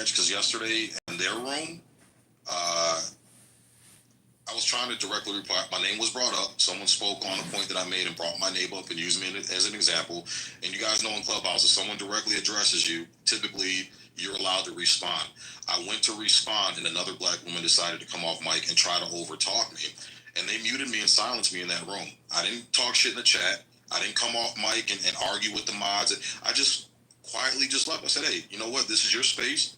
branch because yesterday in their room, uh, I was trying to directly reply. My name was brought up. Someone spoke on a point that I made and brought my name up and used me as an example. And you guys know in Clubhouse, if someone directly addresses you, typically you're allowed to respond. I went to respond, and another black woman decided to come off mic and try to overtalk me. And they muted me and silenced me in that room. I didn't talk shit in the chat. I didn't come off mic and argue with the mods. I just quietly just left. I said, hey, you know what? This is your space.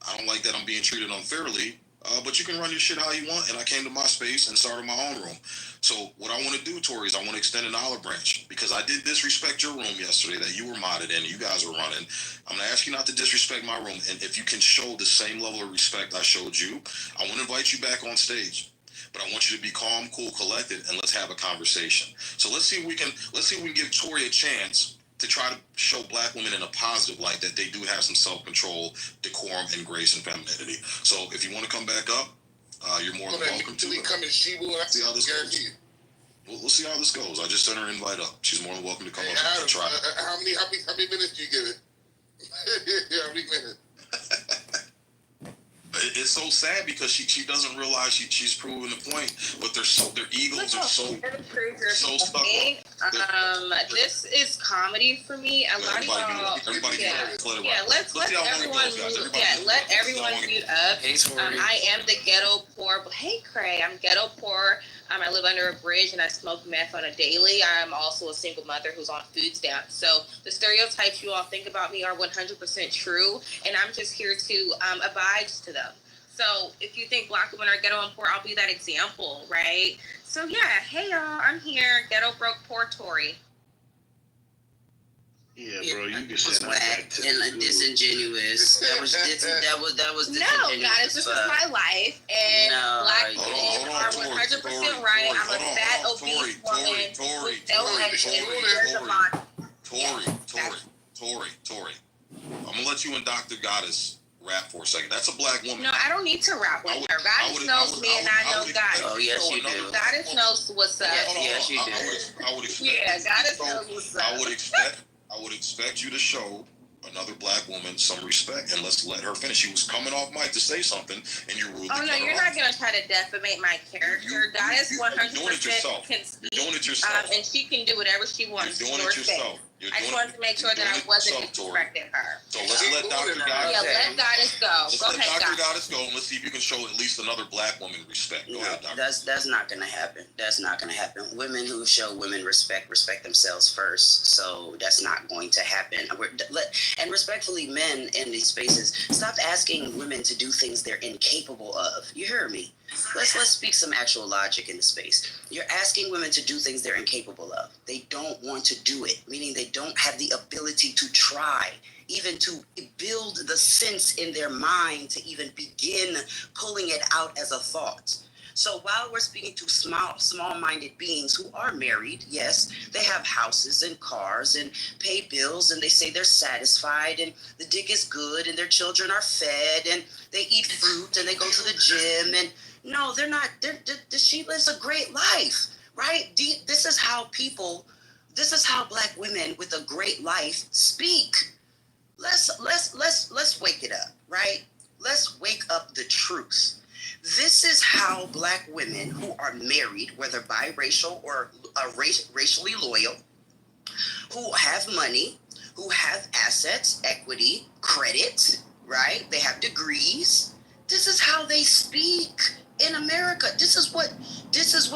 I don't like that I'm being treated unfairly. But you can run your shit how you want, and I came to my space and started my own room. So what I want to do, Tori, is I want to extend an olive branch because I did disrespect your room yesterday that you were modded in, you guys were running. I'm going to ask you not to disrespect my room, and if you can show the same level of respect I showed you, I want to invite you back on stage. But I want you to be calm, cool, collected, and let's have a conversation. So let's see if we can give Tori a chance to try to show black women in a positive light that they do have some self-control, decorum, and grace and femininity. So if you want to come back up, you're more than welcome to. Come in Shibu and see how this goes. We'll see how this goes. I just sent her an invite up. She's more than welcome to come up and try. How many minutes do you give it? How many minutes? It's so sad because she doesn't realize she's proving the point, but their egos are so stuck up. This is comedy for me. A lot of y'all. Let everyone mute up. I am the ghetto poor. Hey, Cray, I'm ghetto poor. I live under a bridge and I smoke meth on a daily. I'm also a single mother who's on food stamps. So the stereotypes you all think about me are 100% true, and I'm just here to abide to them. So if you think black women are ghetto and poor, I'll be that example, right? So yeah, hey y'all, I'm here, ghetto broke poor Tori. Yeah, bro, you just said whack and disingenuous. That was disingenuous. No, guys, this is my life, and black women are 100% right. I'm a fat, obese woman Tori. I'm gonna let you and Dr. Goddess rap for a second. That's a black woman. No, I don't need to rap with her. Goddess knows me, and I know Goddess. Oh yes, you do. Goddess knows what's up. Yes, you do. I would expect. Yeah, Goddess knows what's up. I would expect you to show another black woman some respect, and let's let her finish. She was coming off mic to say something, and you ruled. Oh no, you're not gonna try to defamate my character. Goddess 100% can speak. You're doing it yourself. And she can do whatever she wants. You're doing it yourself. I just wanted to make sure that I wasn't disrespecting her. So let's let Dr. Goddess. Yeah, let Goddess go. Let's let Dr. Goddess go, and let's see if you can show at least another black woman respect. Go ahead, Dr. That's not gonna happen. That's not gonna happen. Women who show women respect themselves first. So that's not going to happen. And respectfully, men in these spaces, stop asking women to do things they're incapable of. You hear me? Let's speak some actual logic in the space. You're asking women to do things they're incapable of. They don't want to do it, meaning they don't have the ability to try, even to build the sense in their mind to even begin pulling it out as a thought. So while we're speaking to small-minded beings who are married, yes, they have houses and cars and pay bills, and they say they're satisfied and the dick is good and their children are fed and they eat fruit and they go to the gym, and no, they're not. She lives a great life, right? This is how black women with a great life speak. Let's wake it up, right? Let's wake up the truth. This is how black women who are married, whether biracial or racially loyal, who have money, who have assets, equity, credit, right? They have degrees. This is how they speak in America. This is what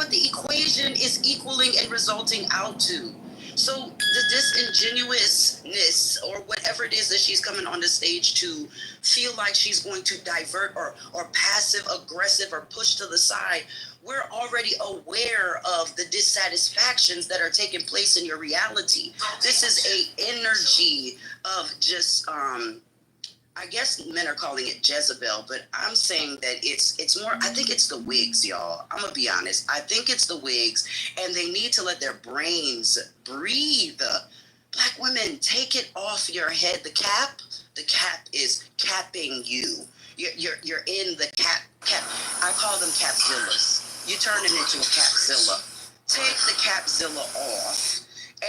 the equation is equaling and resulting out to. So the disingenuousness or whatever it is that she's coming on the stage to feel like she's going to divert or passive aggressive or push to the side, we're already aware of the dissatisfactions that are taking place in your reality. This is a energy of just I guess men are calling it Jezebel, but I'm saying that it's more, I think it's the wigs, y'all. I'm going to be honest. I think it's the wigs, and they need to let their brains breathe. Black women, take it off your head. The cap is capping you. You're in the cap. I call them capzillas. You turn it into a capzilla. Take the capzilla off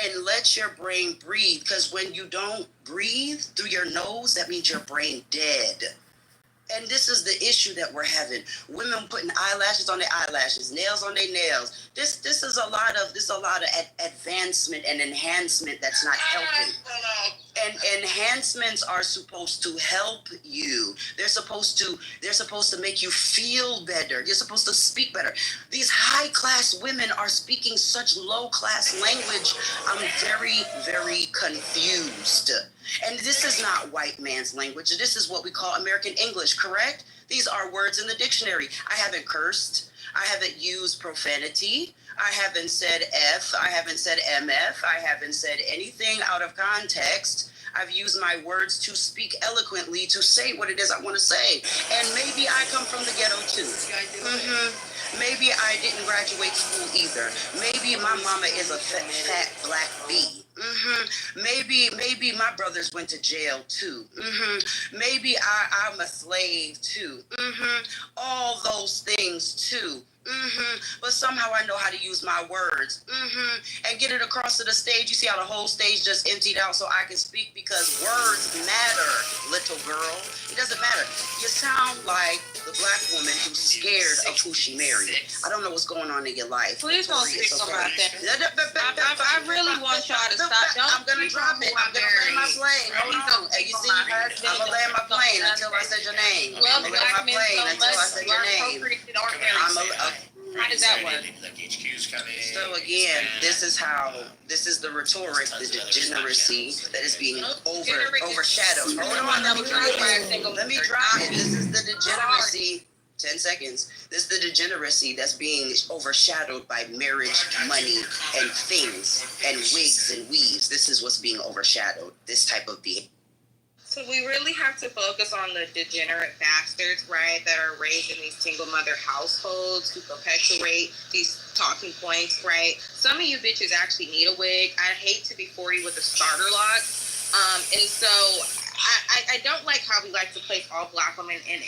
and let your brain breathe, because when you don't breathe through your nose, that means your brain dead. And this is the issue that we're having. Women putting eyelashes on their eyelashes, nails on their nails. This is a lot of advancement and enhancement that's not helping. And enhancements are supposed to help you. They're supposed to make you feel better. You're supposed to speak better. These high class women are speaking such low class language. I'm very, very confused. And this is not white man's language. This is what we call American English, correct? These are words in the dictionary. I haven't cursed. I haven't used profanity. I haven't said F. I haven't said MF. I haven't said anything out of context. I've used my words to speak eloquently, to say what it is I want to say. And maybe I come from the ghetto too. Maybe I didn't graduate school either. Maybe my mama is a fat black bee. Maybe my brothers went to jail too. Maybe I'm a slave too. All those things too. But somehow I know how to use my words and get it across to the stage. You see how the whole stage just emptied out so I can speak, because words matter, little girl. It doesn't matter. You sound like the black woman who's scared of who she married. I don't know what's going on in your life. Please don't speak about that. I really want y'all to stop. I'm going to drop it. I'm going to land my plane. Hold on. You see, I'm going to land my plane until I said your name. I'm going to land my plane until I said your name. How does that work? So again, this is the rhetoric, the degeneracy that is being overshadowed. Hold on, let me drop it. This is the degeneracy. 10 seconds. This is the degeneracy that's being overshadowed by marriage, money, and things, and wigs and weaves. This is what's being overshadowed, this type of behavior. So we really have to focus on the degenerate bastards, right, that are raised in these single mother households who perpetuate these talking points, right? Some of you bitches actually need a wig. I hate to be 40 with a starter lock. And so I don't like how we like to place all black women in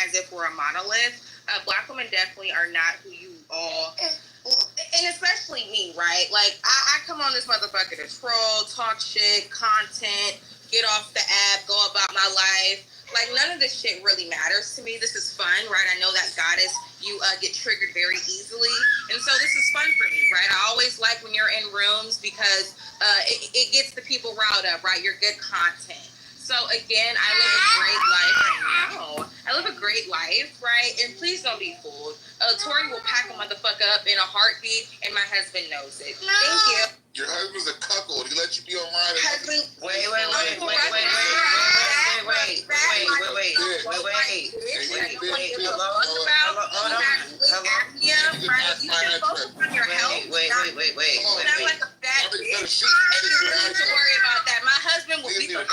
as if we're a monolith. Black women definitely are not who you all, and especially me, right? Like, I come on this motherfucker to troll, talk shit, content, get off the app, go about my life. Like, none of this shit really matters to me. This is fun, right? I know that goddess, you get triggered very easily. And so this is fun for me, right? I always like when you're in rooms because it gets the people riled up, right? You're good content. So again, I live a great life. I know. I live a great life, right? And please don't be fooled. Tori will pack a motherfucker up in a heartbeat, and my husband knows it. No. Thank you. Your husband's a cuckold. He let you be online. Wait. My husband will beat the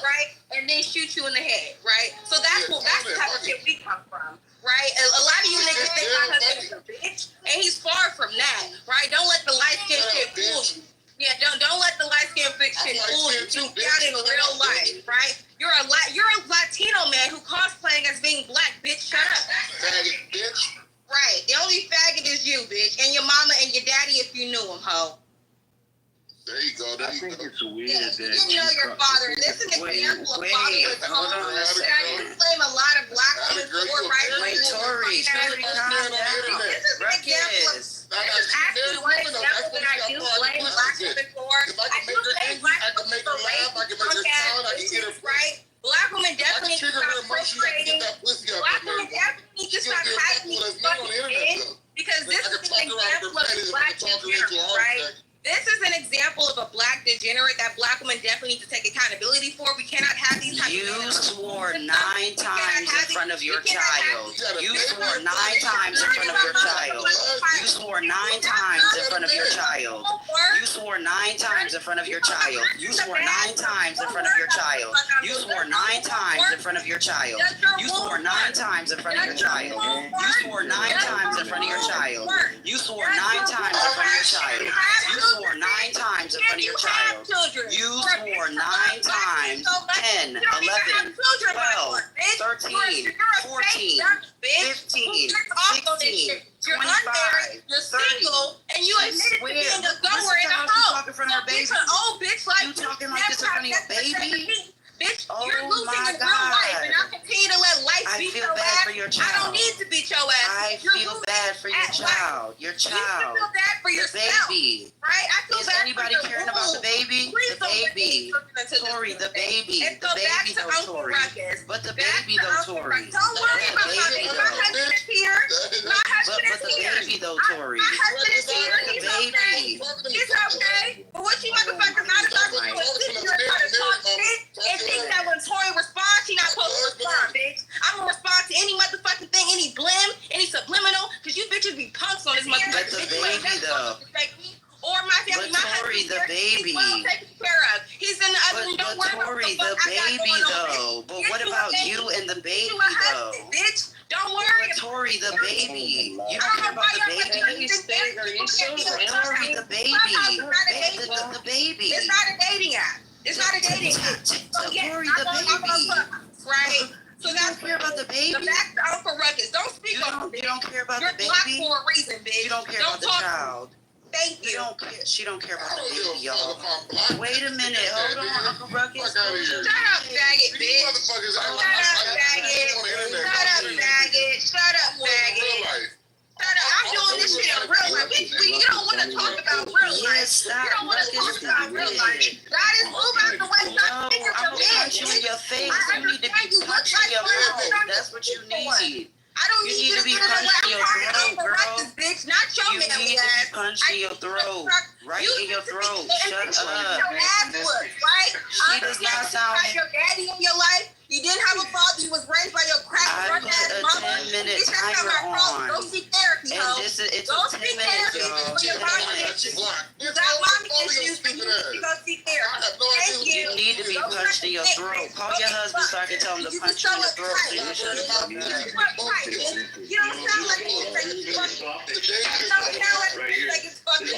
right, and then shoot you in the head, right? So that's the type of shit we come from. Right? A lot of you niggas think my husband is a bitch, and he's far from that, right? Don't let the light skin shit fool you. Yeah, don't let the light skin shit fool you. You got in real life, right? You're a Latino man who cosplaying as being black, bitch. Shut up. Faggot, bitch. Right. The only faggot is you, bitch, and your mama and your daddy if you knew him, ho. There you go. I think it's weird that you know your father. This is an example of fatherhood. I claim a lot of black women for right. Tori, calm down. This is an example. This is actually one example that I do blame black women for. I do blame black women for raising punk ass bitches, right? Black women definitely need to stop frustrating. Black women definitely need to stop hiding these fucking kids, because this is an example of black degenerate, right? This is an example of a black degenerate that black women definitely need to take accountability for. We cannot have these types of... You swore 9 times in front of your child. You swore 9 times in front of your child. You swore 9 times in front of your child. You swore 9 times in front of your child. You swore 9 times in front of your child. You swore 9 times in front of your child. You swore 9 times in front of your child. You swore 9 times in front of your child. You swore 9 times in front of your child. You swore 9 times in front of your child. You swore 9 times. 10, 11, 12, 13, 14, 15, 16, You're 25, unmarried, you're 30. single, and you admitted to being a goer in a house. Bitch, an old bitch like you talking like this in front of your baby? Bitch, Oh you're losing my in real life, God. and I'll continue to let bad for your child. Your You should child. feel bad for The yourself, baby. right? I feel Is bad anybody for your caring about the boo. baby? Please The don't let me baby. listen to this Tori, the thing. baby. And The so back baby to though, Uncle Tori. Ruckus. But the Back baby to though, Uncle Tori. Ruckus. Don't worry The about my baby baby. My though. husband is here. My husband But is the here. baby though, Tori. My husband is here. The He's baby. okay. He's okay. But what you motherfuckers not about to do is sit here and try to talk shit and think that when Tori responds, she not supposed to respond, bitch. I'm gonna respond to any motherfucking thing, any blim, any subliminal, because you bitches be punks on this motherfucker. But the Bitch, you ain't baby, never though. gonna respect me or my family. But My Tori, husband's the here. baby. He's well taken care of. He's in the other. But Don't worry about Tori, what the fuck I got baby going on, though. But bitch. what Get you a about baby. you and the Get baby you a husband, though? bitch. Don't worry. But Tori, the baby. You I don't don't care know why about the y'all baby. think this is Tori, the baby. The baby. It's not a dating app. It's not a dating app. So yes, Tori, I'm the on baby. Clubhouse, right? So You that's don't care about the baby? The back to Uncle Ruckus. Don't speak You on don't care about You're the black baby? for a reason, bitch. You don't care about the talk- child. Thank You you. don't care. She don't care I about the don't give baby, a fuck y'all. if I'm black. Wait a minute. Hold on, Uncle Ruckus. Fuck outta here. Shut up, faggot, These bitch. motherfuckers act Shut like up, faggot. on the internet. Shut up, faggot. Shut up, I'm in real faggot. life. Shut up. I'm doing this shit in real life. You don't want to talk about real life. Yes, stop. You don't want to talk about real life. God is move out the way. No, Stop thinking I'm for gonna punch you in men. your face. I You need to be understand you look punched in like your one. mouth. That's what you need. I don't You need need you to to be get it away. punched in I'm your talking throat, Uncle girl. Ruckus, bitch, not your You need manly to be ass. punched in your throat. Right in your throat. Shut up. Your ass was, right? She does not sound. Your daddy in your life. You didn't have a father. You was raised by your crack I drug put ass a mother. 10-minute Bitch, that's not timer my problem. Go on. seek therapy, And ho. this is, it Go took 10 seek minutes, therapy y'all. for your 10 mommy minutes. issues. Black. You got mommy All these issues, but you stupid need to ass. go seek I therapy. have no Thank idea you. You need to be Go punched in your suck a throat. dick, Call bitch. your Go husband so I fuck. can tell him to You punch so you in your throat so uptight. you shut the fuck You up. uptight, bitch. You don't sound like you say you fucking. You don't sound like you say you fucking.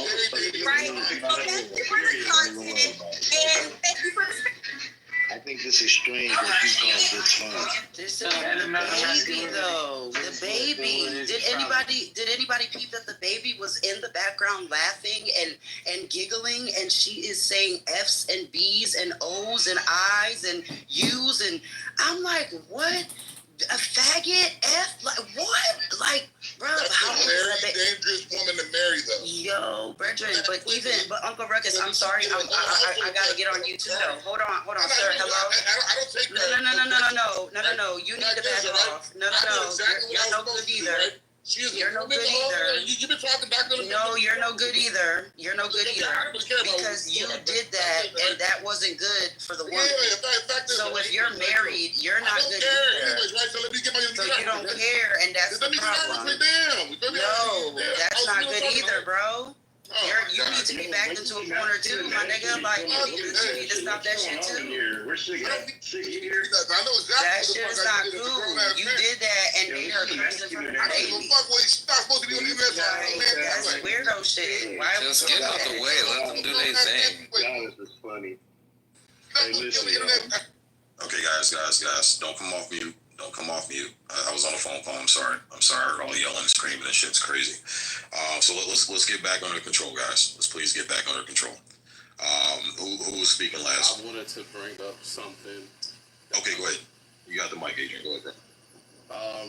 Right? So thank you for the content and thank you for the. I think this is strange what you call this fun. This is the baby though. The baby. Did anybody peep that the baby was in the background laughing and giggling, and she is saying F's and B's and O's and I's and U's, and I'm like, what? A faggot? F? Like what? Like, bro, That's how a is very that? dangerous woman to marry, though. Yo, brethren, but Uncle Ruckus, I'm sorry, I gotta get on you too though. Hold on, sir. Hello. I don't take that. No. You need to back off. No. You're no good either. You're no good either. You've been talking back to the No, you're no good either. You're no good either. Because you did that, and that wasn't good for the woman. So if you're married, you're not good either. So you don't care, and that's the problem. No, that's not good either, bro. You need to be backed into a corner too, my nigga. Like, you need to stop that shit too. We're sick of here. That shit is not cool. You did that, and you're cursing for the baby. That's weirdo shit. Why? Just get out the way. Let them do their thing. God, this is funny. Hey, listen, Okay, guys, don't come off mute. Don't come off mute. I was on a phone call. I'm sorry. I heard all the yelling and screaming and shit's crazy. So let's get back under control, guys. Let's please get back under control. Who was speaking last? I wanted to bring up something. Okay, go ahead. You got the mic, Adrian. Go ahead, bro.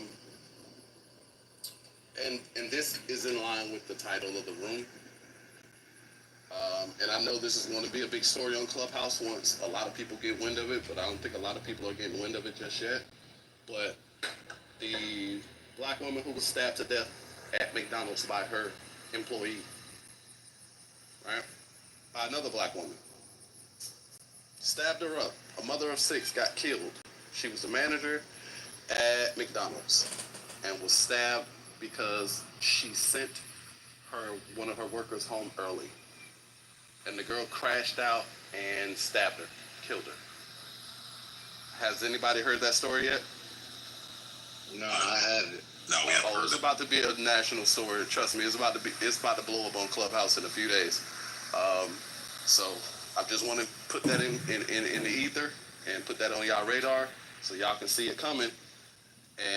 And this is in line with the title of the room. And I know this is going to be a big story on Clubhouse once a lot of people get wind of it, but I don't think a lot of people are getting wind of it just yet. But the black woman who was stabbed to death at McDonald's by her employee, right? By another black woman. Stabbed her up. A mother of 6 got killed. She was the manager at McDonald's and was stabbed because she sent one of her workers home early. And the girl crashed out and stabbed her, killed her. Has anybody heard that story yet? no, I haven't. No, we haven't heard It's it. about to be a national story. Trust me, it's about to blow up on Clubhouse in a few days. So I just want to put that in the ether and put that on y'all radar so y'all can see it coming.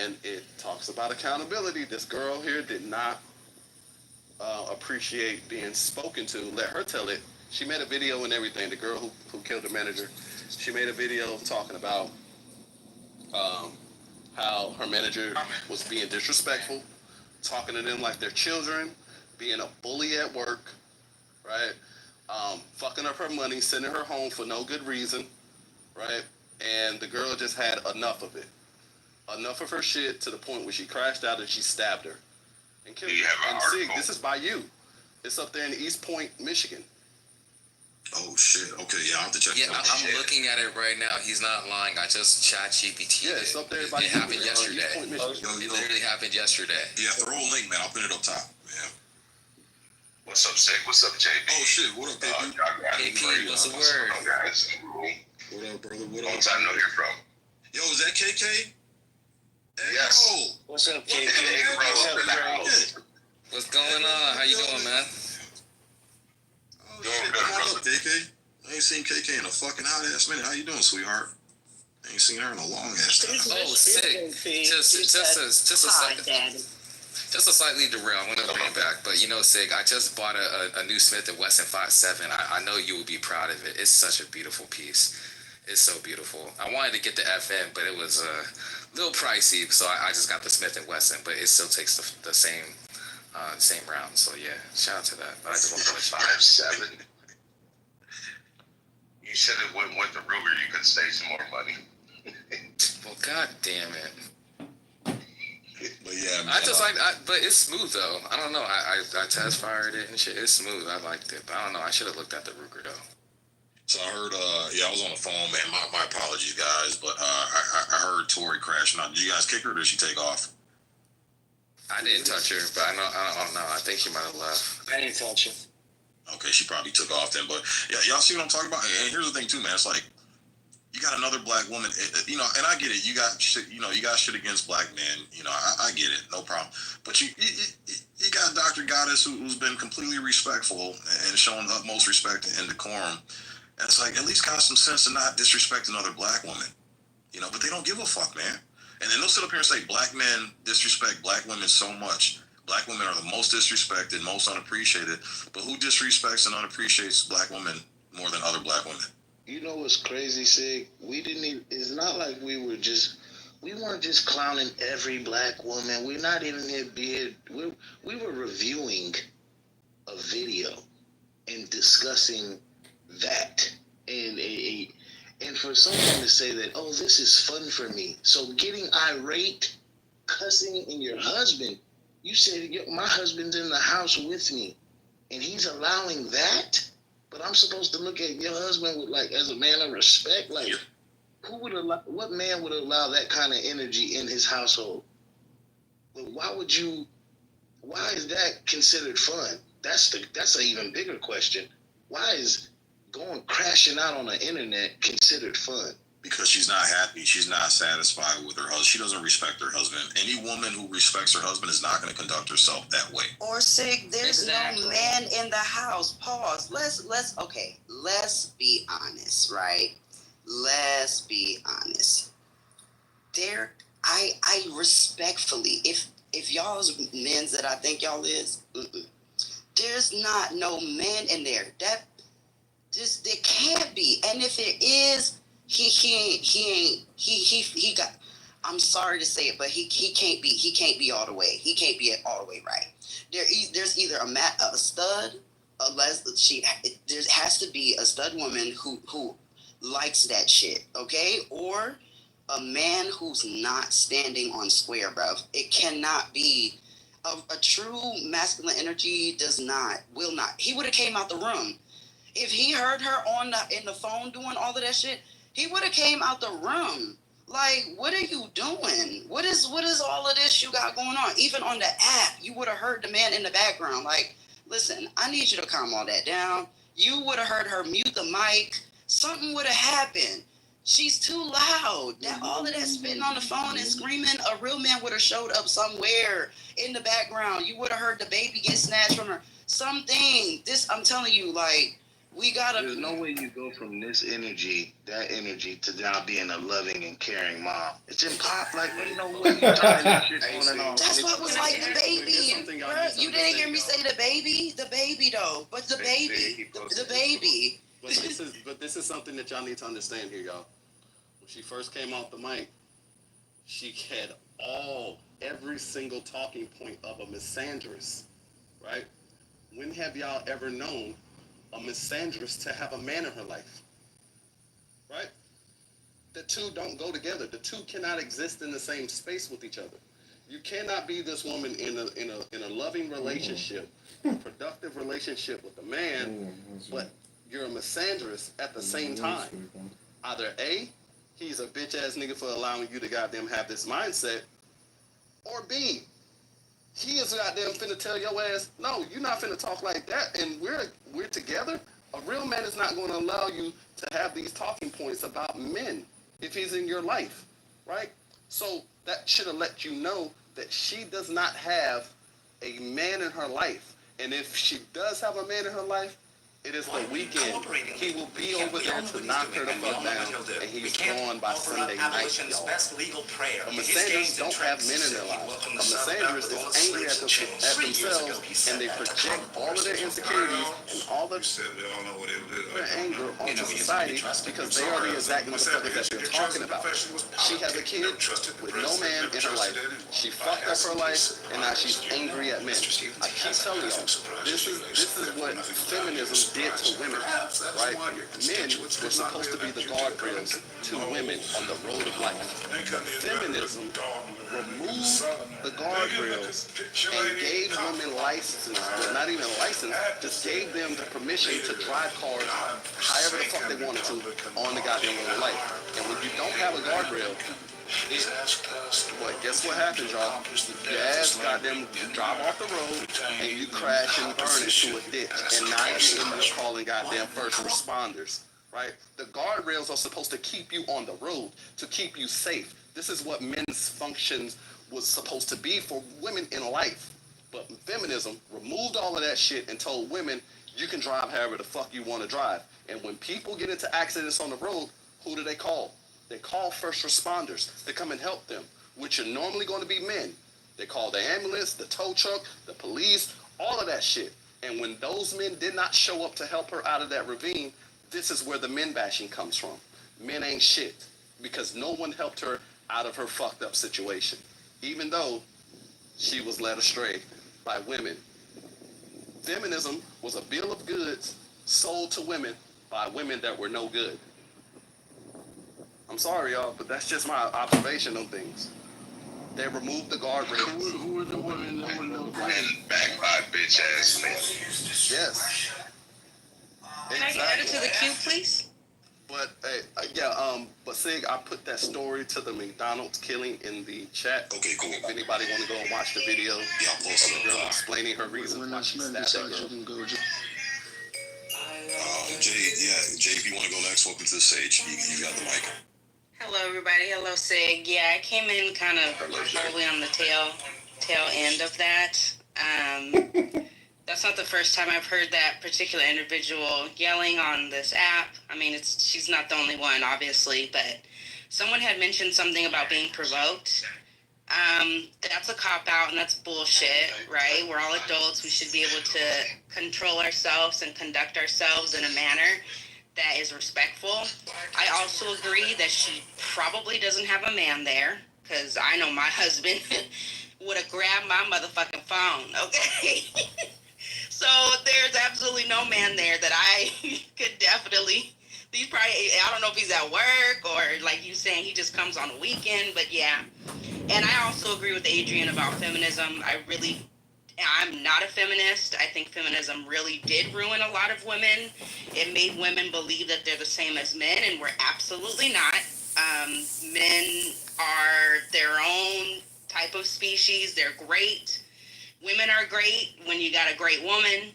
And it talks about accountability. This girl here did not appreciate being spoken to. Let her tell it. She made a video and everything. The girl who killed the manager, she made a video talking about how her manager was being disrespectful, talking to them like they're children, being a bully at work, right? Fucking up her money, sending her home for no good reason, right? And the girl just had enough of it. Enough of her shit to the point where she crashed out and she stabbed her and killed her. And Sig, this is by you. It's up there in East Point, Michigan. Oh shit. Okay, yeah, I'll have to check. Yeah, I'm looking at it right now. He's not lying. I just chat GPT. Yeah, it's up there by It happened yesterday. East Point, Michigan. It literally happened yesterday. Yeah, throw a link, man. I'll put it up top. Yeah. What's up, Sig? What's up, JP? Oh shit. What up, baby? KP, what's the word? Guys. What up, brother? What Long up? time no hear from. Yo, is that KK? Hey, Yes. yo. What's up, KK? Hey, bro, What's up, in the bro? house. What's going on? How you doing, man? Oh, Doing shit. good, Come on brother. up, KK. I ain't seen KK in a fucking hot ass minute. How you doing, sweetheart? I ain't seen her in a long ass time. Oh, sick. Just a slightly derail. I'm gonna bring it back, but you know, Sig, I just bought a new Smith & Wesson 5.7. I know you will be proud of it. It's such a beautiful piece. It's so beautiful. I wanted to get the FM, but it was a little pricey, so I just got the Smith & Wesson. But it still takes the same round. So yeah, shout out to that. But I just want to let you know. 5'7". You said it went with the Ruger. You could save some more money. Well, god damn it. But yeah, man. But it's smooth though. I don't know. I test fired it and shit. It's smooth. I liked it, but I don't know. I should have looked at the Ruger though. So I heard, I was on the phone, man. My apologies, guys, but I heard Tori crashing out. Did you guys kick her or did she take off? I didn't touch her, but I don't know. I think she might have left. I didn't touch it. Okay, she probably took off then. But yeah, y'all see what I'm talking about? And here's the thing too, man. It's like you got another black woman, you know, and I get it. You got shit, you know, you got shit against black men. You know, I get it, no problem. But you got Dr. Goddess who's been completely respectful and showing utmost respect and decorum. And it's like, at least got some sense to not disrespect another black woman. You know, but they don't give a fuck, man. And then they'll sit up here and say black men disrespect black women so much. Black women are the most disrespected, most unappreciated. But who disrespects and unappreciates black women more than other black women? You know what's crazy, Sig? We didn't even, it's not like we weren't just clowning every black woman. We're not even here we were reviewing a video and discussing that. And for someone to say that, oh, this is fun for me. So getting irate, cussing in your husband, you said, my husband's in the house with me and he's allowing that? But I'm supposed to look at your husband with, like, as a man of respect. Like, what man would allow that kind of energy in his household? But why is that considered fun? That's an even bigger question. Why is going crashing out on the internet considered fun? Because she's not happy. She's not satisfied with her husband. She doesn't respect her husband. Any woman who respects her husband is not going to conduct herself that way. Or Sig, there's no man in the house. Pause. Let's be honest, right? Let's be honest. I respectfully, if y'all's men's that I think y'all is, there's not no man in there. There can't be. And if it is, he got, I'm sorry to say it, but he can't be all the way. He can't be all the way right. There's either a stud, there has to be a stud woman who likes that shit, okay? Or a man who's not standing on square, bruv. It cannot be. A true masculine energy will not. He would have came out the room. If he heard her in the phone doing all of that shit, he would have came out the room. Like, what are you doing? What is all of this you got going on? Even on the app, you would have heard the man in the background. Like, listen, I need you to calm all that down. You would have heard her mute the mic. Something would have happened. She's too loud. All of that spitting on the phone and screaming, a real man would have showed up somewhere in the background. You would have heard the baby get snatched from her. Something. I'm telling you, like, we gotta. There's no way you go from that energy, to now being a loving and caring mom. It's impossible. Like, ain't no way you turn that shit on and off. That's what was like the baby. Bruh, you didn't hear me say the baby though. But the baby. But this is something that y'all need to understand here, y'all. When she first came off the mic, she had every single talking point of a misandrist, right? When have y'all ever known a misandrist to have a man in her life, right? The two don't go together. The two cannot exist in the same space with each other. You cannot be this woman in a loving relationship, a productive relationship with a man, but you're a misandrist at the same time. Either A, he's a bitch ass nigga for allowing you to goddamn have this mindset, or B, he is goddamn finna tell your ass, no, you're not finna talk like that, and we're together. A real man is not going to allow you to have these talking points about men if he's in your life, right? So that should have let you know that she does not have a man in her life. And if she does have a man in her life, it is the weekend. He will be over there to knock her the fuck down, and he's gone by Sunday night, y'all. A misandrist don't have men in their lives. A misandrist is angry at themselves, and they project all of their insecurities and all of their anger onto society because they are the exact motherfuckers that they're talking about. She has a kid with no man in her life. She fucked up her life, and now she's angry at men. I keep telling y'all, this is what feminism did to women, right? Men were supposed to be the guardrails to women on the road of life. Feminism removed the guardrails and gave women licenses, well, not even a license, just gave them the permission to drive cars however the fuck they wanted to on the goddamn road of life. And when you don't have a guardrail, but guess what happens, y'all? Your ass goddamn drive off the road and you crash and burn into a ditch, and now you end up calling goddamn first responders, right? The guardrails are supposed to keep you on the road, to keep you safe. This is what men's functions was supposed to be for women in life. But feminism removed all of that shit and told women, you can drive however the fuck you want to drive. And when people get into accidents on the road, who do they call? They call first responders to come and help them, which are normally going to be men. They call the ambulance, the tow truck, the police, all of that shit. And when those men did not show up to help her out of that ravine, this is where the men bashing comes from. Men ain't shit because no one helped her out of her fucked up situation, even though she was led astray by women. Feminism was a bill of goods sold to women by women that were no good. I'm sorry, y'all, but that's just my observation on things. They removed the guardrails. Who were the women that were no good? And back by bitch ass men. Yes. Can I get added to the queue, please? But but Sig, I put that story to the McDonald's killing in the chat. Okay, cool. If anybody want to go and watch the video of the girl explaining her reason why she stabbed that girl. Jay, if you want to go next, welcome to the stage. You got the mic. Hello, everybody. Hello, Sig. Yeah, I came in kind of probably on the tail end of that. That's not the first time I've heard that particular individual yelling on this app. I mean, she's not the only one, obviously, but someone had mentioned something about being provoked. That's a cop-out, and that's bullshit, right? We're all adults. We should be able to control ourselves and conduct ourselves in a manner that is respectful. I also agree that she probably doesn't have a man there, because I know my husband would have grabbed my motherfucking phone, okay? So there's absolutely no man there that I could definitely, I don't know if he's at work or like you saying he just comes on the weekend, but yeah. And I also agree with Adrian about feminism. I'm not a feminist. I think feminism really did ruin a lot of women. It made women believe that they're the same as men, and we're absolutely not. Men are their own type of species. They're great. Women are great when you got a great woman.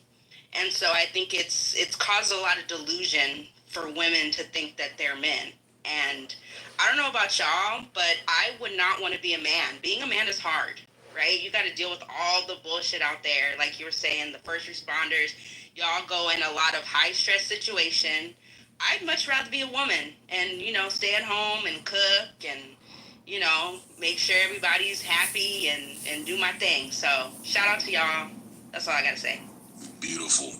And so I think it's caused a lot of delusion for women to think that they're men. And I don't know about y'all, but I would not want to be a man. Being a man is hard, right? You got to deal with all the bullshit out there. Like you were saying, the first responders, y'all go in a lot of high stress situation. I'd much rather be a woman and, stay at home and cook and, make sure everybody's happy and do my thing. So shout out to y'all. That's all I got to say. Beautiful.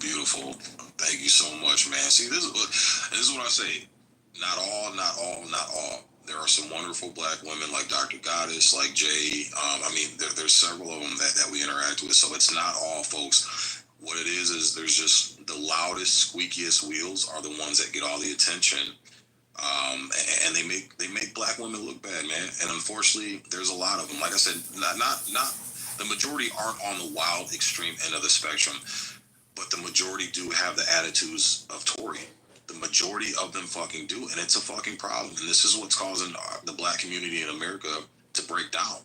Thank you so much, man. See, this is what I say. Not all. There are some wonderful black women like Dr. Goddess, like Jay. There's several of them that we interact with. So it's not all folks. What it is there's just the loudest, squeakiest wheels are the ones that get all the attention. And they make black women look bad, man. And unfortunately, there's a lot of them. Like I said, not the majority aren't on the wild extreme end of the spectrum, but the majority do have the attitudes of Tory. The majority of them fucking do, and it's a fucking problem. And this is what's causing the black community in America to break down.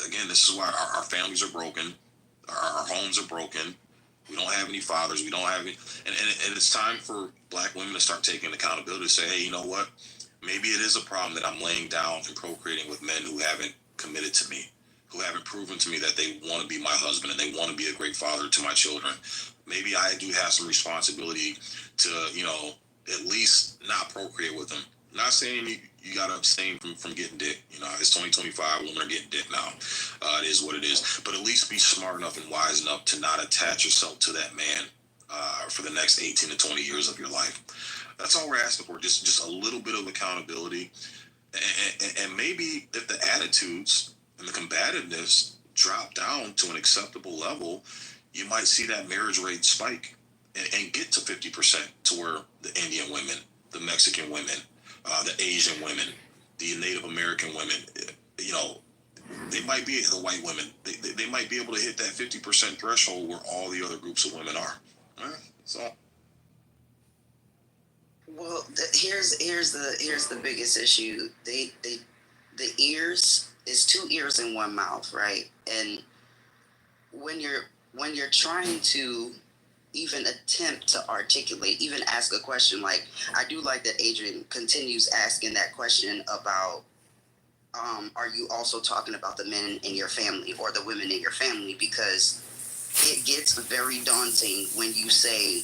Again, this is why our families are broken, our homes are broken. We don't have any fathers. We don't have any, and it's time for black women to start taking accountability. To say, hey, you know what? Maybe it is a problem that I'm laying down and procreating with men who haven't committed to me, who haven't proven to me that they want to be my husband and they want to be a great father to my children. Maybe I do have some responsibility to, at least not procreate with them. Not saying you got to abstain from getting dick. It's 2025. Women are getting dick now. It is what it is. But at least be smart enough and wise enough to not attach yourself to that man for the next 18 to 20 years of your life. That's all we're asking for. Just a little bit of accountability. And maybe if the attitudes and the combativeness drop down to an acceptable level, you might see that marriage rate spike and get to 50% to where the Indian women, the Mexican women, the Asian women, the Native American women, they might be the white women. They might be able to hit that 50% threshold where all the other groups of women are. Right? So. Well, here's the biggest issue. The ears is two ears in one mouth, right? And when you're trying to even attempt to articulate, even ask a question, like I do like that Adrian continues asking that question about are you also talking about the men in your family or the women in your family? Because it gets very daunting when you say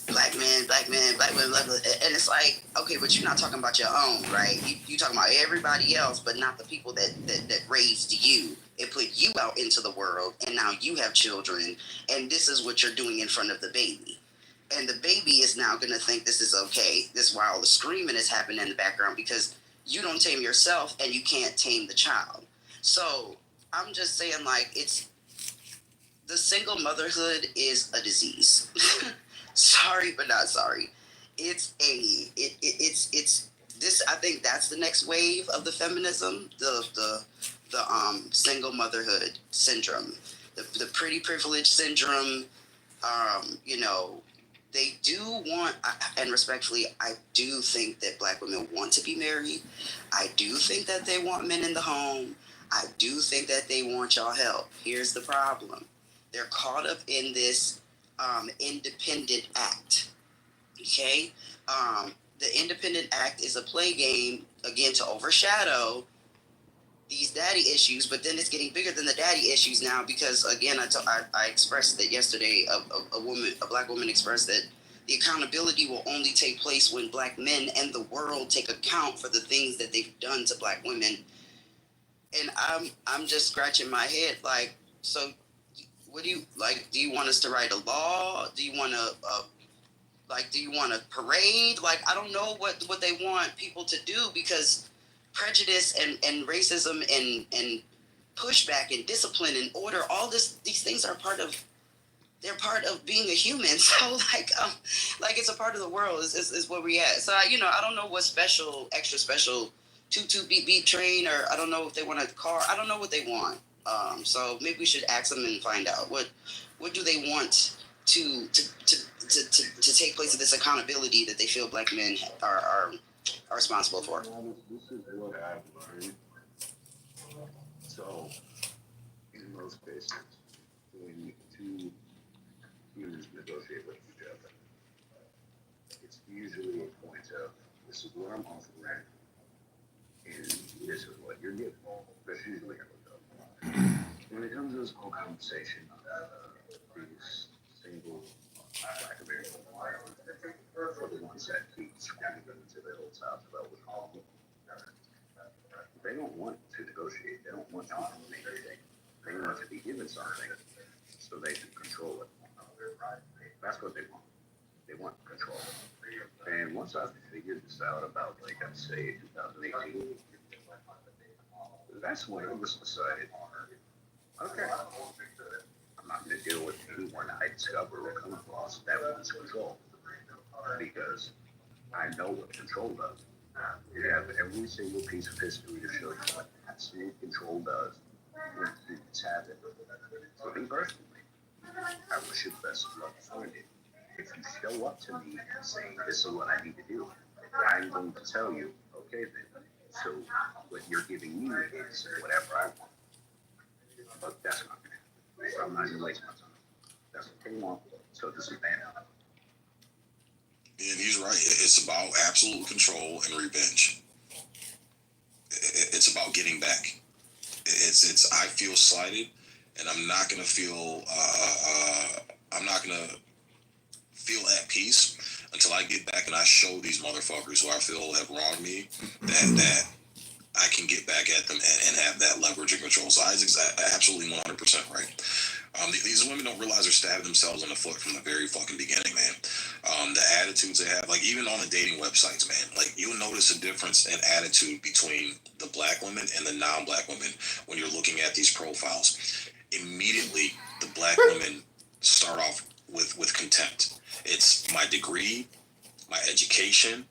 black men, black women, and it's like, okay, but you're not talking about your own, right? You talking about everybody else, but not the people that raised you and put you out into the world, and now you have children, and this is what you're doing in front of the baby. And the baby is now going to think this is okay. This is why all the screaming is happening in the background, because you don't tame yourself and you can't tame the child. So I'm just saying, like, it's the single motherhood is a disease. Sorry, but not sorry. It's this. I think that's the next wave of the feminism, the single motherhood syndrome, the pretty privilege syndrome. They do want, and respectfully, I do think that black women want to be married. I do think that they want men in the home. I do think that they want y'all help. Here's the problem. They're caught up in this Independent Act. Okay? The Independent Act is a play game, again, to overshadow these daddy issues, but then it's getting bigger than the daddy issues now because, again, I expressed that yesterday. A black woman expressed that the accountability will only take place when black men and the world take account for the things that they've done to black women. And I'm just scratching my head, like, so what do you like? Do you want us to write a law? Do you want to do you want a parade? Like, I don't know what they want people to do, because prejudice and racism and pushback and discipline and order, all these things are part of being a human. So like it's a part of the world is where we at. So I don't know what extra special toot beep train, or I don't know if they want a car. I don't know what they want. So maybe we should ask them and find out what do they want to take place of this accountability that they feel black men are responsible for. This is what I've learned. So, in most cases, when two humans negotiate with each other, it's usually a point of, this is what I'm offering, and this is what you're getting. That's usually how it goes. When it comes to this whole conversation, these single black American for the ones that keep screaming into their old house about what's wrong. They don't want to negotiate. They don't want to make anything. They want to be given something so they can control it. That's what they want. They want control. And once I figured this out about, like, I'd say 2018, that's when I just decided, okay, I'm not going to deal with anyone I discover or come across that wants control. Because I know what control does. You have every single piece of history to show you what absolute control does when humans have it. For me personally, I wish you the best of luck finding it. If you show up to me and say, this is what I need to do, I'm going to tell you, okay then, so what you're giving me is whatever I want. But that's not going to happen. So I'm not going to waste my time. That's what they want, so it doesn't matter. And he's right. It's about absolute control and revenge. It's about getting back. It's. I feel slighted, and I'm not gonna feel. I'm not gonna feel at peace until I get back and I show these motherfuckers who I feel have wronged me that I can get back at them and have that leverage and control. So Isaac's absolutely 100% right. These women don't realize they're stabbing themselves in the foot from the very fucking beginning, man. The attitudes they have, like even on the dating websites, man, like you'll notice a difference in attitude between the black women and the non-black women when you're looking at these profiles. Immediately, the black women start off with contempt. It's my degree, my education,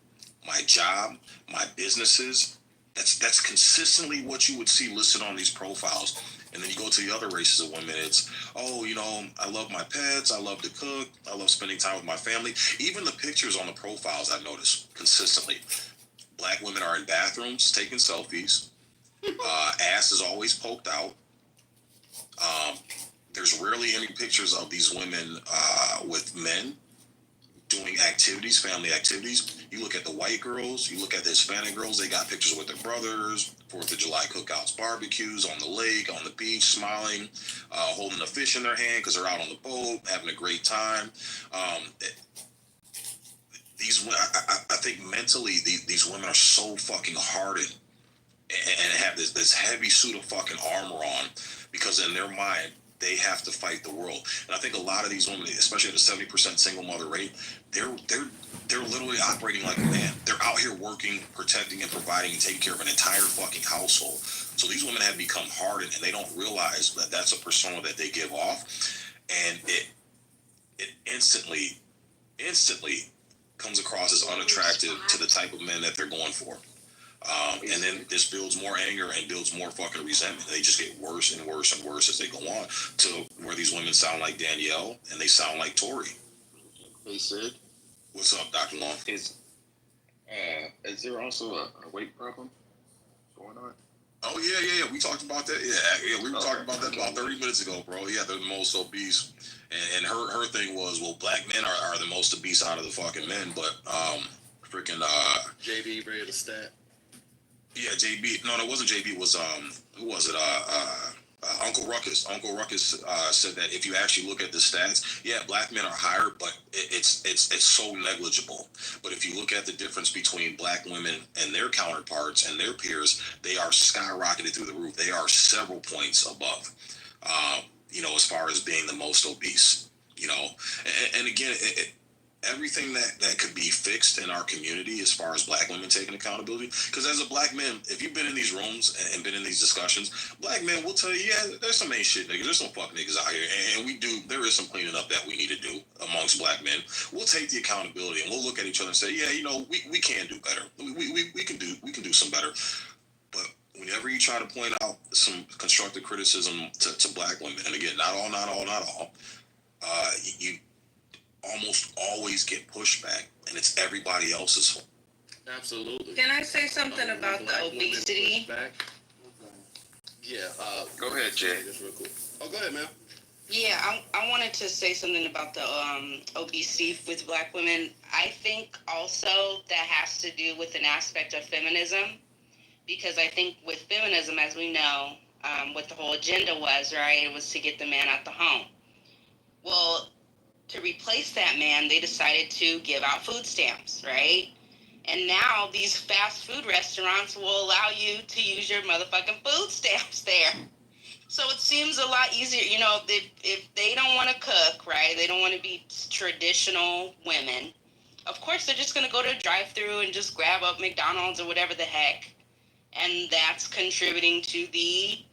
my job, my businesses. That's consistently what you would see listed on these profiles. And then you go to the other races of women, it's, oh, you know, I love my pets, I love to cook, I love spending time with my family. Even the pictures on the profiles, I've noticed consistently. Black women are in bathrooms taking selfies. Ass is always poked out. There's rarely any pictures of these women with men doing activities, family activities. You look at the white girls, you look at the Hispanic girls, they got pictures with their brothers, 4th of July cookouts, barbecues, on the lake, on the beach, smiling, holding a fish in their hand because they're out on the boat, having a great time. I think mentally, these women are so fucking hardened and have this heavy suit of fucking armor on because in their mind, they have to fight the world. And I think a lot of these women, especially at the 70% single mother rate, they're literally operating like a man. They're out here working, protecting, and providing and taking care of an entire fucking household. So these women have become hardened, and they don't realize that that's a persona that they give off, and it instantly comes across as unattractive to the type of men that they're going for. And then this builds more anger and builds more fucking resentment. They just get worse and worse and worse as they go on to where these women sound like Danielle and they sound like Tori. Hey, Sid. What's up, Dr. Long? Is there also a weight problem going on? Oh, yeah. We talked about that. Yeah, we were talking about that about 30 minutes ago, bro. Yeah, they're the most obese. And her thing was, well, black men are the most obese out of the fucking men, but freaking... JB read a stat. Yeah, JB. No, it wasn't JB. It was who was it? Uncle Ruckus. Uncle Ruckus said that if you actually look at the stats, yeah, black men are higher, but it's so negligible. But if you look at the difference between black women and their counterparts and their peers, they are skyrocketed through the roof. They are several points above. As far as being the most obese. And again, everything that could be fixed in our community as far as black women taking accountability. Because as a black man, if you've been in these rooms and been in these discussions, black men will tell you, yeah, there's some ain't shit niggas, there's some fuck niggas out here, and there is some cleaning up that we need to do amongst black men. We'll take the accountability and we'll look at each other and say, yeah, we can do better. We can do some better. But whenever you try to point out some constructive criticism to black women, and again, not all, you almost always get pushback, and it's everybody else's fault. Absolutely. Can I say something about the obesity? Yeah. Go ahead, Jay. Just real quick. Oh, go ahead, man. Yeah, I wanted to say something about the obesity with black women. I think also that has to do with an aspect of feminism, because I think with feminism, as we know, what the whole agenda was, right, it was to get the man out the home. Well, to replace that man, they decided to give out food stamps, right? And now these fast food restaurants will allow you to use your motherfucking food stamps there. So it seems a lot easier, if they don't want to cook, right? They don't want to be traditional women. of course they're just going to go to a drive-through and just grab up McDonald's or whatever the heck, and that's contributing to the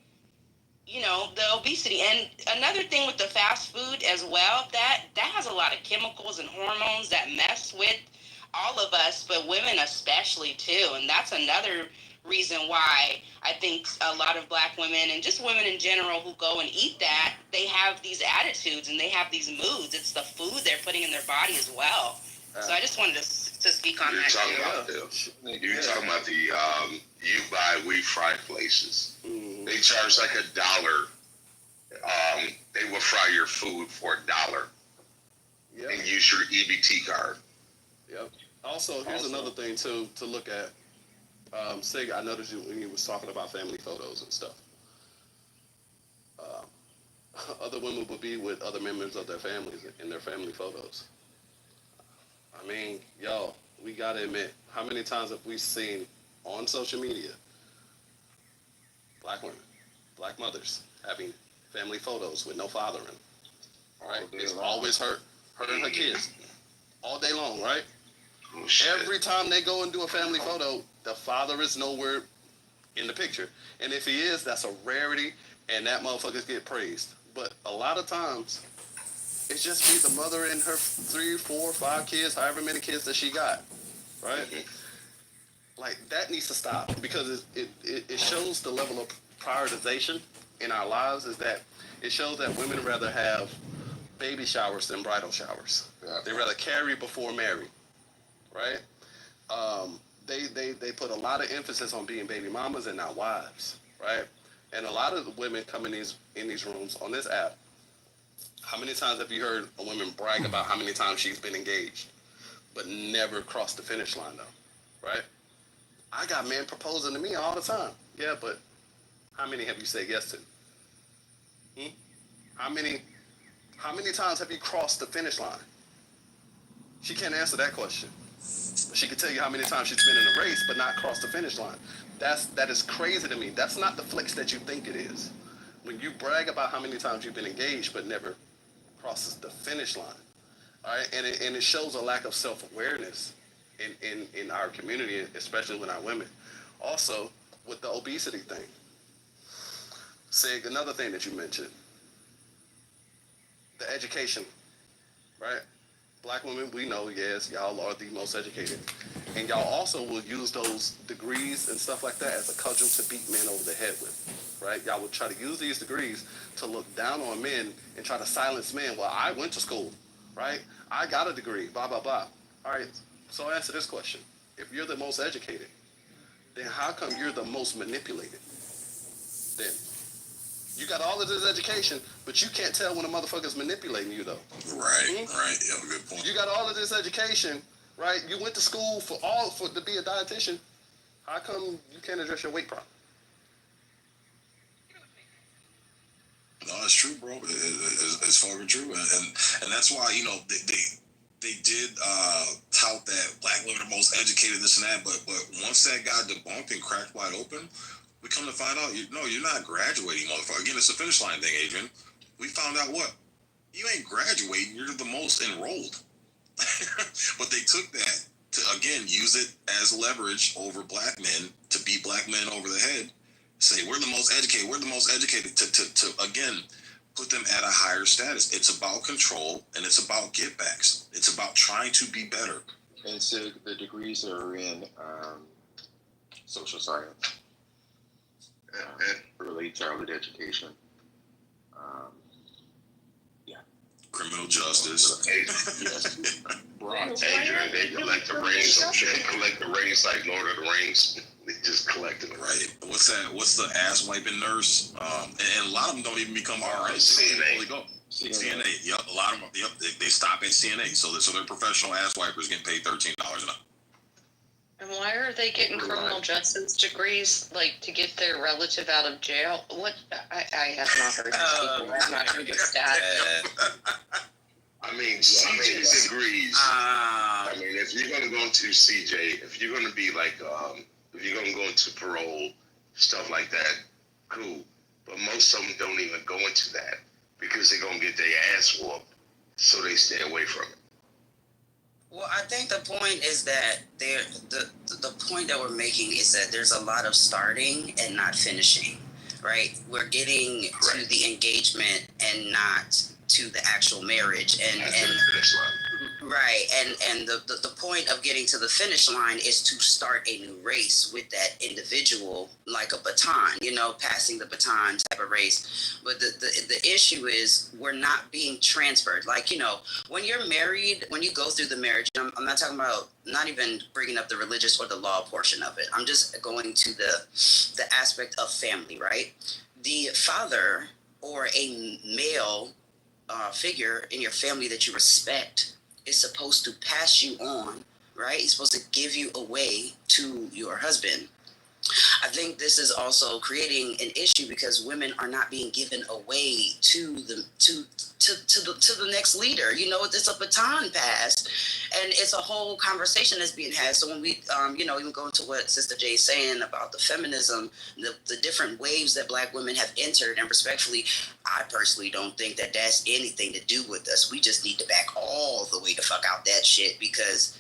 obesity. And another thing with the fast food as well, that has a lot of chemicals and hormones that mess with all of us, but women especially too. And that's another reason why I think a lot of black women and just women in general who go and eat that, they have these attitudes and they have these moods. It's the food they're putting in their body as well. So I just wanted to speak on that too. You're talking about the you buy we fry places. They charge like $1. They will fry your food for $1 and use your EBT card. Yep. Also, here's another thing to look at. Sig, I noticed you when you was talking about family photos and stuff. Other women would be with other members of their families in their family photos. I mean, y'all, we gotta admit, how many times have we seen on social media black women, black mothers having family photos with no father in them? Right? It's always her and her kids all day long, right? Oh, every time they go and do a family photo, the father is nowhere in the picture. And if he is, that's a rarity, and that motherfuckers get praised. But a lot of times, it's just be the mother and her 3, 4, 5 kids, however many kids that she got, right? Like, that needs to stop, because it shows the level of prioritization in our lives, is that it shows that women rather have baby showers than bridal showers. They rather carry before marry, right? They put a lot of emphasis on being baby mamas and not wives, right? And a lot of the women come in these rooms on this app. How many times have you heard a woman brag about how many times she's been engaged, but never crossed the finish line though, right? I got men proposing to me all the time. Yeah, but how many have you said yes to? How many times have you crossed the finish line? She can't answer that question. But she can tell you how many times she's been in a race but not crossed the finish line. That is crazy to me. That's not the flex that you think it is. When you brag about how many times you've been engaged but never crosses the finish line, all right, and it shows a lack of self-awareness in our community, especially with our women. Also, with the obesity thing, Sig, another thing that you mentioned, the education, right? Black women, we know, yes, y'all are the most educated. And y'all also will use those degrees and stuff like that as a cudgel to beat men over the head with, right? Y'all will try to use these degrees to look down on men and try to silence men. Well, I went to school, right? I got a degree, blah, blah, blah. All right, so answer this question. If you're the most educated, then how come you're the most manipulated? Then you got all of this education, but you can't tell when a motherfucker's manipulating you, though. Right. You have a good point. You got all of this education, right? You went to school to be a dietitian. How come you can't address your weight problem? No, it's true, bro. It's fucking true, and that's why they did tout that black women are most educated, this and that. But once that got debunked and cracked wide open, we come to find out, you're not graduating, motherfucker. Again, it's a finish line thing, Adrian. We found out what? You ain't graduating. You're the most enrolled. But they took that to, again, use it as leverage over black men, to beat black men over the head. Say, we're the most educated. We're the most educated. To again, put them at a higher status. It's about control, and it's about get-backs. It's about trying to be better. And so the degrees are in social science. Early childhood education. Criminal justice. Adrian, they collect the rings. They collect the rings like Lord of the Rings. They just collect it. Right. What's that? What's the ass wiping nurse? And a lot of them don't even become RNs. CNA. CNA. Yep. A lot of them. Yep. They stop at CNA. So they're professional ass wipers getting paid $13 an hour. And why are they getting criminal justice degrees, like to get their relative out of jail? What? I have not heard this before. I have not heard this stat. I mean, CJ degrees. I mean, if you're going to go into CJ, if you're going to be like, if you're going to go into parole, stuff like that, cool. But most of them don't even go into that because they're going to get their ass whooped, so they stay away from it. Well, I think the point is that the point that we're making is that there's a lot of starting and not finishing, right? We're getting to the engagement and not to the actual marriage, and right, and the point of getting to the finish line is to start a new race with that individual, like a baton, passing the baton type of race. But the issue is we're not being transferred. Like, when you're married, when you go through the marriage, I'm not talking about, not even bringing up the religious or the law portion of it. I'm just going to the aspect of family, right? The father or a male figure in your family that you respect is supposed to pass you on, right? He's supposed to give you away to your husband. I think this is also creating an issue because women are not being given away to the next leader. It's a baton pass, and it's a whole conversation that's being had. So when we, even go into what Sister J is saying about the feminism, the different waves that Black women have entered, and respectfully, I personally don't think that that's anything to do with us. We just need to back all the way the fuck out that shit because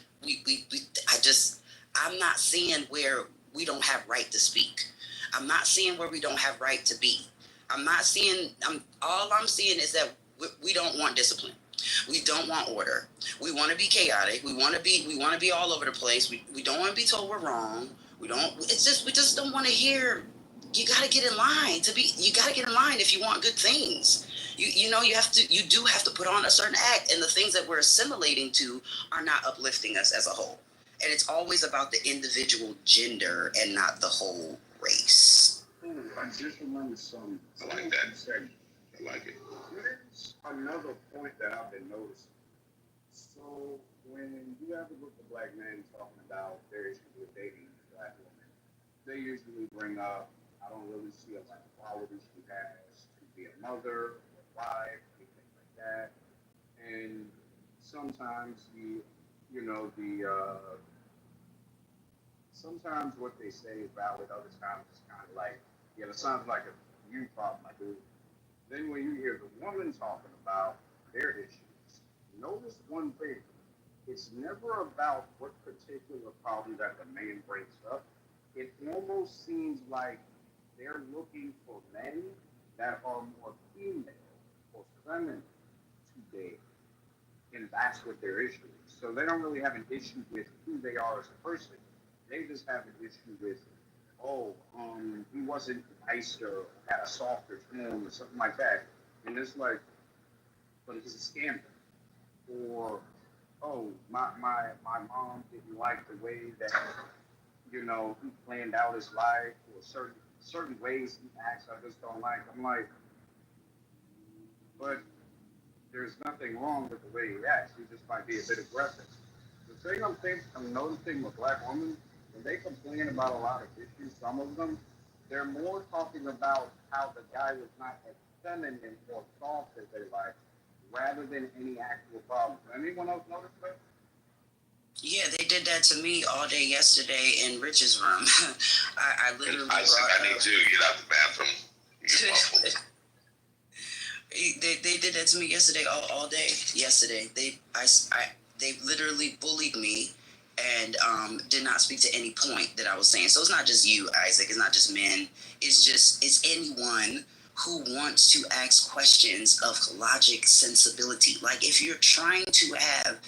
I'm not seeing where we don't have right to speak. I'm not seeing where we don't have right to be. All I'm seeing is that we don't want discipline. We don't want order. We want to be chaotic. We want to be all over the place. We don't want to be told we're wrong. We just don't want to hear, you got to get in line if you want good things. You do have to put on a certain act, and the things that we're assimilating to are not uplifting us as a whole. And it's always about the individual gender and not the whole race. I just remember some. I like that. I like it. There's another point that I've been noticing. So when you have a group of Black men talking about their issues with dating Black women, they usually bring up, I don't really see a lot of qualities she has to be a mother, a wife, anything like that. And sometimes sometimes what they say is valid, other times it's kind of like, it sounds like a you problem, I do. Then when you hear the woman talking about their issues, notice one thing. It's never about what particular problem that the man brings up. It almost seems like they're looking for men that are more female or feminine to date. And that's what their issue is. So they don't really have an issue with who they are as a person. They just have an issue with, he wasn't nice or had a softer tone or something like that. And it's like, but he's a scammer. Or, my mom didn't like the way that, he planned out his life, or certain ways he acts I just don't like. I'm like, but there's nothing wrong with the way he acts. He just might be a bit aggressive. The thing I'm noticing with Black women, when they complain about a lot of issues, some of them, they're more talking about how the guy was not as feminine or soft as they like, rather than any actual problems. Anyone else notice that? Yeah, they did that to me all day yesterday in Rich's room. I literally I need to get out the bathroom. They did that to me yesterday, all day yesterday. They literally bullied me and did not speak to any point that I was saying. So it's not just you, Isaac. It's not just men. It's anyone who wants to ask questions of logic, sensibility. Like, if you're trying to have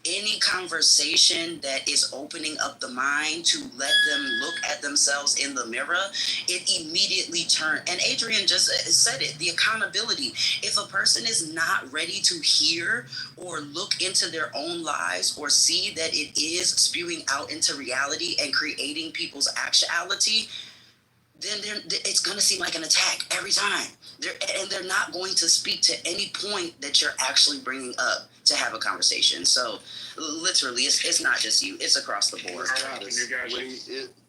any conversation that is opening up the mind to let them look at themselves in the mirror, it immediately turns. And Adrian just said it, the accountability. If a person is not ready to hear or look into their own lives or see that it is spewing out into reality and creating people's actuality, then it's going to seem like an attack every time. They're not going to speak to any point that you're actually bringing up to have a conversation. So literally, it's not just you, it's across the board.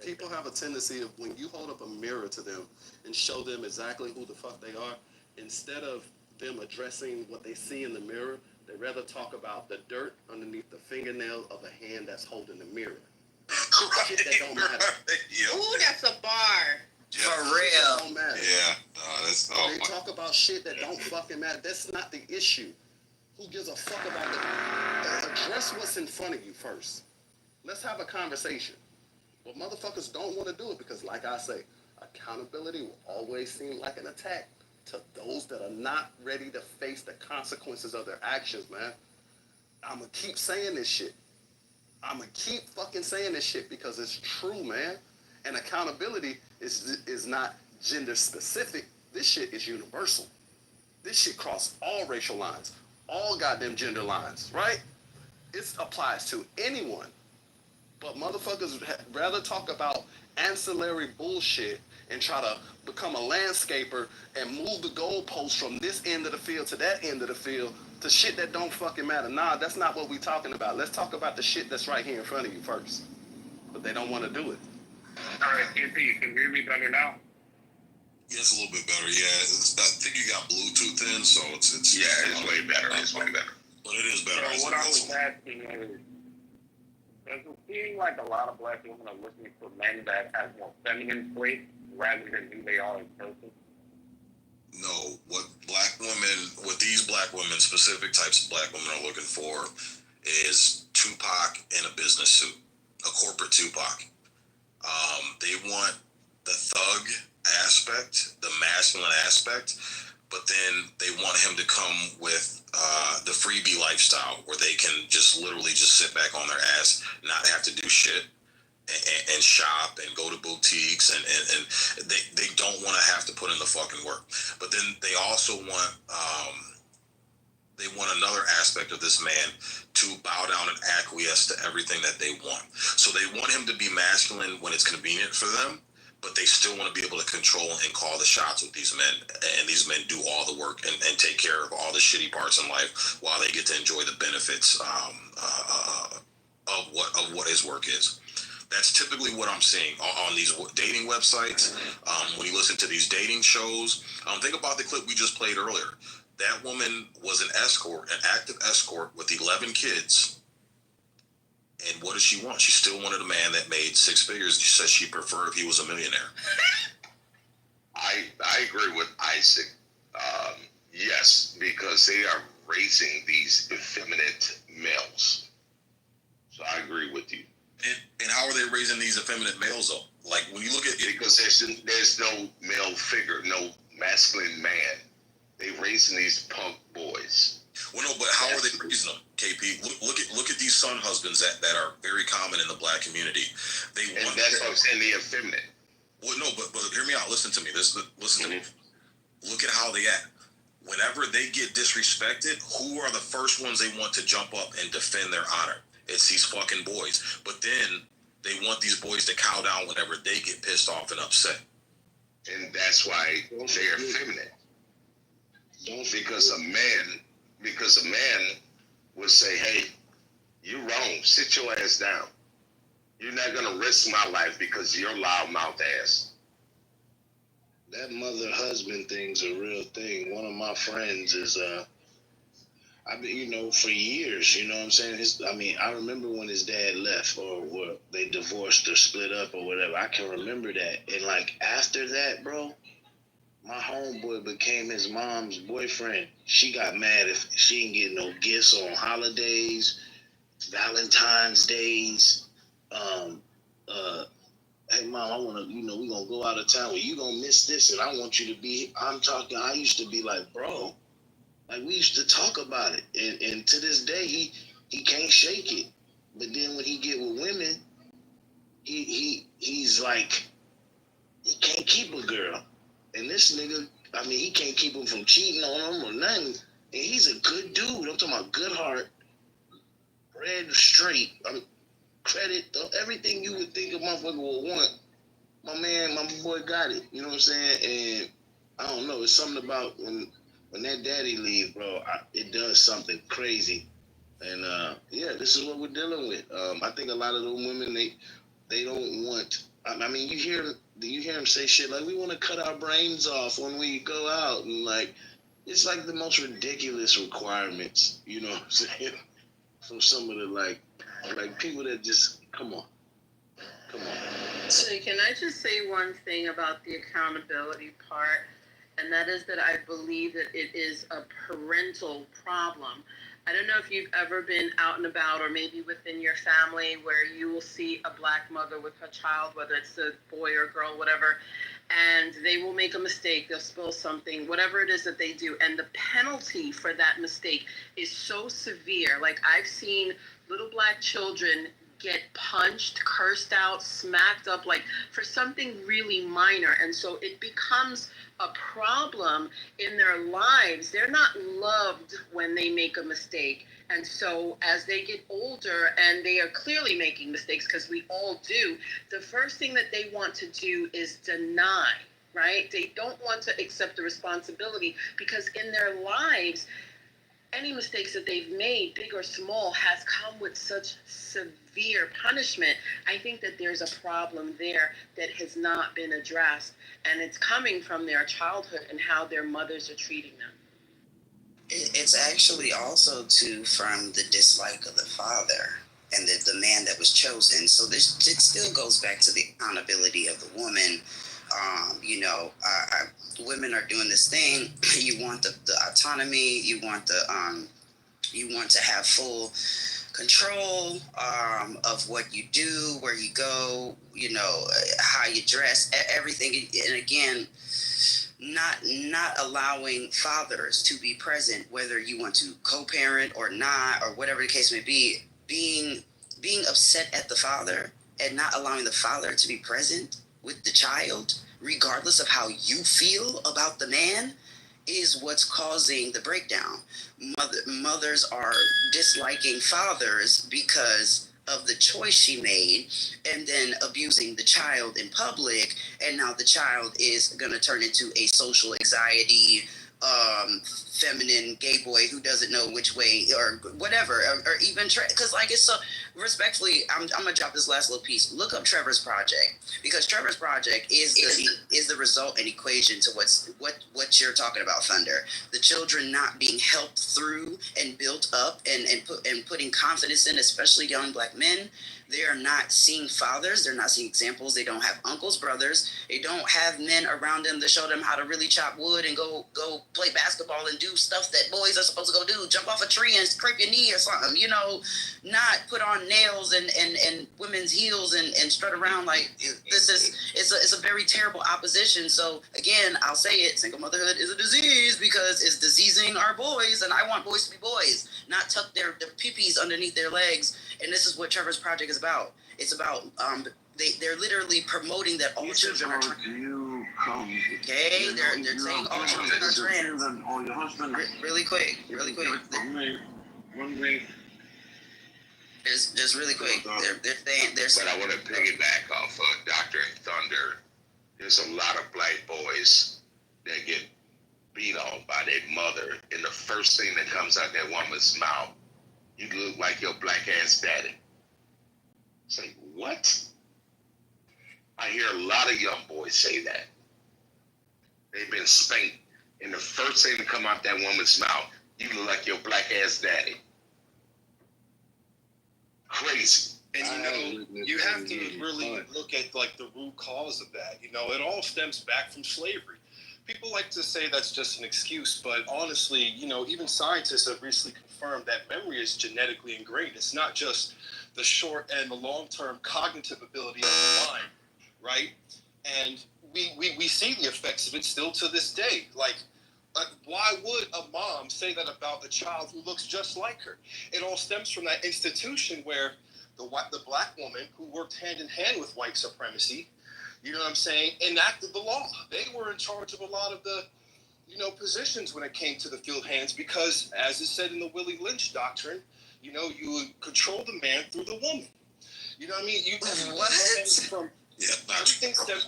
People have a tendency of, when you hold up a mirror to them and show them exactly who the fuck they are, instead of them addressing what they see in the mirror, they rather talk about the dirt underneath the fingernail of a hand that's holding the mirror. Shit that don't matter. Ooh, that's a bar. For real. Don't matter. Yeah. They talk about shit that don't fucking matter. That's not the issue. who gives a fuck about address what's in front of you first. Let's have a conversation. But motherfuckers don't want to do it because, like I say, accountability will always seem like an attack to those that are not ready to face the consequences of their actions, man. I'm going to keep saying this shit. I'm going to keep fucking saying this shit because it's true, man. And accountability is not gender specific. This shit is universal. This shit crosses all racial lines, all goddamn gender lines, right? It applies to anyone. But motherfuckers rather talk about ancillary bullshit and try to become a landscaper and move the goalposts from this end of the field to that end of the field to shit that don't fucking matter. Nah, that's not what we talking about. Let's talk about the shit that's right here in front of you first. But they don't want to do it. All right, KP, you can hear me better now? Yeah, it's a little bit better. Yeah, I think you got Bluetooth in, so it's way better. It's way better. But it is better. So what I was asking is, does it seem like a lot of black women are looking for men that have more feminine traits rather than who they are in person? No, what these black women, specific types of black women are looking for is Tupac in a business suit, a corporate Tupac. They want the thug aspect, the masculine aspect, but then they want him to come with the freebie lifestyle where they can just literally just sit back on their ass, not have to do shit, and shop and go to boutiques, and they don't want to have to put in the fucking work. But then they also want another aspect of this man to bow down and acquiesce to everything that they want. So they want him to be masculine when it's convenient for them, but they still want to be able to control and call the shots with these men, and these men do all the work and take care of all the shitty parts in life while they get to enjoy the benefits of what his work is. That's typically what I'm seeing on these dating websites. When you listen to these dating shows, think about the clip we just played earlier. That woman was an escort, an active escort with 11 kids. And what does she want? She still wanted a man that made six figures. She said she preferred if he was a millionaire. I agree with Isaac. Yes, because they are raising these effeminate males. So I agree with you. And how are they raising these effeminate males though? Like when you look at it, because there's no male figure, no masculine man. They raising these punk boys. Well, no, but how are they raising them, KP? Look at these son husbands that are very common in the black community. And that's what I'm saying, they're effeminate. Well, no, but hear me out. Listen to me. Listen to me. Look at how they act. Whenever they get disrespected, who are the first ones they want to jump up and defend their honor? It's these fucking boys. But then they want these boys to cow down whenever they get pissed off and upset. And that's why they're effeminate. Because a man would say, hey, you're wrong. Sit your ass down. You're not going to risk my life because you're loudmouth ass. That mother-husband thing's a real thing. One of my friends is, I've been, for years, you know what I'm saying? I remember when his dad left or they divorced or split up or whatever. I can remember that. And, after that, bro, my homeboy became his mom's boyfriend. She got mad if she didn't get no gifts on holidays, Valentine's days. Hey, Mom, I want to, we going to go out of town. Well, you going to miss this, and I want you to be, I used to be like, bro, we used to talk about it. And to this day, he can't shake it. But then when he get with women, he's like, he can't keep a girl. And this nigga, he can't keep him from cheating on him or nothing. And he's a good dude. I'm talking about good heart, red straight, credit, everything you would think a motherfucker would want. My boy got it. You know what I'm saying? And I don't know. It's something about when that daddy leaves, bro. It does something crazy. And this is what we're dealing with. I think a lot of those women, they don't want. You hear him say shit like, we want to cut our brains off when we go out, and it's like the most ridiculous requirements, you know what I'm saying? From some of the like people that just come on. So can I just say one thing about the accountability part? and that is that I believe that it is a parental problem. I don't know if you've ever been out and about, or maybe within your family, where you will see a black mother with her child, whether it's a boy or girl, whatever, and they will make a mistake, they'll spill something, whatever it is that they do, and the penalty for that mistake is so severe. Like, I've seen little black children get punched, cursed out, smacked up, like for something really minor. And so it becomes a problem in their lives. They're not loved when they make a mistake. And so as they get older and they are clearly making mistakes, because we all do, the first thing that they want to do is deny, right? They don't want to accept the responsibility, because in their lives, any mistakes that they've made, big or small, has come with such severe punishment. I think that there's a problem there that has not been addressed, and it's coming from their childhood and how their mothers are treating them. It's actually also too from the dislike of the father and the man that was chosen. So it still goes back to the accountability of the woman. Women are doing this thing. You want the autonomy. You want to have full control of what you do, where you go. How you dress, everything. And again, not allowing fathers to be present, whether you want to co-parent or not, or whatever the case may be. Being upset at the father and not allowing the father to be present with the child, regardless of how you feel about the man, is what's causing the breakdown. Mothers are disliking fathers because of the choice she made, and then abusing the child in public, and now the child is going to turn into a social anxiety, feminine gay boy who doesn't know which way or whatever, or even because it's so respectfully, I'm gonna drop this last little piece. Look up Trevor's Project, because Trevor's Project is the result and equation to what you're talking about, Thunder. The children not being helped through and built up and putting confidence in, especially young black men. They are not seeing fathers. They're not seeing examples. They don't have uncles, brothers. They don't have men around them to show them how to really chop wood and go play basketball and do stuff that boys are supposed to go do. Jump off a tree and scrape your knee or something. Not put on nails and women's heels and strut around like this is. It's a very terrible opposition. So again, I'll say it. Single motherhood is a disease because it's diseasing our boys, and I want boys to be boys, not tuck their peepees underneath their legs. And this is what Trevor's Project is about. It's about they're literally promoting that all children are trans. Okay, they're saying all children are trans. Really quick. Just really quick. They're saying. But I want to piggyback off of Dr. Thunder. There's a lot of black boys that get beat on by their mother, and the first thing that comes out that woman's mouth, "You look like your black ass daddy." It's like, what? I hear a lot of young boys say that. They've been spanked, and the first thing to come out that woman's mouth, "You look like your black ass daddy." Crazy. And you have to really look at the root cause of that. It all stems back from slavery. People like to say that's just an excuse, but honestly, even scientists have recently confirmed that memory is genetically ingrained. It's not just the short and the long-term cognitive ability of the mind, right? And we see the effects of it still to this day. Why would a mom say that about a child who looks just like her? It all stems from that institution where the black woman who worked hand in hand with white supremacy, enacted the law. They were in charge of a lot of the, positions when it came to the field hands, because as is said in the Willie Lynch doctrine, you would control the man through the woman. You know what I mean? What?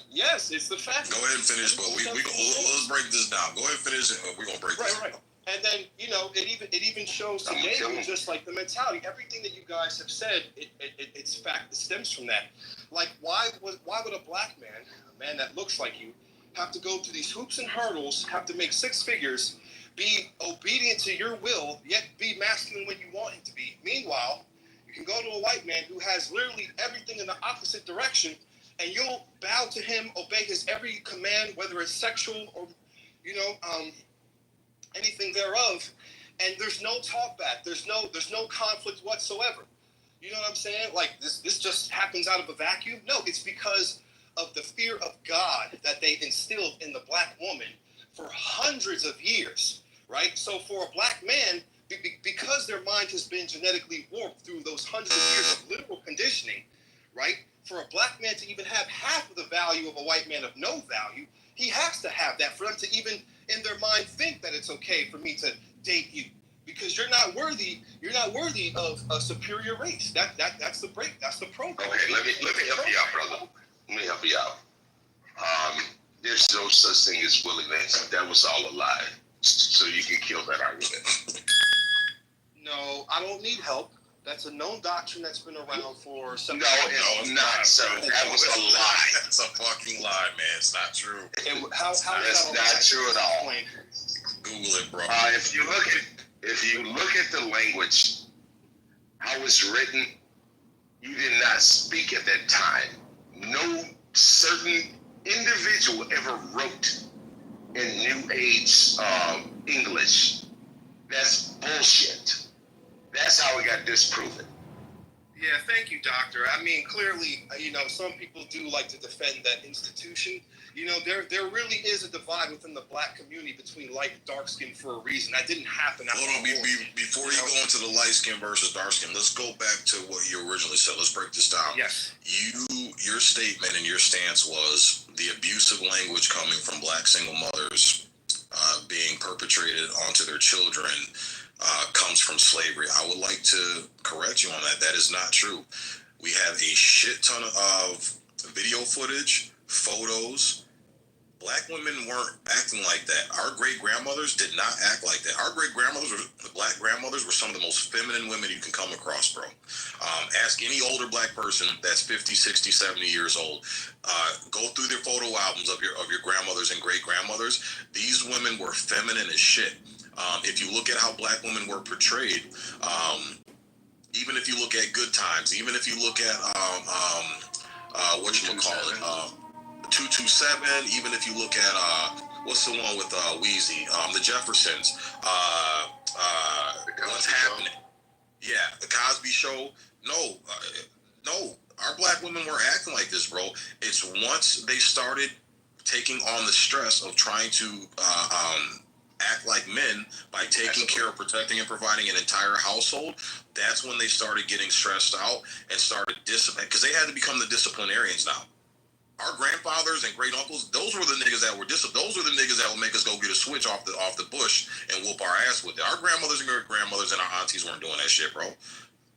Yes, it's the fact. Go ahead and finish, but let's break this down. Go ahead and finish it, but we're gonna break this. Right. And then it even shows today just like the mentality. Everything that you guys have said, it's fact. It stems from that. Like, why would a black man, a man that looks like you, have to go through these hoops and hurdles, have to make six figures, be obedient to your will, yet be masculine when you want him to be? Meanwhile, you can go to a white man who has literally everything in the opposite direction, and you'll bow to him, obey his every command, whether it's sexual or anything thereof, and there's no talk back. There's no conflict whatsoever. You know what I'm saying? Like this just happens out of a vacuum? No, it's because of the fear of God that they instilled in the black woman for hundreds of years, right? So for a black man, because their mind has been genetically warped through those hundreds of years of literal conditioning, right? For a black man to even have half of the value of a white man of no value, he has to have that for them to even in their mind think that it's okay for me to date you. Because you're not worthy of a superior race. That's the break. That's the program. Okay, let me help you out, brother. Let me help you out. There's no such thing as willingness. That was all a lie. So you can kill that argument. No, I don't need help. That's a known doctrine that's been around for some. No, it's not, sir. That was a lie. That's a fucking lie, man. It's not true. That's not true at all. Google it, bro. If you look at the language, how it's written, you did not speak at that time. No certain individual ever wrote in New Age English. That's bullshit. That's how it got disproven. Yeah, thank you, doctor. I mean, clearly, some people do like to defend that institution. There really is a divide within the black community between light and dark skin for a reason. That didn't happen. Hold on, before you go into the light skin versus dark skin, let's go back to what you originally said. Let's break this down. Yes. Your statement and your stance was the abusive language coming from black single mothers being perpetrated onto their children comes from slavery. I would like to correct you on that. That is not true. We have a shit ton of video footage, photos. Black women weren't acting like that. Our great-grandmothers did not act like that. Our great-grandmothers, the black grandmothers, were some of the most feminine women you can come across, bro. Ask any older black person that's 50, 60, 70 years old. Go through their photo albums of your grandmothers and great-grandmothers. These women were feminine as shit. If you look at how black women were portrayed, even if you look at Good Times, even if you look at whatchamacallit, 227, even if you look at what's the one with Wheezy, the Jeffersons, What's Happening? Yeah, the Cosby Show. No, our black women weren't acting like this, bro. It's once they started taking on the stress of trying to act like men by taking care of protecting and providing an entire household, that's when they started getting stressed out and started discipline, because they had to become the disciplinarians now. Our grandfathers and great uncles, those were the niggas that were those were the niggas that would make us go get a switch off the bush and whoop our ass with it. Our grandmothers and great grandmothers and our aunties weren't doing that shit, bro.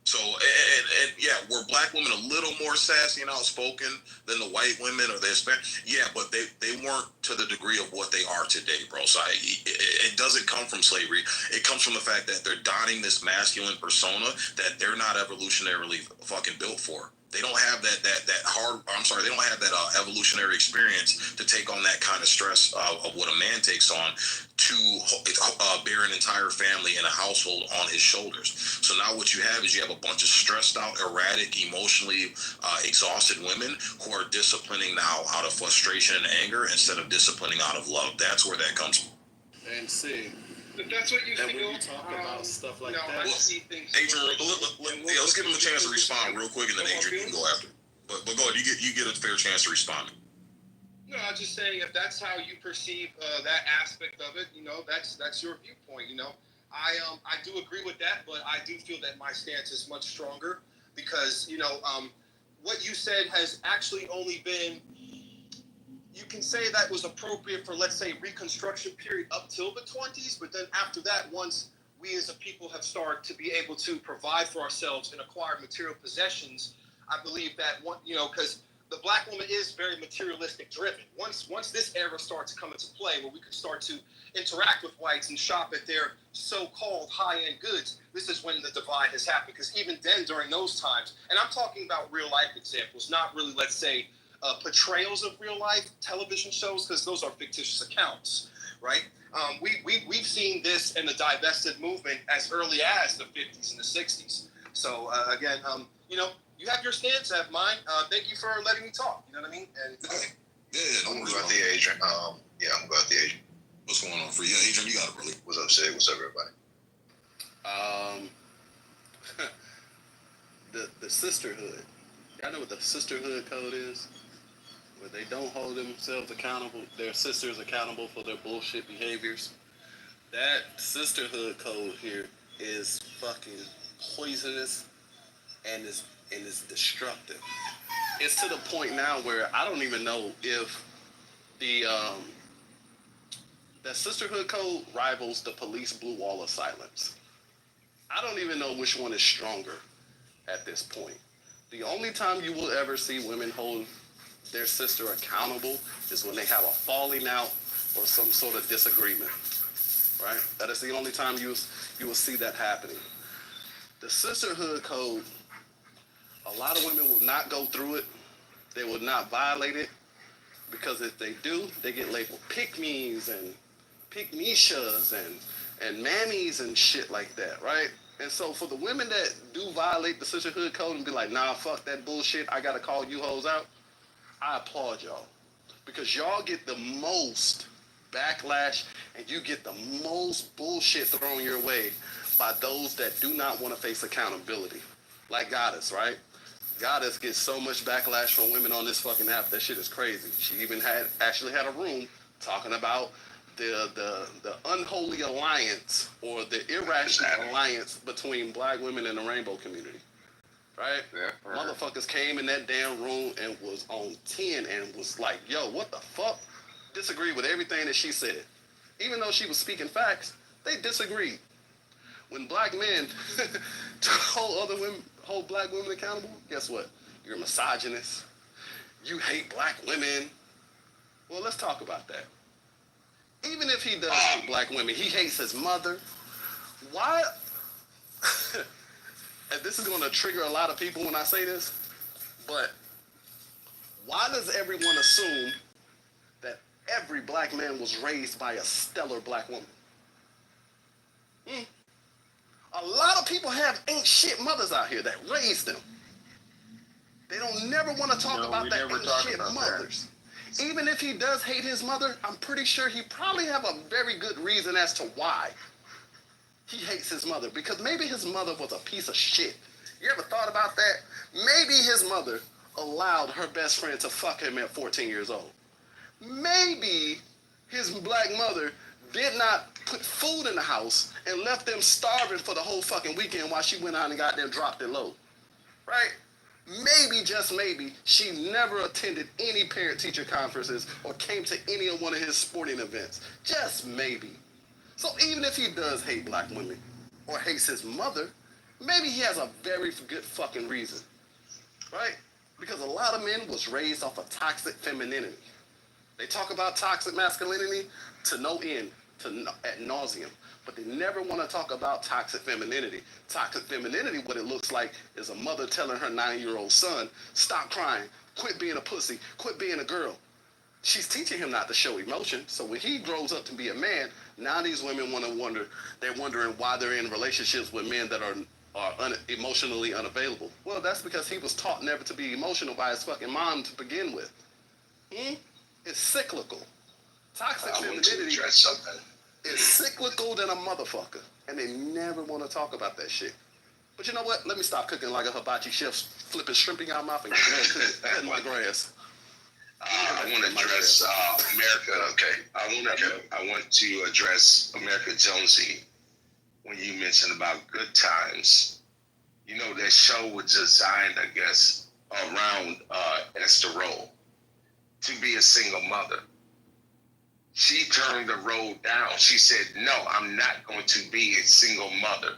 So, and yeah, were black women a little more sassy and outspoken than the white women or the Hispanic? Yeah, but they weren't to the degree of what they are today, bro. So it doesn't come from slavery. It comes from the fact that they're donning this masculine persona that they're not evolutionarily fucking built for. They don't have that they don't have that evolutionary experience to take on that kind of stress of what a man takes on to bear an entire family and a household on his shoulders. So now what you have is you have a bunch of stressed out, erratic, emotionally exhausted women who are disciplining now out of frustration and anger instead of disciplining out of love. That's where that comes from. And see, if that's what you and feel, when you talk about stuff like that, Adrian, let's give him a chance to respond real quick, and then Adrian can go after. But go ahead, you get a fair chance to respond. No, I'm just saying if that's how you perceive that aspect of it, that's your viewpoint. I do agree with that, but I do feel that my stance is much stronger because what you said has actually only been. You can say that was appropriate for, let's say, Reconstruction period up till the 20s, but then after that, once we as a people have started to be able to provide for ourselves and acquire material possessions, I believe that because the black woman is very materialistic driven. Once this era starts to come into play, where we can start to interact with whites and shop at their so-called high-end goods, this is when the divide has happened. Because even then, during those times, and I'm talking about real-life examples, not really, let's say, portrayals of real life television shows, because those are fictitious accounts, right? We've seen this in the divested movement as early as the 50s and the 60s. So again, you have your stance, I have mine. Thank you for letting me talk. You know what I mean? And yeah, I'm going to go with the Adrian. I'm going to go with the Adrian. What's going got it, really. What's up, Sig? What's up, everybody? The sisterhood. Y'all know what the sisterhood code is? Where they don't hold themselves accountable, their sisters accountable for their bullshit behaviors. That sisterhood code here is fucking poisonous and is destructive. It's to the point now where I don't even know if the that sisterhood code rivals the police blue wall of silence. I don't even know which one is stronger at this point. The only time you will ever see women hold their sister accountable is when they have a falling out or some sort of disagreement, right? That is the only time you will see that happening. The sisterhood code, a lot of women will not go through it. They will not violate it, because if they do, they get labeled pick-me's and pick-mishas and mammies and shit like that, right? And so for the women that do violate the sisterhood code and be like, nah, fuck that bullshit, I gotta call you hoes out, I applaud y'all. Because y'all get the most backlash and you get the most bullshit thrown your way by those that do not want to face accountability. Like Goddess, right? Goddess gets so much backlash from women on this fucking app. That shit is crazy. She even actually had a room talking about the unholy alliance or the irrational alliance between black women and the rainbow community. Right? Yeah. Motherfuckers came in that damn room and was on 10 and was like, yo, what the fuck? Disagreed with everything that she said. Even though she was speaking facts, they disagreed. When black men hold black women accountable, guess what? You're a misogynist. You hate black women. Well, let's talk about that. Even if he does hate black women, he hates his mother. Why? And this is going to trigger a lot of people when I say this, but why does everyone assume that every black man was raised by a stellar black woman? A lot of people have ain't shit mothers out here that raised them. They don't never want to talk about that ain't shit mothers. That. Even if he does hate his mother, I'm pretty sure he probably have a very good reason as to why he hates his mother. Because maybe his mother was a piece of shit. You ever thought about that? Maybe his mother allowed her best friend to fuck him at 14 years old. Maybe his black mother did not put food in the house and left them starving for the whole fucking weekend while she went out and got them dropped it low. Right? Maybe, just maybe, she never attended any parent-teacher conferences or came to any of one of his sporting events. Just maybe. So even if he does hate black women or hates his mother, maybe he has a very good fucking reason. Right? Because a lot of men was raised off of toxic femininity. They talk about toxic masculinity to no end, ad nauseum, but they never want to talk about toxic femininity. Toxic femininity, what it looks like is a mother telling her 9-year-old son, stop crying, quit being a pussy, quit being a girl. She's teaching him not to show emotion, so when he grows up to be a man, now these women they're wondering why they're in relationships with men that are emotionally unavailable. Well, that's because he was taught never to be emotional by his fucking mom to begin with. It's cyclical. Toxic femininity is cyclical than a motherfucker. And they never want to talk about that shit. But you know what? Let me stop cooking like a hibachi chef, flipping shrimp out my mouth and cutting my grass. I want to address America. Okay. I want to address America Jonesy when you mentioned about Good Times. You know, that show was designed, I guess, around Esther Rolle to be a single mother. She turned the role down. She said, no, I'm not going to be a single mother.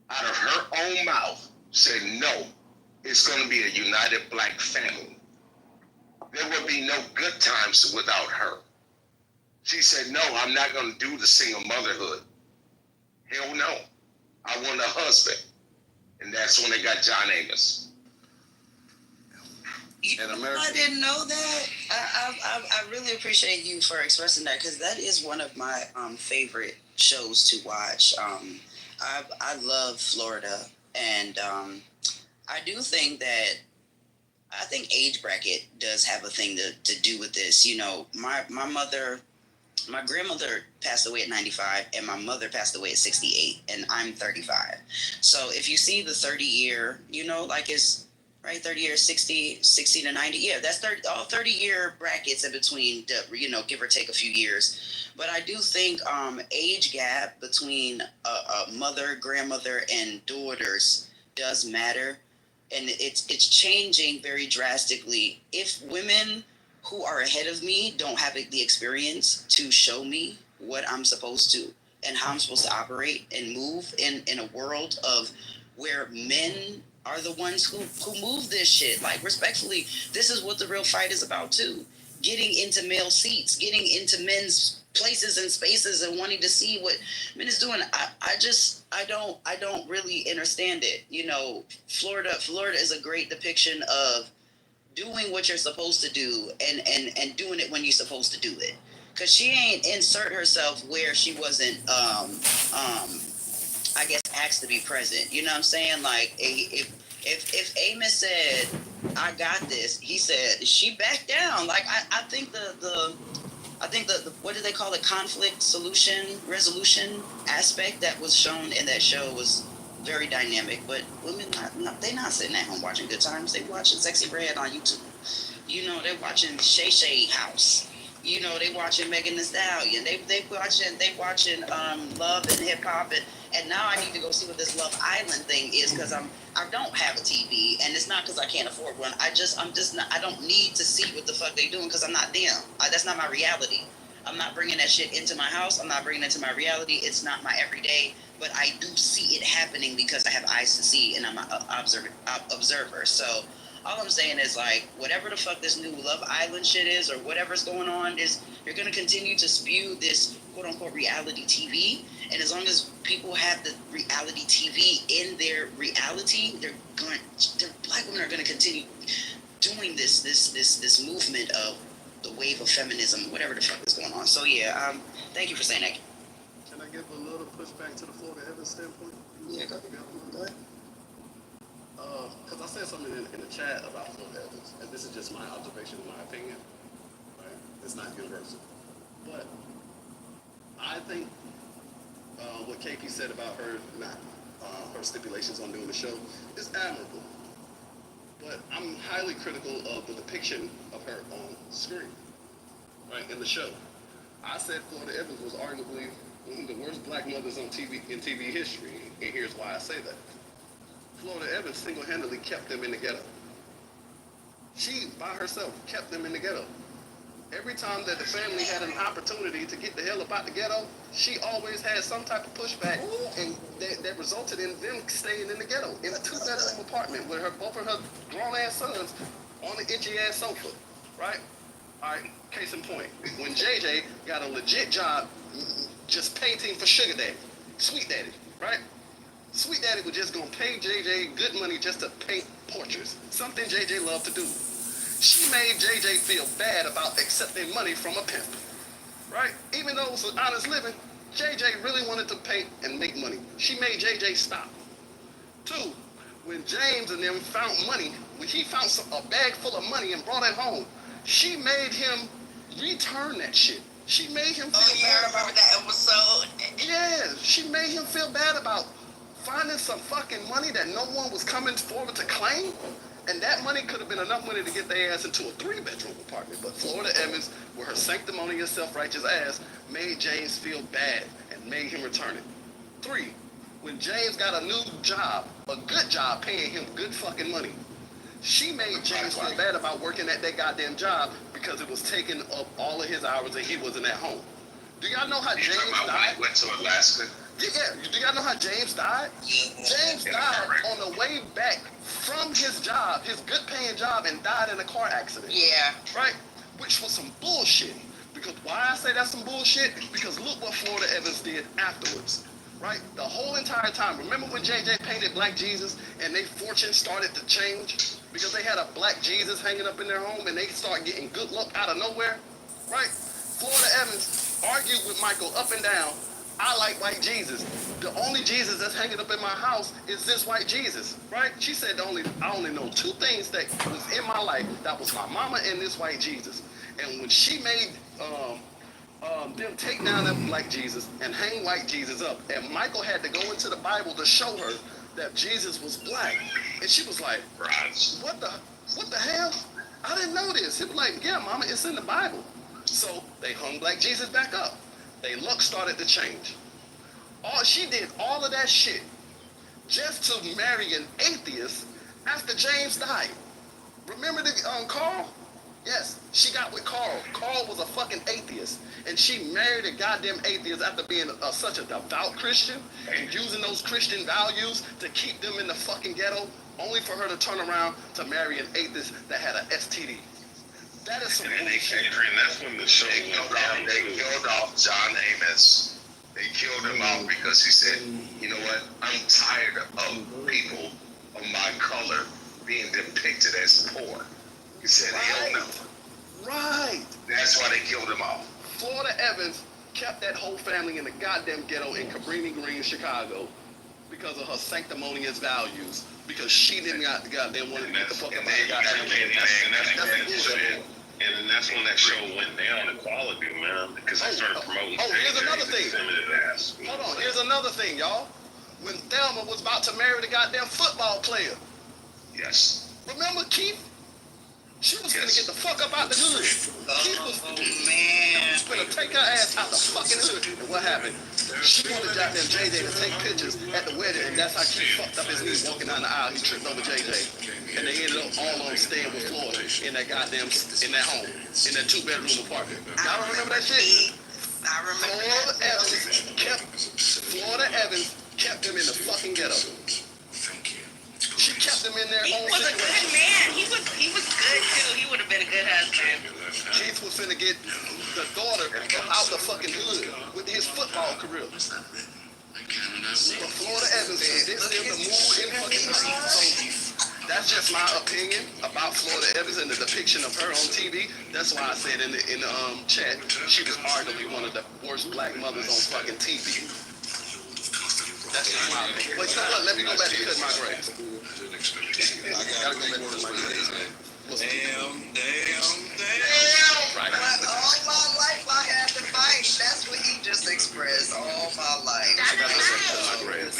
Out of her own mouth, said, no, it's going to be a united black family. There will be no good times without her. She said, no, I'm not going to do the single motherhood. Hell no. I want a husband. And that's when they got John Amos. I didn't know that. I really appreciate you for expressing that, because that is one of my favorite shows to watch. I love Florida, and I do think that age bracket does have a thing to do with this. You know, my mother My grandmother passed away at 95, and my mother passed away at 68, and I'm 35. So if you see the 30-year, like it's right 30 years, 60 to 90. Yeah, that's 30-year brackets in between, give or take a few years. But I do think age gap between a mother, grandmother, and daughters does matter. And it's changing very drastically. If women who are ahead of me don't have the experience to show me what I'm supposed to and how I'm supposed to operate and move in a world of where men are the ones who move this shit. Like, respectfully, this is what the real fight is about too. Getting into male seats, getting into men's places and spaces and wanting to see what men is doing. I don't really understand it. Florida is a great depiction of doing what you're supposed to do and doing it when you're supposed to do it. Cause she ain't insert herself where she wasn't I guess asked to be present. You know what I'm saying? Like if Amos said, I got this, he said she backed down. Like I think the what do they call it? Conflict resolution aspect that was shown in that show was very dynamic. But women they not sitting at home watching Good Times. They watching Sexy Red on YouTube. They watching Shay Shay House. They watching Megan Thee Stallion. They watching Love and Hip Hop, and now I need to go see what this Love Island thing is because I don't have a TV, and it's not because I can't afford one. I don't need to see what the fuck they doing because I'm not them. That's not my reality. I'm not bringing that shit into my house. I'm not bringing it into my reality. It's not my everyday, but I do see it happening because I have eyes to see, and I'm an observer. So all I'm saying is, like, whatever the fuck this new Love Island shit is or whatever's going on is you're going to continue to spew this quote-unquote reality TV. And as long as people have the reality TV in their reality, black women are going to continue doing this movement of the wave of feminism, whatever the fuck is going on. So, yeah, thank you for saying that. Can I give a little pushback to the Florida Evans standpoint? Yeah, go ahead. Because I said something in the chat about Florida Evans, and this is just my observation, in my opinion. Right? It's not universal. But I think what KP said about her her stipulations on doing the show is admirable. But I'm highly critical of the depiction of her on screen, right, in the show. I said Florida Evans was arguably one of the worst black mothers on TV in TV history, and here's why I say that. Florida Evans single-handedly kept them in the ghetto. She, by herself, kept them in the ghetto. Every time that the family had an opportunity to get the hell up out the ghetto, she always had some type of pushback, and that resulted in them staying in the ghetto, in a 2-bedroom apartment with both of her grown-ass sons on the itchy-ass sofa, right? All right, case in point, when JJ got a legit job just painting for Sugar Daddy, Sweet Daddy, right? Sweet Daddy was just gonna pay JJ good money just to paint portraits, something JJ loved to do. She made JJ feel bad about accepting money from a pimp, right? Even though it was an honest living, JJ really wanted to paint and make money. She made JJ stop. 2, when James and them found money, when he found a bag full of money and brought it home, she made him return that shit. She made him feel bad about that episode. Yeah, she made him feel bad about finding some fucking money that no one was coming forward to claim, and that money could have been enough money to get their ass into a 3-bedroom apartment. But Florida Evans, with her sanctimonious, self-righteous ass, made James feel bad and made him return it. 3, when James got a new job, a good job paying him good fucking money, she made James feel bad about working at that goddamn job because it was taking up all of his hours and he wasn't at home. Do y'all know how James died? Went to Alaska. Yeah, do y'all know how James died? James died on the way back from his job, his good paying job, and died in a car accident. Yeah. Right? Which was some bullshit. Because why I say that's some bullshit? Because look what Florida Evans did afterwards. Right? The whole entire time. Remember when JJ painted Black Jesus and their fortune started to change? Because they had a Black Jesus hanging up in their home and they started getting good luck out of nowhere? Right? Florida Evans argued with Michael up and down. I like white Jesus. The only Jesus that's hanging up in my house is this white Jesus, right? She said I only know 2 things that was in my life. That was my mama and this white Jesus. And when she made them take down that black Jesus and hang white Jesus up. And Michael had to go into the Bible to show her that Jesus was black. And she was like, what the hell? I didn't know this. He was like, yeah, mama, it's in the Bible. So they hung black Jesus back up. Their luck started to change. She did all of that shit just to marry an atheist after James died. Remember the Carl? Yes, she got with Carl. Carl was a fucking atheist. And she married a goddamn atheist after being such a devout Christian and using those Christian values to keep them in the fucking ghetto, only for her to turn around to marry an atheist that had an STD. That is some bullshit. Adrian, that's when the show went down. They killed off John Amos. They killed him off because he said, you know what, I'm tired of people of my color being depicted as poor. He said, hell no. Right. That's why they killed him off. Florida Evans kept that whole family in the goddamn ghetto in Cabrini Green, Chicago, because of her sanctimonious values. Because she didn't goddamn want to get the fuck up out of goddamn ghetto. And that's when that show went down in quality, man, because they started promoting. Here's another thing. Hold on, here's another thing, y'all. When Thelma was about to marry the goddamn football player. Yes. Remember Keith? She was gonna get the fuck up out the hood. Keith was gonna take her ass out the fucking hood. And what happened? She wanted goddamn JJ to take pictures at the wedding, and that's how Keith fucked up his knee walking down the aisle. He tripped over JJ. And they ended up all on staying with Florida in that goddamn, in that home, in that 2-bedroom apartment. Y'all don't remember that shit? I remember. Florida Evans kept him in the fucking ghetto. She kept him in there. He was a good man. He was good too. He would have been a good husband. Keith was finna get the daughter out the fucking hood with his football career. But Florida Evans did still the move in fucking so that's just my opinion about Florida Evans and the depiction of her on TV. That's why I said in the chat she was arguably one of the worst black mothers on fucking TV. That's just my opinion. But you know what? Let me go back to cut my grass. I gotta go back to my grass, man. Damn. Right. All my life I had to fight. That's what he just expressed. All my life. I gotta go back to my grass.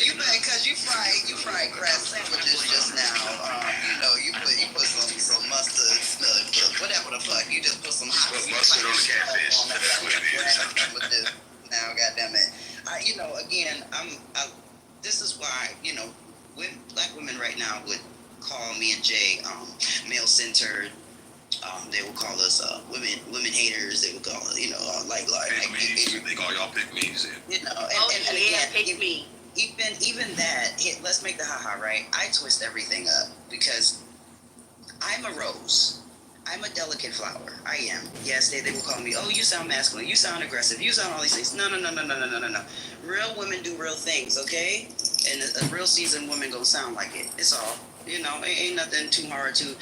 You know, cause you fried grass sandwiches just now. You put some mustard, whatever the fuck. You just put some hot mustard on the catfish. That's what it is. Now, goddamn it. Again, this is why, black women right now would call me and Jay male-centered. They would call us women haters. They would call us, They call y'all pick me's. And again, pick me. Even that. Let's make the haha right. I twist everything up because I'm a rose. I'm a delicate flower. I am. Yes, they will call me, oh, you sound masculine, you sound aggressive, you sound all these things. No. Real women do real things, okay? And a real seasoned woman gonna sound like it. It's all. It ain't nothing too hard to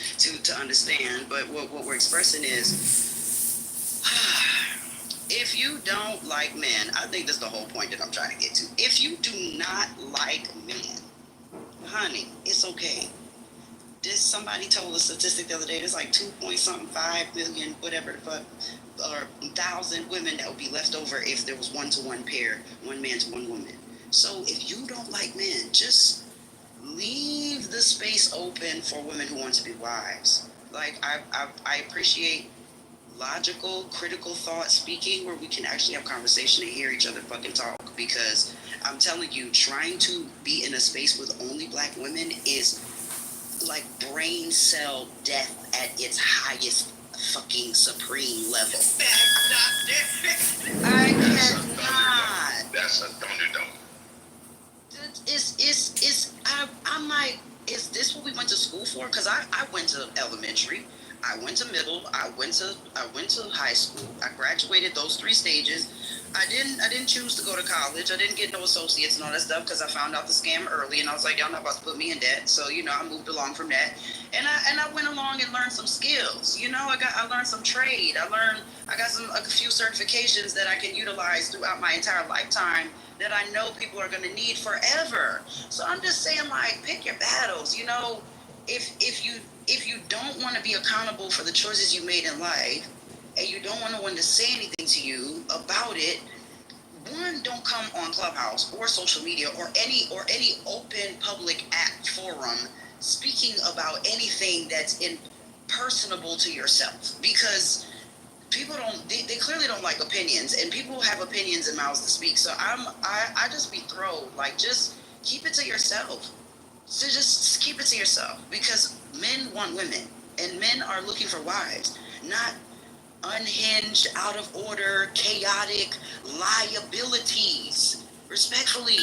understand. But what we're expressing is, if you don't like men, I think that's the whole point that I'm trying to get to. If you do not like men, honey, it's okay. Somebody told a statistic the other day, there's like 2.5 million, whatever the fuck, or 1,000 women that would be left over if there was 1-to-1 pair, one man to one woman. So if you don't like men, just leave the space open for women who want to be wives. Like, I appreciate logical, critical thought speaking where we can actually have conversation and hear each other fucking talk, because I'm telling you, trying to be in a space with only black women is like brain cell death at its highest fucking supreme level. I cannot. That's a don't. I'm like, is this what we went to school for? Because I went to elementary, I went to middle, I went to high school, I graduated those 3 stages. I didn't choose to go to college. I didn't get no associates and all that stuff because I found out the scam early, and I was like, y'all not about to put me in debt. So I moved along from that, and I went along and learned some skills. I learned some trade. I got a few certifications that I can utilize throughout my entire lifetime that I know people are gonna need forever. So I'm just saying, like, pick your battles. If you don't want to be accountable for the choices you made in life, and you don't want no one to say anything to you about it, one, don't come on Clubhouse or social media or any open public act forum speaking about anything that's impersonable to yourself, because people they clearly don't like opinions, and people have opinions and mouths to speak. So I just be thrilled, like, just keep it to yourself. So just keep it to yourself, because men want women, and men are looking for wives, not unhinged, out of order, chaotic liabilities. Respectfully,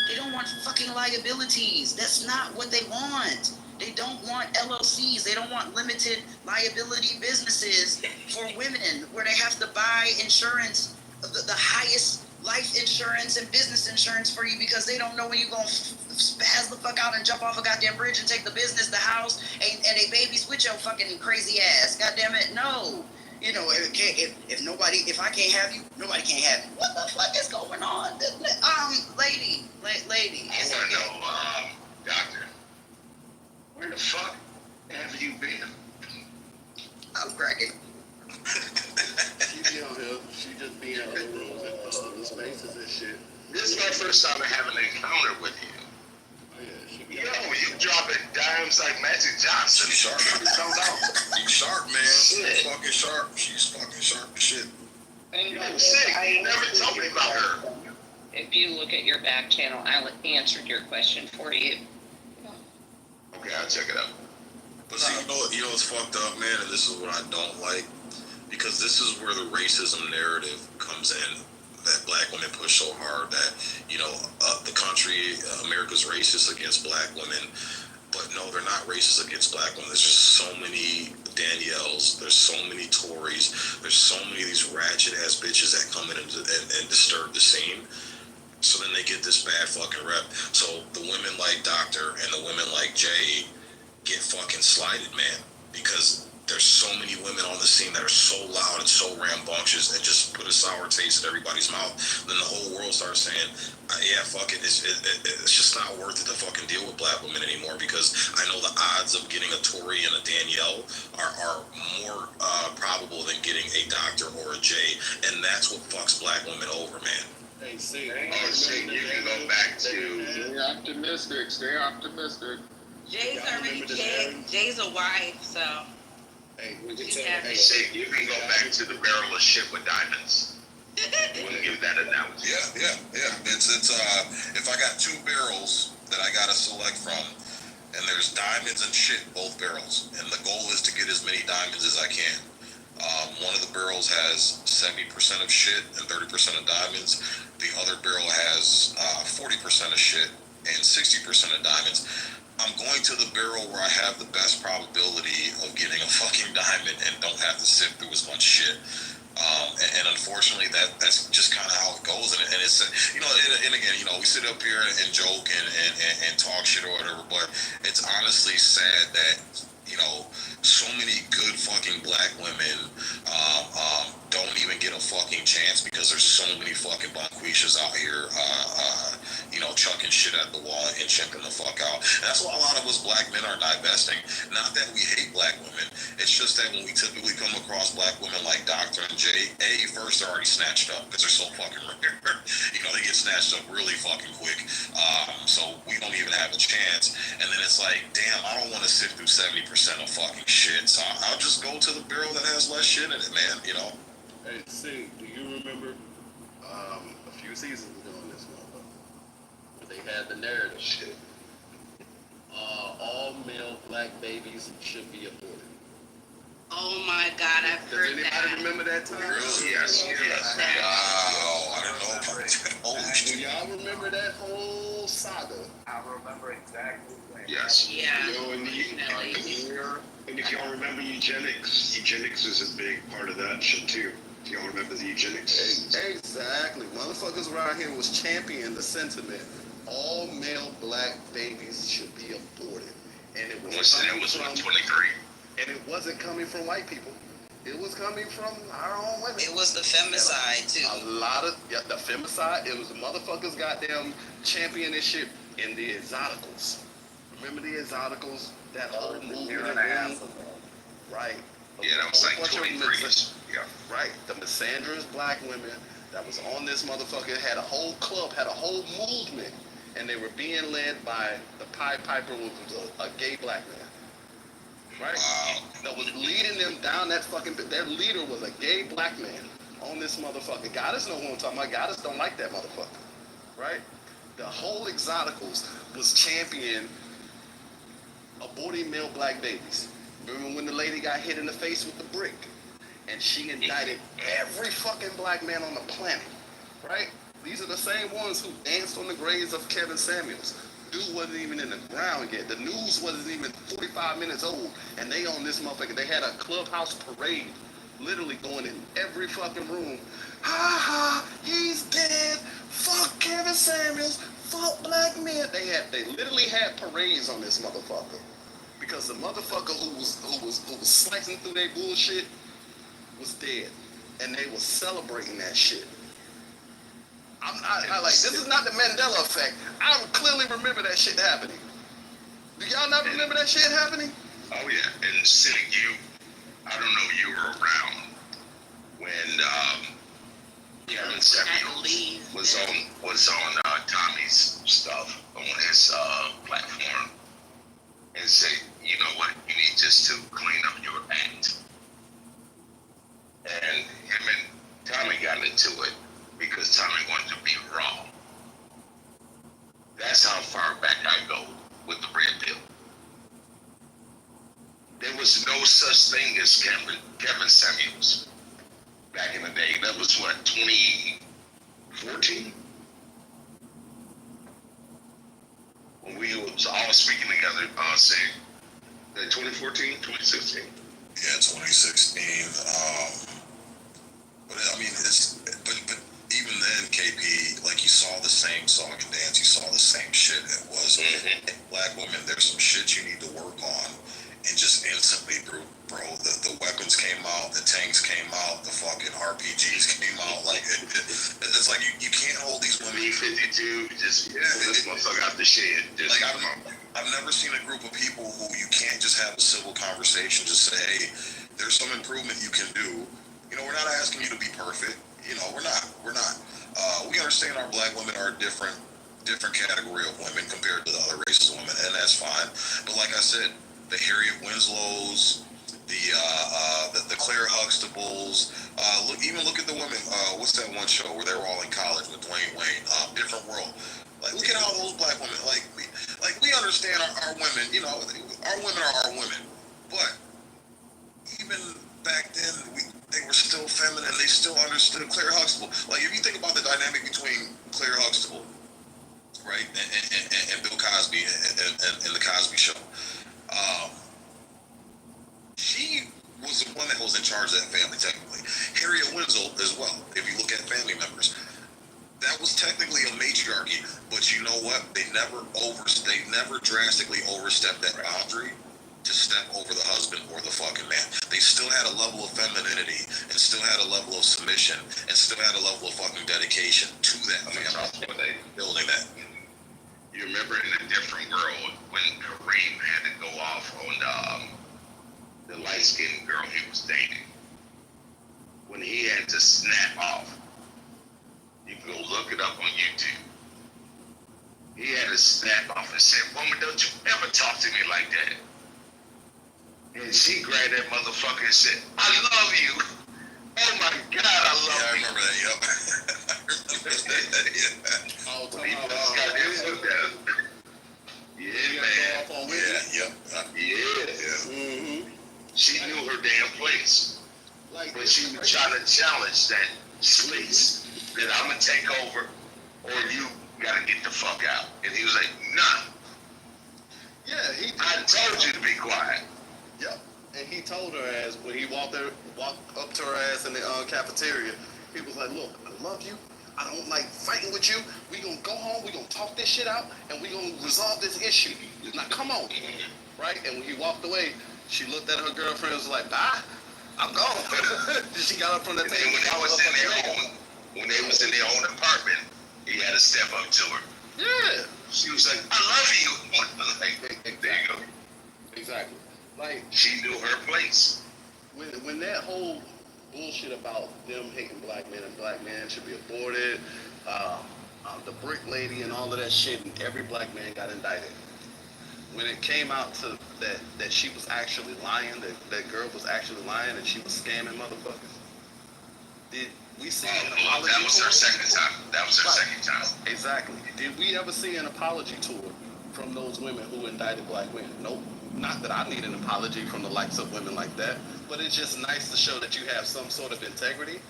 they don't want fucking liabilities. That's not what they want. They don't want LLCs. They don't want limited liability businesses for women where they have to buy insurance, the highest life insurance and business insurance for you, because they don't know when you're going to spaz the fuck out and jump off a goddamn bridge and take the business, the house, and they babies with your fucking crazy ass. Goddamn it, no. You know, if I can't have you, nobody can't have you. What the fuck is going on? Lady. I want to know, doctor, where the fuck have you been? I'm cracking. She be on here. She just be in the rooms and the spaces and shit. This is my first time having an encounter with you. Yo, you dropping dimes like Magic Johnson. She's sharp. She's sharp, man. She's fucking sharp. She's fucking sharp as shit. And You sick. You never told me about her. if you look at your back channel, I answered your question for you. Okay, I'll check it out. But see, you know what's fucked up, man, and this is what I don't like, because this is where the racism narrative comes in, that black women push so hard that, you know, the country, America's racist against black women. But no, they're not racist against black women. There's just so many Danielles. There's so many Tories. There's so many of these ratchet ass bitches that come in and disturb the scene. So then they get this bad fucking rep. So the women like Doctor and the women like Jay get fucking slighted, man, because there's so many women on the scene that are so loud and so rambunctious and just put a sour taste in everybody's mouth. Then the whole world starts saying, yeah, fuck it. It's just not worth it to fucking deal with black women anymore, because I know the odds of getting a Tory and a Danielle are more probable than getting a Doctor or a Jay. And that's what fucks black women over, man. Hey, see, you can go back to... Stay optimistic. Stay optimistic. Jay's a wife, so... Hey, you can go back to the barrel of shit with diamonds. You wouldn't give that analogy. Yeah. It's if I got two barrels that I gotta select from, and there's diamonds and shit in both barrels, and the goal is to get as many diamonds as I can. One of the barrels has 70% of shit and 30% of diamonds. The other barrel has 40% of shit and 60% of diamonds. I'm going to the barrel where I have the best probability of getting a fucking diamond and don't have to sift through as much shit. And unfortunately, that's just kind of how it goes. And it's, you know, and again, you know, we sit up here and joke and talk shit or whatever, but it's honestly sad that, you know, so many good fucking black women don't even get a fucking chance, because there's so many fucking bonquishas out here, you know, chucking shit at the wall and checking the fuck out. And that's why a lot of us black men are divesting. Not that we hate black women. It's just that when we typically come across black women like Dr. and Jay, first they're already snatched up because they're so fucking rare. You know, they get snatched up really fucking quick. So we don't even have a chance. And then it's like, damn, I don't want to sift through 70% of fucking shit. So I'll just go to the barrel that has less shit in it, man, you know? Hey, see, do you remember a few seasons ago in this one, where they had the narrative shit? All male black babies should be aborted. Oh my God, I've heard that. Does anybody remember that time? Really? Yes. Wow, I didn't know about that. Holy shit. Do y'all remember that whole saga? I remember exactly when. Yes. Yeah. You know, and if y'all remember eugenics is a big part of that shit too. If y'all remember the eugenics. Exactly. Motherfuckers around here was championing the sentiment. All male black babies should be aborted. And it was 123. And it wasn't coming from white people. It was coming from our own women. It was the femicide too. A lot of the femicide. It was the motherfuckers goddamn championing this shit in the exoticals. Remember the exoticals? That whole movement. Year and a half ago. Right. Yeah, that was like 23. Yeah. Right? The misandrous black women that was on this motherfucker had a whole club, had a whole movement, and they were being led by the Pied Piper, which was a gay black man. Right? Wow. That was leading them down that fucking. Their leader was a gay black man on this motherfucker. Goddess know who I'm talking about. Goddess don't like that motherfucker. Right? The whole Exoticals was championing aborting male black babies. Remember when the lady got hit in the face with the brick? And she indicted every fucking black man on the planet. Right? These are the same ones who danced on the graves of Kevin Samuels. Dude wasn't even in the ground yet. The news wasn't even 45 minutes old. And they on this motherfucker. They had a clubhouse parade literally going in every fucking room. Ha ha, he's dead. Fuck Kevin Samuels. Fuck black men. They literally had parades on this motherfucker. Because the motherfucker who was slicing through their bullshit was dead. And they were celebrating that shit. This is not the Mandela effect. I clearly remember that shit happening. Do y'all not remember that shit happening? Oh yeah, and Sig, I don't know, you were around when Kevin Samuels was on Tommy's stuff on his platform and say, you know what, you need just to clean up your act. And him and Tommy got into it because Tommy wanted to be raw. That's how far back I go with the red pill. There was no such thing as Kevin Samuels back in the day. That was what, 2014? When we was all speaking together, saying that 2014, 2016? Yeah, 2016. But I mean, but even then, KP, like, you saw the same song and dance, you saw the same shit. It was black women. There's some shit you need to work on, and just instantly, bro. The weapons came out, the tanks came out, the fucking RPGs came out. Like it's like you can't hold these women. B-52, just this motherfucker out the shed. Like I've never seen a group of people who you can't just have a civil conversation. Just say, hey, there's some improvement you can do. You know, we're not asking you to be perfect. You know, we're not. We understand our black women are a different category of women compared to the other races of women, and that's fine. But like I said, the Harriet Winslows, the Claire Huxtables, look at the women. What's that one show where they were all in college with Dwayne Wayne? Different World. Like, look at how those black women. We understand our women. You know, our women are our women. But even back then, they were still feminine. They still understood Claire Huxtable. Like, if you think about the dynamic between Claire Huxtable, right, and Bill Cosby and the Cosby Show, she was the one that was in charge of that family, technically. Harriet Winslow as well, if you look at family members. That was technically a matriarchy, but you know what? They never drastically overstepped that boundary to step over the husband or the fucking man. They still had a level of femininity and still had a level of submission and still had a level of fucking dedication to that family, building that. You remember in a different world when Kareem had to go off on the light-skinned girl he was dating. When he had to snap off. You can go look it up on YouTube. He had to snap off and say, woman, don't you ever talk to me like that. And she grabbed that motherfucker and said, I love you. Oh my God, I love you. I remember that, yep. I remember that, yeah. Oh, He just got his with that. Yeah, man. Yeah, yep. Yeah. Mm-hmm. She knew her damn place. But she was trying to challenge that space that I'm going to take over or you got to get the fuck out. And he was like, nah. Yeah, I told you to be quiet. Yep. And he told her ass when he walked up to her ass in the cafeteria, he was like, look, I love you. I don't like fighting with you. We gonna go home, we gonna talk this shit out, and we gonna resolve this issue. Now come on. Right? And when he walked away, she looked at her girlfriend and was like, bye, I'm gone. She got up from the table. When they was in their own apartment, he had to step up to her. Yeah. She was like, I love you. Like, there you go. Exactly. Like, she knew her place. When that whole bullshit about them hating black men and black men should be aborted. The brick lady and all of that shit, and every black man got indicted. When it came out to that she was actually lying, that girl was actually lying and she was scamming motherfuckers, did we see an apology? That was her second time. That was her second time. Exactly. Did we ever see an apology tour from those women who indicted black men? Nope. Not that I need an apology from the likes of women like that, but it's just nice to show that you have some sort of integrity.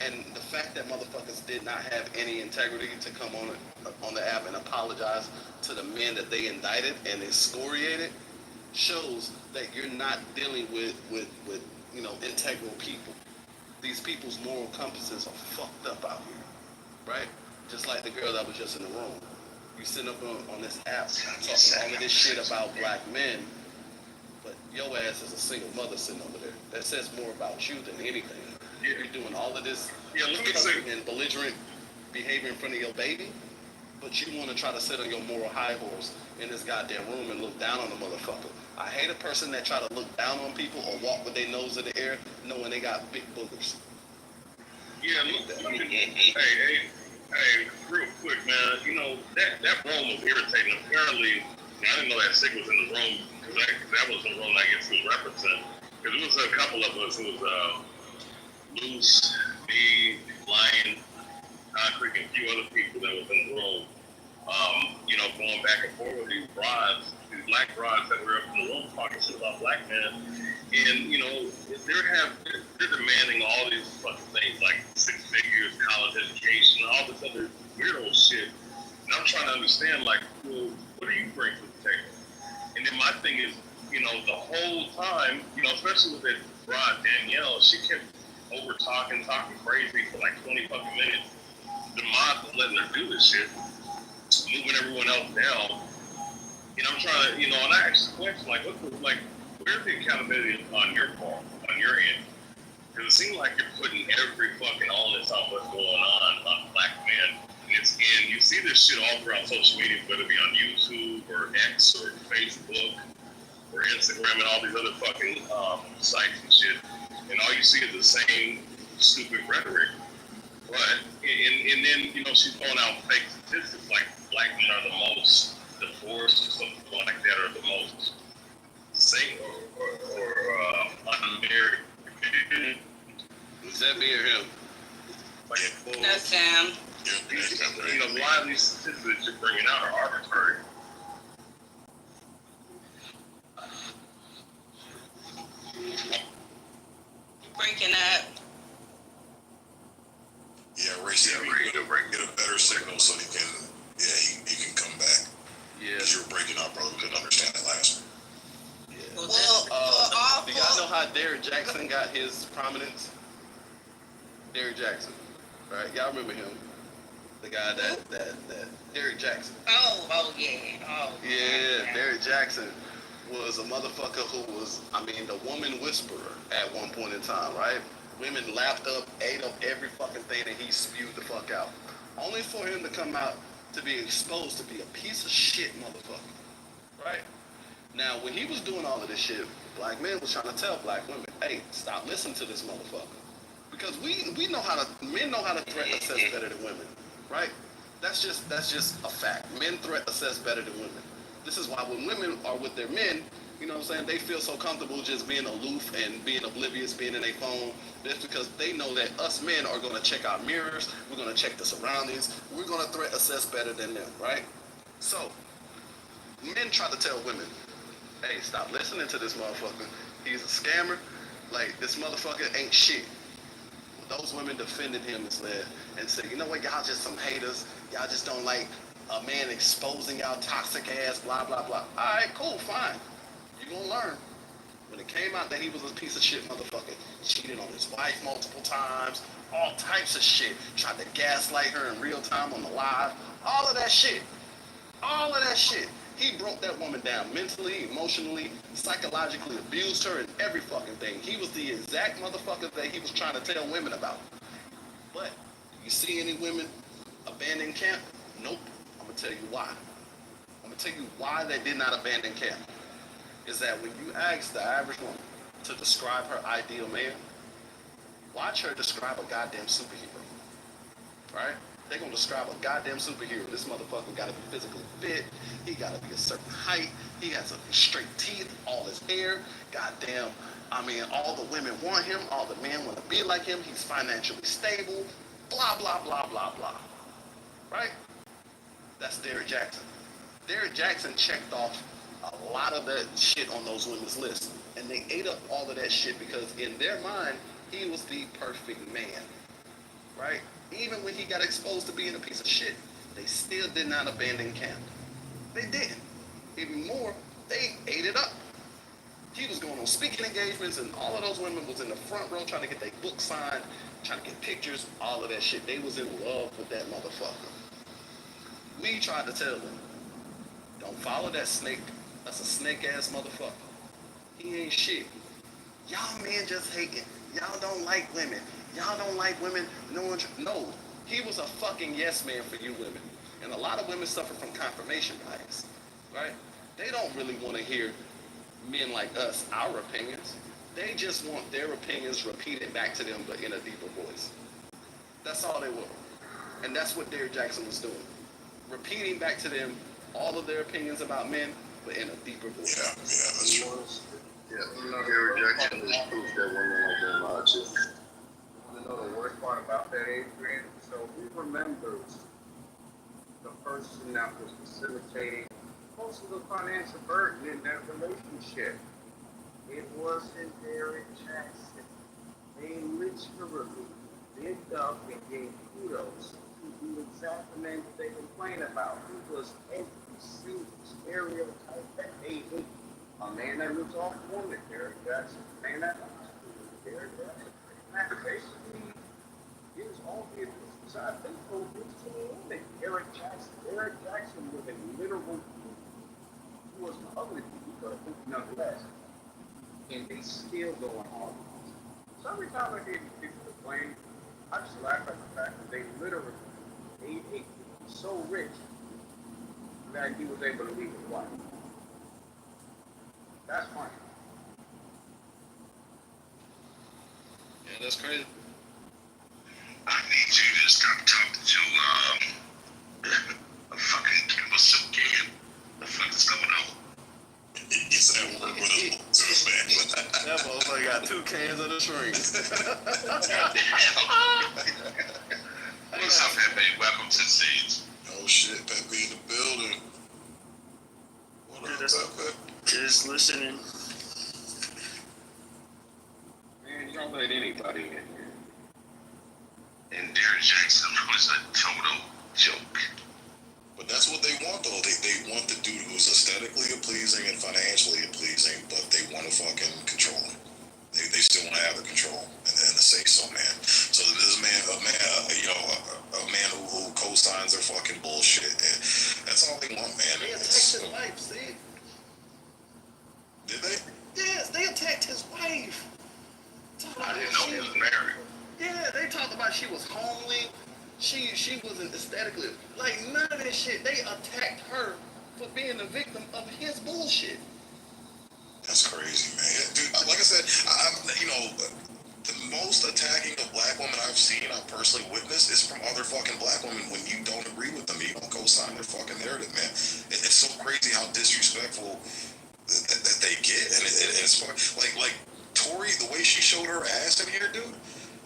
And the fact that motherfuckers did not have any integrity to come on the app and apologize to the men that they indicted and excoriated shows that you're not dealing with integral people. These people's moral compasses are fucked up out here, right? Just like the girl that was just in the room. You sit up on this app talking all of this shit about black men, but your ass is a single mother sitting over there. That says more about you than anything. You're doing all of this and belligerent behavior in front of your baby, but you want to try to sit on your moral high horse in this goddamn room and look down on the motherfucker. I hate a person that try to look down on people or walk with their nose in the air knowing they got big boogers. Yeah, look, hey, real quick, man. You know, that room was irritating. Apparently, I didn't know that Sig was in the room, because that was the room I guess he was representing. Because it was a couple of us. It was Loose, me, Lion, Concrete, and a few other people that was in the room. Going back and forth with these brides, these black brides that were up in the room talking shit about black men. And, they're demanding all these fucking things like 6 figures, college education, all this other weirdo shit. And I'm trying to understand, like, well, what do you bring to the table? And then my thing is, the whole time, especially with that bride, Danielle, she kept over talking crazy for like 20 fucking minutes. The mods was letting her do this shit, moving everyone else down. And I'm trying to, and I asked the question, where's the accountability on your part, on your end? Because it seems like you're putting every fucking onus on what's going on black men. And you see this shit all throughout social media, whether it be on YouTube or X or Facebook or Instagram and all these other fucking sites and shit. And all you see is the same stupid rhetoric. But, and then, she's throwing out fake statistics like black men are the most divorced or something like that, or the most single or unmarried. Was that me or him? That's Sam. A lot of these statistics that you're bringing out are arbitrary. Breaking up. Yeah, Racy, get a better signal so he can come back. Yeah. Because you were breaking up, brother. We couldn't understand it last. Yeah. Do y'all know how Derrick Jackson got his prominence? Derrick Jackson, right? Y'all remember him? The guy that Derrick Jackson. Oh yeah. Oh. Yeah, Derrick Jackson was a motherfucker who was, the woman whisperer at one point in time, right? Women lapped up, ate up every fucking thing that he spewed the fuck out. Only for him to come out to be exposed to be a piece of shit motherfucker, right? Now, when he was doing all of this shit, black men was trying to tell black women, hey, stop listening to this motherfucker. Because men know how to threat assess better than women, right? That's just a fact. Men threat assess better than women. This is why when women are with their men, they feel so comfortable just being aloof and being oblivious, being in their phone. That's because they know that us men are going to check our mirrors, we're going to check the surroundings, we're going to threat assess better than them, right? So, men try to tell women, hey, stop listening to this motherfucker. He's a scammer. Like, this motherfucker ain't shit. Those women defended him and said, you know what, y'all just some haters. Y'all just don't like a man exposing y'all toxic ass, blah, blah, blah. All right, cool, fine. You're going to learn. When it came out that he was a piece of shit motherfucker, cheated on his wife multiple times, all types of shit, tried to gaslight her in real time on the live, all of that shit. He broke that woman down mentally, emotionally, psychologically, abused her in every fucking thing. He was the exact motherfucker that he was trying to tell women about. But, you see any women abandon camp? Nope. I'm going to tell you why. I'm going to tell you why they did not abandon camp. Is that when you ask the average woman to describe her ideal man, Watch her describe a goddamn superhero. Right? They're gonna describe a goddamn superhero. This motherfucker gotta be physically fit. He gotta be a certain height. He has a straight teeth, all his hair. Goddamn. I mean, all the women want him. All the men want to be like him. He's financially stable. Blah, blah, blah, blah, blah. Right? That's Derrick Jackson. Derrick Jackson checked off a lot of that shit on those women's lists. And they ate up all of that shit because in their mind, he was the perfect man. Right? Even when he got exposed to being a piece of shit, they still did not abandon camp. They didn't. Even more, they ate it up. He was going on speaking engagements, and all of those women was in the front row trying to get their book signed, trying to get pictures, all of that shit. They was in love with that motherfucker. We tried to tell them, don't follow that snake. That's a snake-ass motherfucker. He ain't shit. Y'all men just hating. Y'all don't like women. Y'all don't like women. No, he was a fucking yes man for you women. And a lot of women suffer from confirmation bias, right? They don't really want to hear men like us, our opinions. They just want their opinions repeated back to them, but in a deeper voice. That's all they want. And that's what Derrick Jackson was doing. Repeating back to them all of their opinions about men, but in a deeper voice. Yeah, that's true. Yeah, Derrick Jackson is proof that women like that lie too. You know the worst part about that, Adrian? So who remembers the person that was facilitating most of the financial burden in that relationship? It wasn't Derrick Jackson. They literally did up and gave kudos to the exact man that they complain about. He was every single stereotype that they hate. A man that looks off woman, Derrick Jackson. A man that likes women, Derrick Jackson. Basically, he was all the abuse side. They told this to the women. Derrick Jackson was a literal fool. He was an ugly fool, but nonetheless. And they still go on all this. So every time I hear these people complain, I just laugh at the fact that they literally, he was so rich that he was able to leave his wife. That's funny. Yeah, that's crazy. I need you to stop talking to fucking Kimber Silken. The fuck is going on? He said work with him to his family. That motherfucker got 2 cans of the shrink. What's up, Pepe? Welcome to the stage. Oh shit, Pepe in the building. What up, Pepe? Just listening. Man, you don't let anybody in here. And Derrick Jackson was a total joke. But that's what they want, though. They want the dude who's aesthetically pleasing and financially pleasing, but they want to fucking control him. They still want to have the control and the say so, man. So this man, a man who co-signs their fucking bullshit. And that's all they want, man. They attacked his wife, see? Did they? Yes, they attacked his wife. I didn't know he was married. Yeah, they talked about she was homely. She wasn't aesthetically, like none of this shit. They attacked her for being the victim of his bullshit. That's crazy, man. Dude, like I said, the most attacking of black women I've seen, I've personally witnessed, is from other fucking black women when you don't agree with them. You don't co-sign their fucking narrative, man. It's so crazy how disrespectful that they get. And it's like Tori, the way she showed her ass in here, dude.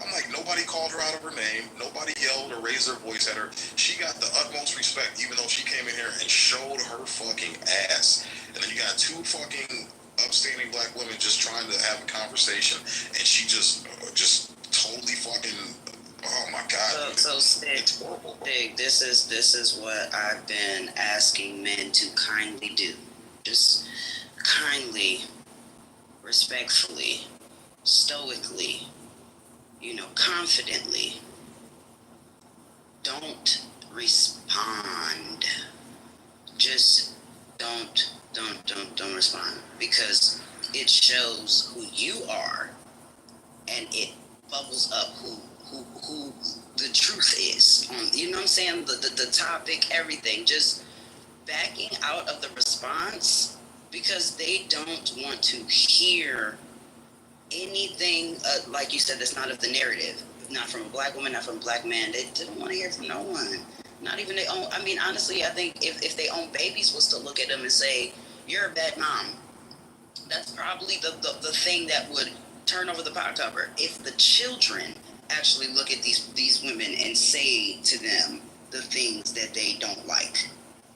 I'm like, nobody called her out of her name. Nobody yelled or raised their voice at her. She got the utmost respect, even though she came in here and showed her fucking ass. And then you got 2 fucking upstanding black women just trying to have a conversation, and she just totally fucking, oh my god. So it's horrible. Sig, this is what I've been asking men to kindly do. Just kindly, respectfully, stoically, confidently. Don't respond. Just don't respond, because it shows who you are, and it bubbles up who the truth is. You know what I'm saying? The topic, everything. Just backing out of the response because they don't want to hear anything, like you said, that's not of the narrative, not from a black woman, not from a black man. They don't want to hear from no one. Not even their own. I mean, honestly, I think if their own babies was to look at them and say, "You're a bad mom," that's probably the thing that would turn over the pot cover. If the children actually look at these women and say to them the things that they don't like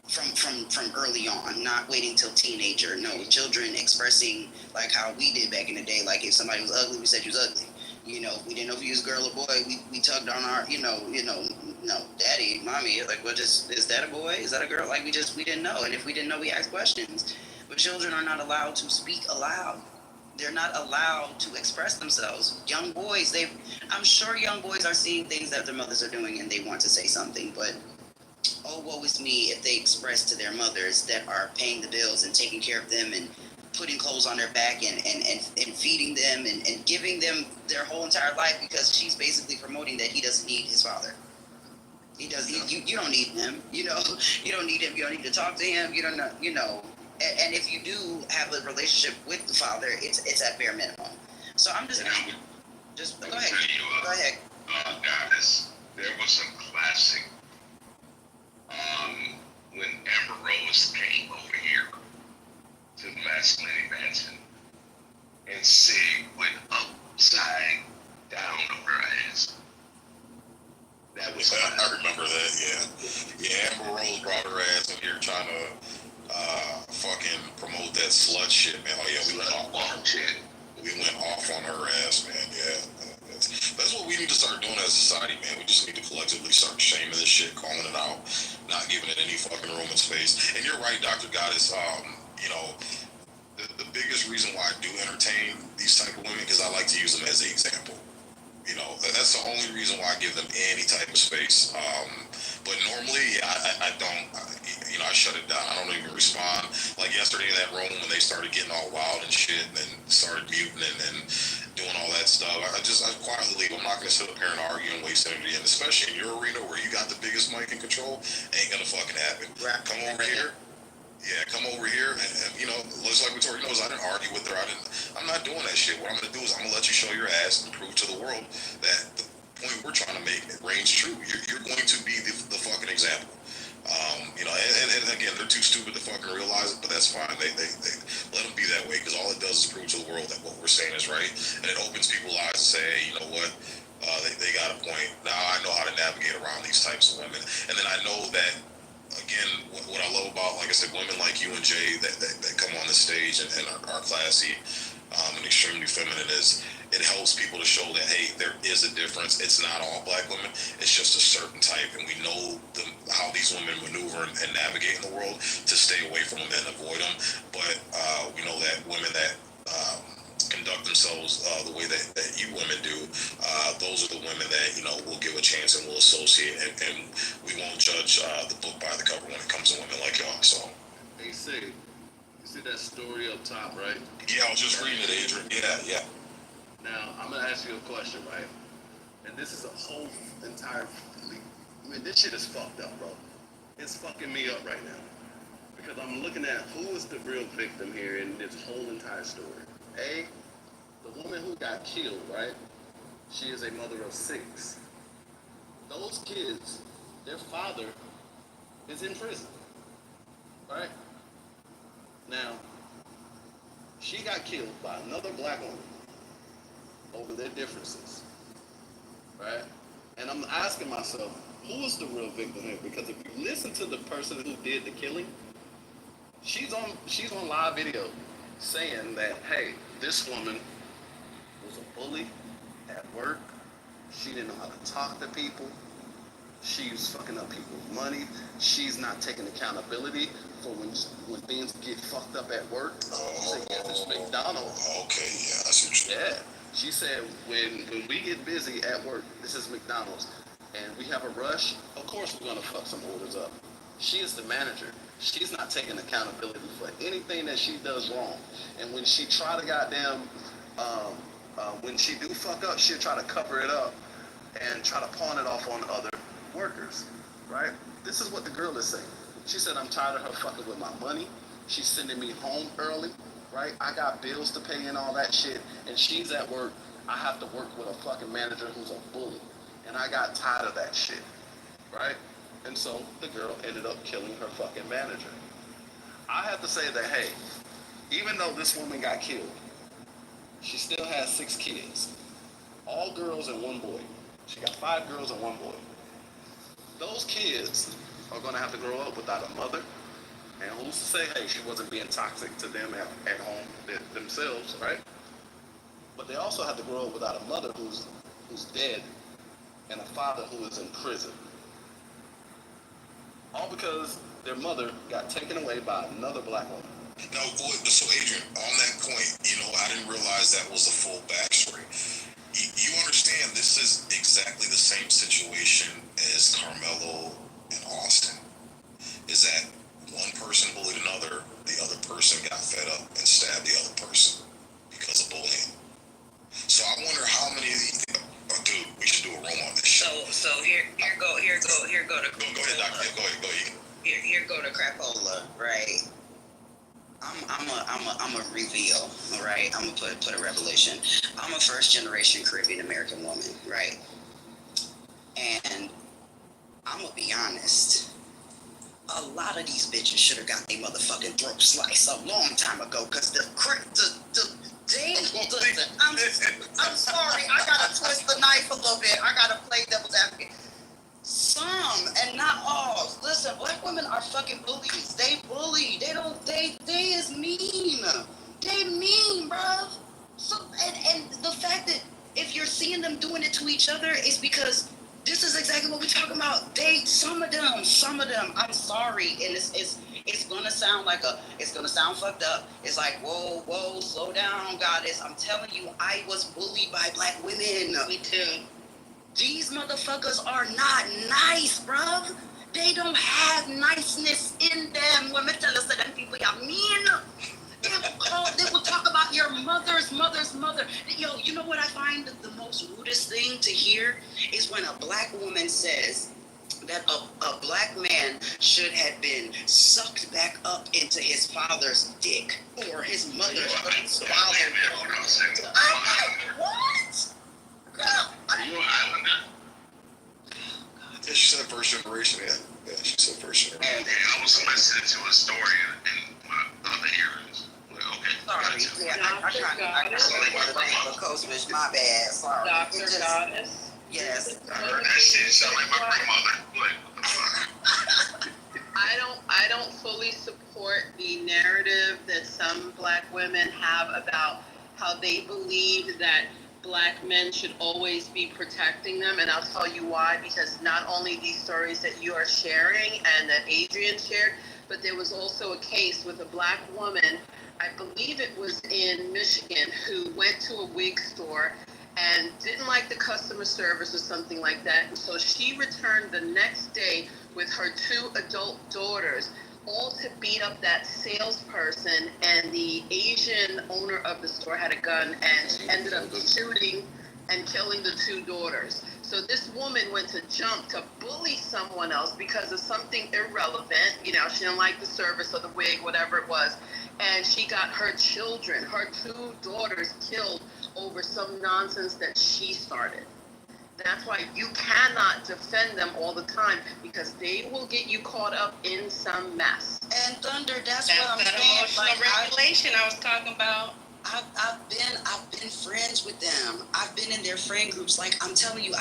from early on, not waiting till teenager. No, children expressing like how we did back in the day. Like if somebody was ugly, we said you was ugly. You know, we didn't know if you was a girl or boy. We tugged on our, no, daddy, mommy. Like, what is that a boy? Is that a girl? Like we didn't know. And if we didn't know, we asked questions. But children are not allowed to speak aloud. They're not allowed to express themselves. Young boys, I'm sure young boys are seeing things that their mothers are doing and they want to say something, but oh, woe is me if they express to their mothers that are paying the bills and taking care of them and putting clothes on their back and feeding them and giving them their whole entire life, because she's basically promoting that he doesn't need his father. He does. You don't need him. You don't need him. You don't need to talk to him. You don't know. And if you do have a relationship with the father, it's at bare minimum. So I'm just go ahead. Go ahead. Guys, there was some classic. When Amber Rose came over here to the Masculinity Mansion, and Sig went upside down on her ass. That was. I remember that. Yeah. Amber Rose brought her ass in here trying to fucking promote that slut shit, man. Oh yeah, we went off on her ass, man. Yeah. That's what we need to start doing as a society, man. We just need to collectively start shaming this shit, calling it out, not giving it any fucking room and space. And you're right, Dr. Goddess. The biggest reason why I do entertain these type of women, because I like to use them as an example. That's the only reason why I give them any type of space. But normally, I don't. I shut it down. I don't even respond. Like yesterday in that room when they started getting all wild and shit, and then started muting and doing all that stuff. I quietly leave. I'm not gonna sit up here and argue and waste energy. And especially in your arena where you got the biggest mic in control, ain't gonna fucking happen. Come over here. Yeah, come over here and just like Victoria knows, I didn't argue with her. I'm not doing that shit. What I'm gonna do is I'm gonna let you show your ass and prove to the world that the point we're trying to make reigns true. You're going to be the fucking example. And again, they're too stupid to fucking realize it, but that's fine. They let them be that way, because all it does is prove to the world that what we're saying is right, and it opens people's eyes to say, hey, you know what? They got a point. Now I know how to navigate around these types of women, and then I know that. Again, what I love about, like I said, women like you and Jay that come on the stage and are classy and extremely feminine is it helps people to show that, hey, there is a difference. It's not all black women. It's just a certain type, and we know how these women maneuver and navigate in the world to stay away from them and avoid them. But we know that women that conduct themselves the way that you women do, those are the women that will give a chance and will associate, and we won't judge the book by the cover when it comes to women like y'all. So hey, Sig, you see that story up top, right? Yeah, I was just reading it, Adrian. Yeah. Now I'm gonna ask you a question, right? And this is a whole entire. I mean, this shit is fucked up, bro. It's fucking me up right now because I'm looking at who is the real victim here in this whole entire story. The woman who got killed, right? She is a mother of 6. Those kids, their father is in prison, right? Now, she got killed by another black woman over their differences, right? And I'm asking myself, who is the real victim here? Because if you listen to the person who did the killing, she's on live video saying that, hey, this woman was a bully at work. She didn't know how to talk to people. She was fucking up people's money. She's not taking accountability for when things get fucked up at work. She said, yeah, this McDonald's. Okay, yeah, I see what you're saying. Yeah. She said, when we get busy at work, this is McDonald's, and we have a rush, of course we're gonna fuck some orders up. She is the manager. She's not taking accountability for anything that she does wrong. And when she try to when she do fuck up, she'll try to cover it up and try to pawn it off on other workers, right? This is what the girl is saying. She said, I'm tired of her fucking with my money. She's sending me home early. right? I got bills to pay and all that shit, and she's at work. I have to work with a fucking manager who's a bully, and I got tired of that shit, right? And so the girl ended up killing her fucking manager. I have to say that, hey, even though this woman got killed, she still has 6 kids. All girls and 1 boy. She got 5 girls and 1 boy. Those kids are gonna have to grow up without a mother. And who's to say, hey, she wasn't being toxic to them at home themselves, right? But they also have to grow up without a mother who's dead and a father who is in prison. All because their mother got taken away by another black woman. No, boy, so Adrian, on that point, I didn't realize that was the full backstory. You understand this is exactly the same situation as Carmelo and Austin. Is that one person bullied another, the other person got fed up and stabbed the other person because of bullying. So I wonder how many of these, dude, we should do a room on this shit. So here go to Go ahead, Doctor. Yeah, go ahead. Here go to crapola, right? I'm a reveal, all right? I'm gonna put a revelation. I'm a first generation Caribbean American woman, right? And I'm gonna be honest. A lot of these bitches should have got their motherfucking throat sliced a long time ago, cause I'm sorry, I gotta twist the knife a little bit. I gotta play devil's advocate. Some and not all. Listen, black women are fucking bullies. They bully. They is mean. They mean, bruv. So and the fact that if you're seeing them doing it to each other is because this is exactly what we're talking about. Some of them. I'm sorry, and it's gonna sound it's gonna sound fucked up. It's like, whoa, slow down, goddess. I'm telling you, I was bullied by black women. Me too. These motherfuckers are not nice, bruv. They don't have niceness in them. When me tell us that them people are mean, they will talk about your mother's mother. Yo, you know what I find the most rudest thing to hear is when a black woman says that a black man should have been sucked back up into his father's dick or his mother's father. I'm like, what? Girl, Are you an Islander? Yeah, she said first generation, yeah, she said first generation. I was listening to a story in my other earrings. Okay. Sorry, yeah, I kind of the coast, bitch. My bad. Sorry. Dr. Goddess. Yes. That shit sound like my grandmother. But I don't fully support the narrative that some black women have about how they believe that black men should always be protecting them, and I'll tell you why. Because not only these stories that you are sharing and that Adrian shared, but there was also a case with a black woman, I believe it was in Michigan, who went to a wig store and didn't like the customer service or something like that. And so she returned the next day with her 2 adult daughters, all to beat up that salesperson, and the Asian owner of the store had a gun and she ended up shooting and killing the 2 daughters. So this woman went to jump to bully someone else because of something irrelevant. She didn't like the service or the wig, whatever it was. And she got her children, her 2 daughters, killed over some nonsense that she started. That's why you cannot defend them all the time, because they will get you caught up in some mess. And Thunder, that's That's what I'm that saying. emotional regulation I was talking about. I've been friends with them. I've been in their friend groups. Like, I'm telling you,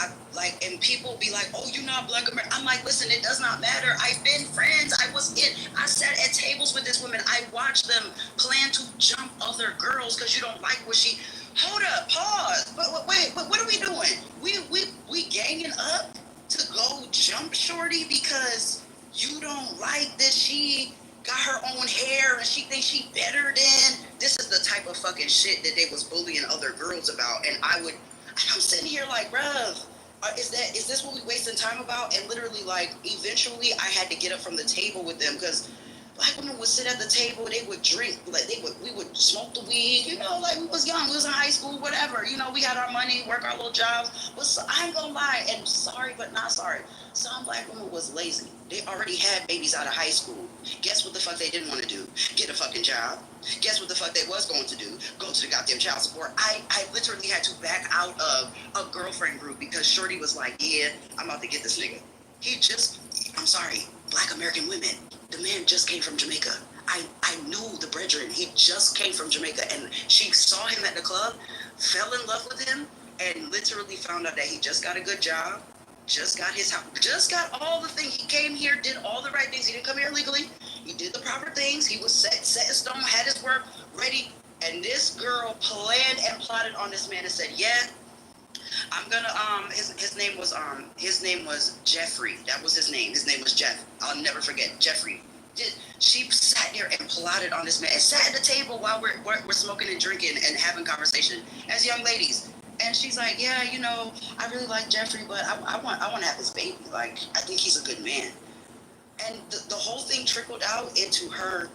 and people be like, oh, you're not black American. I'm like, listen, it does not matter. I've been friends. I sat at tables with this woman. I watched them plan to jump other girls because you don't like what she. Hold up, pause. But wait, what are we doing? We ganging up to go jump shorty because you don't like that she got her own hair and she thinks she better than. This is the type of fucking shit that they was bullying other girls about. And I'm sitting here like, bruv, is this what we wasting time about? And literally, like, eventually I had to get up from the table with them because Black women would sit at the table, they would drink, like we would smoke the weed, you know, like we was young, we was in high school, whatever, you know, we had our money, work our little jobs. But so, I ain't gonna lie, and sorry but not sorry, some black women was lazy. They already had babies out of high school. Guess what the fuck they didn't want to do? Get a fucking job. Guess what the fuck they was going to do? Go to the goddamn child support. I literally had to back out of a girlfriend group because Shorty was like, yeah, I'm about to get this nigga. I'm sorry, Black American women. The man just came from Jamaica. I knew the brethren. He just came from Jamaica, and she saw him at the club, fell in love with him, and literally found out that he just got a good job, just got his house, just got all the things. He came here, did all the right things. He didn't come here illegally. He did the proper things. He was set in stone, had his work ready, and this girl planned and plotted on this man and said, yeah, I'm gonna his name was Jeffrey. That was his name. His name was Jeff. I'll never forget Jeffrey. She sat there and plotted on this man and sat at the table while we're smoking and drinking and having conversation as young ladies. And she's like, yeah, you know, I really like Jeffrey, but I want to have his baby. Like, I think he's a good man. And the whole thing trickled out into her.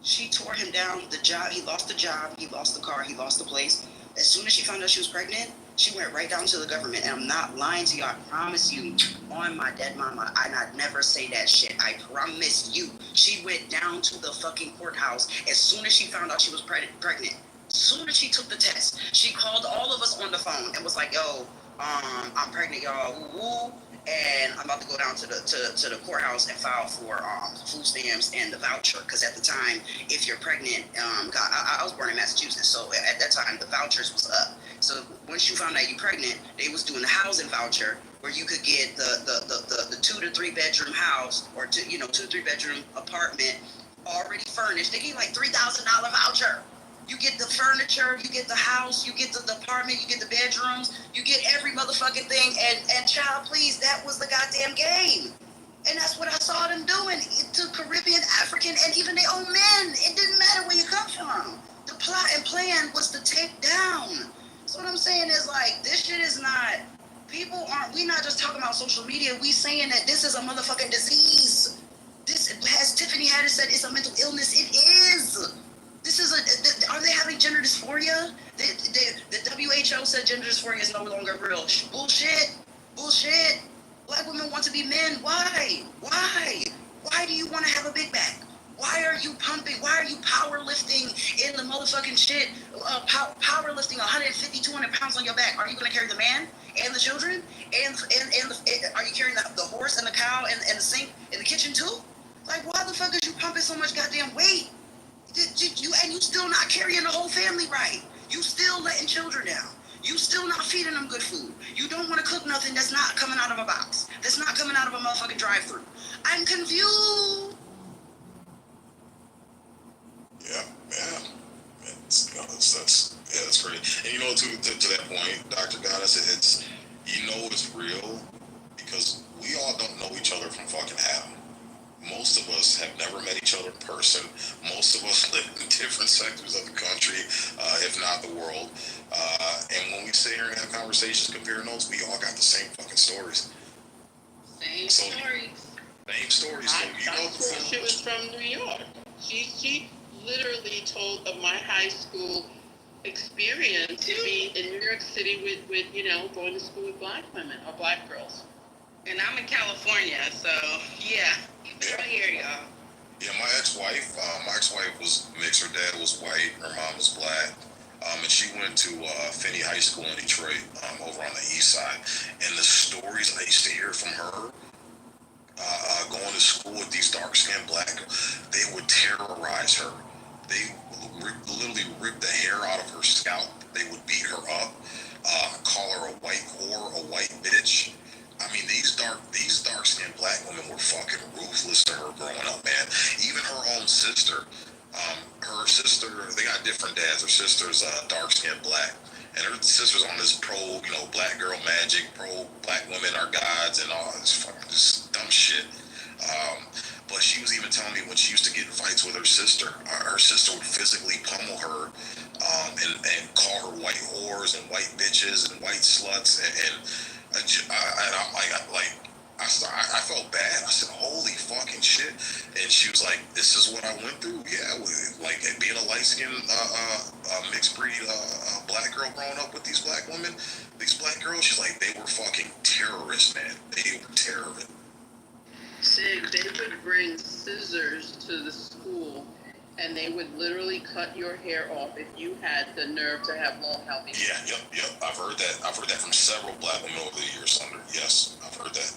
She tore him down. The job, he lost the job, he lost the car, he lost the place. As soon as she found out she was pregnant, she went right down to the government. And I'm not lying to you. I promise you, on my dead mama, I'd never say that shit. I promise you. She went down to the fucking courthouse as soon as she found out she was pregnant. As soon as she took the test, she called all of us on the phone and was like, yo, I'm pregnant, y'all. Woo-woo. And I'm about to go down to the courthouse and file for food stamps and the voucher. Because at the time, if you're pregnant, I was born in Massachusetts, so at that time the vouchers was up. So once you found out you're pregnant, they was doing the housing voucher where you could get the 2 to 3 bedroom house or 2 to 3 bedroom apartment already furnished. They gave you like $3,000 voucher. You get the furniture, you get the house, you get the apartment, you get the bedrooms, you get every motherfucking thing. And child, please, that was the goddamn game. And that's what I saw them doing to Caribbean, African, and even their own men. It didn't matter where you come from. The plot and plan was to take down. So what I'm saying is, like, this shit is not, we not just talking about social media, we saying that this is a motherfucking disease. This, as Tiffany Haddish said, it's a mental illness. It is. This is are they having gender dysphoria? The WHO said gender dysphoria is no longer real. Bullshit. Black women want to be men. Why? Why do you want to have a big back? Why are you pumping? Why are you powerlifting in the motherfucking shit? Powerlifting 150, 200 pounds on your back. Are you going to carry the man and the children? And are you carrying the horse and the cow and the sink in the kitchen too? Like, why the fuck is you pumping so much goddamn weight? And you still not carrying the whole family right. You still letting children down. You still not feeding them good food. You don't want to cook nothing that's not coming out of a box. That's not coming out of a motherfucking drive-thru. I'm confused. Yeah. That's great. And to that point, Dr. Goddess, it's real because we all don't know each other from fucking Adam. Most of us have never met each other in person. Most of us live in different sectors of the country, if not the world. And when we sit here and have conversations, compare notes, we all got the same fucking stories. Same stories. She was from New York. She literally told of my high school experience to be in New York City with going to school with black women or black girls. And I'm in California, so yeah. I hear y'all. Yeah, my ex-wife was mixed. Her dad was white, her mom was black. And she went to Finney High School in Detroit, over on the east side. And the stories I used to hear from her, going to school with these dark-skinned black girls, they would terrorize her. They literally rip the hair out of her scalp. They would beat her up, call her a white whore, a white bitch. I mean, these dark-skinned black women were fucking ruthless to her growing up, man. Even her own sister, they got different dads. Her sister's dark-skinned black, and her sister's on this pro, black girl magic, pro black women are gods, and all this fucking just dumb shit. But she was even telling me when she used to get in fights with her sister would physically pummel her, and call her white whores and white bitches and white sluts, and I'm like, I felt bad. I said, holy fucking shit. And she was like, "This is what I went through." Yeah, like being a light skinned mixed breed black girl growing up with these black women, these black girls. She's like, they were fucking terrorists, man. They were terrorists. Sig, they would bring scissors to the school, and they would literally cut your hair off if you had the nerve to have long, healthy hair. Yeah, yep. I've heard that. I've heard that from several black women over the years, Thunder. Yes, I've heard that.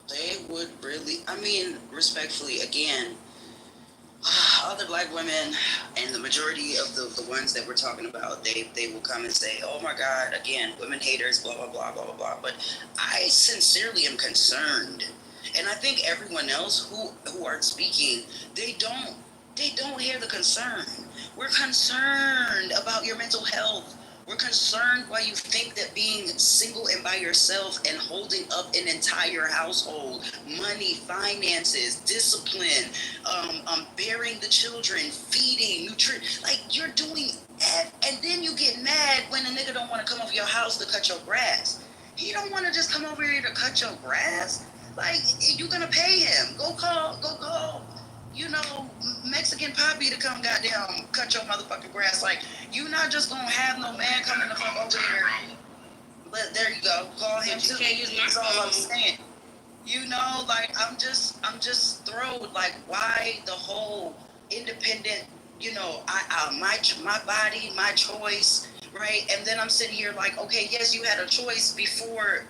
They would really, I mean, respectfully, again, other black women, and the majority of the ones that we're talking about, they will come and say, oh my God, again, women haters, blah, blah, blah, blah, blah, blah. But I sincerely am concerned. And I think everyone else who are speaking, they don't hear the concern. We're concerned about your mental health. We're concerned why you think that being single and by yourself and holding up an entire household, money, finances, discipline, bearing the children, feeding, nutrition, like you're doing that, and then you get mad when a nigga don't want to come over your house to cut your grass. He don't want to just come over here to cut your grass. Like, you're gonna pay him. Go call, you know, Mexican Poppy to come goddamn cut your motherfucking grass. Like, you not just gonna have no man coming the fuck over here. But there you go. Call him too. That's all I'm saying. You know, like, I'm just thrilled. Like, why the whole independent, you know, my body, my choice, right? And then I'm sitting here like, okay, yes, you had a choice before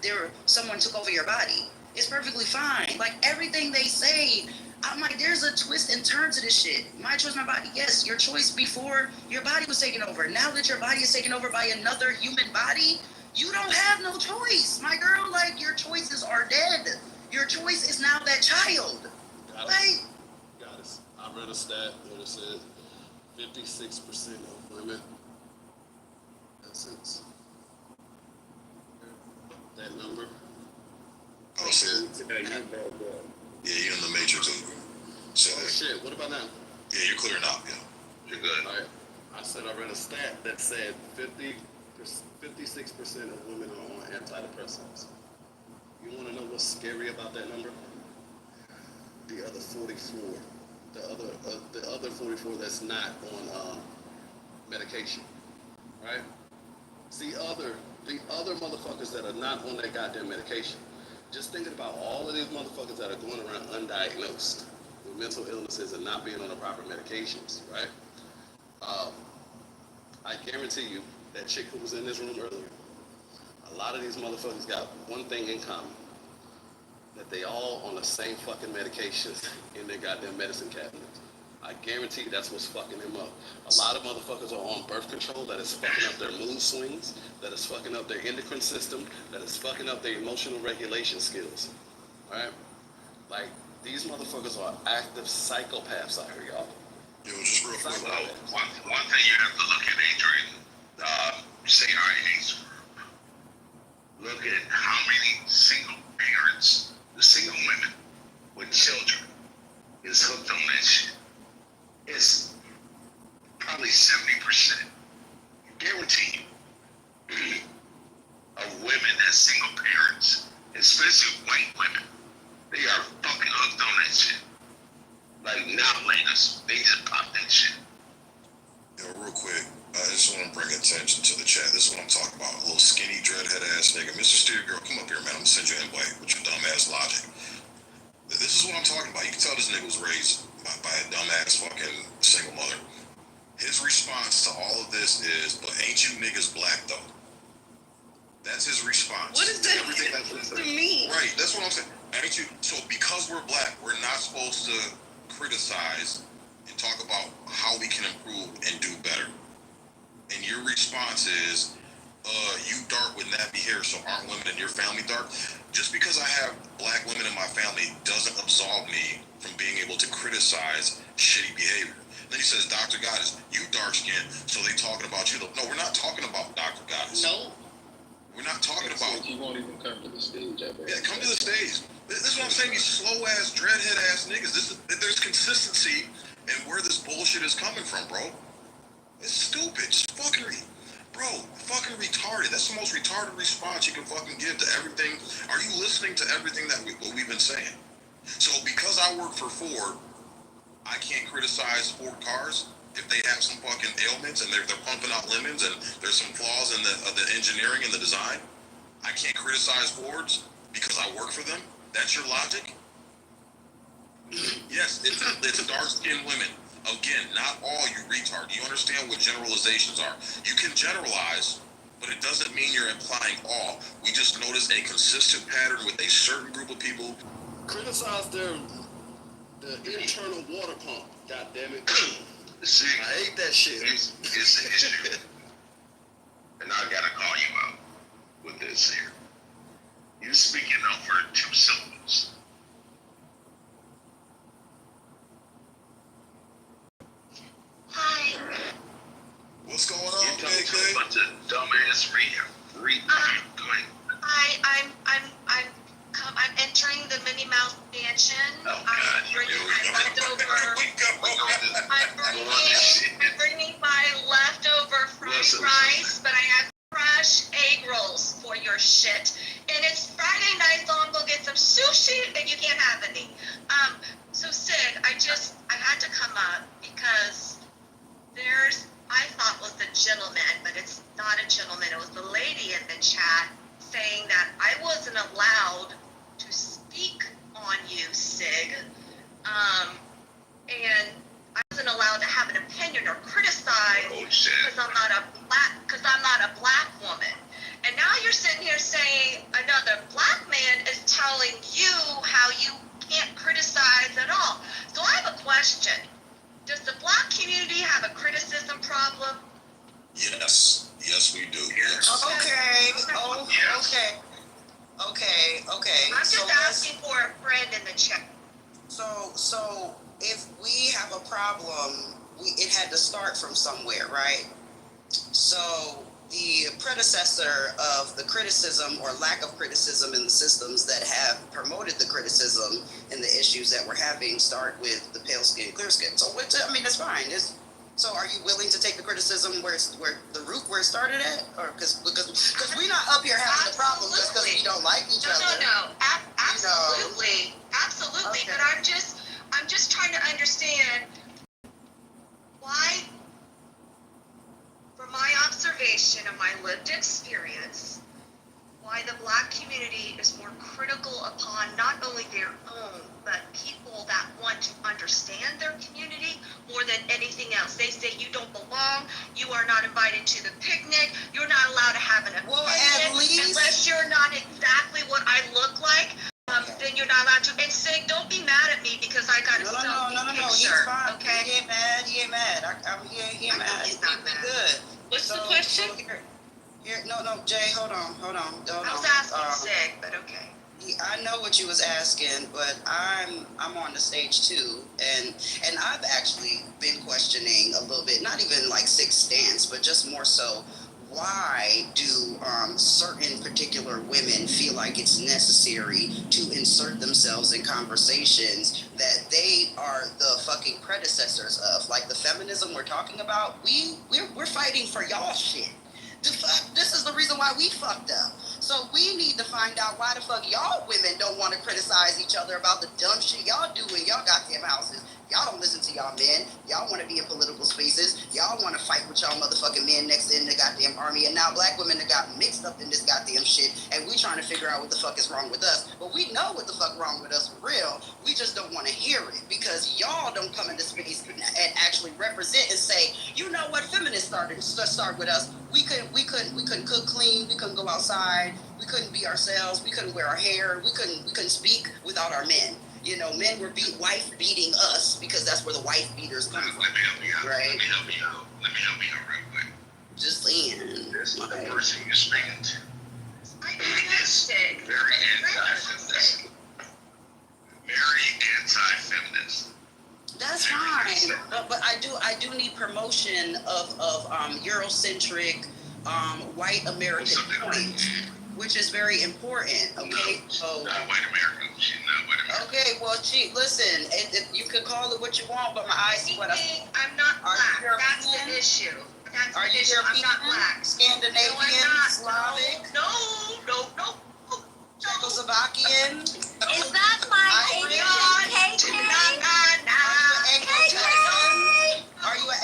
someone took over your body. It's perfectly fine. Like, everything they say, I'm like, there's a twist and turn to this shit. My choice, my body. Yes, your choice before your body was taken over. Now that your body is taken over by another human body, you don't have no choice. My girl, like, your choices are dead. Your choice is now that child. Got it. I read a stat where it said 56% of women have sex. That number. Oh, shit. Yeah, you're in the matrix. So, oh, shit. What about now? Yeah, you're clear now. Yeah, you're good. All right. I said I read a stat that said 56% of women are on antidepressants. You want to know what's scary about that number? The other 44. The other 44 that's not on medication, right? The other motherfuckers that are not on that goddamn medication. Just thinking about all of these motherfuckers that are going around undiagnosed with mental illnesses and not being on the proper medications, right? I guarantee you, that chick who was in this room earlier, a lot of these motherfuckers got one thing in common, that they all on the same fucking medications in their goddamn medicine cabinet. I guarantee that's what's fucking them up. A lot of motherfuckers are on birth control that is fucking up their mood swings, that is fucking up their endocrine system, that is fucking up their emotional regulation skills. Alright? Like, these motherfuckers are active psychopaths out here, y'all. Yo, just real quick. One thing you have to look at, Adrian, say our age group. Look at how many single parents, the single women with children, is hooked on that shit. It's probably 70%. Guarantee you, of women as single parents, especially white women, they are fucking hooked on that shit. Like, not latest, they just pop that shit. Yo, real quick, I just want to bring attention to the chat. This is what I'm talking about. A little skinny, dreadhead ass nigga. Mr. Steer Girl, come up here, man. I'm gonna send you an invite with your dumb ass logic. This is what I'm talking about. You can tell this nigga was raised by a dumbass fucking single mother. His response to all of this is, but ain't you niggas black though? That's his response. What does that mean? Right, that's what I'm saying. Ain't you? So because we're black, we're not supposed to criticize and talk about how we can improve and do better. And your response is, you dark with nappy hair, so aren't women in your family dark? Just because I have black women in my family doesn't absolve me from being able to criticize shitty behavior. Then he says, Dr. Goddess, you dark skinned, so they talking about you. No, we're not talking about Dr. Goddess. No. We're not talking about. He won't even come to the stage. Yeah, come to the stage. This is what I'm saying. These slow ass, dreadhead ass niggas. There's consistency in where this bullshit is coming from, bro. It's stupid. It's fucking fucking retarded. That's the most retarded response you can fucking give to everything. Are you listening to everything that we've been saying? So because I work for Ford, I can't criticize Ford cars if they have some fucking ailments and they're pumping out lemons and there's some flaws in the engineering and the design. I can't criticize Fords because I work for them. That's your logic? Yes, it's dark-skinned women. Again, not all, you retard. Do you understand what generalizations are? You can generalize, but it doesn't mean you're implying all. We just noticed a consistent pattern with a certain group of people. Criticize the internal water pump. God damn it! See, I hate that shit. It's an issue, and I gotta call you out with this here. You speaking over 2 syllables. Hi. What's going on, you talking to a bunch of dumbass I'm entering the Minnie Mouse Mansion. Oh, I'm bringing my leftover fried rice, but I have fresh egg rolls for your shit. And it's Friday night, so I'm gonna get some sushi, and you can't have any. So Sid, I had to come up because I thought was a gentleman, but it's not a gentleman. It was the lady in the chat saying that I wasn't allowed to speak on you, Sig. And I wasn't allowed to have an opinion or criticize because I'm not a black woman. And now you're sitting here saying another black man is telling you how you can't criticize at all. So I have a question. Does the black community have a criticism problem? Yes, we do. Yes. Okay. I'm just asking for a friend in the chat. So if we have a problem, it had to start from somewhere, right? So the predecessor of the criticism or lack of criticism in the systems that have promoted the criticism and the issues that we're having start with the pale skin, clear skin. So it's fine. So are you willing to take the criticism where the root where it started at? Or because we're not up here having the problem just because we don't like each other. No. Absolutely. Okay. But I'm just trying to understand why, from my observation and my lived experience, why the black community is more critical upon not only their own, but people that want to understand their community more than anything else. They say you don't belong, you are not invited to the picnic, you're not allowed to have an opinion, unless you're not exactly what I look like, then you're not allowed to. And Sig, don't be mad at me because I got a selfie picture. He's fine. Okay? He ain't mad. He ain't mad. He's not mad. Good. What's the question? No, Jay, hold on. I was asking Sig, but okay. I know what you was asking, but I'm on the stage too, and I've actually been questioning a little bit, not even like Sig's stance, but just more so, why do certain particular women feel like it's necessary to insert themselves in conversations that they are the fucking predecessors of, like the feminism we're talking about? We're fighting for y'all shit. This is the reason why we fucked up. So we need to find out why the fuck y'all women don't want to criticize each other about the dumb shit y'all do in y'all goddamn houses. Y'all don't listen to y'all men. Y'all want to be in political spaces. Y'all want to fight with y'all motherfucking men next in the goddamn army. And now black women have got mixed up in this goddamn shit. And we trying to figure out what the fuck is wrong with us. But we know what the fuck wrong with us for real. We just don't want to hear it because y'all don't come into space and actually represent and say, you know what, feminists start with us. We couldn't cook clean. We couldn't go outside. We couldn't be ourselves. We couldn't wear our hair. We couldn't speak without our men. You know, men were wife beating us because that's where the wife beaters come from. Let me help you out. Right? Let me help you out real quick. Just saying. This is the person you're speaking to. Is very anti-feminist. Very anti-feminist. That's fine, but I do need promotion of Eurocentric white American points, which is very important. Okay, so not white American. She's not white American. Okay, well, listen. You can call it what you want, but my eyes see what I'm not black. That's the issue. Are you European? I'm not black. Scandinavian, Slavic? No. Czechoslovakian? Is that my opinion? Are you an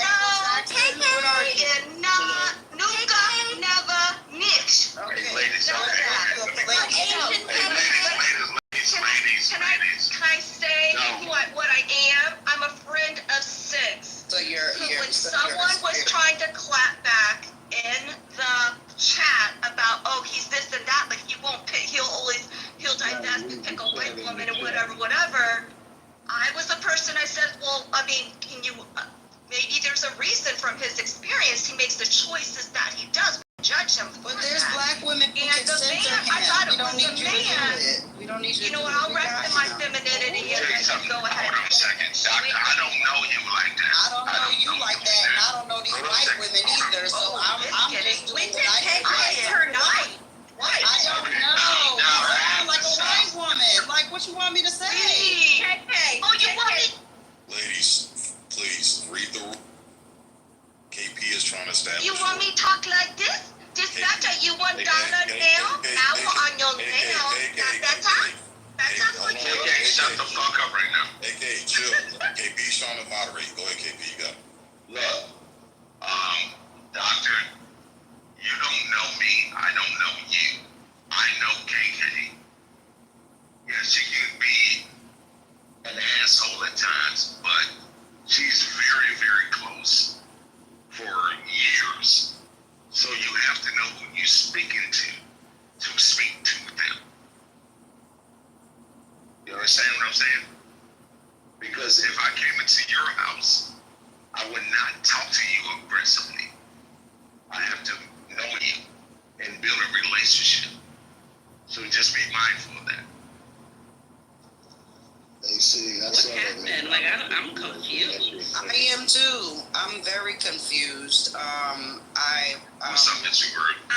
Anglo-Saxon? What are you? Nunca, never, nicht. Okay. Ladies, Can I say what I am? I'm a friend of six. So you're When someone was trying to clap back in the chat about, oh, he's this and that, but he'll divest and pick a white woman and whatever. I was the person I said, well, I mean, can you, maybe there's a reason from his experience he makes the choices that he does. Judge him for But there's that. black women who And can the censor man, him. I thought it We don't was need the you to do man. it. We don't need you to You know, do I'll it. We rest got in my you. femininity and let you go ahead. Hold on a second. Doctor, I don't know you like that. I don't know you like that, and I don't know these white women either, so I'm just doing what I can. her night. I don't know. You sound like a white woman. Like, what you want me to say? Oh, you want me? Ladies, please read the room. KP is trying to establish. You want me to talk like this? Dispatcher, you want dollar now? Now on your nail. That's what you KK, shut the fuck up right now. AK, chill. KP's trying to moderate. Go ahead, KP, you got it. Look, doctor, you don't know me. I don't know you. I know KK. Yeah, she can be an asshole at times, but she's very, very close for years. So you have to know who you're speaking to speak to them. You understand what I'm saying? Because if I came into your house, I would not talk to you aggressively. I have to know you and build a relationship. So just be mindful of that. What happened? Like, I'm confused. I am too. I'm very confused. What's up, Mr. Bird? I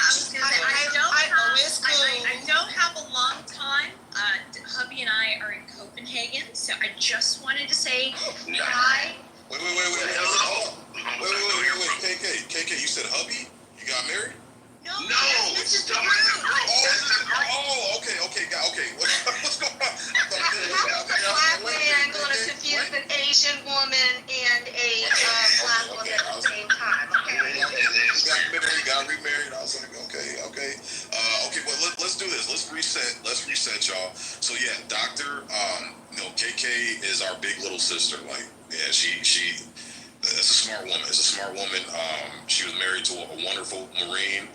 don't have a long time. Hubby and I are in Copenhagen, so I just wanted to say hi. Wait. KK, you said hubby? You got married? No, it's the girl. Oh, okay. What's going on? Black man gonna confuse an Asian woman and a black woman at the same time. Okay. Got remarried. I was like, okay. Well, let's do this. Let's reset, y'all. So yeah, Doctor, KK is our big little sister. Like, yeah, she. It's a smart woman. She was married to a wonderful Marine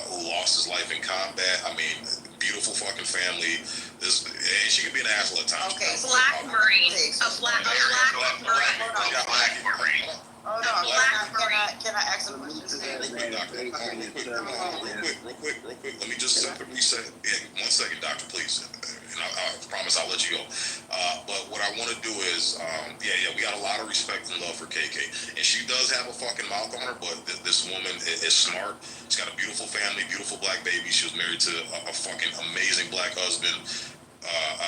who lost his life in combat. I mean, beautiful fucking family. And she can be an asshole at times. Okay, Black Marine. A black Marine. Hold on. Can I ask a question? Real quick. Let me just reset. Yeah, 1 second, Doctor, please. And I promise I'll let you go. But what I want to do is, we got a lot of respect and love for KK. And she does have a fucking mouth on her, but this woman is smart. She's got a beautiful family, beautiful black baby. She was married to a fucking amazing black husband.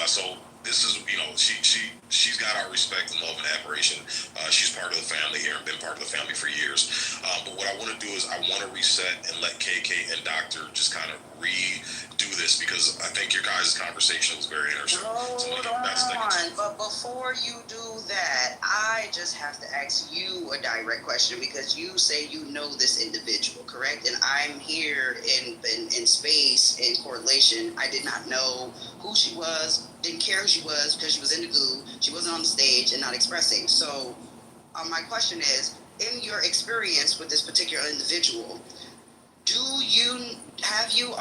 So this is, she's got our respect and love and admiration. She's part of the family here and been part of the family for years. But what I want to do is I want to reset and let KK and Doctor just kind of redo this because I think your guys' conversation was very interesting. Hold on, but before you do that, I just have to ask you a direct question because you say you know this individual, correct? And I'm here in space, in correlation. I did not know who she was, didn't care who she was because she was in the goo. She wasn't on the stage and not expressing. So my question is, in your experience with this particular individual, have you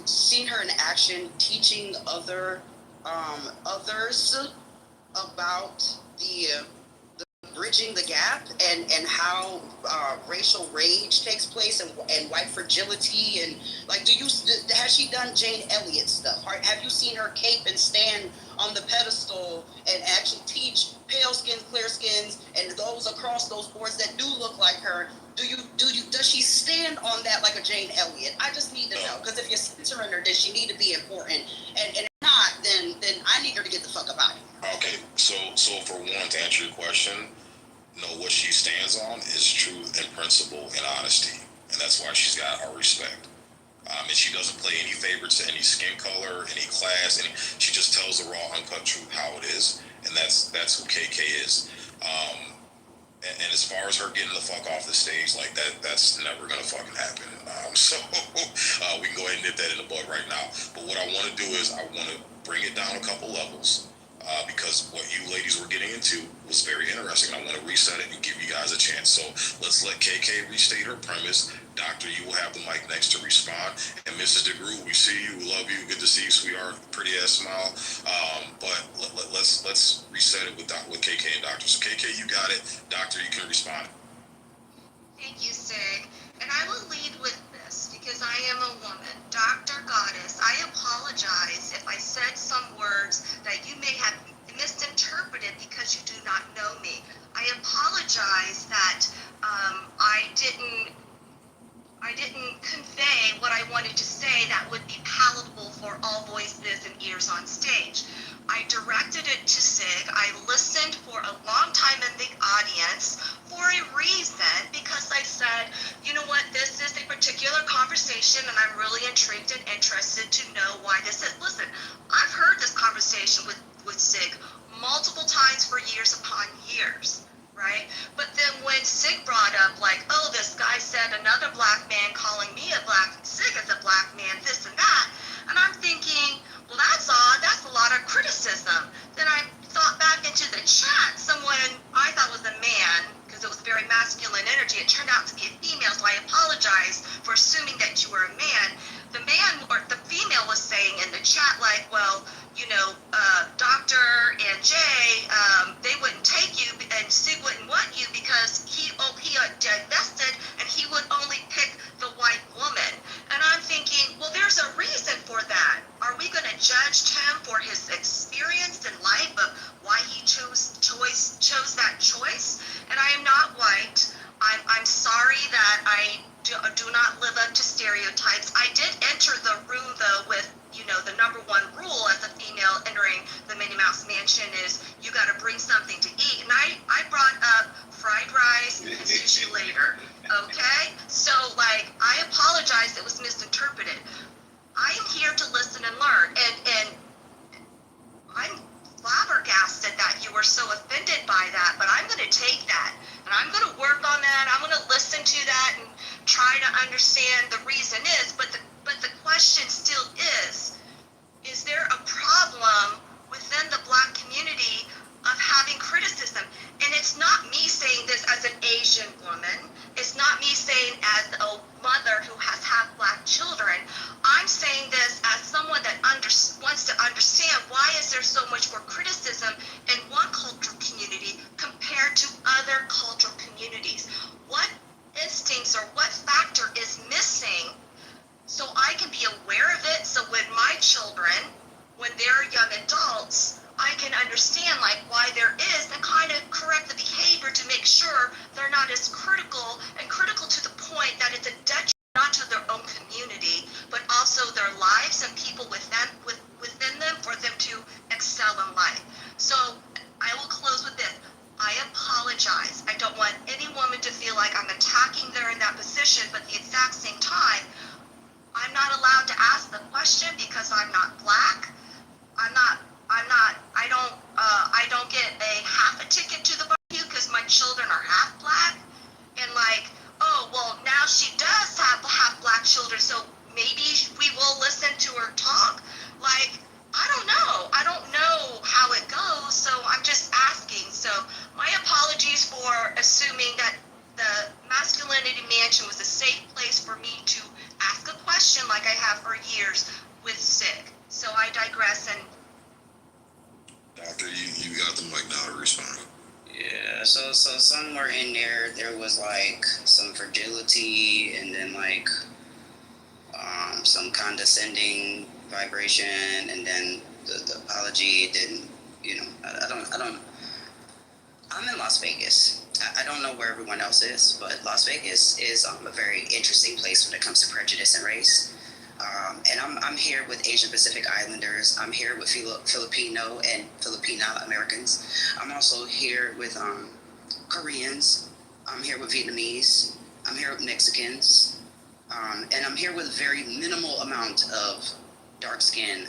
seen her in action teaching others about the bridging the gap and how racial rage takes place and white fragility and like has she done Jane Elliott stuff? Have you seen her cape and stand on the pedestal and actually teach pale skins, clear skins, and those across those boards that do look like her? Does she stand on that like a Jane Elliott? I just need to know because if you're censoring her, does she need to be important? And if not, then I need her to get the fuck up out of here. Okay, so for one, to answer your question, no, what she stands on is truth and principle and honesty, and that's why she's got our respect. And she doesn't play any favorites to any skin color, any class, she just tells the raw, uncut truth how it is. and that's who KK is. And as far as her getting the fuck off the stage, like that's never gonna fucking happen. So we can go ahead and nip that in the bud right now. But what I want to do is I want to bring it down a couple levels. Because what you ladies were getting into was very interesting. I want to reset it and give you guys a chance. So let's let KK restate her premise. Doctor, you will have the mic next to respond. And Mrs. DeGroote, we see you. We love you. Good to see you, sweetheart. Pretty ass smile. But let's reset it with KK and Doctor. So KK, you got it. Doctor, you can respond. Thank you, Sig. And I will lead with this because I am a woman. Dr. Goddess, I apologize if I said some words that you may have misinterpreted because you do not know me. I apologize that I didn't convey what I wanted to say that would be palatable for all voices and ears on stage. I directed it to Sig. I listened for a long time in the audience for a reason because I said, you know what, this is a particular conversation and I'm really intrigued and interested to know why this is. Listen, I've heard this conversation with Sig multiple times for years upon years. Right? But then when Sig brought up like, oh, this guy said another black man calling me Sig is a black man, this and that, and I'm thinking, well, that's odd, that's a lot of criticism. Then I thought back into the chat, someone I thought was a man, because it was very masculine energy, it turned out to be a female, so I apologize for assuming that you were a man. The man or the female was saying in the chat like, well, you know, Dr. and Jay, they wouldn't take you, and Sig wouldn't want you because he divested and he would only pick the white woman. And I'm thinking, well, there's a reason for that. Are we going to judge him for his experience in life of why he chose that choice? And I am not white. I'm sorry that I do not live up to stereotypes. I did enter the room though with, you know, the number one rule as a female entering the Minnie Mouse Mansion is you got to bring something to eat. And I brought up fried rice and sushi later. Okay? So like, I apologize, it was misinterpreted. I am here to listen and learn. And I'm flabbergasted that you were so offended by that, but I'm going to take that and I'm going to work on that. I'm going to listen to that and try to understand the reason is, but the question still is there a problem within the black community of having criticism? And it's not me saying this as an Asian woman. It's not me saying as a mother who has half black children. I'm saying this as someone that wants to understand why is there so much more criticism in one cultural community compared to other cultural communities? What instincts or what factor is missing so I can be aware of it, so when my children, when they're young adults, I can understand like why there is and kind of correct the behavior to make sure they're not as critical to the point that it's a detriment not to their own community, but also their lives and people within them for them to excel in life. So I will close with this. I apologize. I don't want any woman to feel like I'm attacking her in that position, but at the exact same time, I'm not allowed to ask the question because I'm not black. I don't get a half a ticket to the barbecue because my children are half black. And like, oh, well, now she does have half black children, so maybe we will listen to her talk. Like, I don't know. I don't know how it goes, so I'm just asking. So my apologies for assuming that the Masculinity Mansion was a safe place for me to ask a question like I have for years with Sig. So I digress. And Doctor, you got the mic now to respond. Yeah, so somewhere in there was like some fragility and then like some condescending vibration, and then the apology didn't, you know, I don't I'm in Las Vegas. I don't know where everyone else is, but Las Vegas is a very interesting place when it comes to prejudice and race. And I'm here with Asian Pacific Islanders. I'm here with Filipino and Filipina Americans. I'm also here with Koreans. I'm here with Vietnamese. I'm here with Mexicans. And I'm here with a very minimal amount of dark-skinned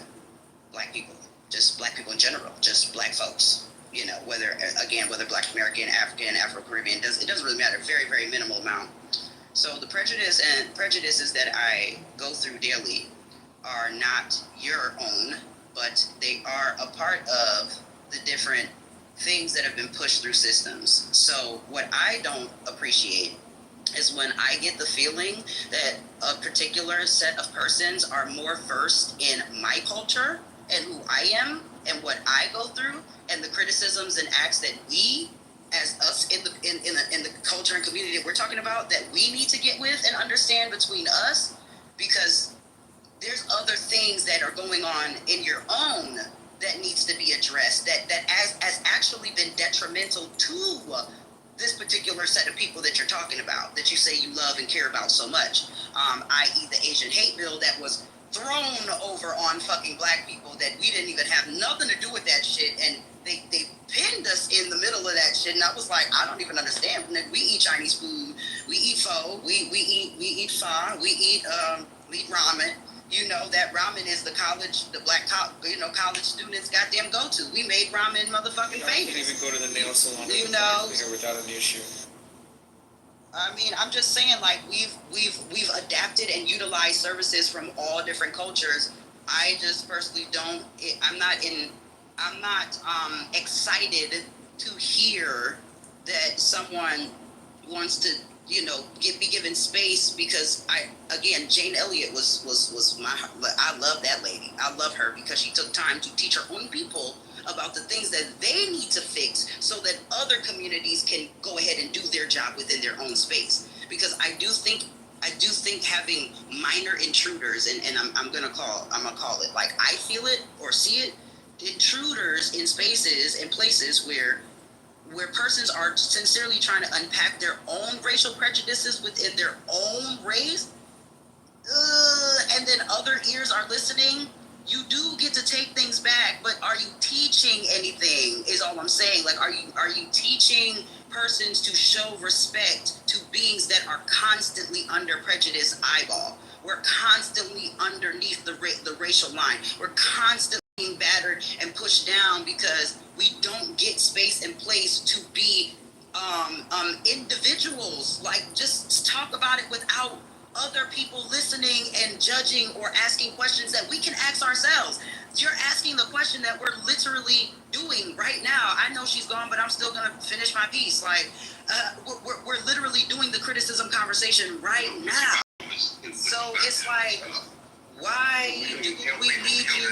black people. Just black people in general, just black folks. you know, whether Black American, African, Afro-Caribbean, it doesn't really matter. Very, very minimal amount. So the prejudices that I go through daily are not your own, but they are a part of the different things that have been pushed through systems. So what I don't appreciate is when I get the feeling that a particular set of persons are more versed in my culture and who I am and what I go through and the criticisms and acts that we as us in the culture and community that we're talking about that we need to get with and understand between us, because there's other things that are going on in your own that needs to be addressed that has actually been detrimental to this particular set of people that you're talking about, that you say you love and care about so much, i.e. the Asian hate bill that was thrown over on fucking Black people that we didn't even have nothing to do with that shit, and they pinned us in the middle of that shit, and I was like, I don't even understand. We eat Chinese food, we eat pho, we eat pho, we eat ramen. You know that ramen is the Black college students goddamn go to. We made ramen motherfucking famous. You can even go to the nail salon. You know, here without an issue. I mean, I'm just saying, like, we've adapted and utilized services from all different cultures. I just personally don't. I'm not excited to hear that someone wants to, you know, be given space, because Jane Elliott was I love that lady. I love her because she took time to teach her own people about the things that they need to fix so that other communities can go ahead and do their job within their own space. Because I do think having minor intruders, and I'm gonna call it, like, I feel it or see it, intruders in spaces and places where persons are sincerely trying to unpack their own racial prejudices within their own race, and then other ears are listening. You do get to take things back, but are you teaching anything is all I'm saying. Like, are you teaching persons to show respect to beings that are constantly under prejudice eyeball? We're constantly underneath the racial line. We're constantly being battered and pushed down because we don't get space and place to be individuals. Like, just talk about it without other people listening and judging or asking questions that we can ask ourselves. You're asking the question that we're literally doing right now. I know she's gone, but I'm still gonna finish my piece. Like, we're literally doing the criticism conversation right now. So it's like, why do we need you?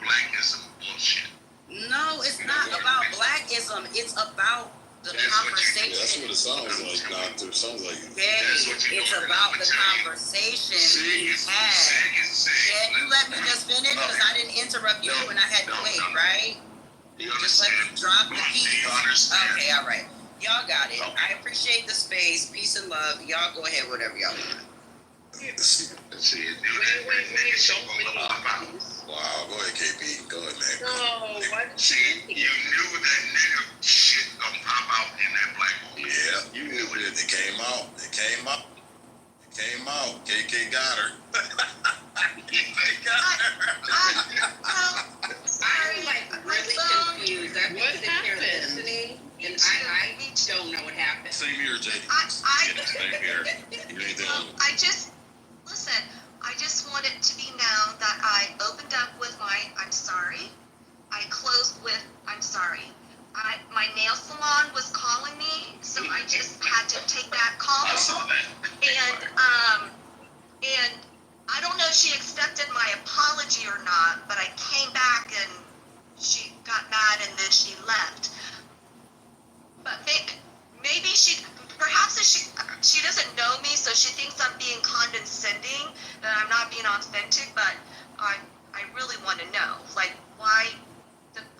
Blackism bullshit. No, it's not about blackism. It's about the conversation. Yeah, that's what it sounds like, Doctor. Sounds like It's about the conversation we had. Can you let me just finish? Because I didn't interrupt you when I had to wait, right? Just let me drop the piece. Okay, all right. Y'all got it. I appreciate the space. Peace and love. Y'all go ahead, whatever y'all want. Wow, go ahead, KP. Go ahead, man. No, what? See, you knew that nigga shit gonna pop out in that black woman. Yeah, you knew it. It came out. KK got her. KK got her. I'm like really confused. I've been sitting here listening, and I don't know what happened. Same here, JD. Same here. You ain't the only one. I just want it to be known that I opened up with my I'm sorry. I closed with I'm sorry. My nail salon was calling me, so I just had to take that call. I saw that. And I don't know if she accepted my apology or not, but I came back and she got mad and then she left. But maybe perhaps she doesn't know me, so she thinks I'm being condescending, that I'm not being authentic, but I really want to know, like, why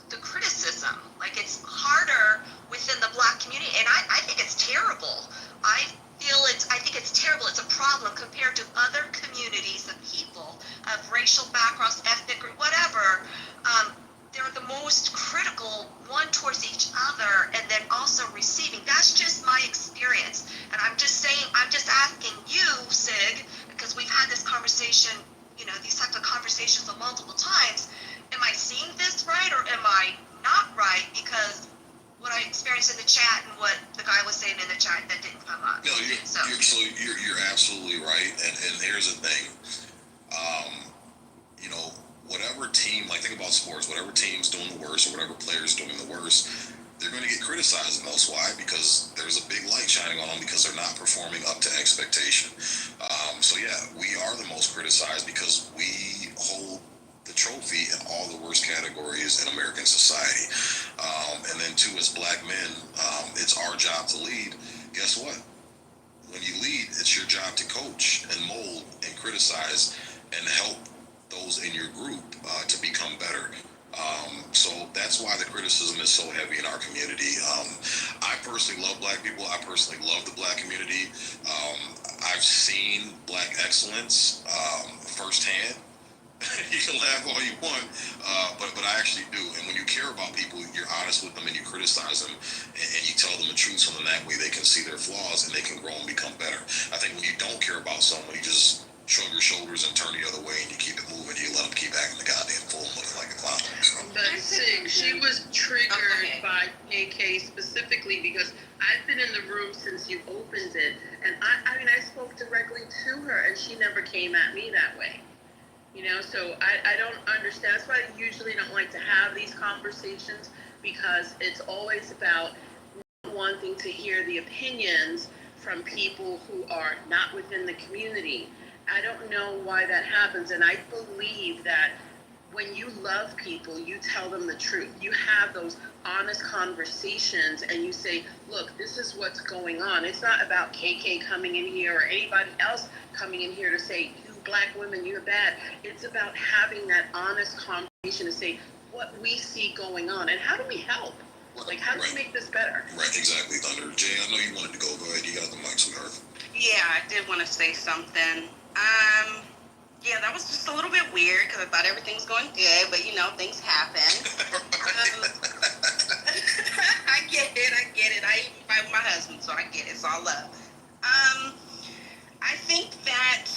the criticism. Like, it's harder within the Black community, and I think it's terrible. I think it's terrible. It's a problem compared to other communities of people of racial backgrounds, ethnic, whatever. They're the most critical one towards each other, and then also receiving. That's just my experience. And I'm just asking you, Sig, because we've had this conversation, these types of conversations multiple times. Am I seeing this right, or am I not right? Because to the chat and what the guy was saying in the chat that didn't come up. No, you're absolutely right. And here's the thing. You know, whatever team, like think about sports, whatever team's doing the worst or whatever player's doing the worst, they're going to get criticized the most. Why? Because there's a big light shining on them because they're not performing up to expectation. So yeah, we are the most criticized because we hold the trophy in all the worst categories in American society. And then too, as black men, it's our job to lead. Guess what? When you lead, it's your job to coach and mold and criticize and help those in your group to become better. So that's why the criticism is so heavy in our community. I personally love black people. I personally love the black community. I've seen black excellence firsthand. You can laugh all you want, but I actually do. And when you care about people, you're honest with them and you criticize them and you tell them the truth, so then that way they can see their flaws and they can grow and become better. I think when you don't care about someone, you just shrug your shoulders and turn the other way and you keep it moving. You let them keep acting the goddamn fool and looking like a clown. So. But she was triggered by KK specifically because I've been in the room since you opened it, and I mean I spoke directly to her and she never came at me that way. You know, so I don't understand. That's why I usually don't like to have these conversations, because it's always about wanting to hear the opinions from people who are not within the community. I don't know why that happens, and I believe that when you love people, you tell them the truth. You have those honest conversations and you say, look, this is what's going on. It's not about KK coming in here or anybody else coming in here to say, black women, you're bad. It's about having that honest conversation to say what we see going on and how do we help? Like, how do we make this better? Right, exactly, Thunder. Jay, I know you wanted to go. Go ahead. You got the mic, sweetheart. Yeah, I did want to say something. Yeah, that was just a little bit weird because I thought everything was going good, but you know, things happen. I get it. I even fight with my husband, so I get it. It's all love. I think that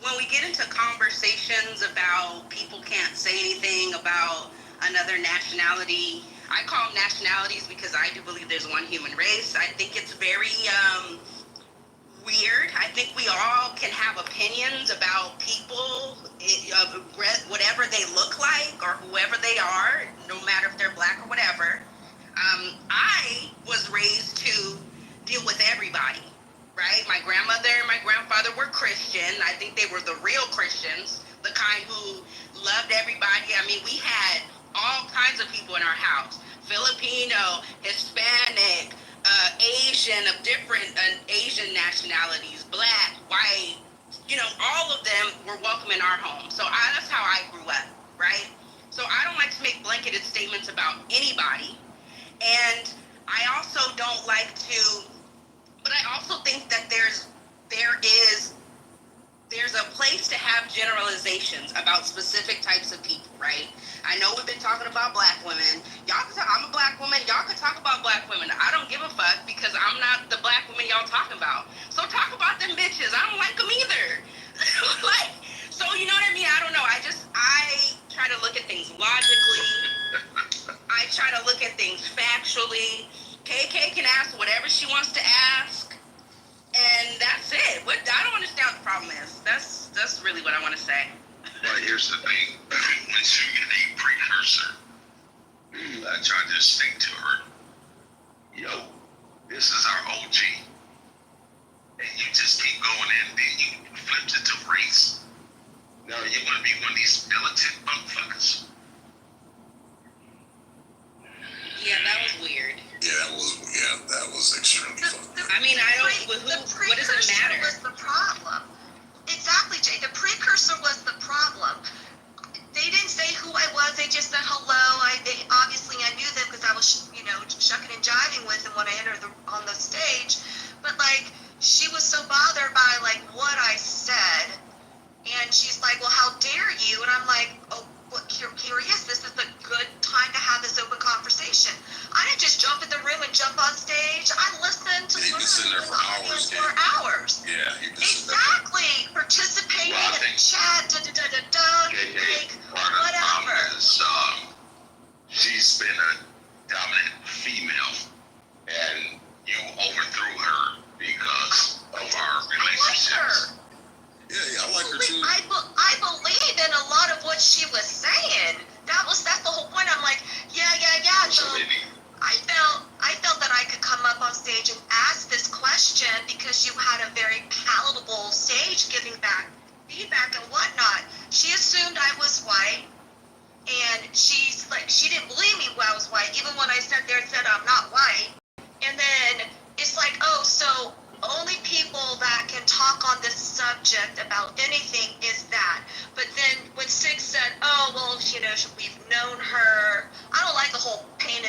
when we get into conversations about people can't say anything about another nationality, I call them nationalities because I do believe there's one human race. I think it's very weird. I think we all can have opinions about people, whatever they look like or whoever they are, no matter if they're black or whatever. I was raised to deal with everybody. Right? My grandmother and my grandfather were Christian. I think they were the real Christians, the kind who loved everybody. I mean, we had all kinds of people in our house. Filipino, Hispanic, Asian, of different Asian nationalities, black, white, you know, all of them were welcome in our home. So that's how I grew up, right? So I don't like to make blanketed statements about anybody. And I also don't like to, but I also think that there's a place to have generalizations about specific types of people, right? I know we've been talking about black women. I'm a black woman. Y'all can talk about black women. I don't give a fuck because I'm not the black woman y'all talking about. So talk about them bitches. I don't like them either. So you know what I mean? I don't know. I try to look at things logically. I try to look at things factually. KK can ask whatever she wants to ask, and that's it. I don't understand what the problem is. That's really what I want to say. But here's the thing. Once you get a precursor, I try to just think to her, yo, this is our OG. And you just keep going and then you flipped it to race. Now you want to be one of these militant buttfuckers. Yeah, that was weird. That was extremely fun. I mean, what does it matter? Was the problem. Exactly, Jay. The precursor was the problem. They didn't say who I was. They just said hello. Obviously I knew them because I was, shucking and jiving with them when I entered on the stage. But she was so bothered by what I said, and she's like, "Well, how dare you?" And I'm like, "Oh, what, curious? This is a good time to have this open conversation." I didn't just jump in the room and jump on stage. I listened to the audience for hours. Yeah, exactly. Participating in the chat, whatever. She's been a dominant female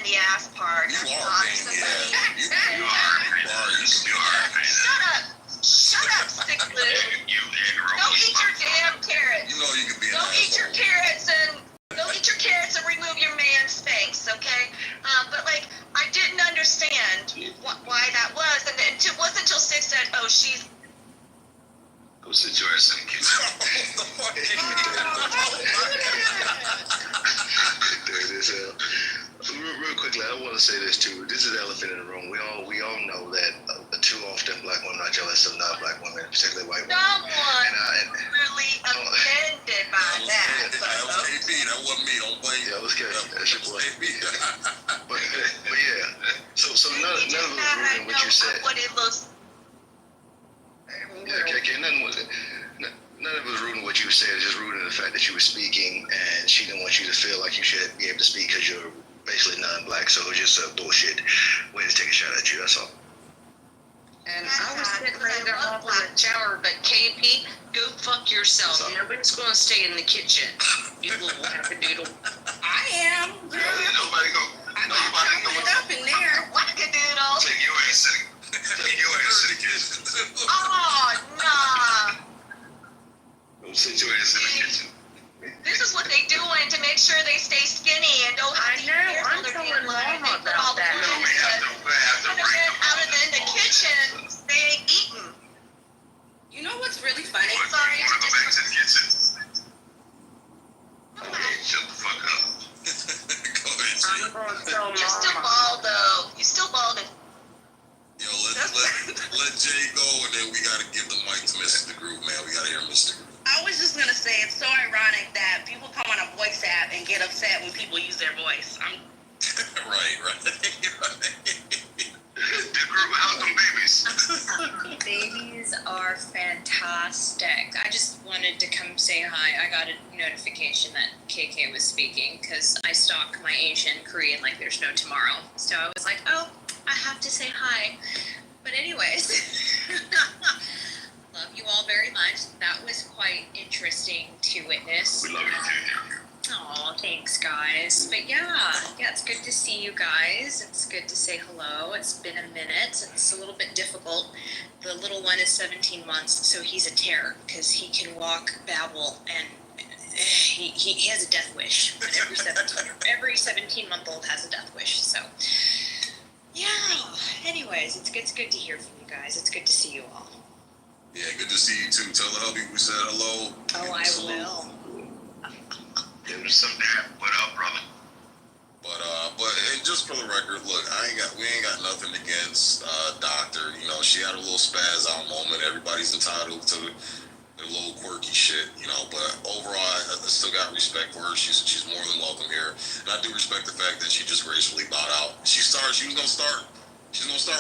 the ass part. You That's are not paying me. somebody. You are. Shut up. Shut up, Stickless. Go eat your damn carrots. You know you can be an Go eat your asshole. carrots and remove your man's face, okay? But like, I didn't understand why that was, and it wasn't until Six said, "Oh, she's." Go sit your ass in the kitchen. There it is. Real quickly, I want to say this too. This is the elephant in the room. We all know that too often black women are jealous of non-black women, particularly white women. Someone really offended by that. That was AB. That wasn't me. Don't blame Yeah, let's get that's your boy. AB. But yeah. So none of it was rude in what you said. What it looks. Yeah, okay, none of it was rude in what you said. It's just rude in the fact that you were speaking and she didn't want you to feel like you should be able to speak because you're basically non-black. So it was just a bullshit way to take a shot at you. That's all. And I was sitting right there off in the shower, but KP, go fuck yourself. Nobody's going to stay in the kitchen. You little wackadoodle. I am. Nobody go. Nobody up in there. Wackadoodle. Take your ass to the kitchen. Oh, nah. Go sit your ass in the kitchen. This is what they doing to make sure they stay skinny and don't have to eat beer I'm till telling they're Mama they put all the about that. food out of in the kitchen, they ain't eating. You know what's really funny? Sorry. Go back to the kitchen. Shut the fuck up. Go ahead, G. I'm going to tell You're still Mama. bald though. You still bald. Yo, let Jay go, and then we gotta give the mic to Mr. Groove, man. We gotta hear Mr. Groove. I was just gonna say it's so ironic that people come on a voice app and get upset when people use their voice. Right. The group, how's them babies? Babies are fantastic. I just wanted to come say hi. I got a notification that KK was speaking because I stalk my Asian Korean like there's no tomorrow. So I was like, oh, I have to say hi. But anyways, love you all very much. That was quite interesting to witness. We love you too. Oh, thanks, guys. But yeah, it's good to see you guys. It's good to say hello. It's been a minute. It's a little bit difficult. The little one is 17 months, so he's a terror because he can walk, babble, and he has a death wish. And every 17-month-old has a death wish. So yeah. Anyways, it's good to hear from you guys. It's good to see you all. Yeah, good to see you too. Tell the hubby we said hello. Oh, I will. Give him some dap. What up, brother? But and just for the record, look, we ain't got nothing against Doctor. You know, she had a little spaz out moment. Everybody's entitled to the little quirky shit, you know. But overall, I still got respect for her. She's more than welcome here, and I do respect the fact that she just gracefully bowed out. She's gonna start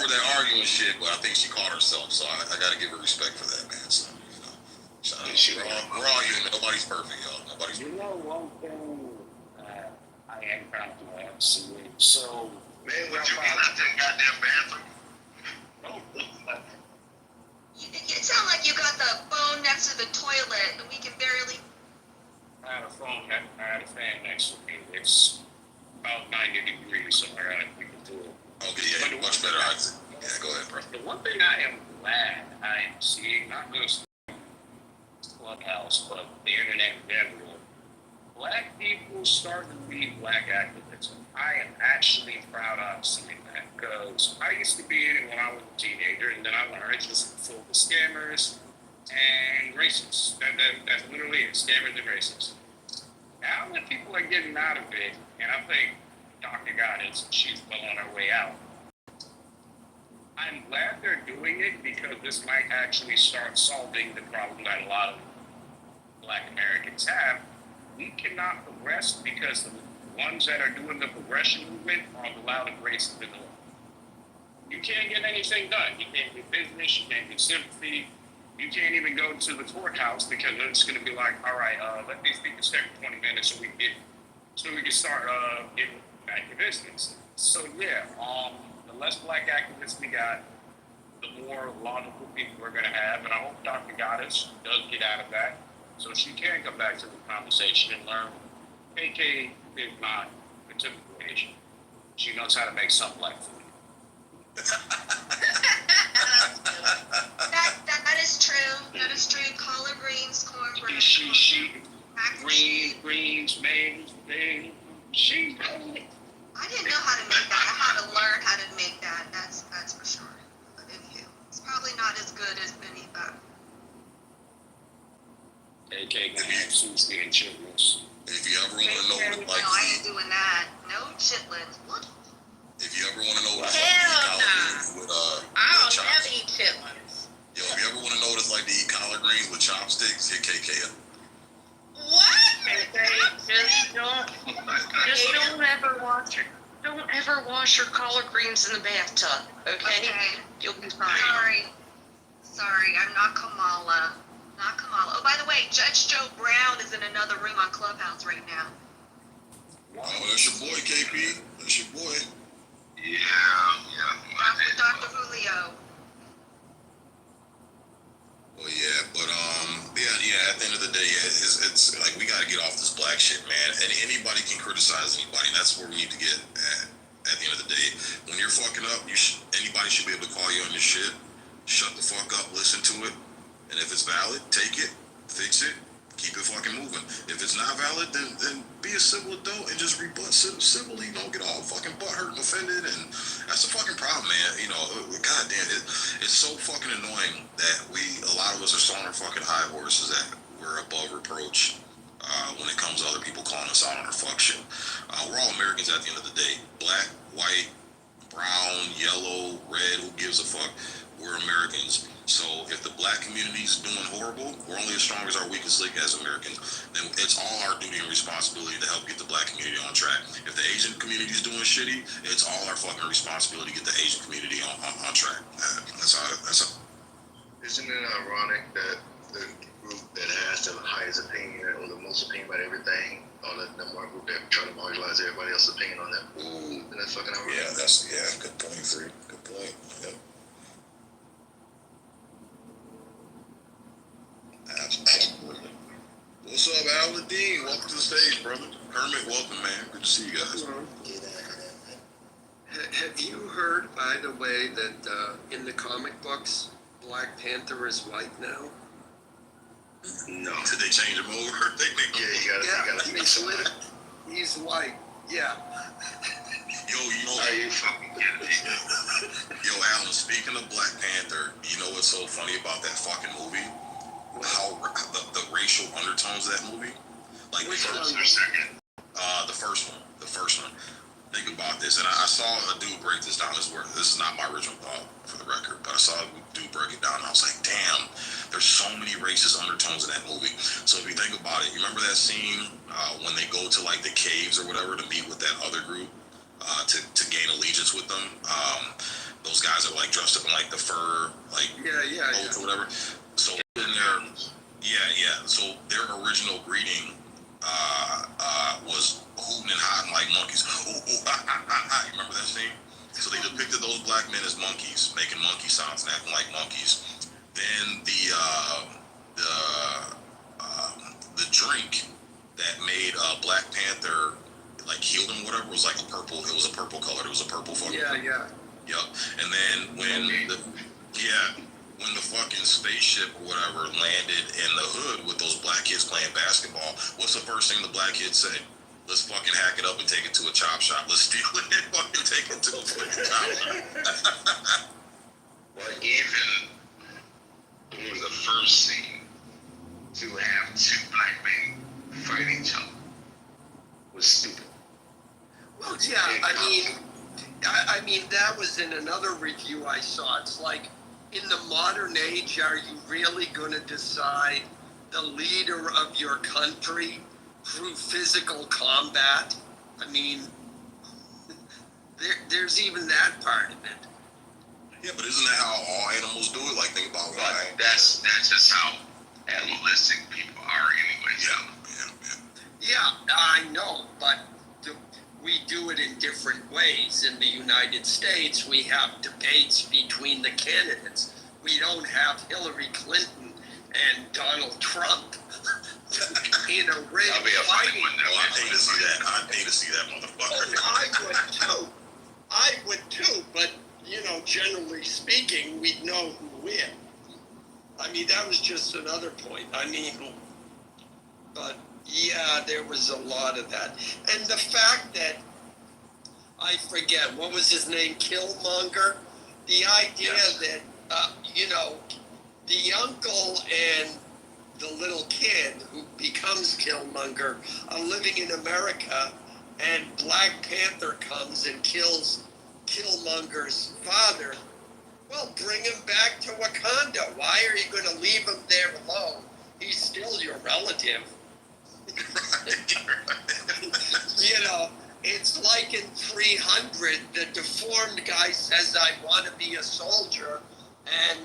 with that arguing shit, but I think she caught herself. So I got to give her respect for that, man. So you know, shout out. We're all human. Nobody's perfect, y'all. Nobody's perfect. You know one thing I am proud to have seen. So, Man, would you be out that goddamn bathroom? You sound like you got the phone next to the toilet and we can barely. I had a fan next to me. It's about 90 degrees, so I gotta keep it to it. Okay, yeah, much better. Yeah, go ahead, bro. The one thing I am glad I am seeing, not just Clubhouse, but the internet in general, black people starting to be black activism. I am actually proud of seeing that because I used to be in it when I was a teenager, and then I learned it's just full of scammers and racists. That's literally it, scammers and racists. Now that people are getting out of it, and I think Dr. Goddess, she's well on her way out. I'm glad they're doing it because this might actually start solving the problem that a lot of black Americans have. We cannot progress because the ones that are doing the progression movement are the loud and racist in the world. You can't get anything done. You can't get business, you can't get sympathy, you can't even go to the courthouse because it's going to be like, all right, let these people stay for 20 minutes so we can start getting back to business. So yeah, the less black activists we got, the more logical people we're going to have, and I hope Dr. Goddess does get out of that so she can come back to the conversation and learn KK is not a typical Asian. She knows how to make something like food. That is true. That is true. Collard greens, cornbread. She greens, maize, she. I didn't know how to make that. I had to learn how to make that. That's for sure. But anywho, it's probably not as good as many. AK gonna have sushi and chitlins. If you ever want to know what No, I ain't doing that. No chitlins. What? if you ever want to know what Hell with I don't never eat chitlins. Yo, if you ever want to know what it's like to eat collard greens with chopsticks, hit KK up. What? Don't ever wash your collard greens in the bathtub, okay? You'll be fine. Sorry, I'm not Kamala. Not Kamala. Oh, by the way, Judge Joe Brown is in another room on Clubhouse right now. Oh, that's your boy, KP. That's your boy. Yeah. With Dr. Julio. Well, yeah, but at the end of the day, it's like we got to get off this black shit, man. And anybody can criticize anybody. And that's where we need to get at the end of the day. When you're fucking up, anybody should be able to call you on your shit. Shut the fuck up, listen to it, and if it's valid, take it, fix it, keep it fucking moving. If it's not valid, then be a civil adult and just rebut civilly. Don't get all fucking butthurt and offended, and that's the fucking problem, man. You know, goddamn, it's so fucking annoying that a lot of us are so on our fucking high horses that we're above reproach when it comes to other people calling us out on our fuck shit. We're all Americans at the end of the day. Black, white, brown, yellow, red, who gives a fuck? We're Americans. So if the black community is doing horrible, we're only as strong as our weakest link as Americans. Then it's all our duty and responsibility to help get the black community on track. If the Asian community is doing shitty, it's all our fucking responsibility to get the Asian community on track. That's how. Isn't it ironic that the group that has the highest opinion or the most opinion about everything, or the number one group that try to marginalize everybody else's opinion on that? Ooh, and that's fucking ironic. Yeah, good point, Free. Good point. Yep. Absolutely. What's up, Aladdin? Welcome to the stage, brother. Hermit, welcome, man. Good to see you guys. Have you heard, by the way, that in the comic books, Black Panther is white now? No. Did they change him over? You gotta make some money. He's white. Yeah. Yo, you know, are you fucking kidding me? Yo, Alan, speaking of Black Panther, you know what's so funny about that fucking movie? How the racial undertones of that movie? Like Which one? The first one. Think about this, and I saw a dude break this down. This is not my original thought, for the record, but I saw a dude break it down, and I was like, damn, there's so many racist undertones in that movie. So if you think about it, you remember that scene when they go to like the caves or whatever to meet with that other group to gain allegiance with them? Those guys are like dressed up in like the fur, like coats or whatever. So in their so their original greeting was hooting and hotting like monkeys. Ooh, ha, ha, ha, ha. You remember that scene? So they depicted those black men as monkeys, making monkey sounds and acting like monkeys. Then the drink that made Black Panther like healed him, whatever, was like a purple. It was a purple color. It was a purple fucking. Yeah. Yep. And then when the fucking spaceship or whatever landed in the hood with those black kids playing basketball, what's the first thing the black kids say? Let's fucking hack it up and take it to a chop shop. Let's steal it and fucking take it to a fucking chop shop. Well, even in the first scene, to have two black men fight each other was stupid. Well, yeah, I mean, that was in another review I saw. It's like, in the modern age, are you really going to decide the leader of your country through physical combat? I mean, there's even that part of it. Yeah, but isn't that how all animals do it? Like, think about lions. That's just how animalistic people are anyway. Yeah, I know, but we do it in different ways. In the United States, we have debates between the candidates. We don't have Hillary Clinton and Donald Trump in a ring fighting. I'd hate to see that. I'd hate to see that, motherfucker. Oh, I would too. know who win. I mean, that was just another point. I mean, but yeah, there was a lot of that. And the fact that, I forget, what was his name, Killmonger? The idea that, the uncle and the little kid who becomes Killmonger are living in America, and Black Panther comes and kills Killmonger's father. Well, bring him back to Wakanda. Why are you going to leave him there alone? He's still your relative. It's like in 300, the deformed guy says, I want to be a soldier. And,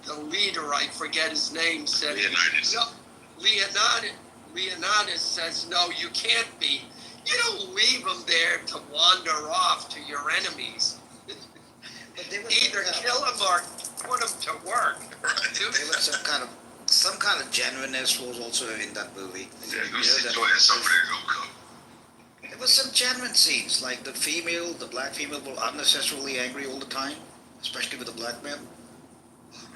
the leader, I forget his name, said, Leonidas says, no, you can't be. You don't leave them there to wander off to your enemies. Either kill them or put them to work. There was some kind of genuineness was also in that movie. Yeah, go sit your ass over there, go cook. There was some genuine scenes, like the black female were unnecessarily angry all the time, especially with the black man.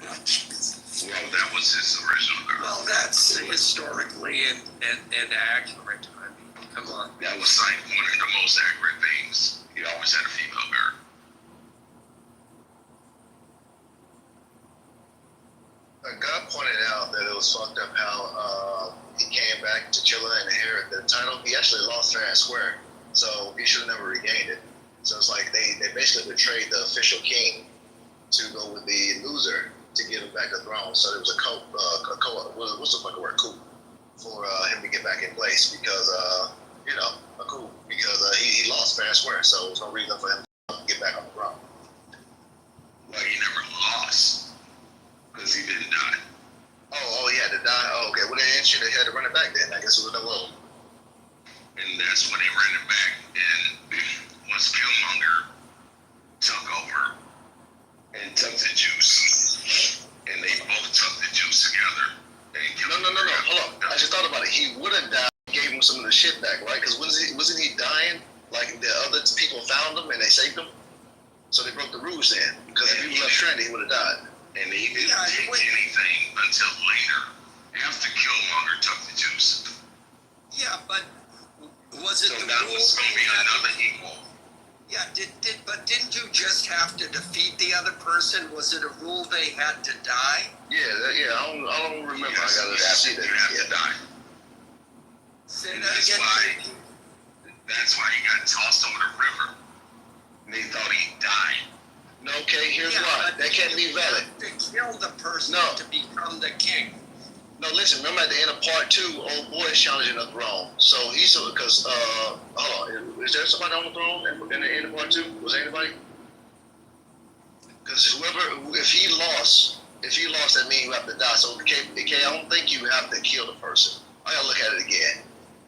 Well, that was his original girl. Well, that's historically and accurate. I mean, come on. That was like one of the most accurate things. He always had a female girl. A guy pointed out that it was fucked up how he came back to Chilla and inherited the title. He actually lost fair and square, so he should have never regained it. So it's like they basically betrayed the official king to go with the loser to get him back the throne. So there was a what's the fucking word, coup, for him to get back in place because, a coup, because he lost fair and square, so there's no reason for him to get back on the throne. Well, he never lost, because he didn't die. Oh, he had to die? Oh, okay. Well, they should have had to run it back then. I guess it was no low. And that's when they ran it back. And once Killmonger took over and took the juice, and they both took the juice together. No. Hold on. I just thought about it. He would have died, gave him some of the shit back, right? Because wasn't he dying? Like the other people found him and they saved him? So they broke the rules then. Because if he was left stranded, he would have died. And he didn't take anything until later, after Killmonger took the juice. Yeah, but was it so the that rule? Was going to be another equal. Yeah, but didn't you just have to defeat the other person? Was it a rule they had to die? Yeah, I don't remember. Yes, I gotta see that. You have to die. Say that again. That's why he got tossed over the river. And they thought he'd die. No, okay, here's why. That can't be valid. To kill the person to become the king. No, listen, remember at the end of part 2, old boy is challenging the throne. So he's, because, hold on, is there somebody on the throne in the end of part 2? Was there anybody? Because if he lost, that means you have to die. So, I don't think you have to kill the person. I gotta look at it again.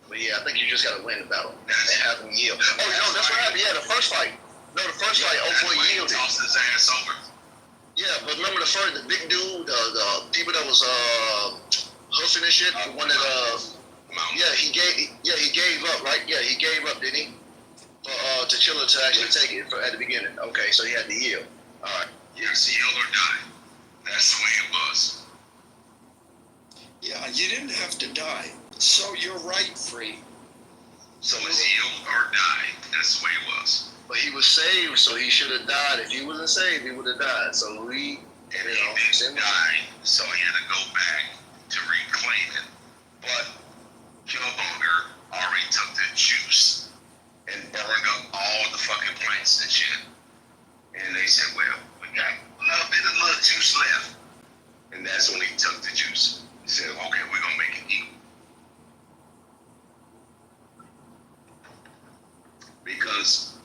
But yeah, I think you just gotta win the battle and have him yield. Oh, no, that's what happened. Yeah, the first fight. No, the first fight, old boy yielded. He tossed his ass over. Yeah, but remember the big dude, the people that was hosting this shit, the one that he gave up, right? Yeah, he gave up, didn't he? For T'Challa to actually take it at the beginning. Okay, so he had to yield. All right. Yes, yield or die. That's the way it was. Yeah, you didn't have to die. So you're right, Free. So it's yield or die. That's the way it was. But he was saved, so he should have died. If he wasn't saved, he would have died. So he didn't die, so he had to go back to reclaim it. But Killmonger already took the juice and burned up all the fucking plants and shit. And they said, well, we got a little bit of juice left. And that's when he took the juice. He said, okay, we're going to make it equal. Because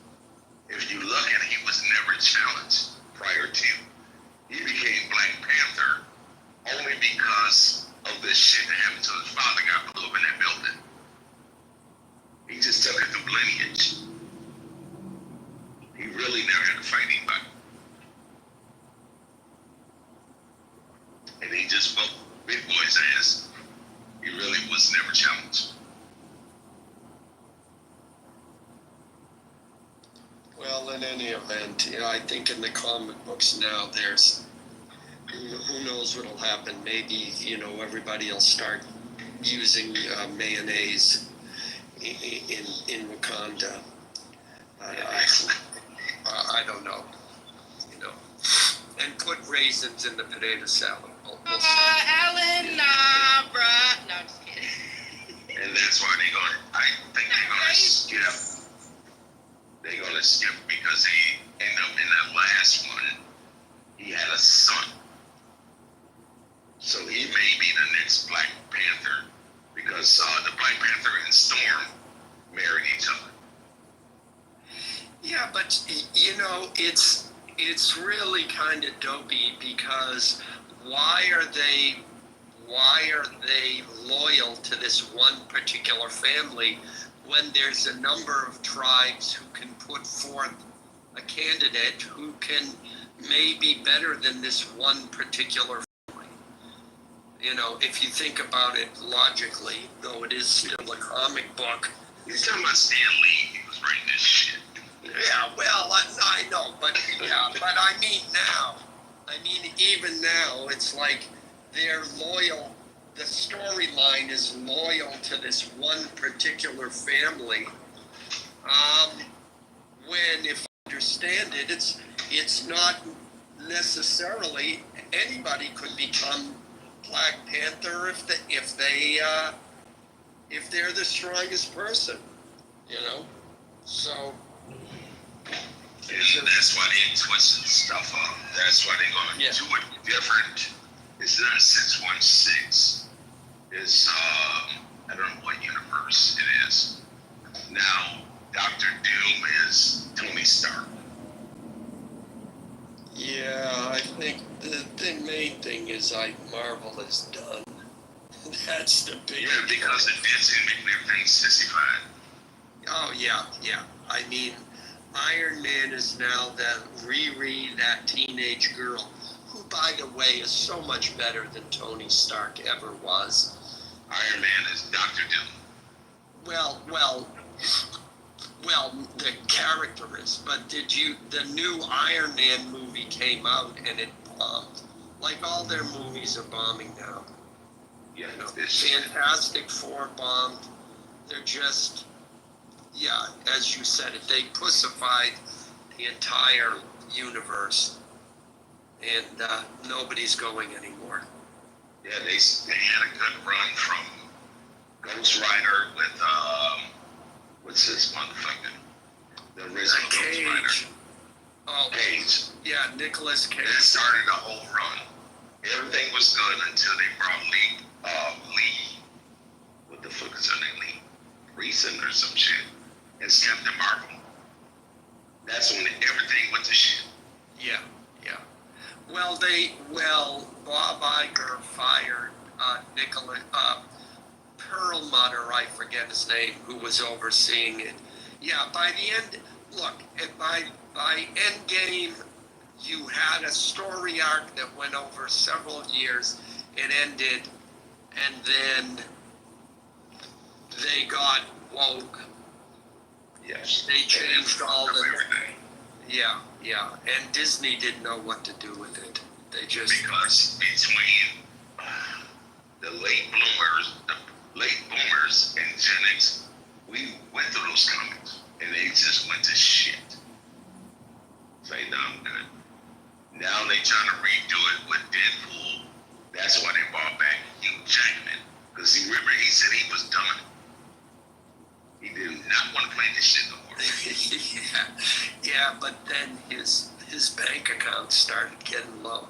if you look at it, he was never challenged prior to. He became Black Panther only because of this shit that happened to his father got blew up in that building. He just took it through lineage. He really never had to fight anybody. And he just whooped Big Boy's ass. He really was never challenged. Well, Well, in any event, I think in the comic books now, there's who knows what'll happen. Maybe everybody will start using mayonnaise in Wakanda. I don't know. And put raisins in the potato salad. Alan, nah, bruh. No, I'm just kidding. And that's why I think they're gonna skip. They're gonna skip because he ended up in that last one. He had a son. So he may be the next Black Panther because the Black Panther and Storm married each other. Yeah, but it's really kind of dopey because why are they loyal to this one particular family when there's a number of tribes who can put forth a candidate who can maybe better than this one particular family? If you think about it logically, though it is still a comic book. You're talking about Stan Lee, he was writing this shit. Yeah, well, I know, but I mean now. Even now, it's like they're loyal. The storyline is loyal to this one particular family. When, if I understand it, it's not necessarily anybody could become Black Panther if they're the strongest person, So. And that's why they twisted stuff up. That's why they're going to do it different. It's not 616. It's, I don't know what universe it is. Now, Dr. Doom is Tony Stark. Yeah, I think the main thing is Marvel is done. That's the big. Yeah, because it did make everything sissified. Oh, yeah. Iron Man is now that Riri, that teenage girl, who, by the way, is so much better than Tony Stark ever was. Iron Man is Dr. Doom. Well, the character is, but the new Iron Man movie came out and it bombed. Like all their movies are bombing now. Yeah, Fantastic Four bombed. They're just, as you said it, they pussified the entire universe, and nobody's going anymore. Yeah, they had a good run from Ghost Rider with what's this motherfucker? The original Ghost Rider. Oh, Cage. Yeah, Nicolas Cage. That started a whole run. Everything was good until they brought Lee. What the fuck is her name? Lee Reason or some shit. It's Captain Marvel. That's when everything went to shit. Yeah. Well, Bob Iger fired Perlmutter, I forget his name, who was overseeing it. Yeah, by the end, by Endgame, you had a story arc that went over several years. It ended, and then they got woke. Yes. They changed all the everything. Yeah, and Disney didn't know what to do with it. They just because between the late boomers and Gen X, we went through those comics and they just went to shit. Say, no, I'm good. Now they trying to redo it with Deadpool. That's why they brought back Hugh Jackman, because he said he was done. He did not want to play this shit no more. yeah, but then his bank account started getting low.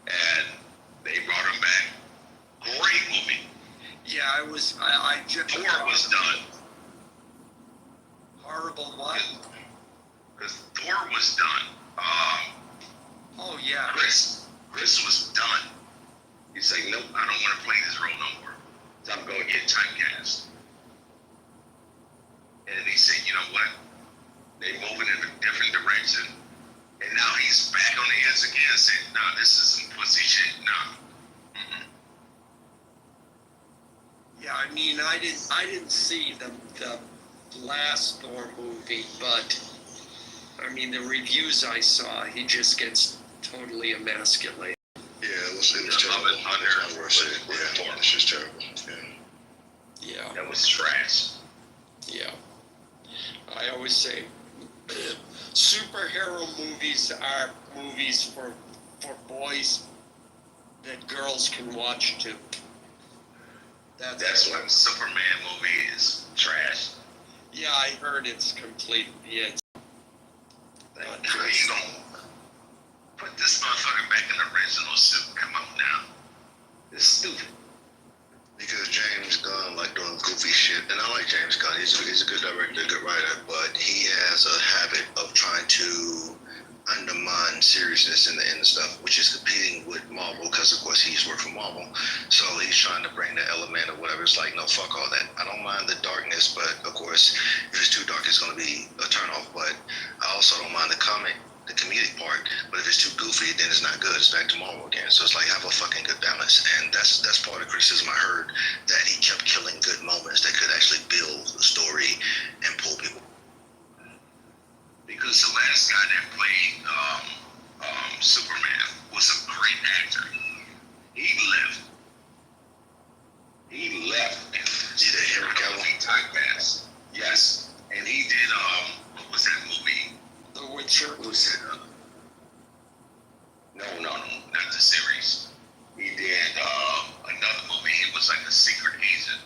And they brought him back. Great movie. Yeah, I just... Thor was done. Horrible what? Because Thor was done. Oh, yeah. Chris was done. He said, nope, I don't want to play this role no more. So I'm going to get typecast. And he said, you know what? They moving in a different direction. And now he's back on the edge again saying, nah, this is some pussy shit. Nah. Mm-mm. Yeah, I didn't see the last Thor movie, but I mean, the reviews I saw, he just gets totally emasculated. Yeah, it was terrible. Yeah, it's just terrible. Yeah. That was trash. Yeah. I always say superhero movies are movies for boys that girls can watch too. That's what Superman movie is. Trash. Yeah, I heard it's complete. Yeah. How you gonna put this motherfucker back in the original suit? Come on now. It's stupid. Because James Gunn like doing goofy shit, and I like James Gunn. He's a good director, a good writer, but he has a habit of trying to undermine seriousness in the stuff, which is competing with Marvel, because of course he's worked for Marvel. So he's trying to bring the element or whatever. It's like, no, fuck all that. I don't mind the darkness, but of course, if it's too dark, it's going to be a turnoff. But I also don't mind the comedic part. But if it's too goofy, then it's not good. It's back to Marvel again. So it's like, have a fucking good balance. And that's part of the criticism I heard, that he kept killing good moments that could actually build the story and pull people. Because the last guy that played Superman was a great actor. He left. Did Henry Cavill typecast? Yes. And he did what was that movie? The Witcher. What was it? No, not the series. He did another movie. He was like a secret agent,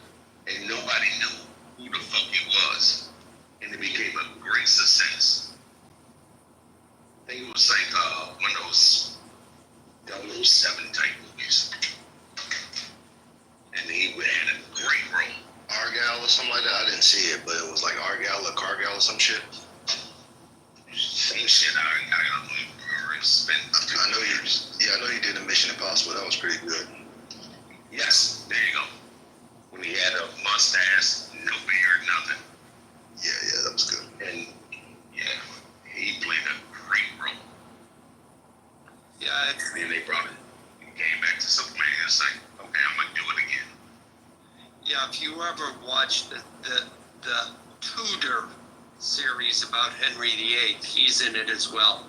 and nobody knew who the fuck he was, and it became a great success. I think it was like one of those 007 type movies. And he had a great role. Argyle or something like that. I didn't see it, but it was like Argyle or Cargyle or some shit. Same shit. I don't remember. It's been. I know you did a Mission Impossible. That was pretty good. Yes, there you go. When he had a mustache, no beard, nothing. Yeah, that was good. And yeah, he played a great role. Yeah, and then they brought it. Came back to Superman. It's like, okay, I'm gonna do it again. Yeah, if you ever watched the Tudor series about Henry VIII, he's in it as well.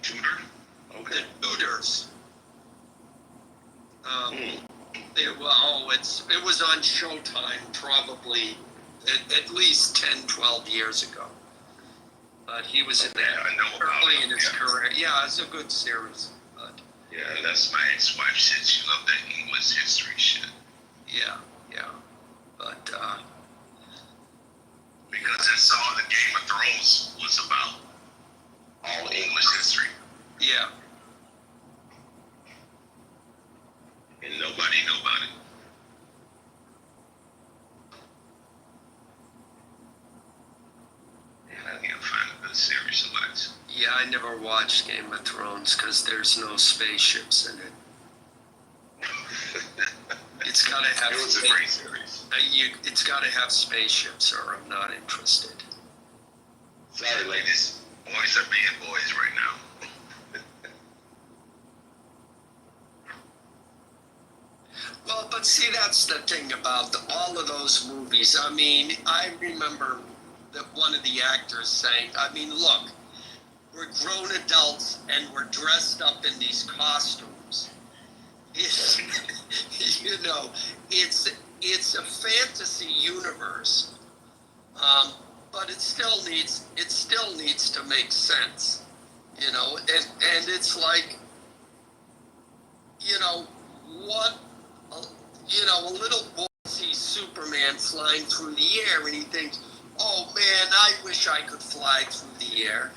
Tudor? Okay. The Tudors. It was on Showtime probably at least 10, 12 years ago. But he was in there early in his career. Yeah, it's a good series. But yeah, that's my ex-wife shit. She loved that English history shit. Yeah. But because that's all the Game of Thrones was about. All English history. Yeah. And nobody knew about it. And I can't find a good series to watch. Yeah, I never watched Game of Thrones because there's no spaceships in it. It's got to have. It was a great series. It's got to have spaceships, or I'm not interested. Sorry, ladies. Boys are being boys right now. Well, but see, that's the thing about all of those movies. I mean, I remember that one of the actors saying, I mean, look, we're grown adults and we're dressed up in these costumes. You know, it's a fantasy universe, but it still needs to make sense, you know. And it's like, you know, a little boy sees Superman flying through the air and he thinks, oh man, I wish I could fly through the air.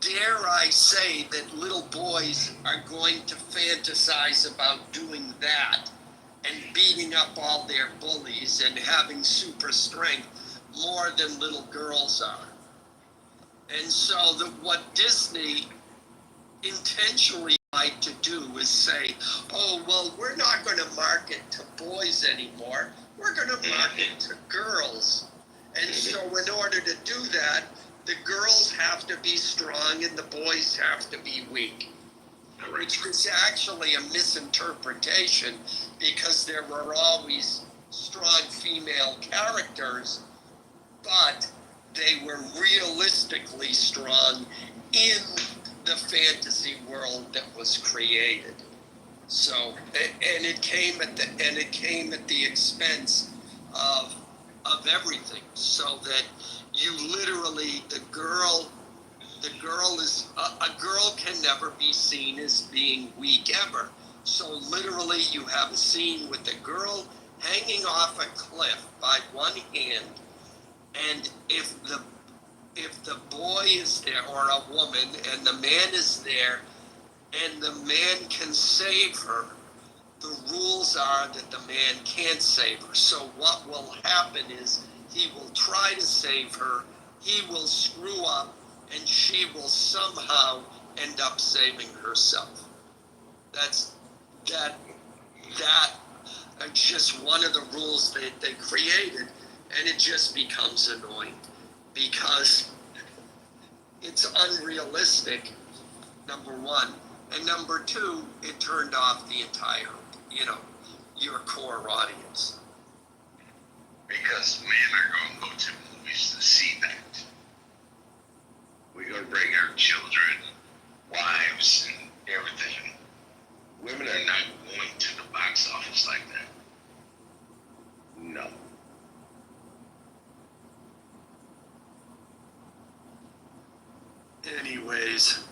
Dare I say that little boys are going to fantasize about doing that and beating up all their bullies and having super strength more than little girls are. And so what Disney intentionally like to do is say, oh, well, we're not going to market to boys anymore. We're going to market to girls. And so in order to do that, the girls have to be strong and the boys have to be weak. Which is actually a misinterpretation because there were always strong female characters, but they were realistic realistically strong in the fantasy world that was created. So, and it came at the expense of everything, so that you literally, the girl is a girl can never be seen as being weak ever. So literally, you have a scene with the girl hanging off a cliff by one hand, and if the boy is there, or a woman, and the man is there, and the man can save her, the rules are that the man can't save her. So what will happen is he will try to save her, he will screw up, and she will somehow end up saving herself. That's just one of the rules that they created, and it just becomes annoying because it's unrealistic, number one, and number two, it turned off the entire, your core audience. Because men are going to go to movies to see that. We're going to bring our children, wives, and everything. Women are not going to the box office like that. No. Anyways.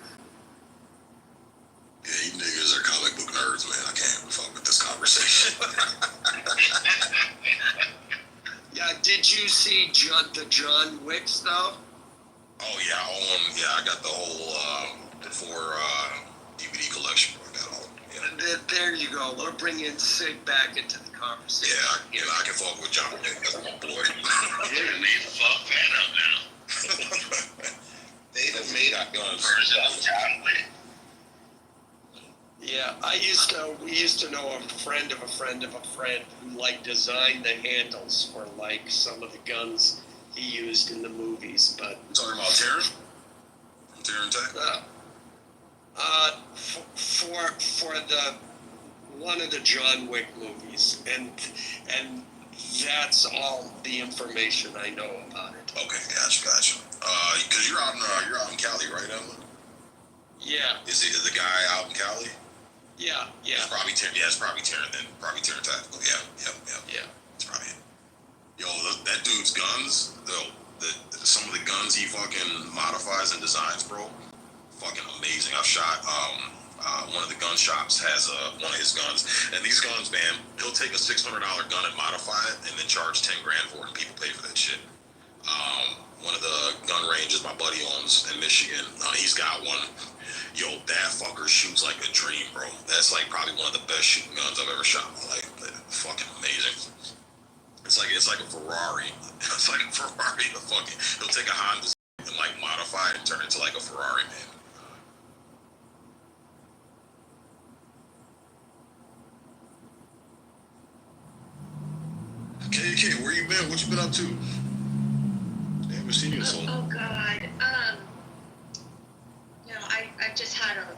Yeah, you niggas are comic book nerds, man. I can't fuck with this conversation. Yeah, did you see the John Wick stuff? Oh yeah, I got the whole the 4 DVD collection. I got all. Yeah. There you go. We're bringing Sig back into the conversation. Yeah, I can fuck with John Wick. That's my boy. Yeah, they fuck that up now. They have made our guns. John Wick. Yeah, we used to know a friend of a friend of a friend who designed the handles for some of the guns he used in the movies. But you talking about Taron? From Taron Tech? For the one of the John Wick movies, and that's all the information I know about it. Okay, gotcha. Because you're out in Cali, right, Emma? Yeah. Is it the guy out in Cali? Yeah. It's probably Taron. Yeah, it's probably Taron then. Probably Taron Tactical. Yeah. It's probably it. Yo, that dude's guns, some of the guns he fucking modifies and designs, bro, fucking amazing. I've shot, one of the gun shops has one of his guns, and these guns, man, he'll take a $600 gun and modify it, and then charge $10,000 for it, and people pay for that shit. One of the gun ranges my buddy owns in Michigan, he's got one. Yo, that fucker shoots like a dream, bro. That's probably one of the best shooting guns I've ever shot. Fucking amazing. It's like a Ferrari. It's like a Ferrari. He'll take a Honda and modify it and turn it into a Ferrari, man. KK, where you been? What you been up to? I haven't seen you in so long. Oh God. I've just had a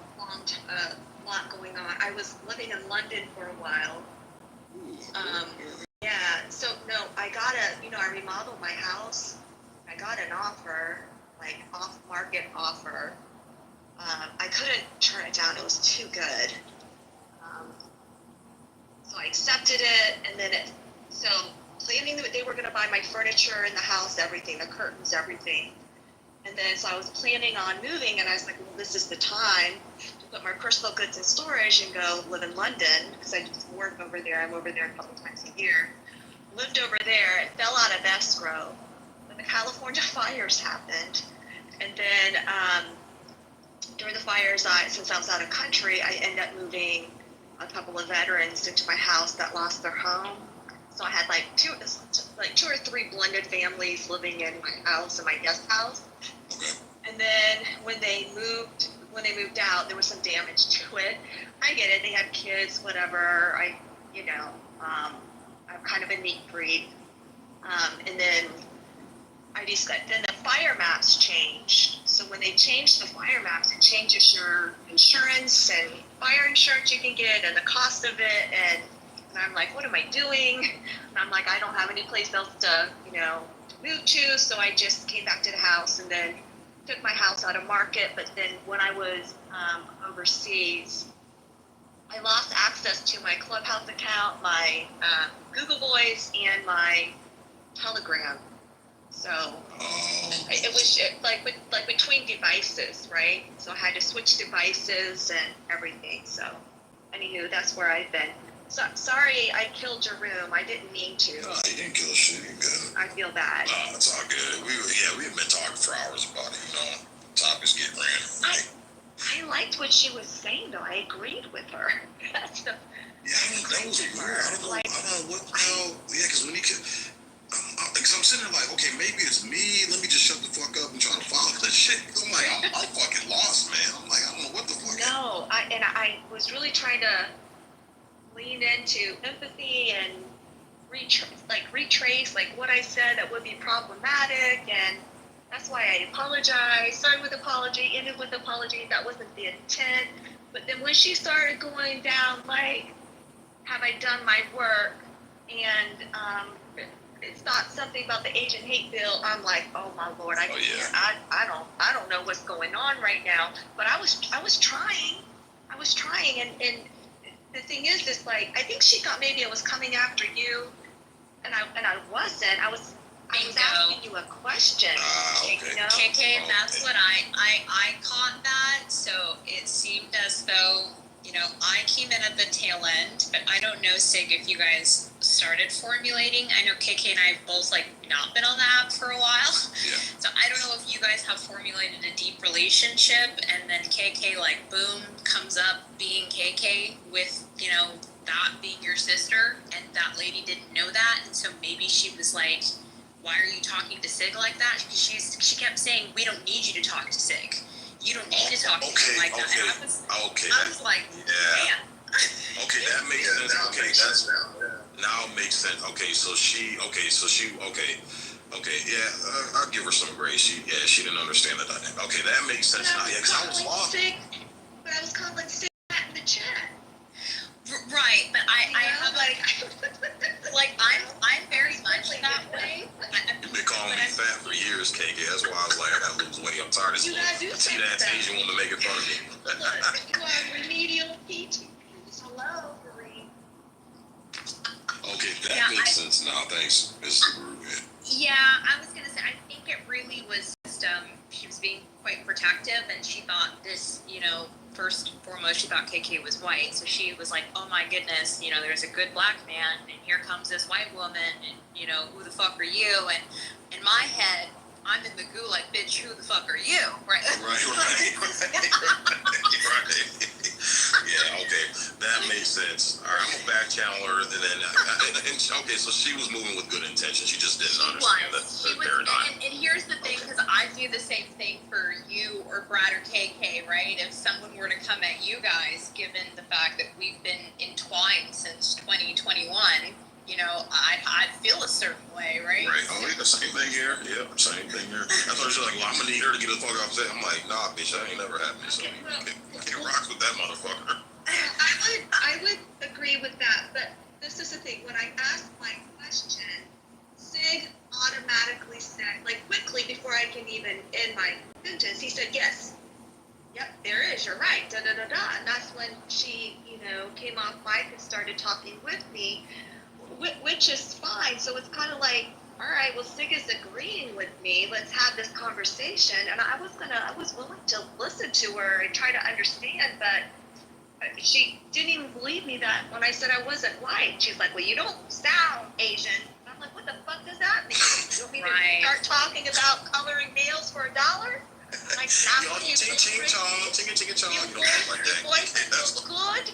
lot going on. I was living in London for a while. Yeah. So no, I remodeled my house. I got an offer, off-market offer. I couldn't turn it down. It was too good. So I accepted it, and then planning that they were going to buy my furniture in the house, everything, the curtains, everything. And then, so I was planning on moving, and I was like, well, this is the time to put my personal goods in storage and go live in London, because I just work over there. I'm over there a couple times a year. Lived over there. It fell out of escrow. When the California fires happened, and then during the fires, since I was out of country, I ended up moving a couple of veterans into my house that lost their home. So I had two or three blended families living in my house, in my guest house. And then when they moved out, there was some damage to it. I get it. They had kids, whatever. I'm kind of a neat breed. And then then the fire maps changed. So when they changed the fire maps, it changes your insurance and fire insurance you can get and the cost of it. And I'm like, what am I doing? And I'm like, I don't have any place else to, move to. So I just came back to the house, and then took my house out of market, but then when I was overseas, I lost access to my Clubhouse account, my Google Voice, and my Telegram. So it was like between devices, right? So I had to switch devices and everything. So, anywho, that's where I've been. So, sorry, I killed your room. I didn't mean to. No, you didn't kill shit. You good. I feel bad. No, it's all good. We've been talking for hours about it. You know, topics get random. I liked what she was saying, though. I agreed with her. That's the. Yeah, that was weird. I don't know what the hell. Yeah, because when he could. Because I'm sitting there like, okay, maybe it's me. Let me just shut the fuck up and try to follow this shit. I'm like, I'm fucking lost, man. I'm like, I don't know what the fuck. No, I was really trying to lean into empathy and retrace like what I said that would be problematic, and that's why I apologized. Started with apology, ended with apology. That wasn't the intent. But then when she started going down, like, have I done my work? And it's not something about the Asian hate bill. I'm like, oh my Lord, I don't know what's going on right now. But I was trying, and the thing is like, I think she thought maybe I was coming after you, and I wasn't. I was asking you a question. Okay. You know? KK, that's what I caught that. So it seemed as though, you know, I came in at the tail end, but I don't know, Sig, if you guys started formulating. I know KK and I have both, like, not been on the app for a while. Yeah. So I don't know if you guys have formulated a deep relationship, and then KK, like, boom, comes up being KK with, you know, that being your sister, and that lady didn't know that, and so maybe she was like, why are you talking to Sig like that? Because she kept saying, we don't need you to talk to Sig. You don't need to talk to him like that. And I was like, man. Okay, that makes sense. Okay, that's now makes sense. Okay, yeah, I'll give her some grace. She didn't understand the dynamic. Okay, that makes sense now. Yeah, because I was lost. But I was calling Sig in the chat. Right, but I have like I'm very much that way. You've been calling me fat for years, KK. That's why I was like, I gotta lose weight. I'm tired of this little that Asian woman making fun of me. Look, you are remedial teaching. Hello, Marie. Okay, that makes sense now. Thanks, Mr. Groove. Yeah, I was gonna say, I think it really was just she was being quite protective, and she thought this, you know, first and foremost, she thought KK was white, so she was like, oh my goodness, you know, there's a good black man, and here comes this white woman, and, you know, who the fuck are you? And in my head, I'm in the goo like, bitch, who the fuck are you? Right. Yeah, okay, that makes sense. All right, I'm gonna back channel her, and then okay, so she was moving with good intention. She just didn't understand the paradigm. And here's the thing, because I do the same thing for you or Brad or KK, right? If someone were to come at you guys, given the fact that we've been entwined since 2021, you know, I'd feel a certain way, right? Right. Oh, yeah, the same thing here. Yeah, same thing here. I thought she was like, well, I'm gonna need her to get the fuck off set. I'm like, nah, bitch, that ain't never happened. So you can't rock with that motherfucker. I would agree with that, but this is the thing. When I asked my question, Sig automatically said, like, quickly before I can even end my sentence, he said, yes. Yep, there is, you're right, da-da-da-da. And that's when she, you know, came off mic and started talking with me, which is fine. So it's kind of like, all right, well, Sig is agreeing with me. Let's have this conversation. And I was willing to listen to her and try to understand, but she didn't even believe me that when I said I wasn't white. She's like, well, you don't sound Asian. And I'm like, what the fuck does that mean? You want me to start talking about coloring nails for $1? Like, not when you look pretty. Your voice feels good.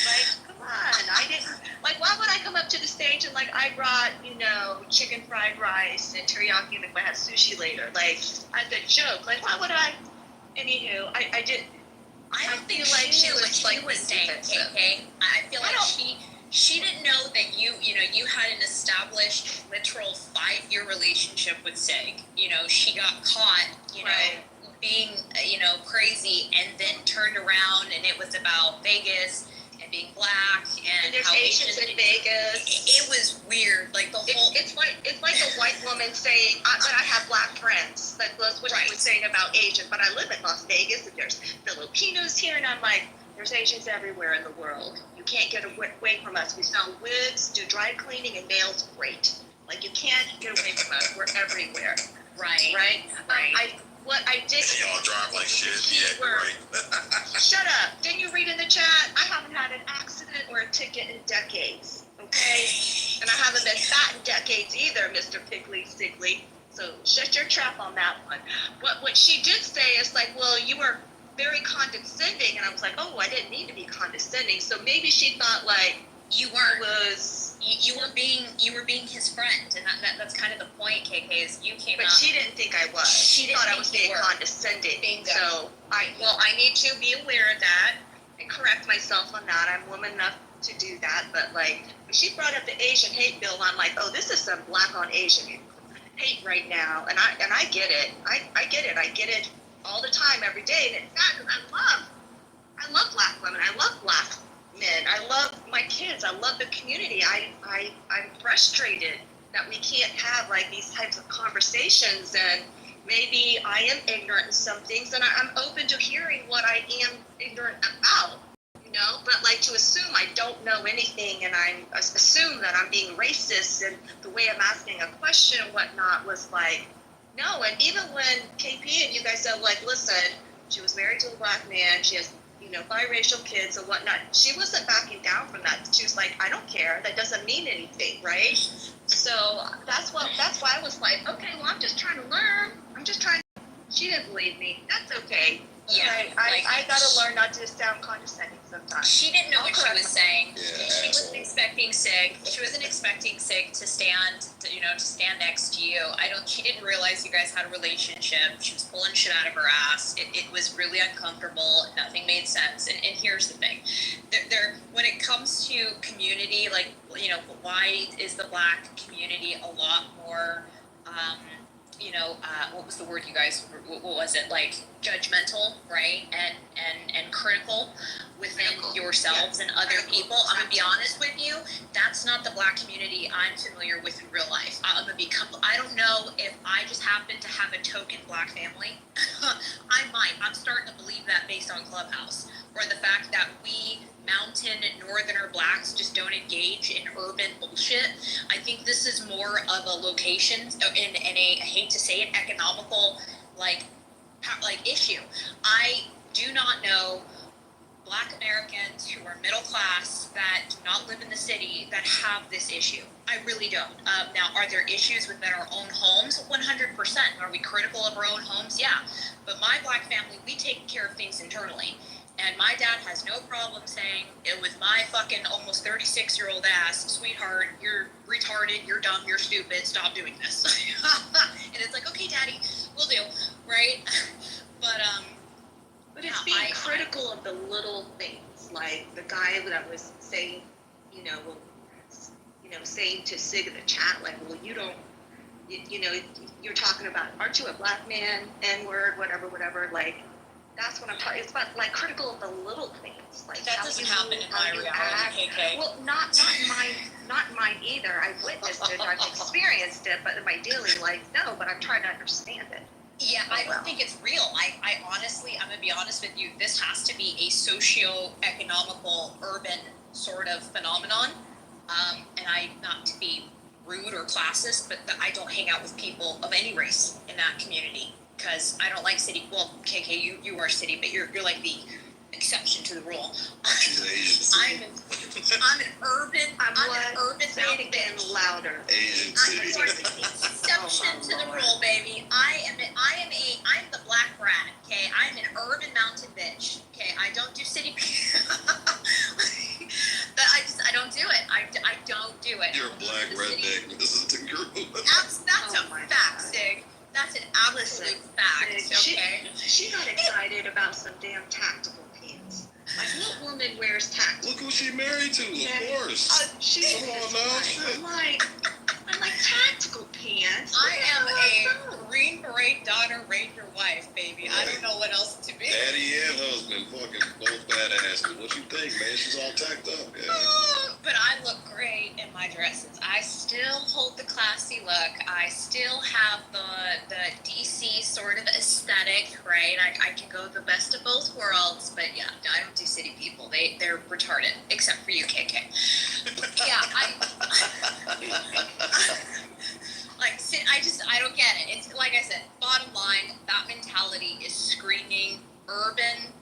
Like, come on. I didn't, like, why would I come up to the stage and, like, I brought, you know, chicken fried rice and teriyaki and I have sushi later. Like, as a joke. Like, why would I? Anywho, I didn't. I don't think like she was saying, KK. I feel like she didn't know that you know, you had an established literal 5-year relationship with Sig. You know, she got caught, you know, being, you know, crazy, and then turned around and it was about Vegas, and being black and there's how Asians in Vegas. It was weird. Like the whole. It's like a white woman saying, "But I have black friends." Like that's what she was saying about Asian. But I live in Las Vegas, and there's Filipinos here, and I'm like, there's Asians everywhere in the world. You can't get away from us. We sell wigs, do dry cleaning, and nails great. Like you can't get away from us. We're everywhere. Right. What I did. Y'all drive like shit. Yeah, right. Shut up. Didn't you read in the chat? I haven't had an accident or a ticket in decades. Okay? And I haven't been fat in decades either, Mr. Piggly Stiggly. So shut your trap on that one. What she did say is like, well, you were very condescending. And I was like, oh, I didn't need to be condescending. So maybe she thought like you were being his friend, and that's kind of the point. KK is you came. But she didn't think I was. She thought I was being condescending. Bingo. So I need to be aware of that and correct myself on that. I'm woman enough to do that. But like, when she brought up the Asian hate bill, I'm like, oh, this is some black on Asian hate right now, and I get it. I get it. I get it all the time, every day. And it's sad because I love black women. I love black men. I love my kids. I love the community. I'm frustrated that we can't have like these types of conversations, and maybe I am ignorant in some things, and I'm open to hearing what I am ignorant about, you know, but like to assume I don't know anything and I assume that I'm being racist, and the way I'm asking a question and whatnot was like, no. And even when KP and you guys said like, listen, she was married to a black man, she has, you know, biracial kids and whatnot, she wasn't backing down from that. She was like, I don't care, that doesn't mean anything, right? So that's why I was like, okay, well, I'm just trying to learn. She didn't believe me. That's okay. Yeah, I gotta learn not to sound condescending sometimes. She didn't know what she was saying. Yeah, she wasn't expecting Sig. She wasn't expecting Sig to stand next to you. She didn't realize you guys had a relationship. She was pulling shit out of her ass. It was really uncomfortable. Nothing made sense. And here's the thing. When it comes to community, like, you know, why is the black community a lot more, what was the word you guys, what was it, like judgmental, right? And critical within yourselves and other people. I'm going to be honest with you, that's not the black community I'm familiar with in real life. I don't know if I just happen to have a token black family. I'm starting to believe that based on Clubhouse, or the fact that we mountain northerner blacks just don't engage in urban bullshit. I think this is more of a location and I hate to say it, economical like issue. I do not know black Americans who are middle class that do not live in the city that have this issue. I really don't. Now, are there issues within our own homes? 100%. Are we critical of our own homes? Yeah. But my black family, we take care of things internally. And my dad has no problem saying it with my fucking almost 36-year-old ass, sweetheart, you're retarded, you're dumb, you're stupid, stop doing this. And it's like, okay, daddy, we'll do, right? But it's being critical of the little things, like the guy that was saying, saying to Sig in the chat, like, well, you don't, you're talking about, aren't you a black man, N-word, whatever, like, that's what I'm talking. It's about like critical of the little things. Like that doesn't happen in my reality, KK. Well, not mine either. I've witnessed it. I've experienced it, but in my daily life, no. But I'm trying to understand it. Yeah, I don't think it's real. I honestly, I'm gonna be honest with you. This has to be a socio-economical, urban sort of phenomenon. And not to be rude or classist, but I don't hang out with people of any race in that community. Because I don't like city. Well, KK, you are city, but you're like the exception to the rule. I'm an urban. I'm an urban. Say it again louder. Asian city. Exception to the rule, baby. I'm the black brat. Okay, I'm an urban mountain bitch. Okay, I don't do city. But I don't do it. I don't do it. You're a black redneck. This is the group. That's a fact, Sig. That's an absolute fact, okay? She got excited about some damn tactical pants. Like, what woman wears tactical? Look who she married to, of course. She's come on now, shit. I'm like, tactical pants. I am a Green Beret daughter, Ranger wife, baby. I don't know what else to be. Daddy and husband, fucking both badasses. What you think, man? She's all tacked up. Yeah. But I look great in my dresses. I still hold the classy look. I still have the DC sort of aesthetic, right? I can go the best of both worlds, but yeah, I don't do city people. They're retarded, except for you, KK. Yeah, I don't get it. It's like I said, bottom line, that mentality is screaming urban,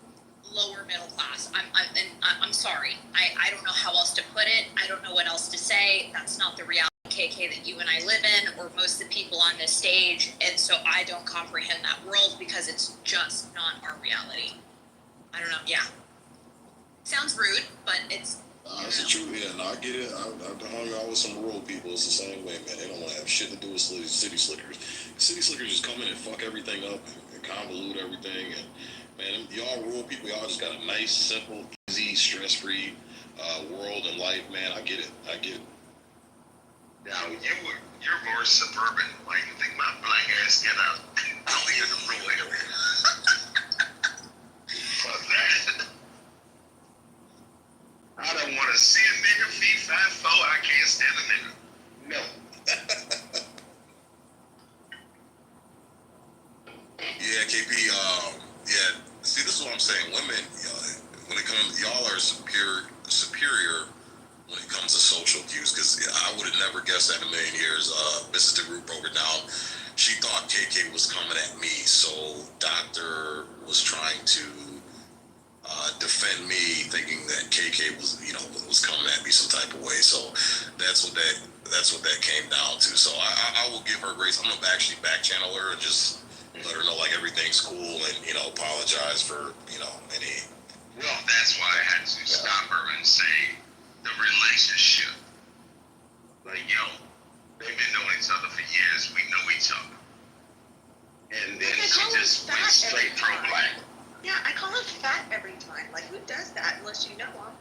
lower middle class. I'm sorry. I don't know how else to put it. I don't know what else to say. That's not the reality, KK, that you and I live in, or most of the people on this stage. And so I don't comprehend that world because it's just not our reality. I don't know. Yeah. Sounds rude, but it's. That's the truth, yeah. No, I get it. I've hung out with some rural people. It's the same way, man. They don't want to have shit to do with city slickers. City slickers just come in and fuck everything up and convolute everything. And man, y'all rural people, y'all just got a nice, simple, easy, stress-free world and life, man. I get it. Now you're more suburban. Like you think my black ass get out in the rural area. Fuck that. I don't want to see a nigga feet 5'4". I can't stand a nigga. No. Yeah, KP. Yeah. See, this is what I'm saying. Women, when it comes, y'all are superior when it comes to social cues. Because I would have never guessed that in a million years. Mrs. DeGroot broke it down. She thought KK was coming at me, so Doctor was trying to defend me, thinking that KK was coming at me some type of way. So that's what that came down to. So I will give her grace. I'm gonna actually back channel her and just let her know like everything's cool and apologize for any. Well, that's why I had to stop her and say the relationship. Like they've been knowing each other for years. We know each other, and then she just went straight pro black. Yeah, I call him fat every time. Like, who does that unless you know him?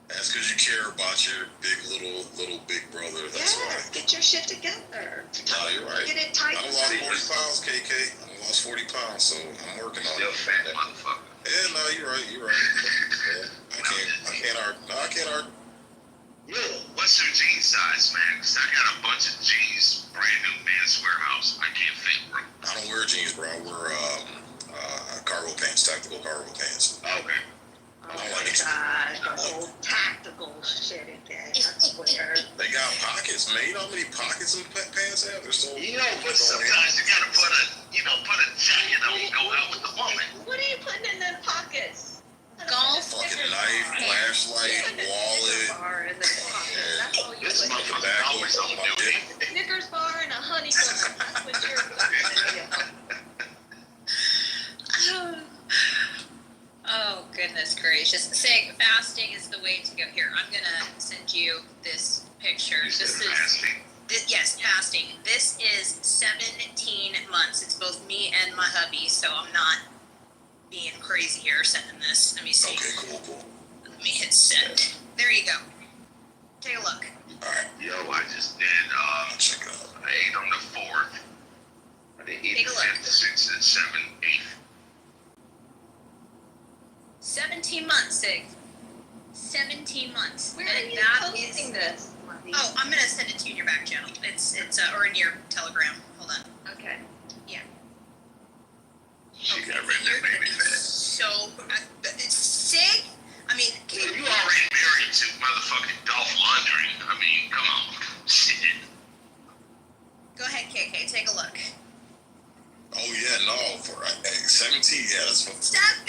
That's because you care about your big little big brother. That's why. Get your shit together. No, you're right. Get it tight. I lost 40 pounds, KK. I lost 40 pounds, so I'm working on Still it. Fat motherfucker. Yeah, no, you're right. Yeah, I can't argue. Yo, what's your jean size, man? Because I got a bunch of jeans, brand new Men's Warehouse. I can't fit, bro. I don't wear jeans, bro. I wear cargo pants, tactical cargo pants. Okay. Oh my gosh, the whole tactical shit again. I swear. They got pockets, man. You know how many pockets some pants have? They're so. But sometimes you gotta put a jacket on and go out with the woman. What are you putting in them pockets? Golf. Fucking knife, flashlight, wallet. This motherfucker always on duty. Snickers bar and a honeycomb. That's what you're putting Oh, goodness gracious. Sig, fasting is the way to go. Here, I'm going to send you this picture. Yes, fasting. This is 17 months. It's both me and my hubby, so I'm not being crazy here sending this. Let me see. Okay, cool. Let me hit send. There you go. Take a look. All right. Yo, I just did check it out. I ate on the 4th. I did 8, Take a look. 5, 6, and 7, 8. 17 months, Sig. 17 months. Where and are you that posting is, this, Marty? Oh, I'm gonna send it to you in your back channel. It's or in your Telegram. Hold on. Okay. Yeah. She got rid of that baby fat. So, Sig. I mean, You already married to motherfucking Dolph Lundgren. I mean, come on. Shit. Go ahead, KK. Take a look. Oh yeah, no, for 17, yeah, that's what. 17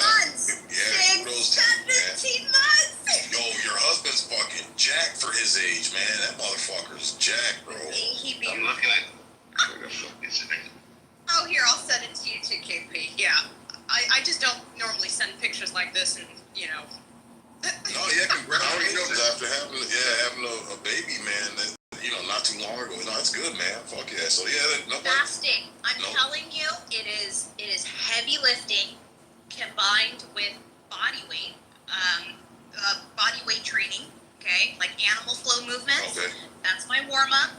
months. Yeah, Sig, 17 months. Yo, your husband's fucking jacked for his age, man. That motherfucker's jacked, bro. I'm looking at. Where the fuck is it? Oh, here, I'll send it to you too, KP. Yeah, I just don't normally send pictures like this, and No, yeah, congratulations after having a baby, man. That, not too long ago. No, it's good, man. Fuck yeah. So yeah, fasting. I'm telling you, it is heavy lifting combined with body weight training. Okay, like animal flow movements. Okay. That's my warm up.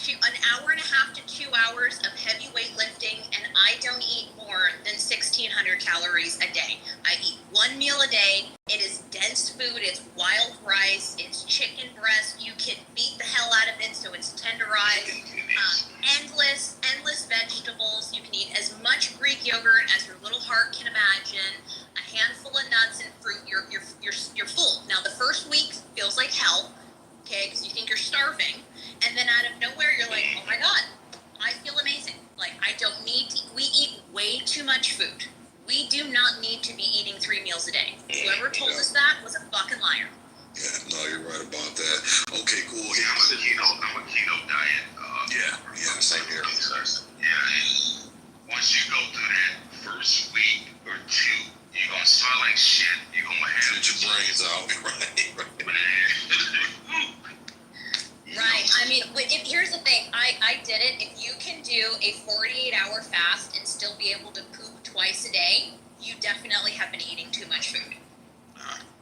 an hour and a half to 2 hours of heavy weightlifting, and I don't eat more than 1,600 calories a day. I eat one meal a day. It is dense food. It's wild rice. It's chicken breast. You can beat the hell out of it so it's tenderized. Endless vegetables. You can eat as much Greek yogurt as your little heart can imagine. A handful of nuts and fruit. You're full. Now the first week feels like hell, okay, because you think you're starving, and then out of nowhere you're like, oh my god, I feel amazing. Like I don't need to. We eat way too much food. We do not need to be eating 3 meals a day. Whoever told us that was a fucking liar. Yeah, no, you're right about that. Okay, cool. Yeah, I'm a keto diet. Yeah, same here. Yeah, and once you go through that first week or two, you're gonna smell like shit. You're gonna have your brains out, Right. I mean, here's the thing. I did it. If you can do a 48-hour fast and still be able to poop twice a day, you definitely have been eating too much food.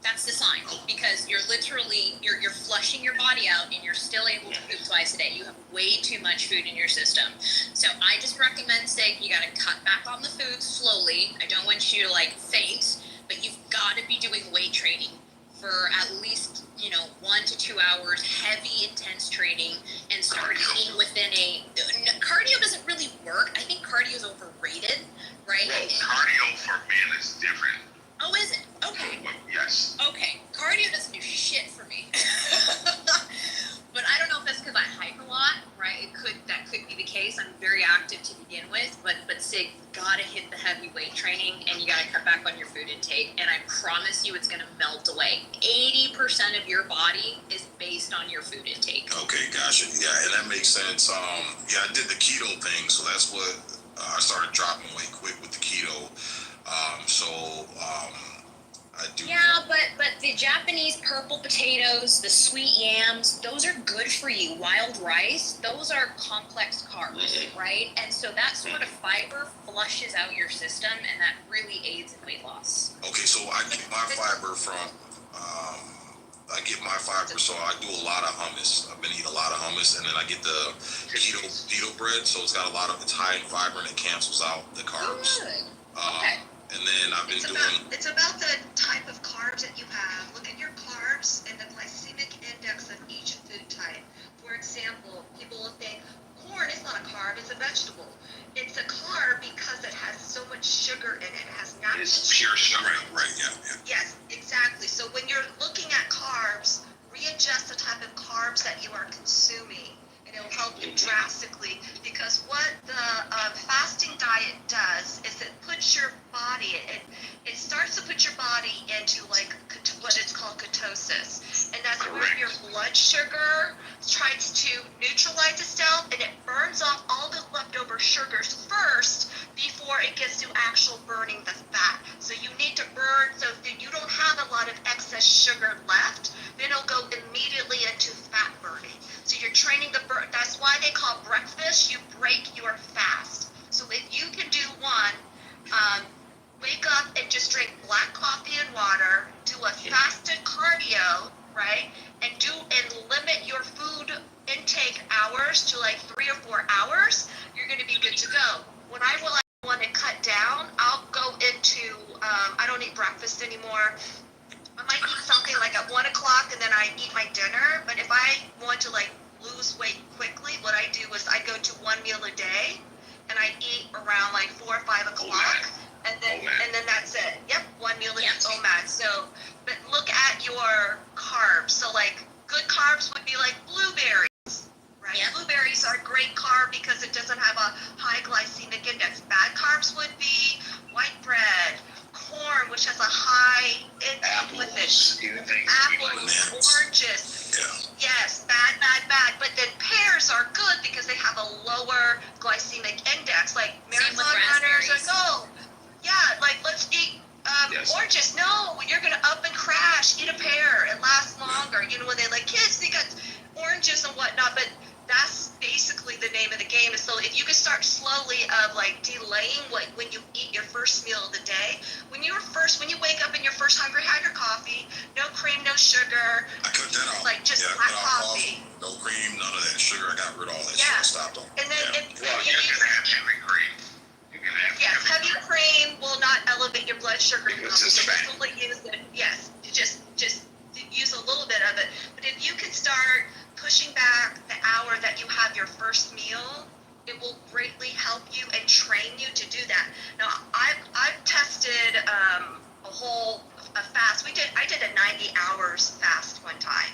That's the sign, because you're literally you're flushing your body out and you're still able to poop twice a day. You have way too much food in your system. So I just recommend saying you got to cut back on the food slowly. I don't want you to like faint, but you've got to be doing weight training for at least 1 to 2 hours, heavy, intense training, and start eating within cardio doesn't really work. I think cardio is overrated, right? Well, cardio for men is different. Oh, is it? Okay. Yes. Okay. Cardio doesn't do shit for me. But I don't know if that's because I hike a lot, right? That could be the case. I'm very active to begin with, but Sig, gotta hit the heavy weight training and you gotta cut back on your food intake. And I promise you it's gonna melt away. 80% of your body is based on your food intake. Okay, gotcha. Yeah, and that makes sense. I did the keto thing, so that's what I started dropping weight quick with the keto. I do. Yeah, but the Japanese purple potatoes, the sweet yams, those are good for you. Wild rice, those are complex carbs, right? And so that sort of fiber flushes out your system, and that really aids in weight loss. Okay, so I get my fiber from. So I do a lot of hummus. I've been eating a lot of hummus, and then I get the keto bread, so it's got a lot of, it's high in fiber and it cancels out the carbs. Good. Okay. And then I've been It's about the type of carbs that you have. Look at your carbs and the glycemic index of each food type. For example, people will think corn is not a carb, it's a vegetable. It's a carb because it has so much sugar in it. It has natural It's pure sugar. Right, yeah. Yes, exactly. So when you're looking at carbs, readjust the type of carbs that you are consuming, and it'll help you drastically. Because what the fasting diet does is it puts your body, it starts to put your body into like what it's called ketosis, and that's where your blood sugar tries to neutralize itself, and it burns off all the leftover sugars first before it gets to actual burning the fat. So you need to burn, so if you don't have a lot of excess sugar left, then it'll go immediately into fat burning. So you're training the burn. That's why they call breakfast, you break your fast. So if you can do one, wake up and just drink black coffee and water, do a fasted cardio, right? And limit your food intake hours to like 3 or 4 hours, you're gonna be good to go. When I want to cut down, I'll go into, I don't eat breakfast anymore. I might eat something like at 1 o'clock and then I eat my dinner. But if I want to like lose weight quickly, what I do is I go to 1 meal a day and I eat around like 4 or 5 o'clock. And then that's it. Yep, 1 meal a day. OMAD. So, but look at your carbs. So like good carbs would be like blueberries, right? Yeah. Blueberries are a great carb because it doesn't have a high glycemic index. Bad carbs would be white bread, corn, which has a high Apples, oranges. Yeah. Yes, bad. But then pears are good because they have a lower glycemic index. Like marathon runners are no. Yeah, like let's eat oranges. No, you're gonna up and crash. Eat a pear. It lasts longer. You know when they like kids, they got oranges and whatnot. But that's basically the name of the game. So if you can start slowly of like delaying when you eat your first meal of the day. When you wake up and you're first hungry, have your coffee, no cream, no sugar. I cut that out. Like just yeah, black cut out coffee. No cream, none of that sugar. I got rid of all that Yeah. shit. I stopped on. And then yeah. well, you can have heavy cream. Yes, heavy cream will not elevate your blood sugar. Because it's fat. Only use it. Yes, just use a little bit of it. But if you can start pushing back the hour that you have your first meal, it will greatly help you and train you to do that. Now, I've tested a fast. I did a 90 hours fast one time.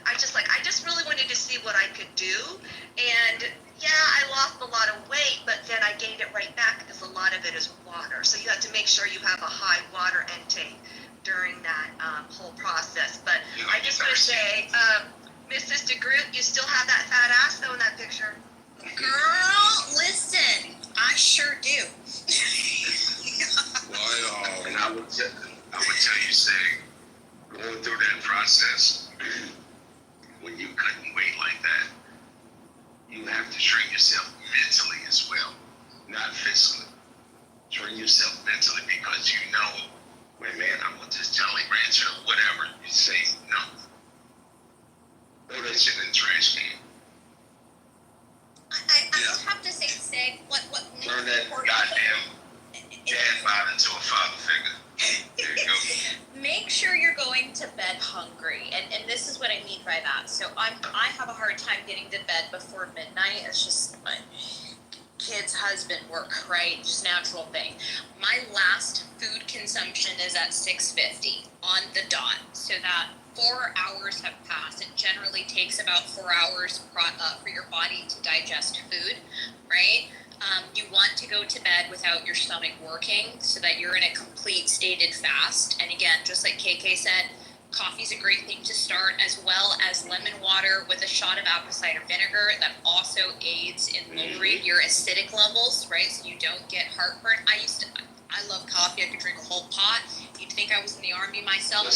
I just really wanted to see what I could do, and yeah, I lost a lot of weight, but then I gained it right back because a lot of it is water. So you have to make sure you have a high water intake during that whole process. But I just want to say, Mrs. DeGroot, you still have that fat ass though in that picture. Girl, listen, I sure do. And I would tell you, say, going through that process, when you cutting weight like that, you have to train yourself mentally as well, not physically. Train yourself mentally because you know, wait, man, I want this Jolly Rancher or whatever. You say no. Throw that shit in the trash can. I have to say, Sig, what Turn that goddamn dad bod into a father figure. There you go. make sure you're going to bed hungry, and this is what I mean by that. So I have a hard time getting to bed before midnight. It's just my kids, husband, work, right? Just natural thing. My last food consumption is at 6:50 on the dot, so that 4 hours have passed. It generally takes about 4 hours for your body to digest food, right? You want to go to bed without your stomach working so that you're in a complete stated fast. And again, just like KK said, coffee's a great thing to start, as well as lemon water with a shot of apple cider vinegar. That also aids in lowering your acidic levels, right? So you don't get heartburn. I love coffee. I could drink a whole pot. You'd think I was in the army myself.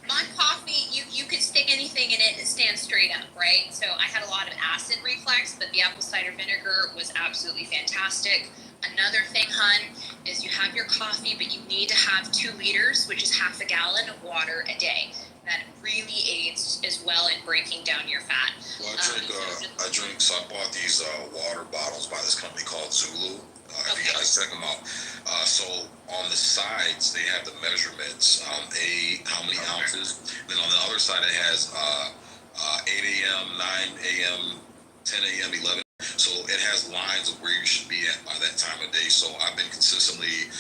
My coffee, you could stick anything in it and it stands straight up, right? So I had a lot of acid reflux, but the apple cider vinegar was absolutely fantastic. Another thing, hun, is you have your coffee, but you need to have 2 liters, which is half a gallon of water a day. That really aids as well in breaking down your fat. Well, so I bought these water bottles by this company called Zulu. If you guys check them out. So on the sides, they have the measurements, how many ounces. Then on the other side, it has 8 a.m., 9 a.m., 10 a.m., 11. So it has lines of where you should be at by that time of day. So I've been consistently,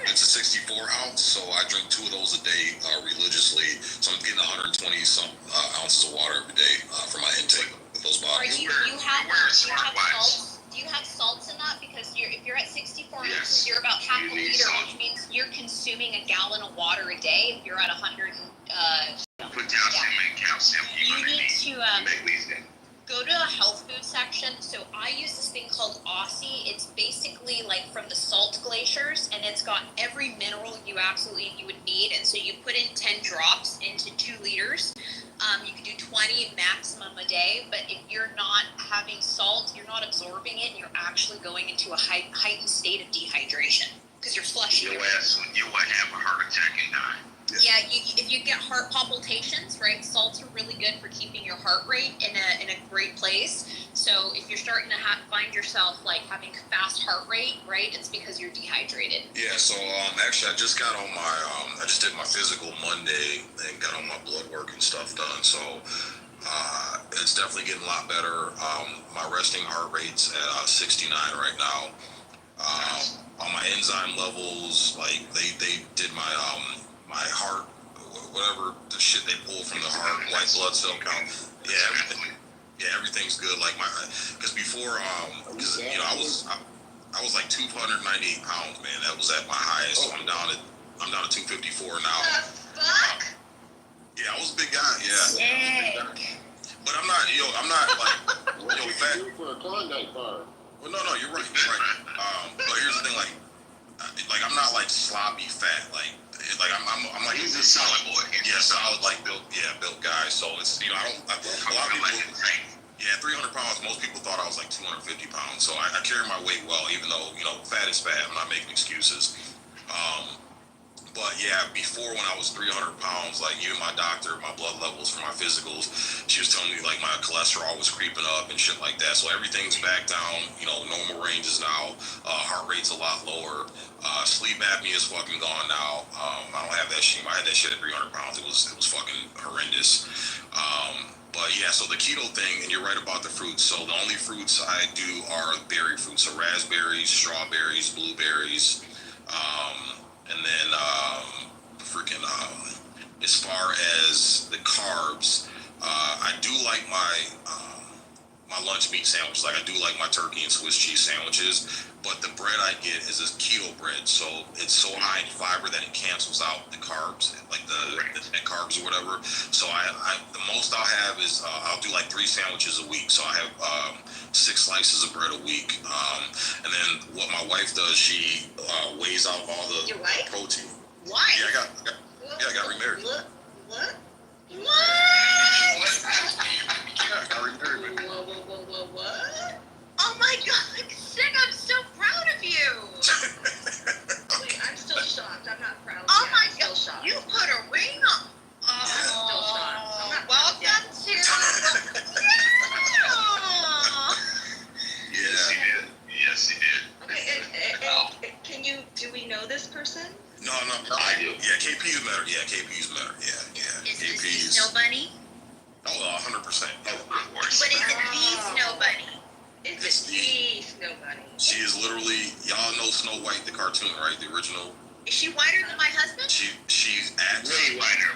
it's a 64 ounce, so I drink 2 of those a day religiously. So I'm getting 120 some ounces of water every day for my intake with those bottles. Do you have salts in that? Because if you're at 64 ounces, you're about half a liter, which means you're consuming a gallon of water a day. If you're at 100, potassium and calcium. You need to go to a health food section. So I use this thing called Aussie. It's basically like from the salt glaciers, and it's got every mineral you would need. And so you put in 10 drops into 2 liters. You can do 20 maximum a day, but if you're not having salt, you're not absorbing it, and you're actually going into a heightened state of dehydration because you're flushing. Your ass, you would have a heart attack and die. Yeah, if you get heart palpitations, right, salts are really good for keeping your heart rate in a great place. So if you're starting to find yourself like having fast heart rate, right, it's because you're dehydrated. Yeah, so actually I just got on my, I just did my physical Monday and got all my blood work and stuff done. So it's definitely getting a lot better. My resting heart rate's at 69 right now. On my enzyme levels, like they did my heart, whatever the shit they pull from the heart, white blood cell count. Yeah, everything's good. Like because before, because I was like 298 pounds, man. That was at my highest. So I'm down to 254 now. Fuck. Yeah, I was a big guy. Yeah. But I'm not like fat. For a Klondike bar. Well, no, you're right. But here's the thing, like I'm not like sloppy fat, like I'm like he's a solid boy. Yeah, solid, like built guy. So it's a lot of people. Yeah, 300 pounds. Most people thought I was like 200 250 pounds. So I carry my weight well, even though, fat is fat. I'm not making excuses. But yeah, before when I was 300 pounds, like even my doctor, my blood levels for my physicals, she was telling me like my cholesterol was creeping up and shit like that. So everything's back down, normal ranges now. Heart rate's a lot lower. Sleep apnea is fucking gone now. I don't have that shit. I had that shit at 300 pounds. It was fucking horrendous. But yeah, so the keto thing, and you're right about the fruits. So the only fruits I do are berry fruits. So raspberries, strawberries, blueberries, and then as far as the carbs, I do like my lunch meat sandwiches. Like I do like my turkey and Swiss cheese sandwiches, but the bread I get is this keto bread, so it's so high in fiber that it cancels out the carbs, like the net carbs or whatever. So I the most I'll have is I'll do like 3 sandwiches a week. So I have 6 slices of bread a week, and then what my wife does, she weighs out all the protein. Why? Yeah, I got remarried. What? Yeah, I got remarried. What? Oh my God, Sig, I'm so proud of you. Wait, I'm still shocked. I'm not proud. Oh my still God, shocked. you put a ring on. I'm still shocked. I'm not Welcome to. Yeah. Yes, he did. Okay, and do we know this person? No, I do. Yeah, KP's better. Yeah, KP's better. Yeah. Is this KP's. the Snow Bunny? Oh, 100%. Of course. But is it the Snow Bunny? It's the Snow Bunny. She is literally, y'all know Snow White, the cartoon, right? The original. Is she whiter than my husband? She's way whiter.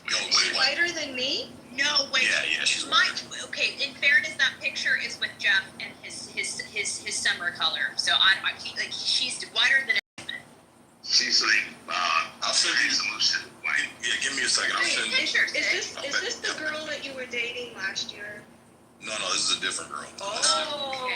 Yo, way Whiter than me? No, wait. Yeah, she's whiter. Okay, in fairness, that picture is with Jeff and his summer color. So she's whiter than. She's like, I'll send you some shit. Yeah, give me a second. I'll send you. Is this the girl that you were dating last year? No, this is a different girl. Oh.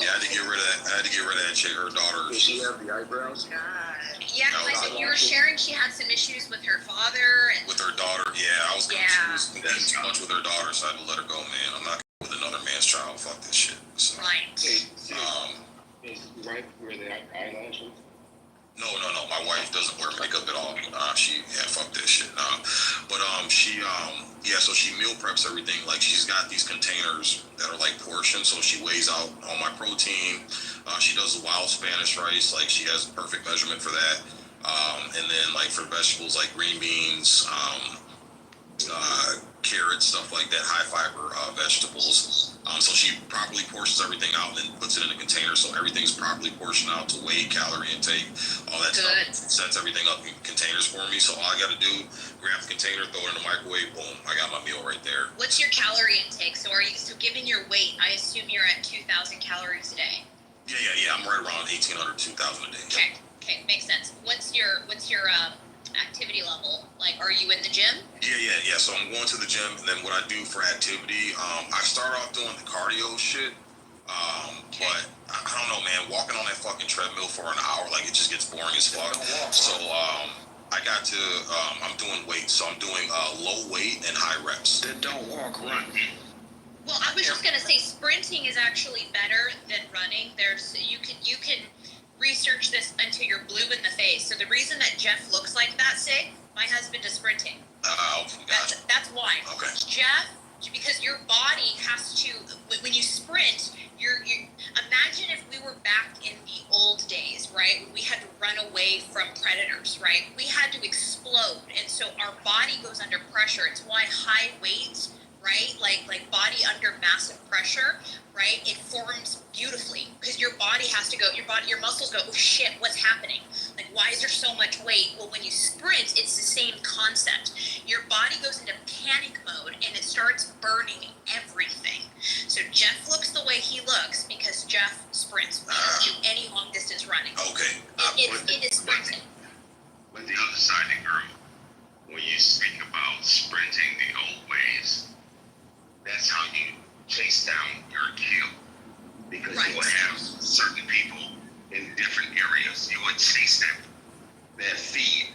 Yeah, I had to get rid of that chick. Her daughter. Does she have the eyebrows? Yeah, because you were sharing she had some issues with her father and with her daughter. Yeah, I was confused. Too much with her daughter, so I had to let her go, man. I'm not with another man's child. Fuck this shit. So, right. Is right where the eyelashes? No. My wife doesn't wear makeup at all. Fuck this shit. So she meal preps everything. Like she's got these containers that are like portions, so she weighs out all my protein. She does the wild Spanish rice. Like she has a perfect measurement for that. And then like for vegetables like green beans, carrots, stuff like that, high fiber vegetables. So she properly portions everything out and then puts it in a container, so everything's properly portioned out to weigh, calorie intake, all that stuff. Sets everything up in containers for me. So all I got to do, grab the container, throw it in the microwave, boom, I got my meal right there. What's your calorie intake? So given your weight, I assume you're at 2,000 calories a day. Yeah. I'm right around 1,800, 2,000 a day. Okay, makes sense. What's your activity level? Like, are you in the gym? Yeah. So I'm going to the gym, and then what I do for activity, I start off doing the cardio shit, but I don't know, man. Walking on that fucking treadmill for an hour, like it just gets boring as fuck. So I'm doing weights. So I'm doing low weight and high reps. Then don't walk, run. Well, I was just gonna say sprinting is actually better than running. You can research this until you're blue in the face. So the reason that Jeff looks like that, my husband is sprinting. That's why. Okay. Jeff, because your body has to, when you sprint, you imagine if we were back in the old days, right? When we had to run away from predators, right? We had to explode. And so our body goes under pressure. It's why high weight, right? Like body under massive pressure, right? It forms beautifully because your body has to go, your muscles go, oh shit, what's happening? Like, why is there so much weight? Well, when you sprint, it's the same concept. Your body goes into panic mode and it starts burning everything. So Jeff looks the way he looks because Jeff sprints. We don't do any long distance running. Okay. It is sprinting. But the other side of the group, when you speak about sprinting the old ways, that's how you chase down your kill. Because you would have certain people in different areas. You would chase them, that feed.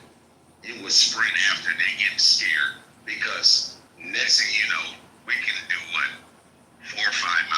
You would sprint after they get scared. Because next thing you know, we can do 4 or 5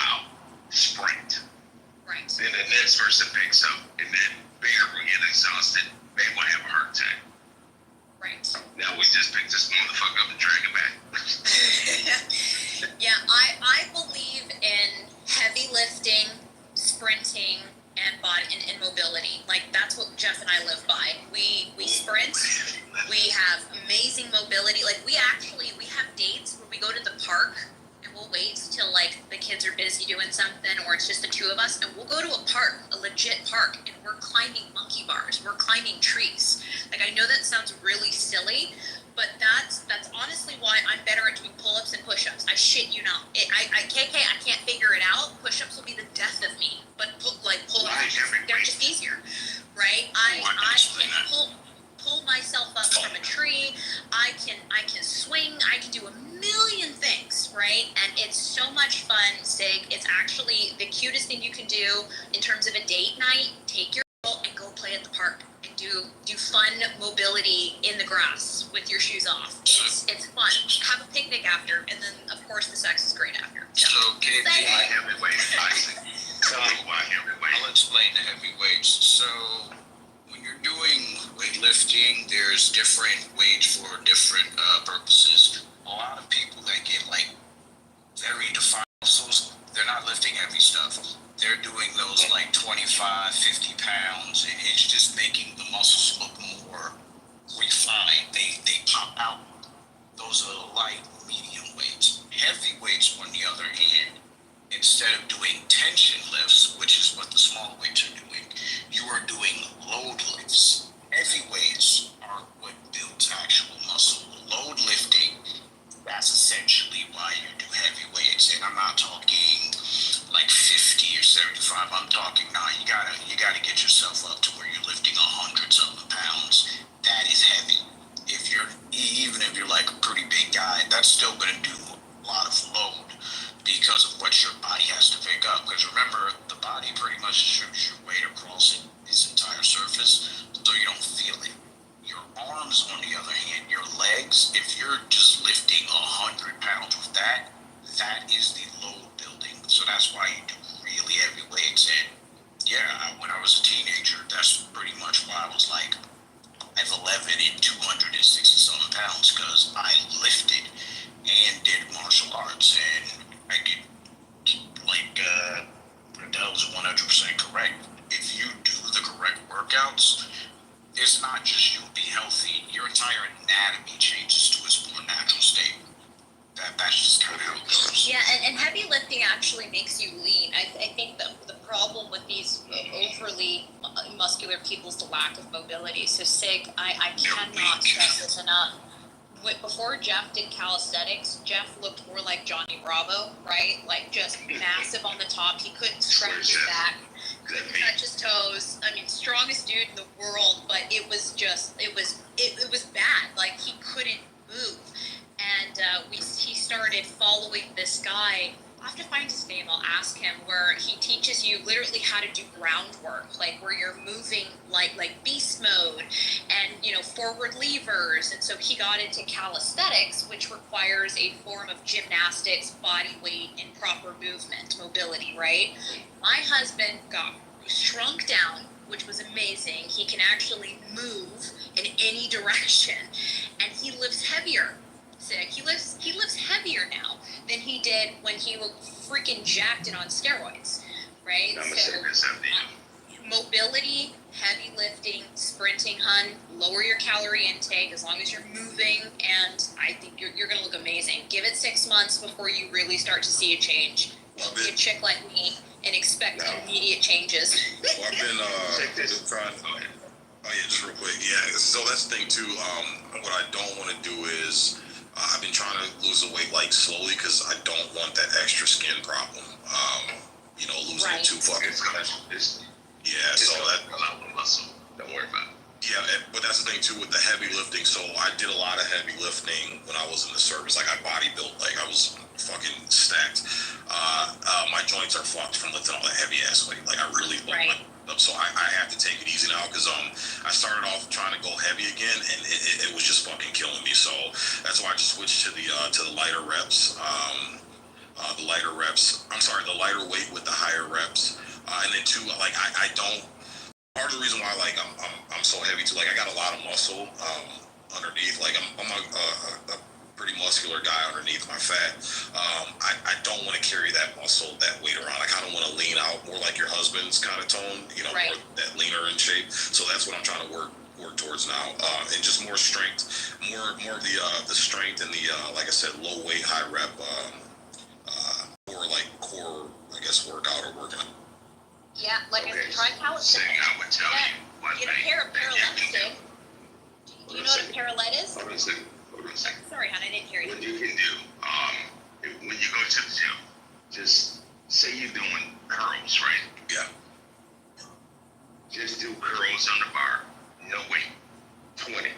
doing something, or it's just the two of us, and we'll go to a park, a legit park, and we're climbing monkey bars, we're climbing trees. Like, I know that sounds really silly, but that's honestly why I'm better at doing pull-ups and push-ups. I shit you not. I can't figure it out. Push-ups will be the death of me, but pull-ups, they're just easier, right? I can pull myself up from a tree. I can swing. I can do a million things, right? And it's so much fun, Sig. It's actually the cutest thing you can do in terms of a date night. Take your girl and go play at the park and do fun mobility in the grass with your shoes off. It's fun. Have a picnic after, and then of course the sex is great after. So KP, I'll explain the heavyweights. So when you're doing weightlifting, there's different weights for different purposes. A lot of people that get like very defined muscles, they're not lifting heavy stuff. They're doing those like 25, 50 pounds. It's just making the muscles look more refined. They pop out. Those are the light, medium weights. Heavy weights, on the other hand, instead of doing tension lifts, which is what the small weights are doing, you are doing load lifts. Heavy weights are what builds actual muscle. Load lifting, that's essentially why you do heavy weights. And I'm not talking like 50 or 75. I'm talking now. You gotta get yourself up to where you're lifting 100-something pounds. That is heavy. Even if you're like a pretty big guy, that's still gonna do a lot of load because of what your body has to pick up. Because remember, the body pretty much distributes your weight across its entire surface, so you don't feel it. Your arms, on the other hand, your legs, if you're just lifting 100 pounds with that is the load building. So that's why you do really heavy weights. And yeah, when I was a teenager, that's pretty much why I was like 5'11" and 260-something pounds, because I lifted and did martial arts. And I could, like, that was 100% correct. If you do the correct workouts, it's not just you'll be healthy, your entire anatomy changes to its more natural state. That's just kind of how it goes. Yeah, and heavy lifting actually makes you lean. I think the problem with these overly muscular people is the lack of mobility. So Sig, I cannot stress this enough. Before Jeff did calisthenics, Jeff looked more like Johnny Bravo, right? Like just massive on the top. He couldn't stretch his back, couldn't touch his toes. I mean, strongest dude in the world, but it was bad. Like he couldn't move. And he started following this guy. I'll have to find his name. I'll ask him, where he teaches you literally how to do groundwork, like where you're moving like beast mode and, forward levers. And so he got into calisthenics, which requires a form of gymnastics, body weight, and proper movement, mobility, right? My husband got shrunk down, which was amazing. He can actually move in any direction, and he lifts heavier. He lifts heavier now than he did when he was freaking jacked and on steroids, right? Mobility, heavy lifting, sprinting, hun, lower your calorie intake as long as you're moving, and I think you're gonna look amazing. Give it 6 months before you really start to see a change. Don't be a chick like me and expect immediate changes. Well, I've been trying. Oh yeah, just real quick. Yeah, so that's the thing too. What I don't want to do is. I've been trying to lose the weight like slowly because I don't want that extra skin problem. Losing it too fucking fast. Yeah, so that muscle. Don't worry about it. Yeah, but that's the thing too with the heavy lifting. So I did a lot of heavy lifting when I was in the service. Like I body built, like I was fucking stacked. My joints are fucked from lifting all that heavy ass weight. Like I really so I have to take it easy now because I started off trying to go heavy again and it was just fucking killing me. So that's why I just switched to the lighter reps. The lighter weight with the higher reps. And then too, like I don't. Part of the reason why like I'm so heavy too, like I got a lot of muscle underneath. Like I'm a pretty muscular guy underneath my fat. I don't want to carry that muscle, that weight around. I kind of want to lean out more like your husband's kind of tone, more that leaner in shape. So that's what I'm trying to work towards now, and just more strength, more of the strength and the like I said, low weight, high rep, more like core, I guess, workout or working out. Yeah, like Okay, a try calisthenics. I would tell you one Get a thing. pair of parallettes. Do you know what a parallette is? Hold on a second. Hold on a second. Sorry, hon, I didn't hear you. What you can do, when you go to the gym, just say you're doing curls, right? Yeah. Just do curls on the bar. No weight. 20.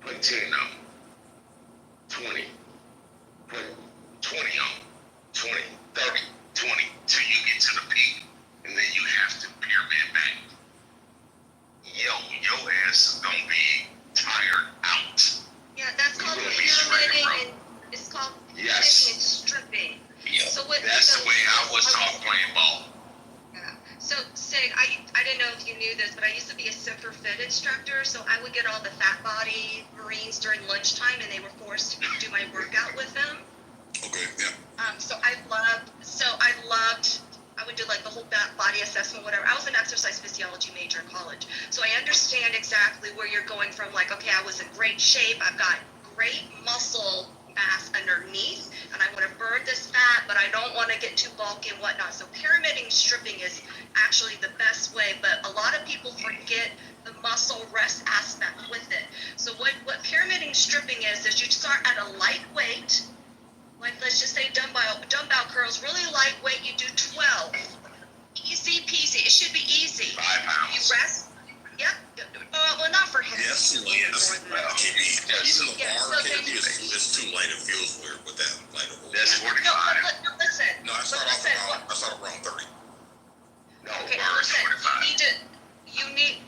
Put 10 on. 20. Put 20 on. 20, 30, 20, till you get to the peak. And then you have to pyramid back. Your ass is gonna be tired out. Yeah, that's called pyramiding, and it's called Yes. and stripping. Yeah. So what? That's the way I was taught playing ball. Yeah. So, Sig, I didn't know if you knew this, but I used to be a Semper Fit instructor, so I would get all the fat body Marines during lunchtime, and they were forced to do my workout with them. Okay, yeah. I would do like the whole body assessment, whatever. I was an exercise physiology major in college, so I understand exactly where you're going from. Like, okay, I was in great shape, I've got great muscle mass underneath, and I want to burn this fat, but I don't want to get too bulky and whatnot. So pyramiding stripping is actually the best way, but a lot of people forget the muscle rest aspect with it. So what pyramiding stripping is you start at a light weight, like let's just say dumbbell curls, really lightweight, you do 12. Easy peasy, it should be easy. 5 pounds. You rest, yep, well not for him. Yes, even the bar can't be, it's too light, it feels weird with that lighter. That's 45. No, listen. No, I start off around 30. No, Okay, bars listen, 45. you need,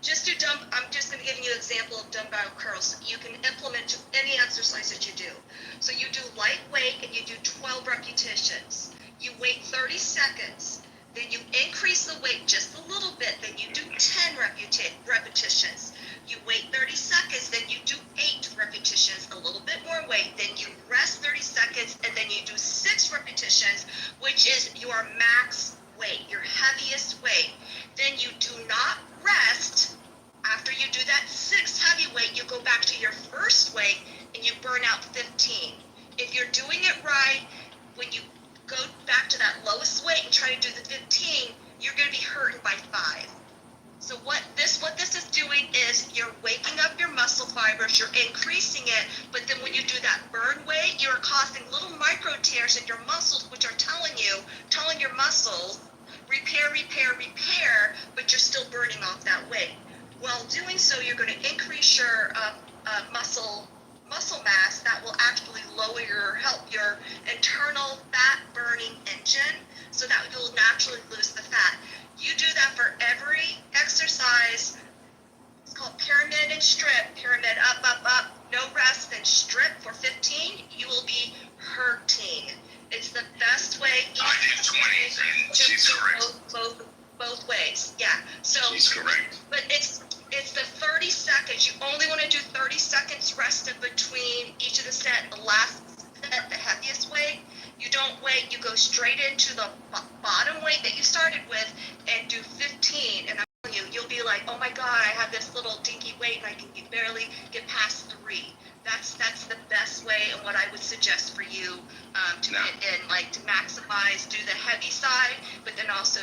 just do I'm just going to give you an example of dumbbell curls. You can implement to any exercise that you do. So you do light weight and you do 12 repetitions. You wait 30 seconds. Then you increase the weight just a little bit. Then you do 10 repetitions. You wait 30 seconds. Then you do 8 repetitions, a little bit more weight. Then you rest 30 seconds. And then you do 6 repetitions, which is your max weight, your heaviest weight. Then you do not rest. After you do that 6 heavy weight, you go back to your first weight and you burn out 15. If you're doing it right, when you go back to that lowest weight and try to do the 15, you're going to be hurting by 5. So what this is doing is you're waking up your muscle fibers, you're increasing it, but then when you do that burn weight, you're causing little micro tears in your muscles, which are telling your muscles, repair, but you're still burning off that weight. While doing so, you're going to increase your muscle mass that will actually help your internal fat burning engine, so that you'll naturally lose the fat. You do that for every exercise. It's called pyramid and strip. Pyramid up, no rest, then strip for 15. You will be hurting. It's the best way. I did 20, and she's correct. Both ways, yeah. So she's correct. But it's the 30 seconds. You only want to do 30 seconds rest in between each of the set. The last set, the heaviest weight, you don't wait. You go straight into the bottom weight that you started with and do 15. And I'm telling you, you'll be like, oh my God, I have this little dinky weight and I can barely get past 3. That's the best way, and what I would suggest for you to get in, like to maximize, do the heavy side, but then also.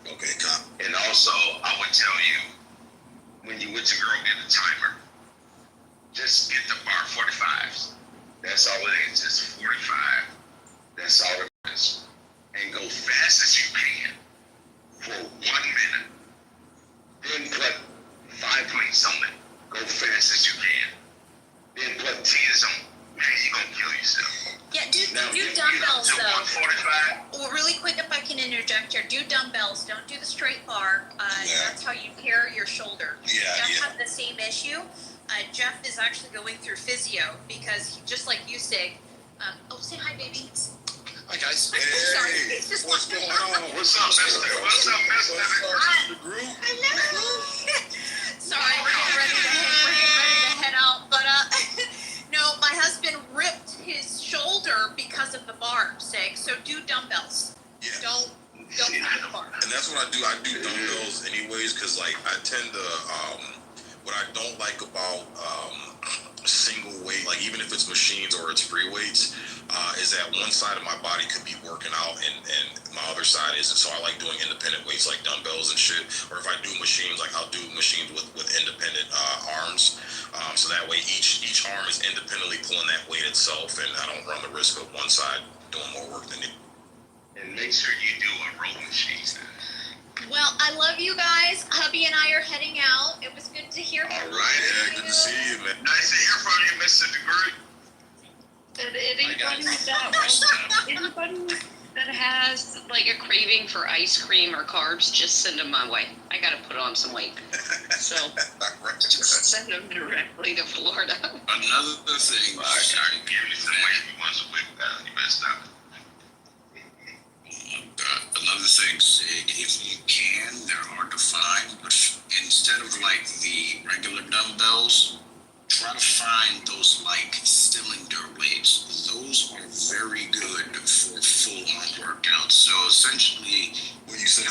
Okay, cop. And also, I would tell you, when you went to girl get a timer, just get the bar 45s. That's all it is, just 45. That's all it is. And go fast as you can for 1 minute. Then put 5 plates on it. Go fast as you can. Then put 10s on. Man, you're going to kill yourself. Yeah, do dumbbells though. 145. Well, really quick, if I can interject here, do dumbbells. Don't do the straight bar. That's how you tear your shoulder. Jeff had the same issue. Jeff is actually going through physio because just like you, Sig. Say hi, baby. Hi, guys. Hey, what's going on? What's up, mister? What's up, mister? The group? Hello. Sorry, we're getting ready to head out. But no, my husband ripped his shoulder because of the bar, Sig. So do dumbbells. Yeah. Don't do the bar. And that's what I do. I do dumbbells anyways, because like I tend to what I don't like about single weight, like even if it's machines or it's free weights, is that one side of my body could be working out and my other side isn't. So I like doing independent weights like dumbbells and shit. Or if I do machines, like I'll do machines with independent arms. So that way each arm is independently pulling that weight itself, and I don't run the risk of one side doing more work than the other. And make sure you do a row machine. Well, I love you guys. Hubby and I are heading out. It was good to hear from you. All right, yeah, good to see you, man. Nice to hear from you, Mr. Degree. Anybody that has like a craving for ice cream or carbs, just send them my way. I gotta put on some weight, so just send them directly to Florida. Another thing, once a week, you better stop. Another thing, Sig, if you can, there are defined, but instead of like the regular dumbbells, try to find those like cylinder weights. Those are very good for full on workouts. So essentially, when you said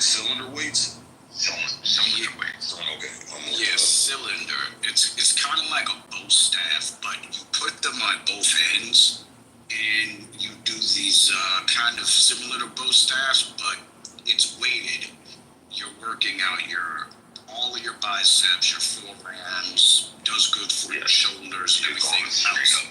cylinder weights, cylinder weights. Okay. Yes, cylinder. It's kind of like a bow staff, but you put them on both ends, and you do these kind of similar to bow staffs, but it's weighted. You're working out all of your biceps, your forearms, does good for your shoulders and everything else.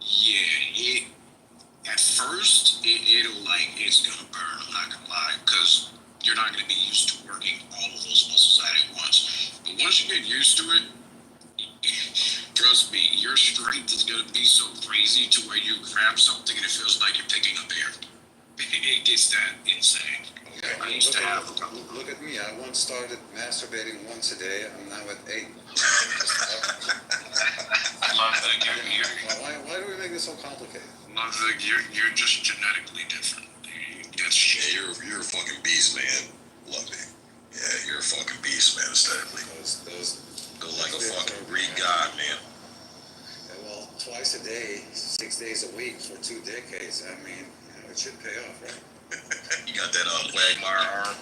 Yeah, at first it's gonna burn, I'm not gonna lie, because you're not gonna be used to working all of those muscles out at once. But once you get used to it, trust me, your strength is gonna be so crazy to where you grab something and it feels like you're picking up air. It gets that insane. Okay. I used to have. Look at me. I once started masturbating once a day. I'm now at 8. I love that. Why do we make this so complicated? Love that you're just genetically different. You're a fucking beast, man. Love it. Yeah, you're a fucking beast, man. Aesthetically, go like a fucking Greek god, man. Yeah, well, twice a day, 6 days a week for 2 decades. I mean, it should pay off, right? You got that Quagmire arm.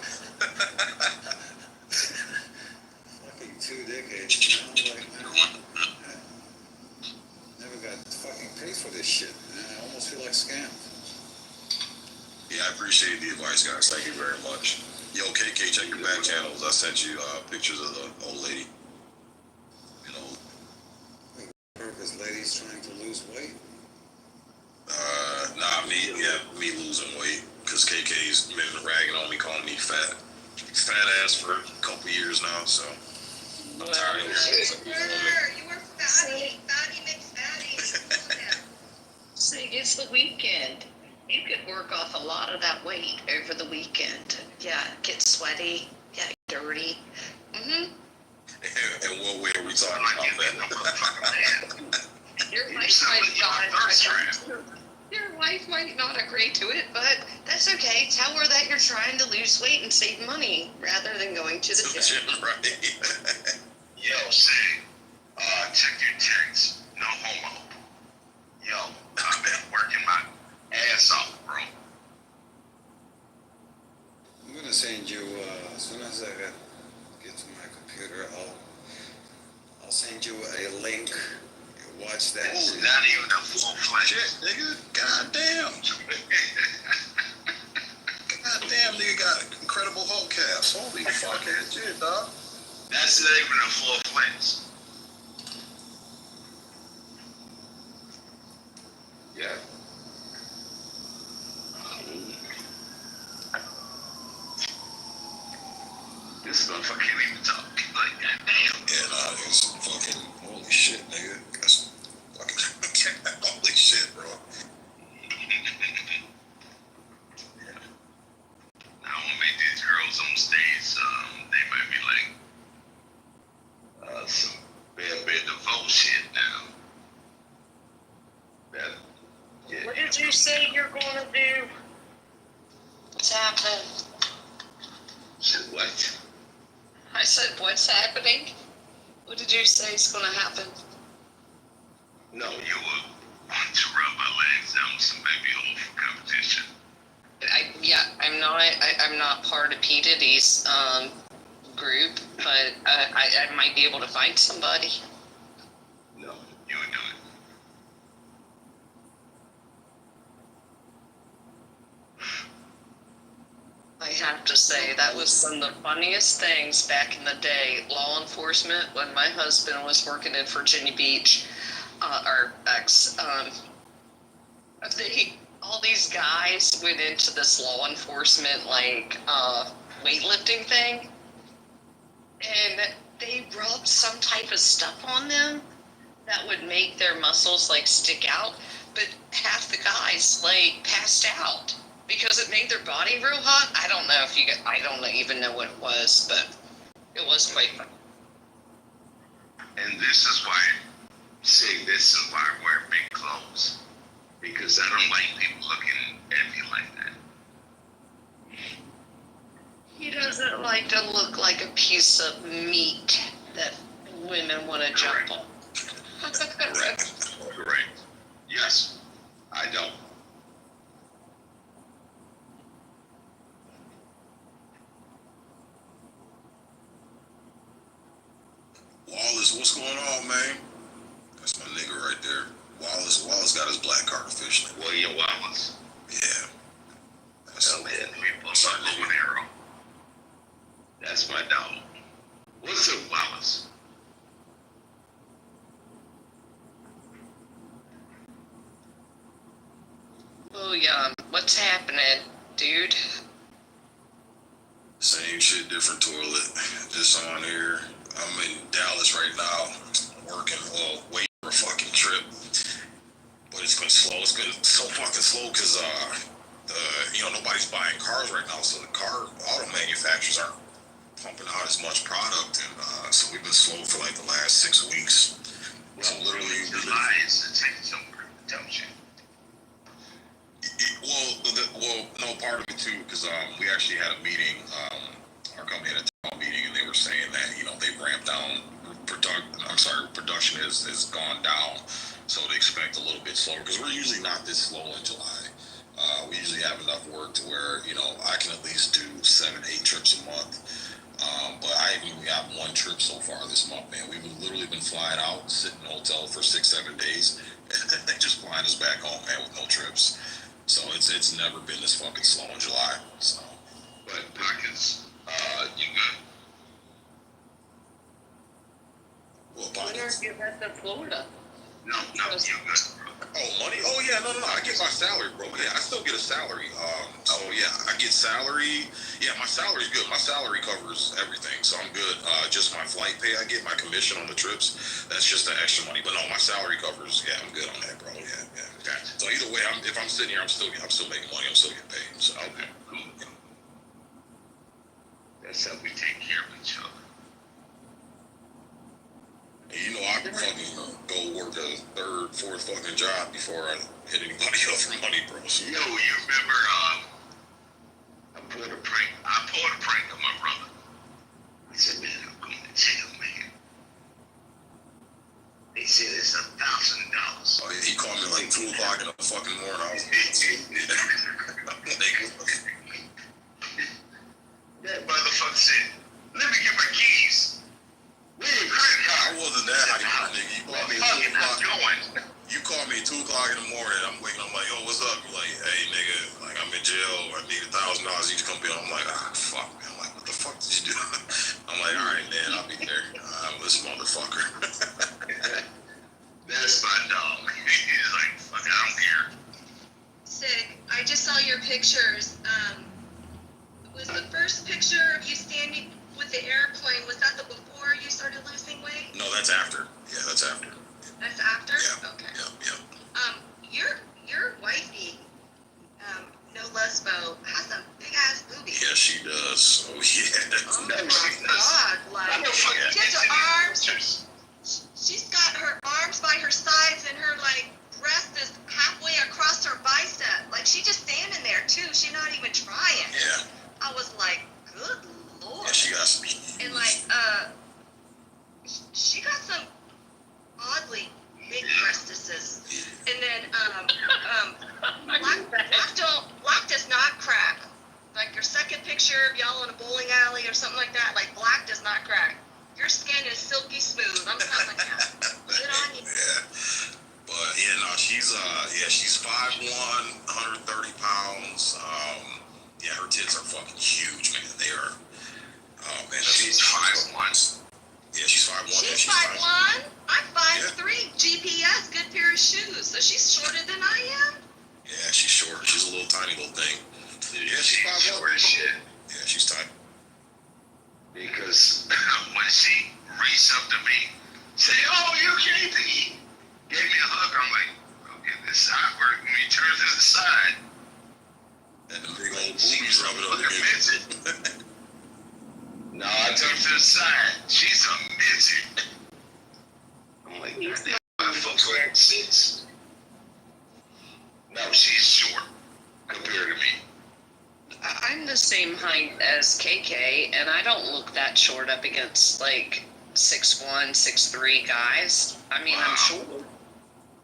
Fucking 2 decades. Never got fucking paid for this shit. I almost feel like scammed. Yeah, I appreciate the advice, guys. Thank you very much. Yo, KK, check your back channels. I sent you pictures of the old lady. You know. Purpose, ladies trying to lose weight. Me losing weight, because KK's been ragging on me, calling me fat ass for a couple years now, so I'm tired of it. You were fatty. Fatty makes fatty. See, it's the weekend. You could work off a lot of that weight over the weekend. Yeah, get sweaty. Yeah, dirty. And what way are we talking about that? Your wife might not agree to it, but that's okay. Tell her that you're trying to lose weight and save money rather than going to the gym. Right. Yo, Sig, check your text. No homo. Yo, I've been working my ass off, bro. I'm gonna send you as soon as I get to my computer. I'll send you a link. You watch that. Ooh, not even a full fledged. Shit, nigga. Goddamn. Goddamn, nigga got incredible Hulk calves. Holy fucking shit, dog. That's not even a full fledged. Yeah. This motherfucker can't even talk. Like, goddamn. Yeah, nah, it's fucking, holy shit, nigga. That's fucking, holy shit, bro. I want to make these girls on stage, they might be like, some bad DeVoe shit now. What did you say you're going to do? What's happening? What? I said, what's happening? What did you say is going to happen? No, you were wanting to rub my legs down with some baby oil for competition. I'm not part of P. Diddy's group, but I might be able to find somebody. No, you would do have to say, that was one of the funniest things back in the day. Law enforcement, when my husband was working in Virginia Beach, our ex, all these guys went into this law enforcement, like, weightlifting thing, and they rubbed some type of stuff on them that would make their muscles, like, stick out, but half the guys, like, passed out because it made their body real hot. I don't know if you get, I don't even know what it was, but it was quite fun. And this is why, this is why I wear big clothes. Because I don't like people looking at me like that. He doesn't like to look like a piece of meat that women want to jump on. Correct. Yes, I don't. Wallace, what's going on, man? That's my nigga right there. Wallace got his black card officially. William Wallace. Yeah. That's my arrow. That's my dog. What's up, Wallace? Oh yeah, what's happening, dude? Same shit, different toilet. Just on here. I'm in Dallas right now, working, waiting for a fucking trip. But it's been slow. It's been so fucking slow because nobody's buying cars right now, so the auto manufacturers aren't pumping out as much product, and so we've been slow for like the last 6 weeks. So literally, July is the take somewhere, don't you? No, part of it too, because we actually had a meeting. Our company had a town meeting, and they were saying that they've ramped down production has gone down. So they expect a little bit slower because we're usually not this slow in July. We usually have enough work to where, I can at least do 7-8 trips a month. But I haven't even got one trip so far this month, man. We've literally been flying out, sitting in a hotel for 6-7 days, and they just flying us back home, man, with no trips. So it's never been this fucking slow in July. So, but Pockets, you good? Well, When are you heading to Florida? No, you good. Oh, money? Oh, yeah, no. I get my salary, bro. Yeah, I still get a salary. I get salary. Yeah, my salary's good. My salary covers everything, so I'm good. Just my flight pay, I get my commission on the trips. That's just the extra money. But no, my salary covers. Yeah, I'm good on that, bro. Yeah. Okay. So either way, if I'm sitting here, I'm still making money. I'm still getting paid. So okay, cool. That's how we take care of each other. And I can fucking go work a 3rd, 4th fucking job before I hit anybody up for money, bro. So, you remember, I pulled a prank on my brother. I said, man, I'm going to jail, man. They said it's $1,000. Oh, yeah, he called me like 2 o'clock in the fucking morning. I was that motherfucker said, let me get my keys. Where your credit card? I wasn't that high, nigga. You called me at 2 o'clock. You called me at 2 o'clock in the morning. I'm waking. I'm like, yo, what's up? You're like, hey, nigga, like I'm in jail. I need $1,000 each. Come be on. I'm like, fuck, man. I'm like, what the fuck did you do? I'm like, all right, man, I'll be there. This motherfucker. That's my dog. He's like, fuck, I don't care. Sig, I just saw your pictures. Was the first picture of you standing with the airplane, was that the before you started losing weight? No, that's after. Yeah, that's after. That's after? Yeah. Okay. Yeah. Your wifey, No Lesbo, has some big ass boobies. Yeah, she does. Oh yeah. Oh my God! Like, she has her arms. She's got her arms by her sides, and her breast is halfway across her bicep. Like she's just standing there too. She's not even trying. Yeah. I was like, good Lord. Yeah, she got some. And she got some oddly big breastises. And then black does not crack. Like your second picture of y'all in a bowling alley or something like that, like black does not crack. Your skin is silky smooth. I'm telling you. Good on you. Yeah. But she's 5'1", 130 pounds. Yeah, her tits are fucking huge, man. They are. Oh man, She's 5'1". Yeah, she's 5'1". She's 5'1". I'm 5'3". GPS, good pair of shoes. So she's shorter than I am. Yeah, she's short. She's a little tiny little thing. Yeah, she's 5'1". Short as shit. Yeah, she's tiny. Because when she reached up to me, say, "Oh, you KP," gave me a hug. I'm like, "Okay, this side work." When he turns to the side, and the big old boobies rubbing up against. No, I turned to the side. She's a midget. I'm like, "God, folks like 6." No, she's short compared to me. I'm the same height as KK, and I don't look that short up against like 6'1", 6'3" guys. I mean, I'm short,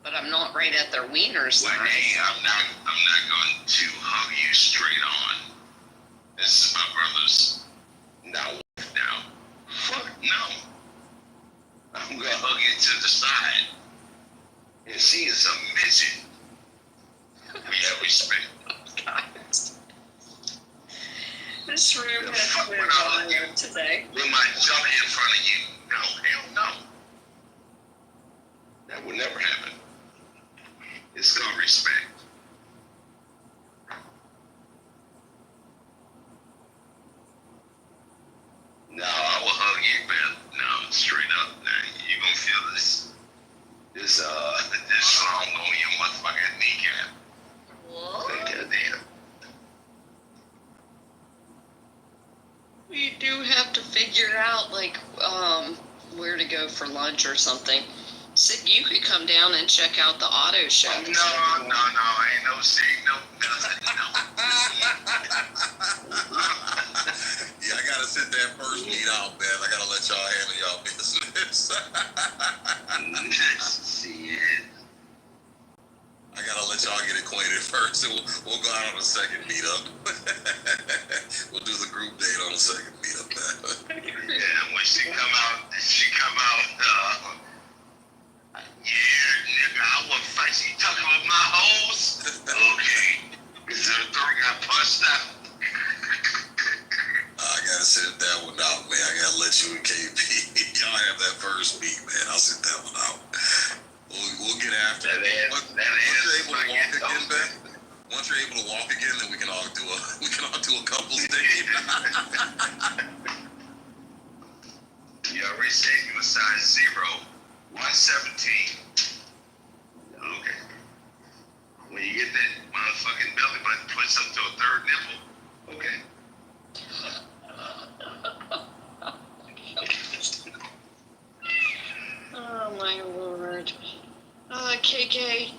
but I'm not right at their wiener size. Well, hey, I'm not going to hug you straight on. This is my brother's now. Fuck no. I'm gonna hug you to the side. And she is a midget. We have respect. Guys. This room has been wild today. We might jump in front of you. No, hell no. That would never happen. It's called respect. No, I will hug you, man. No, straight up. Now, you're gonna feel this song on your motherfucking kneecap. What? Goddamn. We do have to figure out like where to go for lunch or something. Sid, you could come down and check out the auto show. No, ain't no shit, no nothing, no. Yeah, I gotta sit that first meet out, man. I gotta let y'all handle y'all business. Shit. I gotta let y'all get acquainted first, and we'll go out on a second meetup. We'll do the group date on the second meetup, man. Yeah, when she come out, yeah, nigga, I would fight you talking about my hoes. Okay. Because her throat got punched out. I gotta sit that one out, man. I gotta let you and KP. Y'all have that first meet, man. I'll sit that one out. We'll get after it. Once you're able to walk again, Ben. Once you're able to walk again, then we can all do a couples date. You already said you were size 0, 117. Okay. When you get that motherfucking belly button pushed up to a third nipple, okay. Oh my lord. KK,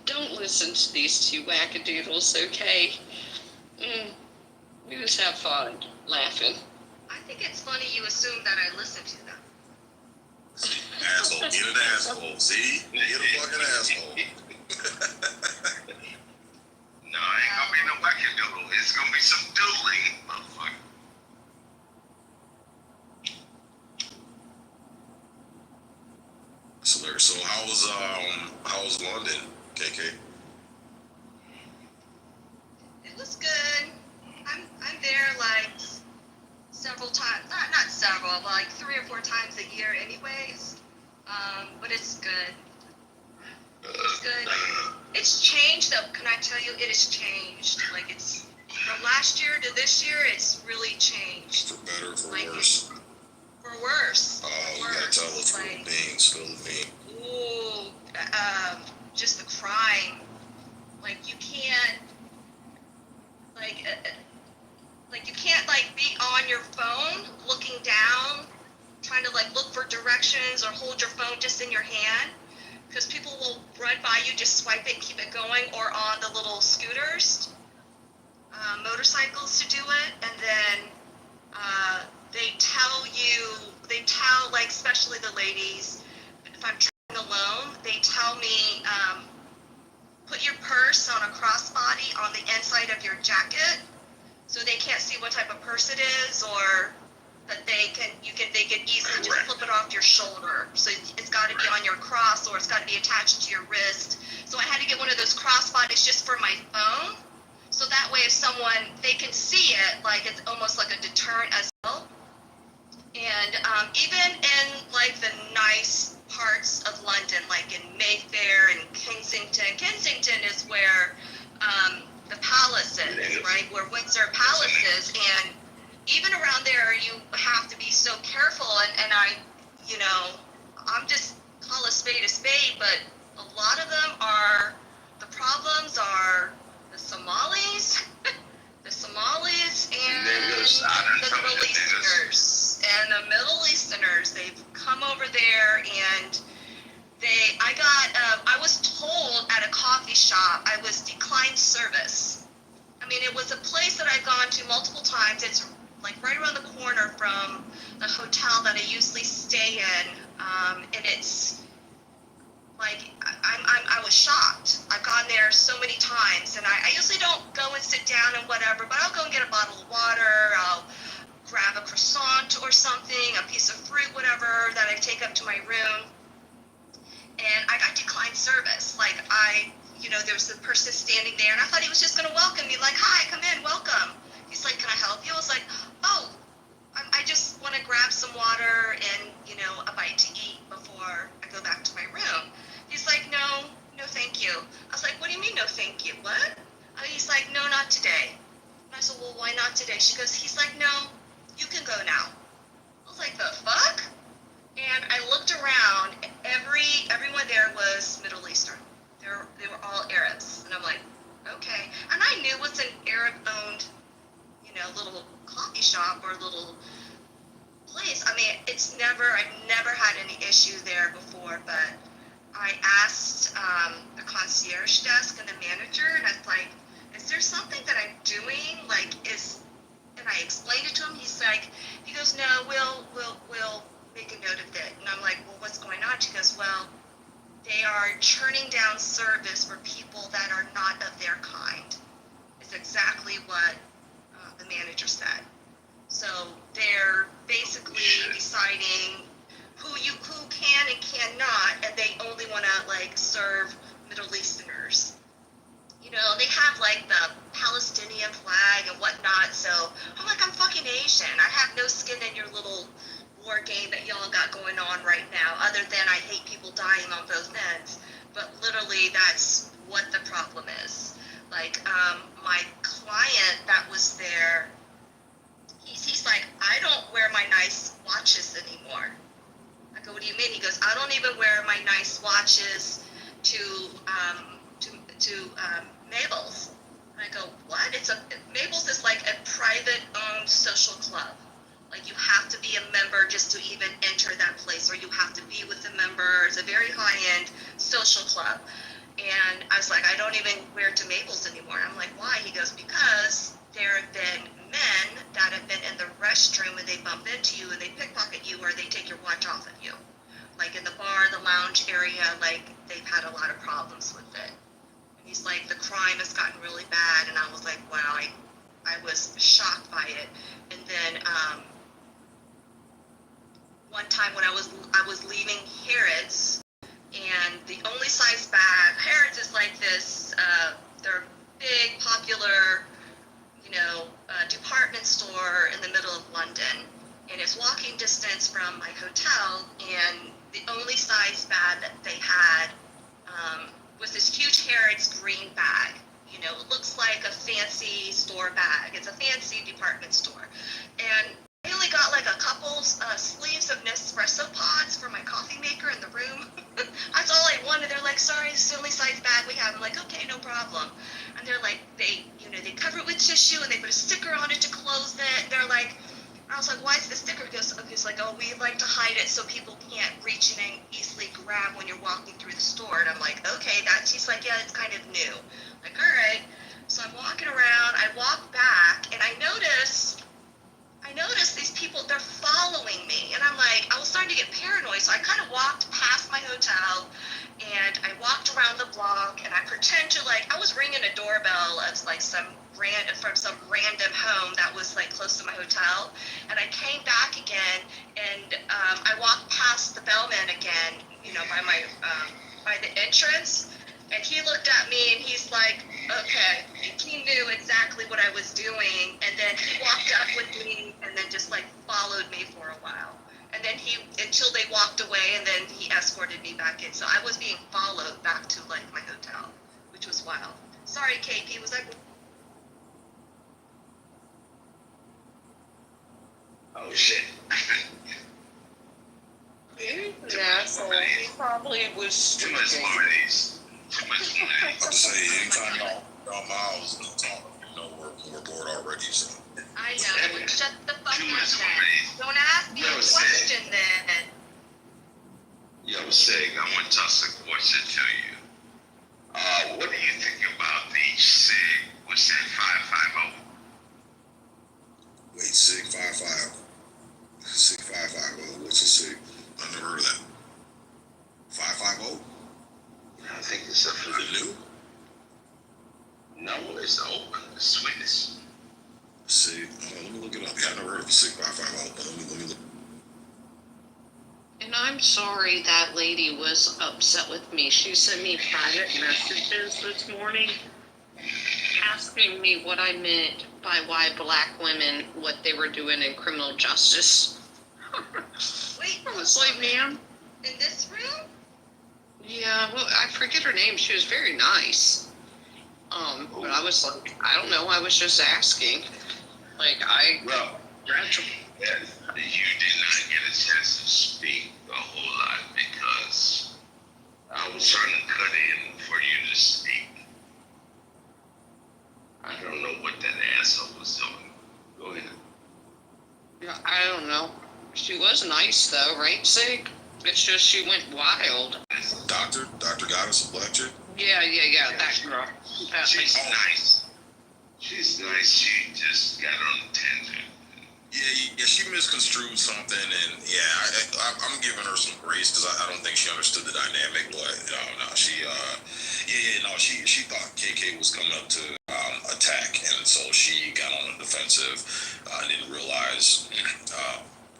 don't listen to these two wackadoodles, okay? We just have fun laughing. I think it's funny you assume that I listen to them. Asshole, get an asshole. See? Get a fucking asshole. No, ain't gonna be no wackadoodle. It's gonna be some doodling, motherfucker. So how was London, KK? It was good. I'm there like several times, not several, but like 3 or 4 times a year anyways. But it's good. It's good. It's changed though, can I tell you, it has changed. Like it's from last year to this year, it's really changed. For better, for like, worse? For worse. Oh, you gotta tell us what it means, spill the bean. Ooh, just the crime. Like you can't, like you can't like be on your phone looking down, trying to like look for directions or hold your phone just in your hand, because people will run by you, just swipe it and keep it going, or on the little scooters, motorcycles to do it, and then they tell like, especially the ladies, if I'm traveling alone, they tell me, put your purse on a crossbody on the inside of your jacket, so they can't see what type of purse it is, or that they can easily just flip it off your shoulder. So it's got to be on your cross, or it's got to be attached to your wrist. So I had to get one of those crossbodies just for my phone, So that way if someone, they can see it, like it's almost like a deterrent as well. And even in like the nice parts of London, like in Mayfair and Kensington. Kensington is where the palace is, right? Where Windsor Palace is. And even around there, you have to be so careful. And I, you know, I'm just call a spade, but a lot of them are, the problems are the Somalis, and the Middle Easterners. And the Middle Easterners, they've come over there and I was told at a coffee shop I was declined service. I mean, it was a place that I've gone to multiple times. It's like right around the corner from the hotel that I usually stay in. And it's like, I was shocked. I've gone there so many times, and I usually don't go and sit down and whatever, but I'll go and get a bottle of water, I'll grab a croissant or something, a piece of fruit, whatever, that I take up to my room. And I got declined service. Like there's a person standing there, and I thought he was just gonna welcome me, like, hi, come in, welcome. He's like, can I help you? I was like, oh, I just want to grab some water and, a bite to eat before I go back to my room. He's like, no, thank you. I was like, what do you mean, no, thank you? What? He's like, no, not today. And I said, well, why not today? He's like, no, you can go now. I was like, the fuck? And I looked around, everyone there was Middle Eastern. They were all Arabs. And I'm like, okay. And I knew it was an Arab-owned, little coffee shop or little place. I mean, I've never had any issue there before, but I asked the concierge desk and the manager, and I was like, is there something that I'm doing? And I explained it to him. He goes, no, we'll make a note of it. And I'm like, well, what's going on? She goes, well, they are churning down service for people that are not of their kind. It's exactly what the manager said. So they're basically deciding who can and cannot, and they only want to serve Middle Easterners. They have the Palestinian flag and whatnot. So I'm like, I'm fucking Asian. I have no skin in your little war game that y'all got going on right now, other than I hate people dying on both ends. But literally, that's what the problem is. My client that was there, he's like, I don't wear my nice watches anymore. I go, what do you mean? He goes, I don't even wear my nice watches to Mabel's. And I go, what? Mabel's is like a private-owned social club. You have to be a member just to even enter that place, or you have to be with a member. It's a very high-end social club. And I was like, I don't even wear to Mabel's anymore. I'm like, why? He goes, because there have been men that have been in the restroom and they bump into you and they pickpocket you, or they take your watch off of you. In the bar, the lounge area, they've had a lot of problems with it. And he's like, the crime has gotten really bad. And I was like, wow, I was shocked by it. And then one time when I was leaving Harrods, and the only size bag, Harrods is like this, they're big, popular, department store in the middle of London. And it's walking distance from my hotel, and the only size bag that they had was this huge Harrods green bag. It looks like a fancy store bag. It's a fancy department store. And I only got a couple sleeves of Nespresso pods for my coffee maker in the room. That's all I wanted. They're like, sorry, it's the only size bag we have. I'm like, okay, no problem. And they're like, they cover it with tissue and they put a sticker on it to close it. They're like, I was like, why is the sticker? It's like, oh, we like to hide it so people can't reach in and easily grab when you're walking through the store. And I'm like, okay, he's like, yeah, it's kind of new. Like, all right. So I'm walking around. I walk back and I noticed these people, they're following me. And I'm like, I was starting to get paranoid. So I kind of walked past my hotel and I walked around the block and I pretend to I was ringing a doorbell of from some random home that was close to my hotel. And I came back again and I walked past the bellman again, by the entrance. And he looked at me and he's like, okay. He knew exactly what I was doing. And then he walked up with me and then just like followed me for a while. And then until they walked away, and then he escorted me back in. So I was being followed back to like my hotel, which was wild. Sorry, KP, was that? Oh shit. Yeah, so he probably was Too much smarties. Too much I'm smarties. saying anytime y'all miles no talk, we're bored already. So I know. Shut the fuck Too up much then. smarties. Don't ask me a Yo, question then. Yo, Sig, I want to toss a question to you. What do you think about the Sig? What's that 550? wait, SIG 55, SIG 550. What's a SIG? I never heard of that. 550? I think it's a for Is it new? No, it's open. It's Swedish. SIG. Let me look it up. Yeah, I never heard of a SIG 550. But let me look. And I'm sorry that lady was upset with me. She sent me private messages this morning asking me what I meant by why black women, what they were doing in criminal justice. Wait, I was like, ma'am? in this room? Yeah, well, I forget her name. She was very nice. But I was like, I don't know. I was just asking. Like, Well, yeah, you did not get a chance to speak a whole lot because I was trying to cut in for you to speak. I don't know what that asshole was doing. Go ahead. Yeah, I don't know. She was nice though, right, Sig? It's just she went wild. Doctor Goddess, a black chick. Yeah, that girl. She's nice. She's nice. She just got on a tangent. Yeah, she misconstrued something, and yeah, I'm giving her some grace because I don't think she understood the dynamic. But no, she she thought KK was coming up to attack, and so she got on the defensive. Didn't realize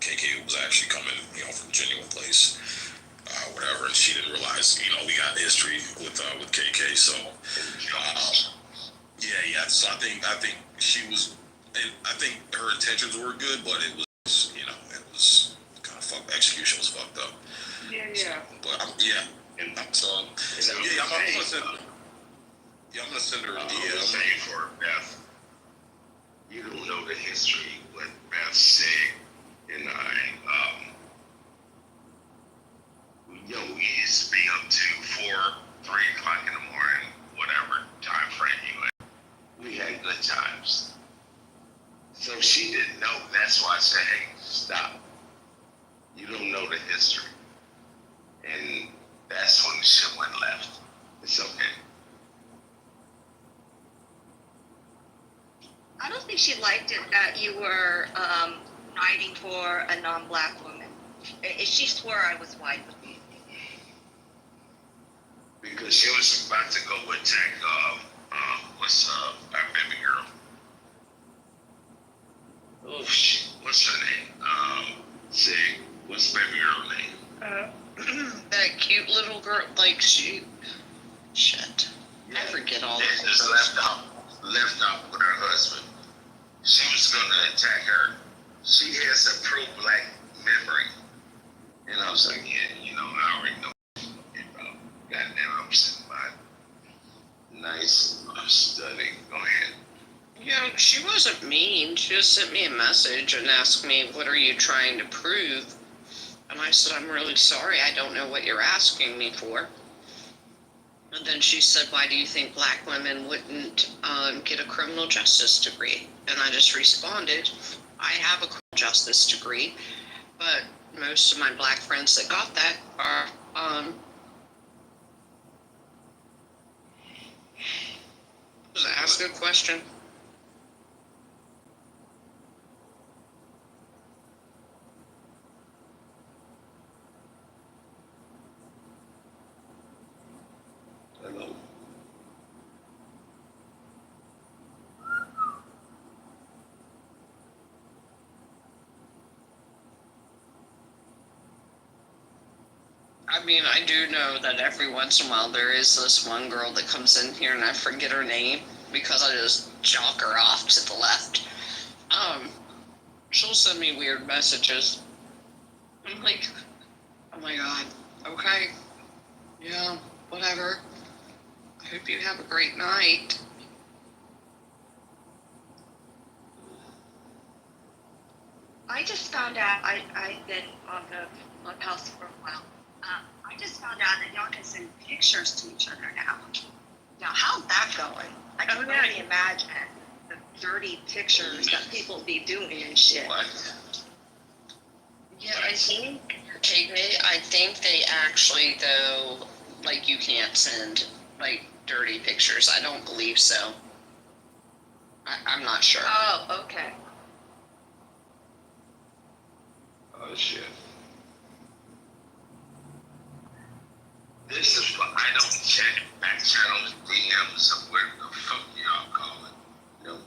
KK was actually coming, from a genuine place, whatever. And she didn't realize, we got history with KK. So yeah. So I think she was. And I think her intentions were good, but it was, it was kind of fucked. Execution was fucked up. Yeah. So, but I'm gonna send her a DM. Saying for Beth, you don't know the history with Beth, Sig, and I. We used to be up to 3 o'clock in the morning, whatever time frame you had. We had good times. So she didn't know. That's why I said, hey, stop. You don't know the history. And that's when the shit went left. It's okay. I don't think she liked it that you were fighting for a non-black woman. She swore I was white. Because she was about to go attack, our baby girl. Oh shit, what's her name? Sig, what's the baby girl's name? That cute little girl, like shit. I forget all this. Just left out with her husband. She was gonna attack her. She has a pro-black memory. And I was like, yeah, I already know what you're talking about. Goddamn, I'm sitting by. Nice, stunning. Go ahead. She wasn't mean. She just sent me a message and asked me, what are you trying to prove? And I said, I'm really sorry. I don't know what you're asking me for. And then she said, why do you think black women wouldn't get a criminal justice degree? And I just responded, I have a criminal justice degree, but most of my black friends that got that are, ask a question. Hello. I mean, I do know that every once in a while there is this one girl that comes in here and I forget her name because I just jock her off to the left. She'll send me weird messages. I'm like, oh my god, okay, yeah, whatever. I hope you have a great night. I just found out, I've been on the Clubhouse for a while. I just found out that y'all can send pictures to each other now. Now, how's that going? I can only imagine the dirty pictures that people be doing and shit. Yeah, I think, I think they actually, though, like, you can't send, like, dirty pictures. I don't believe so. I'm not sure. Oh, okay. Oh, shit. This is what I don't check back channels, DMs, or where the fuck y'all call it. You know?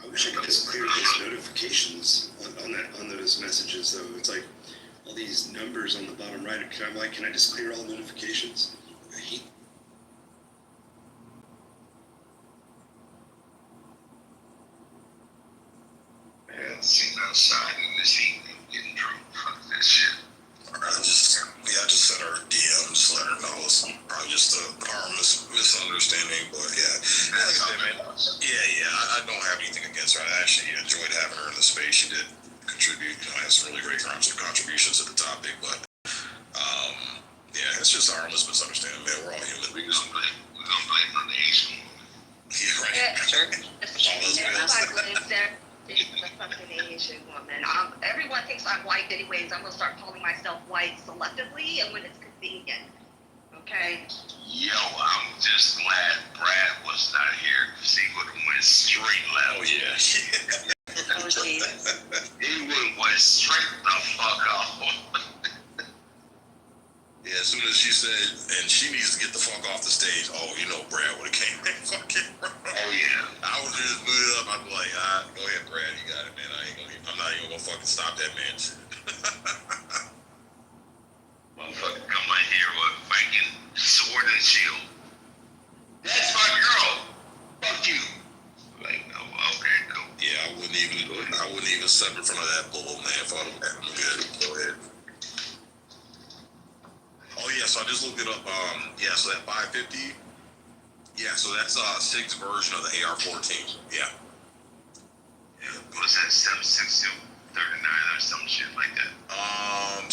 I wish I could just clear those notifications on those messages though. It's like all these numbers on the bottom right. Can I just clear all the notifications? I hate. Man, sitting outside in this heat and getting drunk. Fuck that shit. I just sent her DMs, let her know it's probably just a harmless misunderstanding, but I don't have anything against her. I actually enjoyed having her in the space. She did contribute, had some really great contributions to the topic, but it's just a harmless misunderstanding, man. We're all human. We're gonna blame her on the Asian woman. Yeah, right. Yeah, sure. The fucking Asian woman. Everyone thinks I'm white anyways. I'm gonna start calling myself white selectively and when it's convenient. Okay? Yo, I'm just glad Brad was not here because he would have went straight left. Oh, yeah. Oh, Jesus. He would have went straight the fuck off. Yeah, as soon as she said, and she needs to get the fuck off the stage, Brad would have came in fucking. Oh, yeah. I would just boot it up. I'd be like, go ahead, Brad, you got it, man. I'm not even gonna fucking stop that man. Motherfucker come on here with fucking sword and shield. That's my girl. Fuck you. Like, oh, okay, cool. Yeah, I wouldn't even step in front of that bull, man. If I'm good. Go ahead. Oh yeah, so I just looked it up. So that 550. Yeah, so that's SIG's version of the AR-14. Yeah. What's that? 7.62 39 or some shit like that.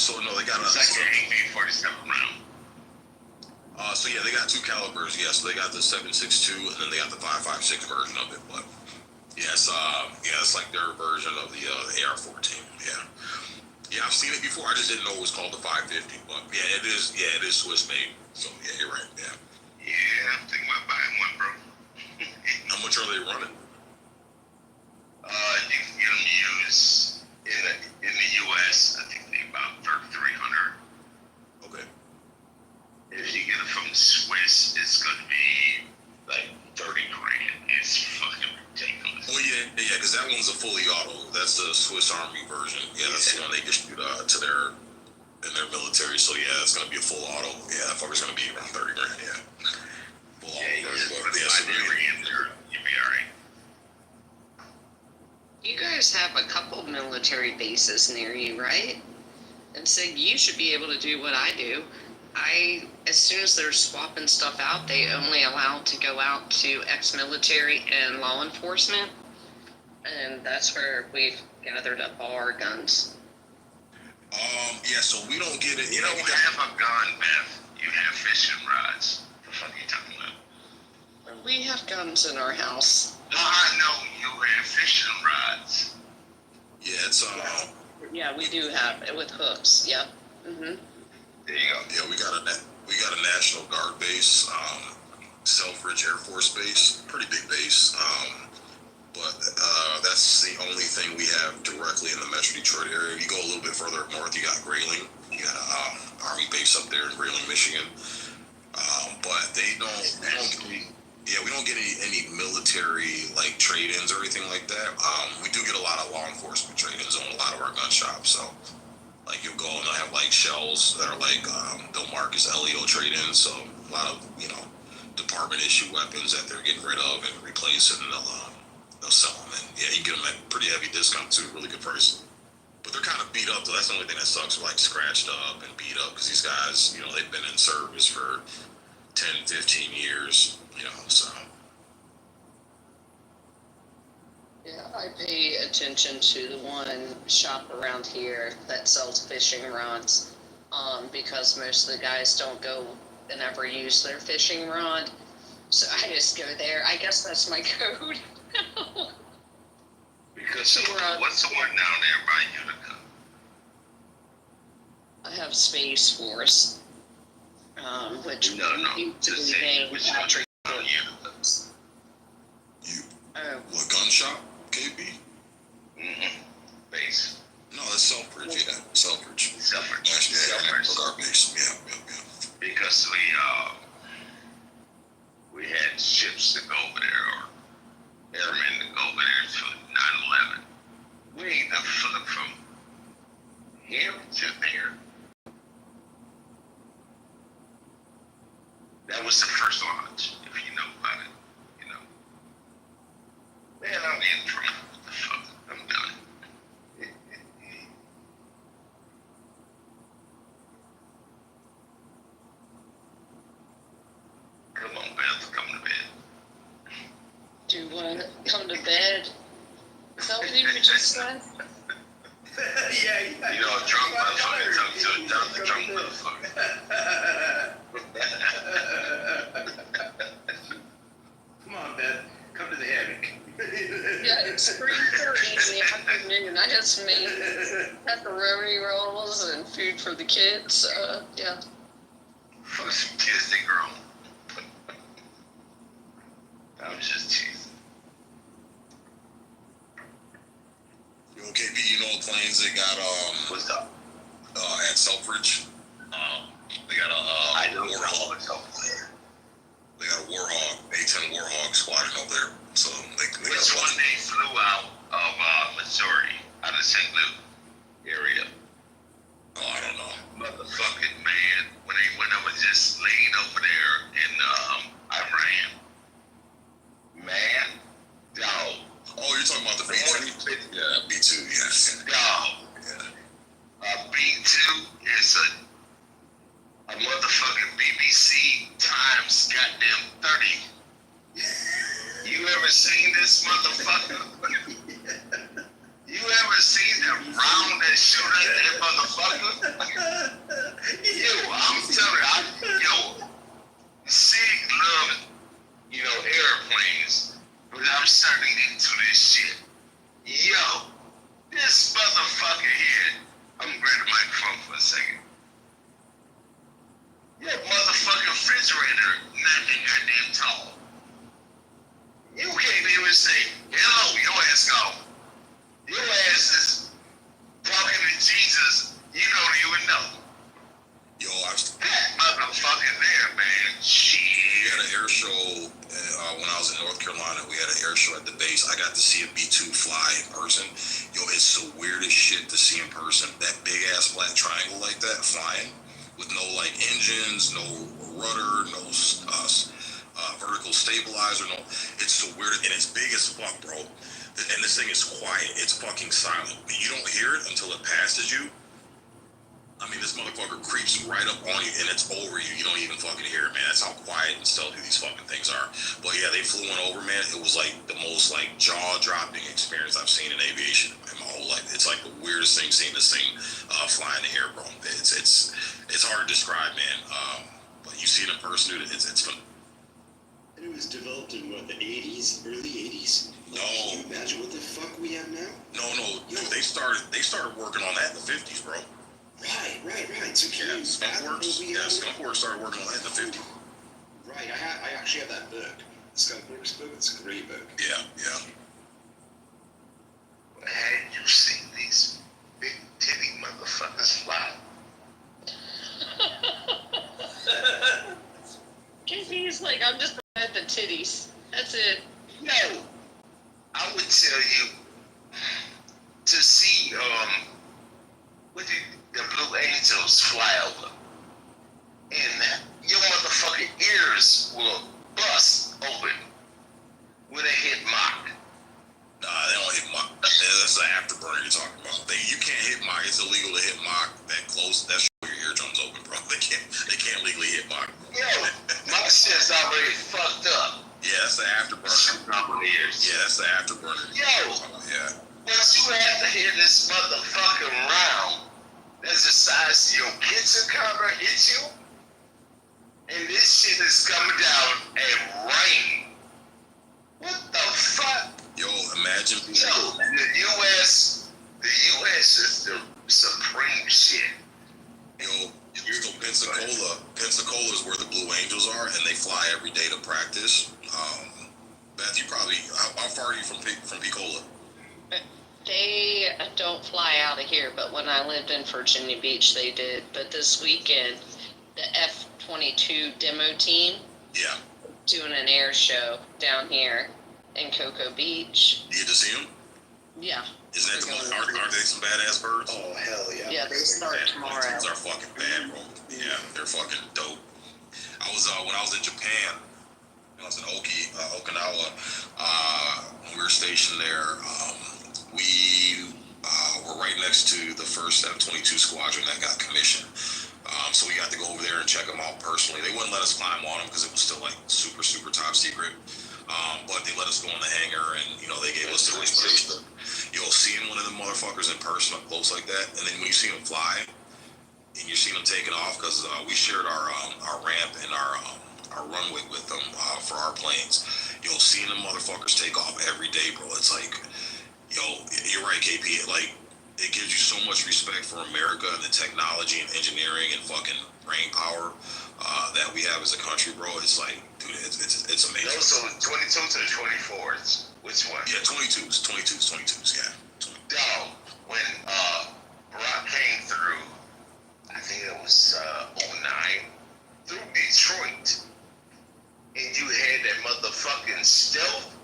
So no, they got it's like an AK-47 round. So yeah, they got two calibers. Yeah, so they got the 7.62 and then they got the 5.56 version of it. But it's like their version of the AR-14. Yeah. Yeah, I've seen it before. I just didn't know it was called the 550. But yeah, it is. Yeah, it is Swiss made. So yeah, you're right. Yeah. Yeah, I'm thinking about buying one, bro. How much are they running? You can get them used in the U.S. I think they're about 3,300. Okay. If you get it from Swiss, it's gonna be like 30 grand. It's fucking ridiculous. Well, yeah, because that one's a fully auto. That's the Swiss Army version. Yeah, that's the one they issued to their military. So yeah, it's gonna be a full auto. Yeah, that fucker's gonna be around 30 grand. Yeah. Full auto. You'll be alright. You guys have a couple military bases near you, right? And so you should be able to do what I do. As soon as they're swapping stuff out, they only allow to go out to ex-military and law enforcement. And that's where we've gathered up all our guns. So we don't get it. You don't have a gun, Beth. You have fishing rods. What the fuck are you talking about? We have guns in our house. No, I know you have fishing rods. Yeah, it's Yeah, we do have it with hooks. Yep. Mhm. There you go. Yeah, we got a National Guard base, Selfridge Air Force Base, pretty big base. But that's the only thing we have directly in the Metro Detroit area. If you go a little bit further up north, you got Grayling. You got an Army base up there in Grayling, Michigan. But we don't get any military like trade-ins or anything like that. We do get a lot of law enforcement trade-ins on a lot of our gun shops. So Like you'll go and they'll have like shells that are like they'll mark as LEO trade-ins. So a lot of department issue weapons that they're getting rid of and replacing, they'll sell them. And yeah, you get them at pretty heavy discount too, really good price. But they're kind of beat up though. That's the only thing that sucks. Like scratched up and beat up because these guys, they've been in service for 10, 15 years. So. Yeah, I pay attention to the one shop around here that sells fishing rods, because most of the guys don't go and ever use their fishing rod. So I just go there. I guess that's my code. Because what's the one down there by Utica? I have Space Force, which just say which one down Utica. What gun shop? KB? Base. No, that's Selfridge. Yeah, Selfridge. Selfridge. Our base. Yeah. Because we had ships to go over there, or airmen to go over there for 9/11. We ain't the fuck from here to there. That was the first launch, if you know about it. Man, I'm getting drunk. What the fuck? I'm done. Come on, Beth. Come to bed. Do you want to come to bed? Is that what you just said? Yeah. Drunk motherfucker talking to another drunk motherfucker. Come on, Beth. Come to the hammock. Yeah, it's 3:30 in the afternoon. I just made pepperoni rolls and food for the kids. Yeah. Fuck some kids, they grown. I'm just teasing. Okay, B, planes they got what's up? At Selfridge. They got I know Warhawk. They got a Warhawk, A-10 Warhawk squadron over there. So they which got one they flew out of Missouri, out of St. Louis area? Oh, I don't know. Motherfucking man, when I was just laying over there in Iran. Man, dog. Oh, you're talking about the B-2? Yeah, B-2, yes. Dog. Yeah. B-2 is a motherfucking BBC Times goddamn 30. You ever seen this motherfucker? You ever seen them round that shoot at that motherfucker? Yo, I'm telling you, Sig loves, airplanes, but I'm starting into this shit. Yo, this motherfucker here, I'm gonna grab the microphone for a second. That motherfucking refrigerator, not that goddamn tall. You can't even say, hello, your ass gone. Your ass is talking to Jesus, you don't even know. Yo, that motherfucker there, man, shit. We had an air show when I was in North Carolina. We had an air show at the base. I got to see a B-2 fly in person. Yo, it's the weirdest shit to see in person. That big ass black triangle like that flying with no engines, no rudder, no vertical stabilizer. No, it's so weird and it's big as fuck, bro. And this thing is quiet. It's fucking silent. You don't hear it until it passes you. I mean, this motherfucker creeps right up on you and it's over you. You don't even fucking hear it, man. That's how quiet and stealthy these fucking things are. But yeah, they flew one over, man. It was like the most jaw-dropping experience I've seen in aviation in my whole life. It's like the weirdest thing seeing this thing fly in the air, bro. It's hard to describe, man. But you see it in person, dude. It's fun. And it was developed in what, the 80s, early 80s? No. Can you imagine what the fuck we have now? No, dude. They started working on that in the 50s, bro. Right. So can you Skunkworks. Yeah, Skunkworks started working on that in the 50s. Right. I actually have that book, the Skunkworks book. It's a great book. Yeah. Had you seen these big titty motherfuckers fly? He's like, I'm just at the titties. That's it. No, I would tell you to see the Blue Angels fly over, and your motherfucking ears will bust open when they hit Mach. Nah, they don't hit Mach. That's the afterburner you're talking about. You can't hit Mach. It's illegal to hit Mach that close. That's your eardrums open, bro. They can't legally hit Mach. Yo, my shit's already fucked up. Yeah, that's the afterburner. Yeah, that's the afterburner. Yo, yeah. Once you have to hear this motherfucking round that's the size of your kitchen counter hit you, and this shit is coming down and rain. What the fuck? Yo, imagine. Yo, the U.S. is the supreme shit. Yo, so Pensacola is where the Blue Angels are, and they fly every day to practice. Beth, you probably, how far are you from Pensacola? They don't fly out of here, but when I lived in Virginia Beach, they did. But this weekend, the F-22 demo team, yeah, doing an air show down here in Cocoa Beach. You get to see them? Yeah. Isn't that aren't they some badass birds? Oh hell yeah! Yeah, they start tomorrow. Those are fucking bad, bro. Yeah, they're fucking dope. I was when I was in Japan. I was in Okinawa. When we were stationed there, we were right next to the first F-22 squadron that got commissioned. So we got to go over there and check them out personally. They wouldn't let us climb on them because it was still like super top secret. But they let us go in the hangar, and they gave us the respect. You'll see one of the motherfuckers in person up close like that, and then when you see them fly, and you see them taking off, because we shared our ramp and our runway with them for our planes. You'll see them motherfuckers take off every day, bro. It's like, yo, you're right, KP. Like, it gives you so much respect for America and the technology and engineering and fucking brain power that we have as a country, bro. It's like, dude, it's amazing. Those are 22s or 24s. Which one? Yeah, 22s, yeah. Dog, when Barack came through, I think it was 09, through Detroit, and you had that motherfucking stealth,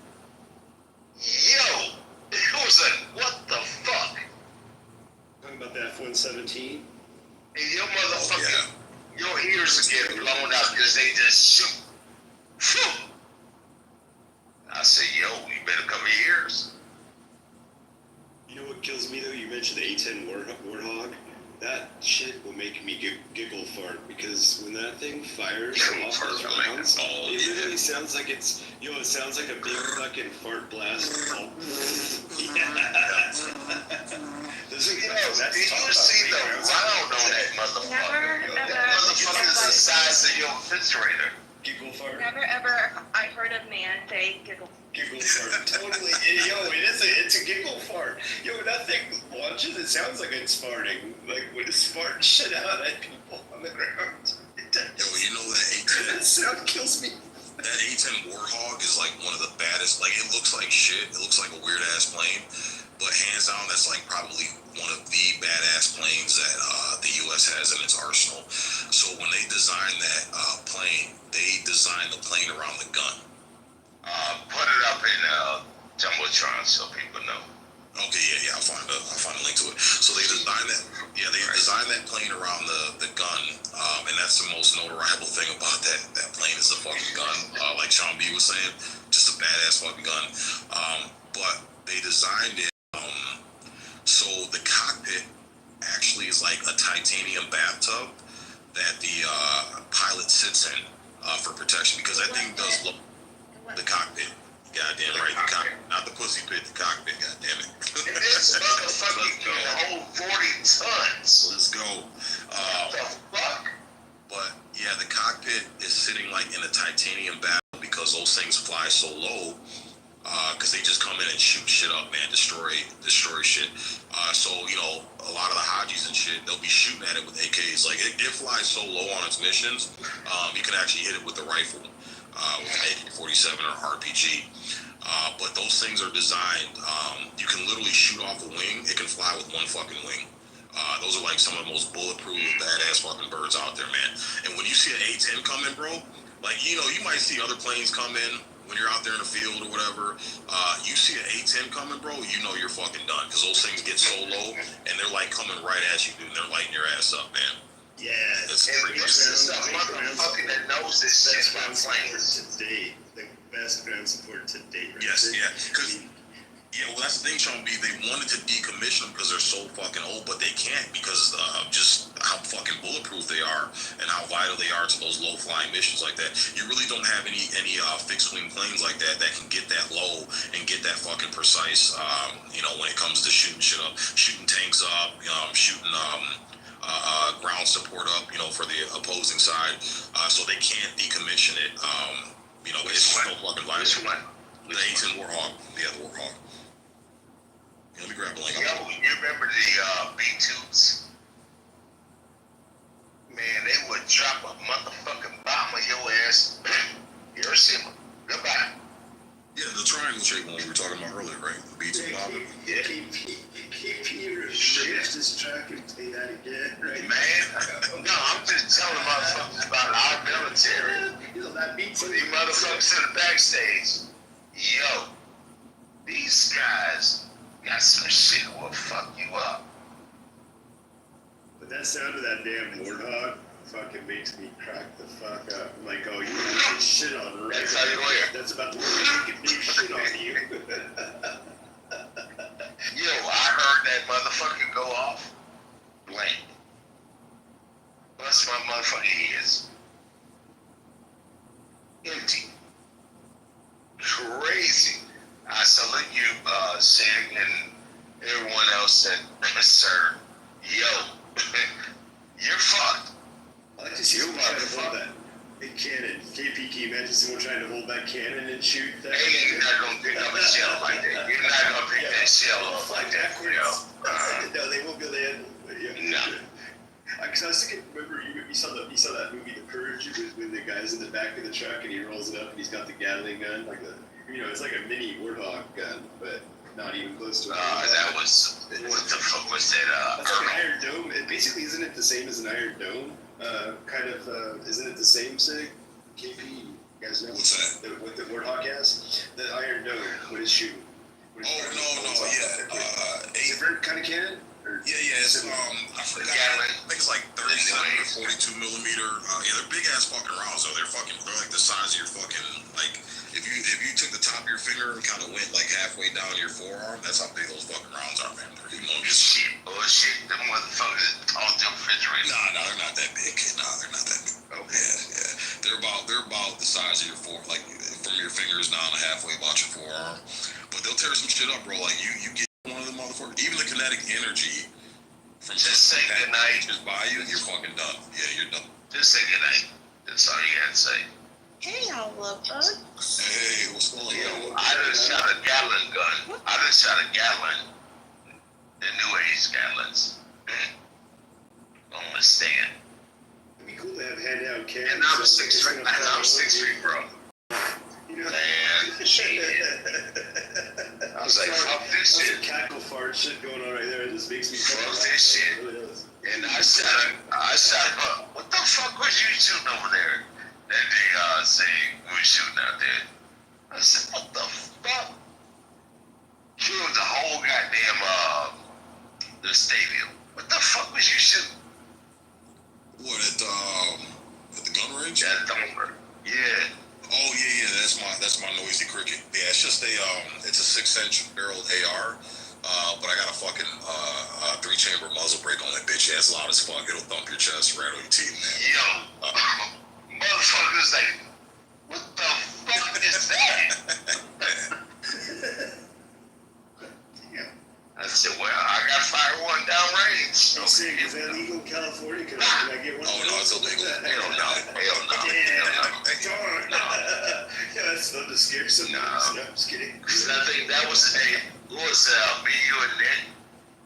yo, it was like, what the fuck? Talking about that F-117? And your motherfucking, your ears are getting blown out because they just shoot. Phew. I said, yo, you better cover your ears. You know what kills me though? You mentioned the A-10 Warthog. That shit will make me giggle fart because when that thing fires off those rounds, it literally sounds like it sounds like a big fucking fart blast. Did you see the round on that motherfucker? That motherfucker is the size of your refrigerator. Giggle fart. Never ever I heard a man say giggle. Giggle fart. Totally. Yo, it's a giggle fart. Yo, when that thing launches, it sounds like it's farting. Like when it's farting shit out at people on the ground. Yo, you know that A-10? That sound kills me. That A-10 Warthog is like one of the baddest. Like, it looks like shit. It looks like a weird ass plane. But hands down, that's like probably one of the badass planes that the U.S. has in its arsenal. So when they designed that plane, they designed the plane around the gun. Put it up in Jumbotron so people know. Okay, yeah, I'll find a link to it. So they designed that. Yeah, they designed that plane around the gun, and that's the most notoriable thing about that plane is the fucking gun. Like Sean B was saying, just a badass fucking gun. But they designed it. So the cockpit actually is like a titanium bathtub that the pilot sits in for protection because that thing does look the cockpit. Goddamn right, the cockpit, not the pussy pit, the cockpit. Goddamn it. And this motherfucker can hold 40 tons. Let's go. What the fuck? But yeah, the cockpit is sitting like in a titanium bathtub because those things fly so low. Because they just come in and shoot shit up, man, destroy shit. So, a lot of the Hajis and shit, they'll be shooting at it with AKs. Like, it flies so low on its missions, you can actually hit it with the rifle, with an AK-47 or RPG. But those things are designed, you can literally shoot off a wing, it can fly with one fucking wing. Those are like some of the most bulletproof, badass fucking birds out there, man. And when you see an A-10 coming, bro, like, you might see other planes come in when you're out there in the field or whatever, you see an A10 coming, bro, you know you're fucking done because those things get so low and they're like coming right at you, dude. And they're lighting your ass up, man. Yeah, That's and pretty this is a motherfucker that knows this shit about planes. Today, the best ground support to date. Right? Yes, yeah, because well, that's the thing, Sean B. They wanted to decommission them because they're so fucking old, but they can't because of just how fucking bulletproof they are and how vital they are to those low flying missions like that. You really don't have any fixed wing planes like that can get that low and get that fucking precise. When it comes to shooting shit up, shooting tanks up, shooting ground support up, for the opposing side. So they can't decommission it. It's so fucking vital. Which one? The A10 Warhawk. Yeah, the Warhawk. Let me grab a link. Yo, you remember the B-2s? Man, they would drop a motherfucking bomb on your ass. Hiroshima. Goodbye. Yeah, the triangle shape one we were talking about earlier, right? The B-2 bomber. Yeah. KP refused this track and say that again, right? Man, no, I'm just telling motherfuckers about our military. That B-2. These motherfuckers in the backstage. Yo, these guys got some shit that will fuck you up. But that sound of that damn warthog fucking makes me crack the fuck up. I'm like, oh, you got this shit on right. That's how you hear. That's about to fucking big shit on you. Yo, I heard that motherfucker go off. Blank. Bust my motherfucking ears. Empty. Crazy. I salute you, Sig, and everyone else that served. Yo, you're fucked. I like to see someone trying to hold that big cannon. KP, can you imagine someone trying to hold that cannon and shoot that? Hey, you're not gonna pick up a shell like that. You're not gonna pick that shell up like that, No, they won't be able to handle it. No. Because I was thinking, remember, you saw that movie, The Purge, with the guys in the back of the truck and he rolls it up and he's got the Gatling gun, it's like a mini Warthog gun, but not even close to it. That was, what the fuck was that? That's like an Iron Dome. It basically, isn't it the same as an Iron Dome? Isn't it the same, Sig? KP, you guys know? What's that? What the Warthog has? The Iron Dome, what is shooting? Different kind of cannon? It's I forgot. I think it's like 37 or 42 millimeter. They're big ass fucking rounds though. They're like the size of your fucking, like if you took the top of your finger and kind of went like halfway down your forearm, that's how big those fucking rounds are, man. They're humongous. Bullshit. Them motherfuckers off the refrigerator. Nah, they're not that big. Nah, they're not that big. Okay. Yeah. They're about the size of your like from your fingers down to halfway about your forearm. But they'll tear some shit up, bro. Like you get one of them motherfuckers. Even the kinetic energy from just say goodnight. Just by you, you're fucking done. Yeah, you're done. Just say goodnight. That's all you gotta say. Hey, y'all love bugs. Hey, what's going on? I just shot a Gatling gun. I just shot a Gatling. The new age Gatlings. On the stand. It'd be cool to have handheld cannons. And I'm 6 feet. I'm 6 feet, bro. Man, shit. I was like, fuck this shit. Some cackle fart shit going on right there. It just makes me fuck this shit. And I shot, what the fuck was you shooting over there? That they say we were shooting out there. I said, what the fuck? Killed the whole goddamn the stadium. What the fuck was you shooting? What at the gun range? At the number. Yeah. Oh yeah, that's my noisy cricket. Yeah, it's just it's a 6-inch barreled AR, but I got a fucking 3-chamber muzzle brake on that bitch. Yeah, it's loud as fuck. It'll thump your chest, rattle your teeth, man. Yo, motherfuckers like, what the fuck is that? I said, well, I got fire one downrange. Okay. Is that legal in California? Can I get one? Oh, no, it's illegal. Hell no. Yeah, that's fun to scare some. No, I'm just kidding. Because I think that was the day, me, you, and Nick.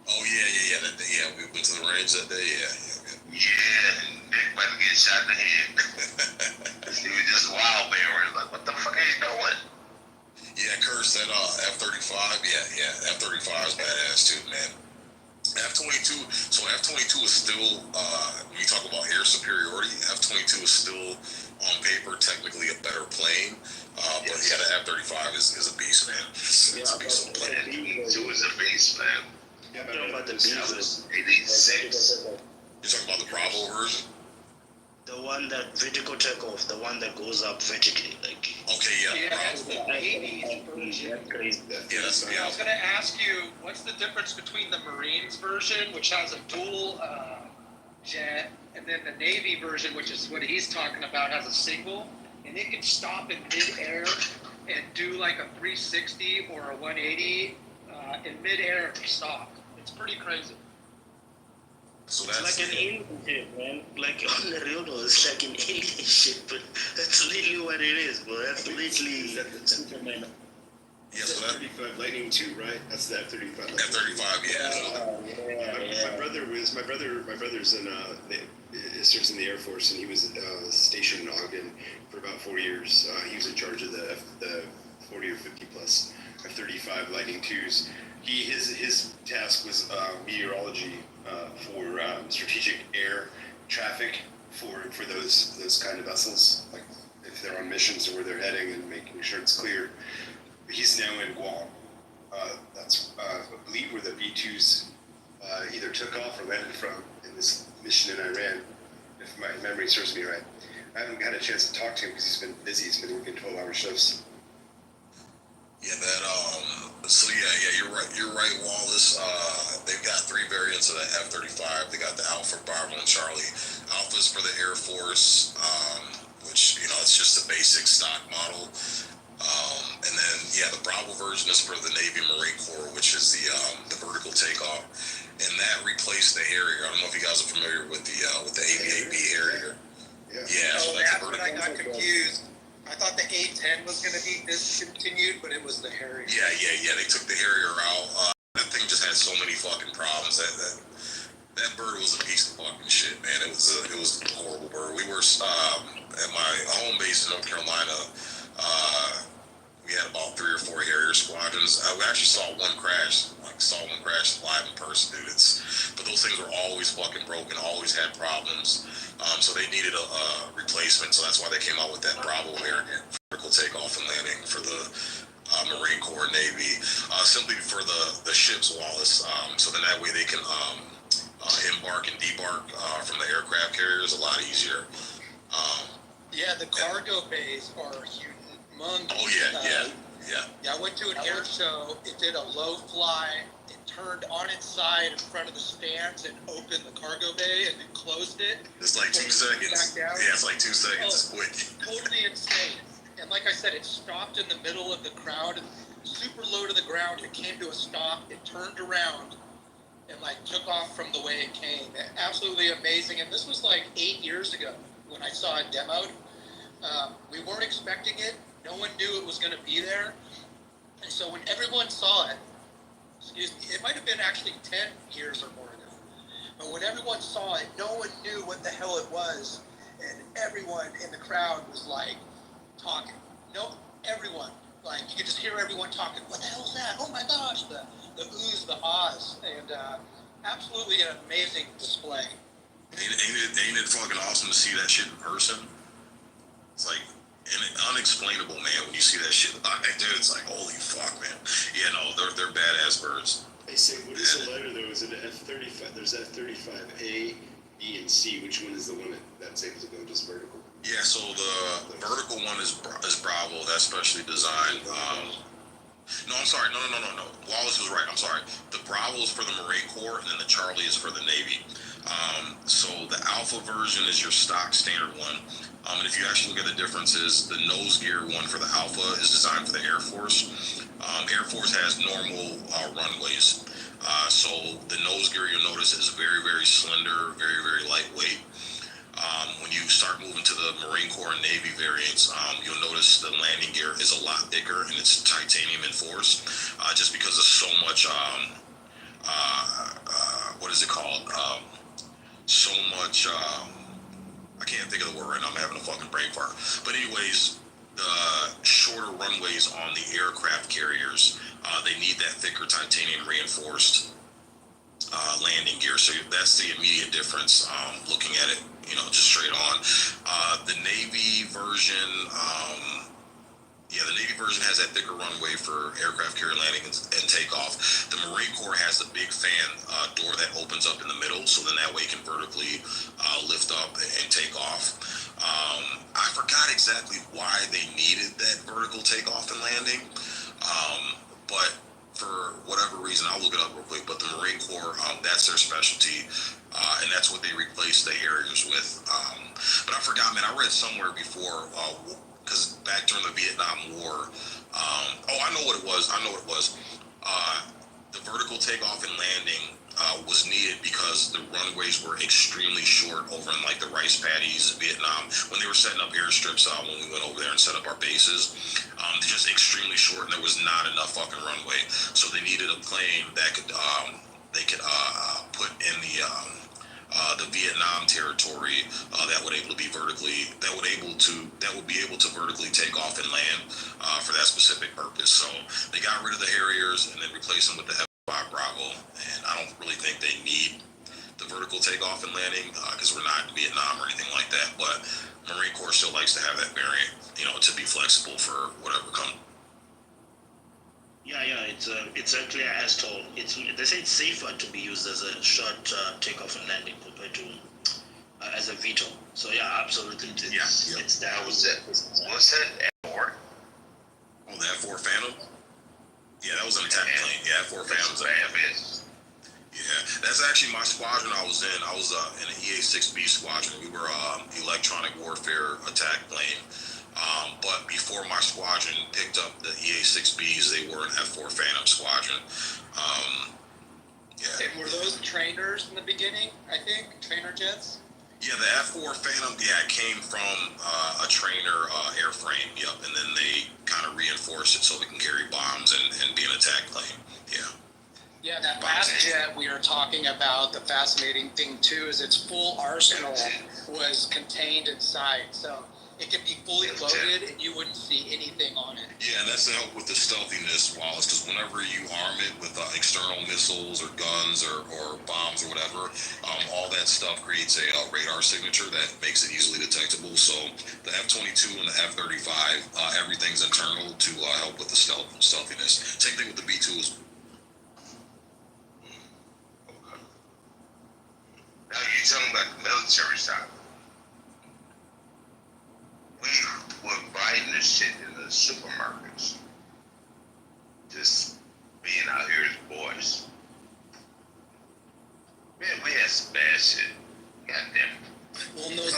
Oh, yeah. We went to the range that day, yeah. Yeah, and Nick about to get shot in the head. He was just wild, man. Like, what the fuck are you doing? Yeah, Curse, that F-35, yeah, F-35 is badass too, man. F-22. So F-22 is still, when you talk about air superiority, F-22 is still on paper technically a better plane. But yeah, the F-35 is a beast, man. It's a beast of a plane. F-22 is a beast, man. I'm talking about the beast. 86. You're talking about the Bravo version? The one that vertical takeoff, the one that goes up vertically, like. Okay, yeah. That's the 80s version. I was going to ask you, what's the difference between the Marines version, which has a dual jet, and then the Navy version, which is what he's talking about, has a single, and it can stop in mid-air and do like a 360 or a 180 in mid-air to stop. It's pretty crazy. So it's like an alien ship, man. Like on the real though, it's like an alien ship, but that's literally what it is, bro. That's literally Superman. Yeah, so that 35 Lightning II, right? That's the F-35. F-35, yeah. My brother's in serves in the Air Force, and he was stationed in Ogden for about 4 years. He was in charge of the 40 or 50 plus F-35 Lightning IIs. His task was meteorology for strategic air traffic for those kind of vessels, like if they're on missions or where they're heading and making sure it's clear. He's now in Guam. That's I believe where the B-2s either took off or landed from in this mission in Iran, if my memory serves me right. I haven't had a chance to talk to him because he's been busy. He's been working 12-hour shifts. Yeah, so you're right, Wallace. They've got 3 variants of the F-35. They got the Alpha, Bravo, and Charlie. Alpha's for the Air Force, which, it's just a basic stock model. And then, the Bravo version is for the Navy and Marine Corps, which is the vertical takeoff. And that replaced the Harrier. I don't know if you guys are familiar with the AV-8B Harrier. Yeah, so that's when I got confused. I thought the A-10 was going to be discontinued, but it was the Harrier. Yeah. They took the Harrier out. That thing just had so many fucking problems. That bird was a piece of fucking shit, man. It was a horrible bird. We were at my home base in North Carolina. We had about 3 or 4 Harrier squadrons. We actually saw one crash live in person, dude. But those things were always fucking broken, always had problems. So they needed a replacement. So that's why they came out with that Bravo variant, vertical takeoff and landing for the Marine Corps, Navy, simply for the ships, Wallace. So then that way they can embark and debark from the aircraft carriers a lot easier. The cargo bays are humongous. Oh yeah. I went to an air show. It did a low fly. It turned on its side in front of the stands and opened the cargo bay and then closed it. It's like 2 seconds. Yeah, it's like 2 seconds. It's quick. Totally insane. And like I said, it stopped in the middle of the crowd, super low to the ground. It came to a stop. It turned around and took off from the way it came. Absolutely amazing. And this was 8 years ago when I saw it demoed. We weren't expecting it. No one knew it was going to be there. And so when everyone saw it, it might have been actually 10 years or more ago. But when everyone saw it, no one knew what the hell it was. And everyone in the crowd was talking. Everyone. You could just hear everyone talking. What the hell is that? Oh my gosh. The oohs, the ahs. And absolutely an amazing display. Ain't it fucking awesome to see that shit in person? It's unexplainable, man, when you see that shit. Dude, it's holy fuck, man. Yeah, no, they're badass birds. Hey, Sig, what is the letter though? Is it F-35? There's F-35A, B, and C. Which one is the one that's able to go just vertical? Yeah, so the vertical one is Bravo. That's specially designed. No, I'm sorry. No. Wallace was right. I'm sorry. The Bravo is for the Marine Corps, and then the Charlie is for the Navy. So the Alpha version is your stock standard one. And if you actually look at the differences, the nose gear one for the Alpha is designed for the Air Force. Air Force has normal runways. So the nose gear, you'll notice, is very, very slender, very, very lightweight. When you start moving to the Marine Corps and Navy variants, you'll notice the landing gear is a lot thicker and it's titanium enforced, just because of so much, what is it called? So much, I can't think of the word right now, I'm having a fucking brain fart. But anyways, the shorter runways on the aircraft carriers, they need that thicker titanium reinforced landing gear. So that's the immediate difference. Looking at it, just straight on. The Navy version. The Navy version has that thicker runway for aircraft carrier landing and takeoff. The Marine Corps has the big fan door that opens up in the middle, so then that way it can vertically lift up and take off. I forgot exactly why they needed that vertical takeoff and landing, but for whatever reason, I'll look it up real quick, but the Marine Corps, that's their specialty, and that's what they replaced the Harriers with. But I forgot, man, I read somewhere before, because back during the Vietnam War, I know what it was. The vertical takeoff and landing was needed because the runways were extremely short over in like the rice paddies, Vietnam, when they were setting up airstrips. When we went over there and set up our bases, they're just extremely short, and there was not enough fucking runway. So they needed a plane that could put in the Vietnam territory that would be able to vertically take off and land for that specific purpose. So they got rid of the Harriers and then replaced them with the F-5 Bravo. And I don't really think they need the vertical takeoff and landing because we're not in Vietnam or anything like that. But Marine Corps still likes to have that variant, to be flexible for whatever comes. Yeah, it's actually as told. They say it's safer to be used as a short takeoff and landing compared to as a VTOL. So yeah, absolutely. It's that. Was that F4? Oh, the F4 Phantom. Yeah, that was an attack plane. Yeah, F4 Phantom's Yeah, that's actually my squadron I was in. I was in an EA-6B squadron. We were electronic warfare attack plane. But before my squadron picked up the EA-6Bs, they were an F4 Phantom squadron. And were those trainers in the beginning, I think? Trainer jets? Yeah, the F4 Phantom, it came from a trainer airframe, and then they kind of reinforced it so it can carry bombs and be an attack plane, Yeah, that last jet we were talking about, the fascinating thing too is its full arsenal was contained inside. So it could be fully loaded and you wouldn't see anything on it. Yeah, and that's to help with the stealthiness, Wallace, because whenever you arm it with external missiles or guns or bombs or whatever, all that stuff creates a radar signature that makes it easily detectable. So the F-22 and the F-35, everything's internal to help with the stealthiness. Same thing with the B-2 as well. Now you're talking about the military side. We were buying this shit in the supermarkets. Just being out here as boys. Man, we had some bad shit. Goddamn. Well, those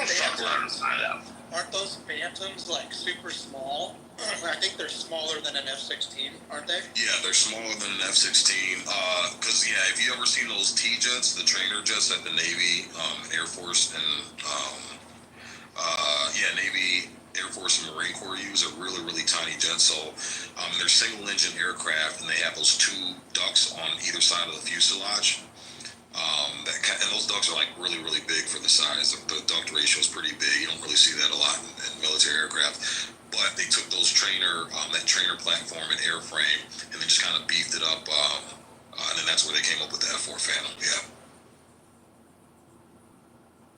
aren't those Phantoms like super small? I think they're smaller than an F-16, aren't they? Yeah, they're smaller than an F-16. Because if you ever seen those T-jets, the trainer jets that the Navy, Air Force, and Navy, Air Force, and Marine Corps use are really, really tiny jets. So they're single-engine aircraft, and they have those two ducts on either side of the fuselage. And those ducts are like really, really big for the size. The duct ratio is pretty big. You don't really see that a lot in military aircraft. But they took those that trainer platform and airframe, and then just kind of beefed it up. And then that's where they came up with the F4 Phantom. Yeah.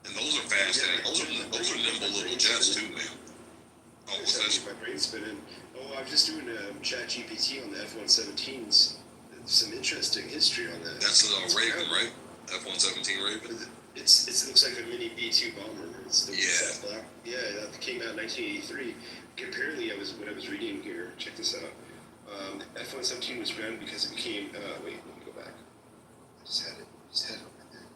And those are fast. Those are nimble little jets too, man. Oh, what's that? My brain's spinning. Oh, I was just doing ChatGPT on the F-117s. Some interesting history on that. That's Raven, right? F-117 Raven. It looks like a mini B-2 bomber. It's the black. Yeah, that came out in 1983. Apparently, when I was reading here, check this out. F-117 was grounded because it became. Wait, let me go back. I just had it over there.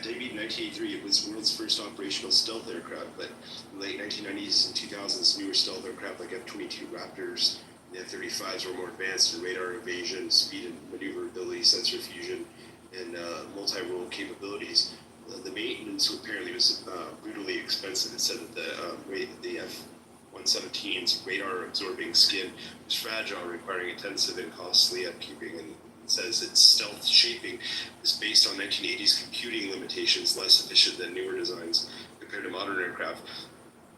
Debuted in 1983. It was the world's first operational stealth aircraft, but in the late 1990s and 2000s, newer stealth aircraft like F-22 Raptors and the F-35s were more advanced in radar evasion, speed and maneuverability, sensor fusion, and multi-role capabilities. The maintenance apparently was brutally expensive. It said that the F-117's radar-absorbing skin was fragile, requiring intensive and costly upkeeping, and it says its stealth shaping is based on 1980s computing limitations, less efficient than newer designs compared to modern aircraft.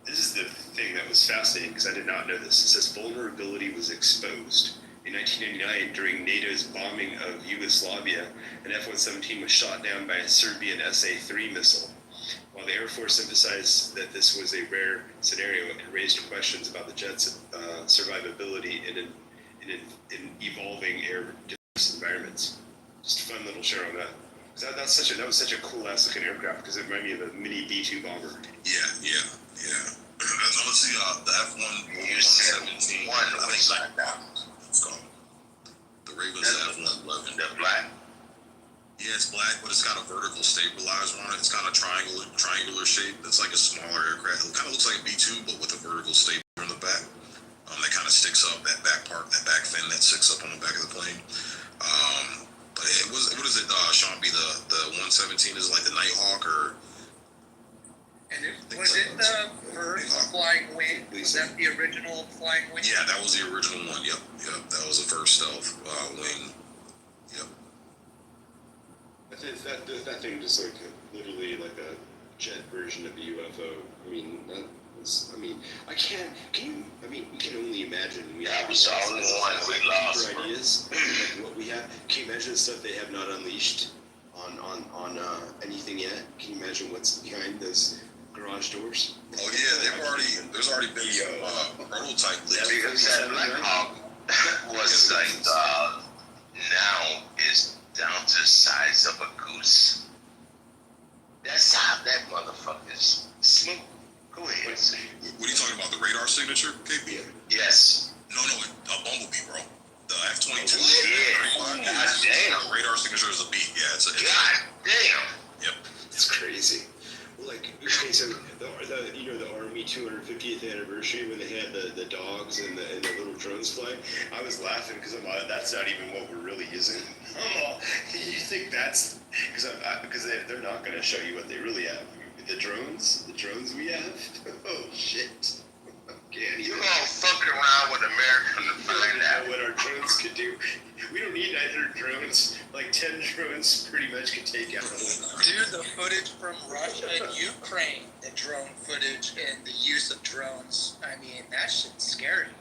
This is the thing that was fascinating because I did not know this. It says vulnerability was exposed. in 1999 during NATO's bombing of Yugoslavia, an F-117 was shot down by a Serbian SA-3 missile. While the Air Force emphasized that this was a rare scenario, it raised questions about the jet's survivability in evolving air defense environments. Just a fun little share on that. That was such a cool ass looking aircraft because it reminded me of a mini B-2 bomber. Yeah. No, let's see, the F-117. I think black. It's called the Ravens F-111. The black. Yeah, it's black, but it's got a vertical stabilizer on it. It's kind of triangular shape. It's like a smaller aircraft. It kind of looks like a B-2, but with a vertical stabilizer in the back. That kind of sticks up, that back part, that back fin that sticks up on the back of the plane. But what is it, Sean B? The 117 is like the Nighthawk, or? And was it the first flying wing? Was that the original flying wing? Yeah, that was the original one. Yep. That was the first stealth wing. Yep. That thing just like literally like a jet version of a UFO. We can only imagine. We have ideas like what we have. Can you imagine the stuff they have not unleashed on anything yet? Can you imagine what's behind those garage doors? Oh yeah, there's already been prototype. Yeah, because that Black Hawk was like now is down to the size of a goose. That's how that motherfucker's smooth. Go ahead. What are you talking about? The radar signature, KB? Yes. No, a Bumblebee, bro. The F-22. Yeah. God damn. Radar signature is a beat. Yeah, it's a. God damn. Yep. It's crazy. Well, like, okay, so the Army 250th anniversary when they had the dogs and the little drones flying, I was laughing because I'm like, that's not even what we're really using. Oh, you think that's because they're not going to show you what they really have. The drones we have. Oh shit. You're gonna fuck around with America to find out what our drones could do. We don't need 900 drones. Like 10 drones pretty much could take out the whole. Dude, the footage from Russia and Ukraine, the drone footage and the use of drones, I mean, that shit's scary.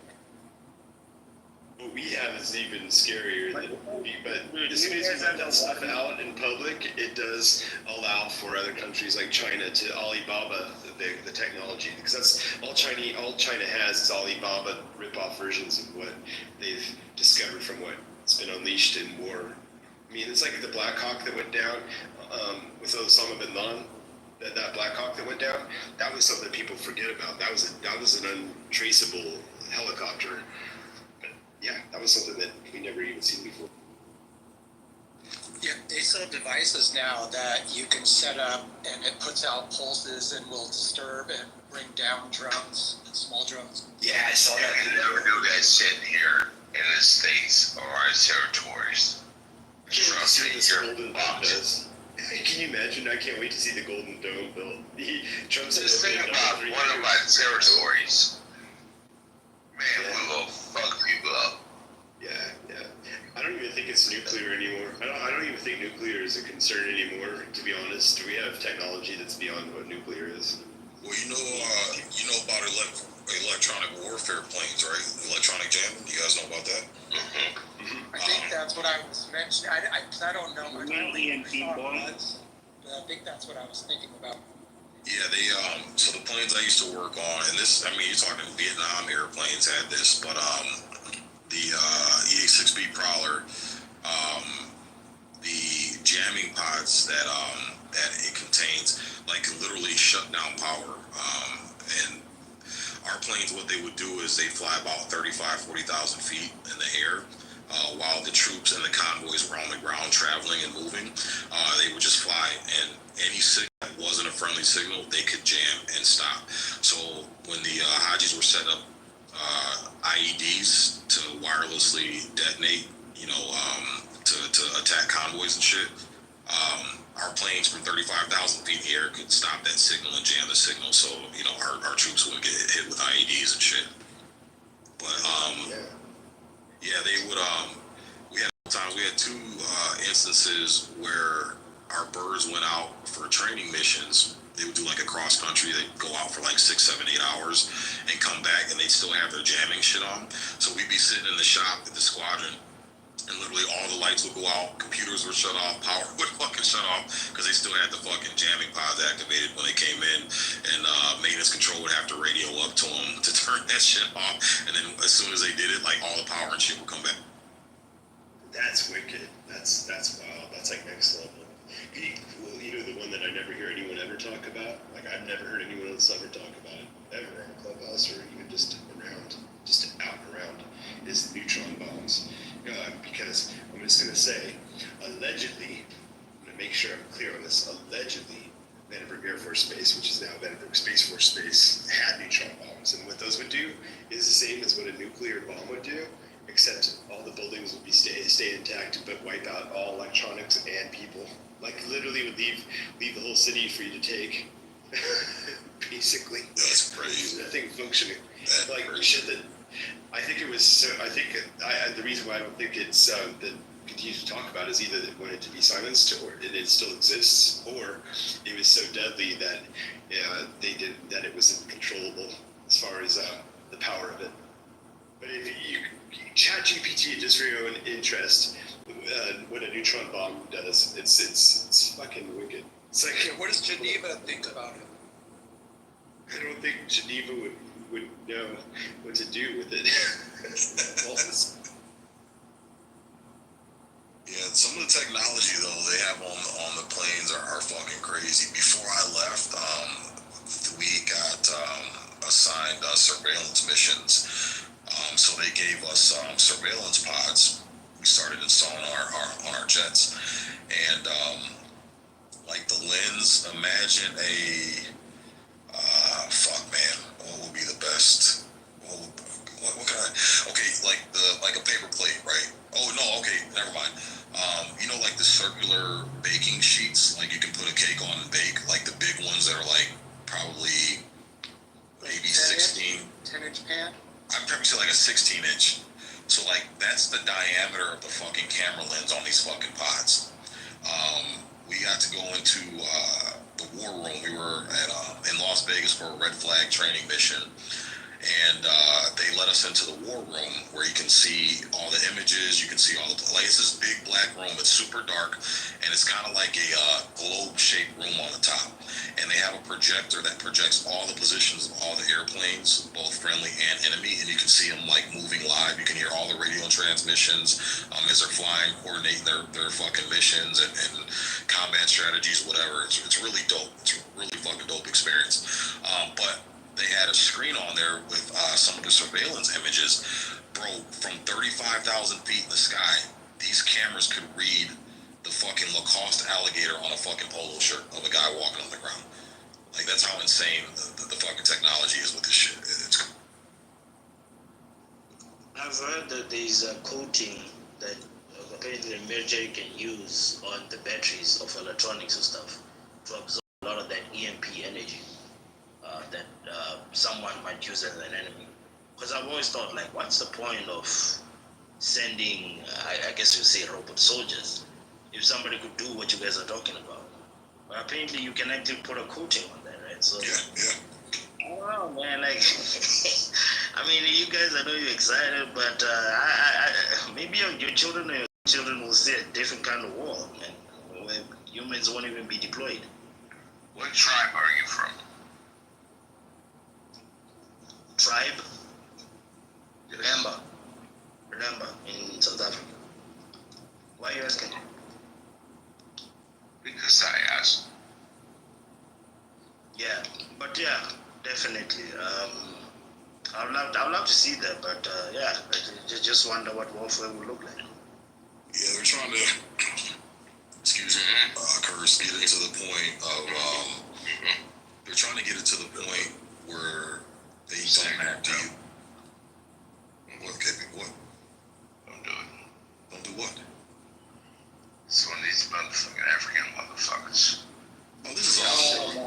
What we have is even scarier than but as soon as you let that stuff out in public, it does allow for other countries like China to Alibaba the technology, because that's all China has is Alibaba rip-off versions of what they've discovered from what's been unleashed in war. I mean, it's like the Black Hawk that went down with Osama bin Laden. That Black Hawk that went down, that was something people forget about. That was an untraceable helicopter. Yeah, that was something that we never even seen before. Yeah, they sell devices now that you can set up and it puts out pulses and will disturb and bring down drones, small drones. Yeah, I saw that. You never do that shit here in the States or our territories. Trust me, you're fucked. Can you imagine? I can't wait to see the Golden Dome built. Just think about one of our territories. Man, we will fuck people up. Yeah. I don't even think it's nuclear anymore. I don't even think nuclear is a concern anymore, to be honest. We have technology that's beyond what nuclear is. Well, you know about electronic warfare planes, right? Electronic jamming. You guys know about that? I think that's what I was mentioning. I don't know much about it, but I think that's what I was thinking about. Yeah, they so the planes I used to work on, and this, I mean, you're talking Vietnam airplanes had this, but the EA-6B Prowler, the jamming pods that it contains, like, can literally shut down power. And our planes, what they would do is they fly about 40,000 feet in the air. While the troops and the convoys were on the ground traveling and moving, they would just fly, and any signal that wasn't a friendly signal, they could jam and stop. So when the Hajis were set up IEDs to wirelessly detonate, to attack convoys and shit, our planes from 35,000 feet in the air could stop that signal and jam the signal, so our troops wouldn't get hit with IEDs and shit. But yeah, they would. We had two instances where our birds went out for training missions, They would do like a cross country. They'd go out for like 6, 7, 8 hours and come back, and they'd still have their jamming shit on. So we'd be sitting in the shop at the squadron, and literally all the lights would go out, computers would shut off, power would fucking shut off, because they still had the fucking jamming pods activated when they came in, and maintenance control would have to radio up to them to turn that shit off, and then as soon as they did it, like all the power and shit would come back. That's wicked. That's wild. That's like next level. Well, you know, the one that I never hear anyone ever talk about, like I've never heard anyone else ever talk about it, ever on Clubhouse or even just around, just out and around, is neutron bombs. Because I'm just going to say, allegedly, I'm going to make sure I'm clear on this, allegedly, Vandenberg Air Force Base, which is now Vandenberg Space Force Base, had neutron bombs. And what those would do is the same as what a nuclear bomb would do, except all the buildings would be stay intact, but wipe out all electronics and people. Like literally would leave the whole city for you to take. Basically. That's crazy. Nothing functioning. That's like crazy. shit that I think it was. So I think the reason why I don't think it's that continues to talk about is either they wanted to be silenced, or it still exists, or it was so deadly that they did that it wasn't controllable as far as the power of it. But if you ChatGPT, just for your own interest, what a neutron bomb does, it's fucking wicked. It's like, What does Geneva think about it? I don't think Geneva would know what to do with it. Yeah, some of the technology though they have on the planes are fucking crazy. Before I left, we got assigned surveillance missions. So they gave us surveillance pods. We started installing on our jets, and like the lens. Imagine fuck man, what would be the best? What can I? Okay, like a paper plate, right? Oh no, okay, never mind. You know, like the circular baking sheets, like you can put a cake on and bake, like the big ones that are like probably maybe 10-inch pan. I'd probably say like a 16-inch. So like that's the diameter of the fucking camera lens on these fucking pods. We got to go into the war room. We were in Las Vegas for a red flag training mission, and they let us into the war room where you can see all the images. You can see all the like it's this big black room. It's super dark, and it's kind of like a globe-shaped room on the top. And they have a projector that projects all the positions of all the airplanes, both friendly and enemy, and you can see them like moving live. You can hear all the radio transmissions as they're flying, coordinating their fucking missions and combat strategies, whatever. It's really dope. It's a really fucking dope experience. But they had a screen on there with some of the surveillance images. Bro, from 35,000 feet in the sky, these cameras could read the fucking Lacoste alligator on a fucking polo shirt of a guy walking on the ground. Like, that's how insane the fucking technology is with this shit. I've heard that there's a coating that apparently the military can use on the batteries of electronics and stuff to absorb a lot of that EMP energy that someone might use as an enemy. Because I've always thought, like, what's the point of sending, I guess you say robot soldiers, if somebody could do what you guys are talking about? But apparently you can actually put a coating on that, right? So yeah. Wow, man, like, I mean, you guys, I know you're excited, but maybe your children or your children will see a different kind of war, man, where humans won't even be deployed. What tribe are you from? Tribe? Remember, in South Africa. Why are you asking? Because I asked. Yeah, but yeah, definitely. I'd love to see that, but yeah, I just wonder what warfare will look like. Yeah, they're trying to, excuse me, Curse, get it to the point of, they're trying to get it to the point where they don't have to. What? Don't do it. Don't do what? It's one of these motherfucking African motherfuckers. Oh, this is awesome.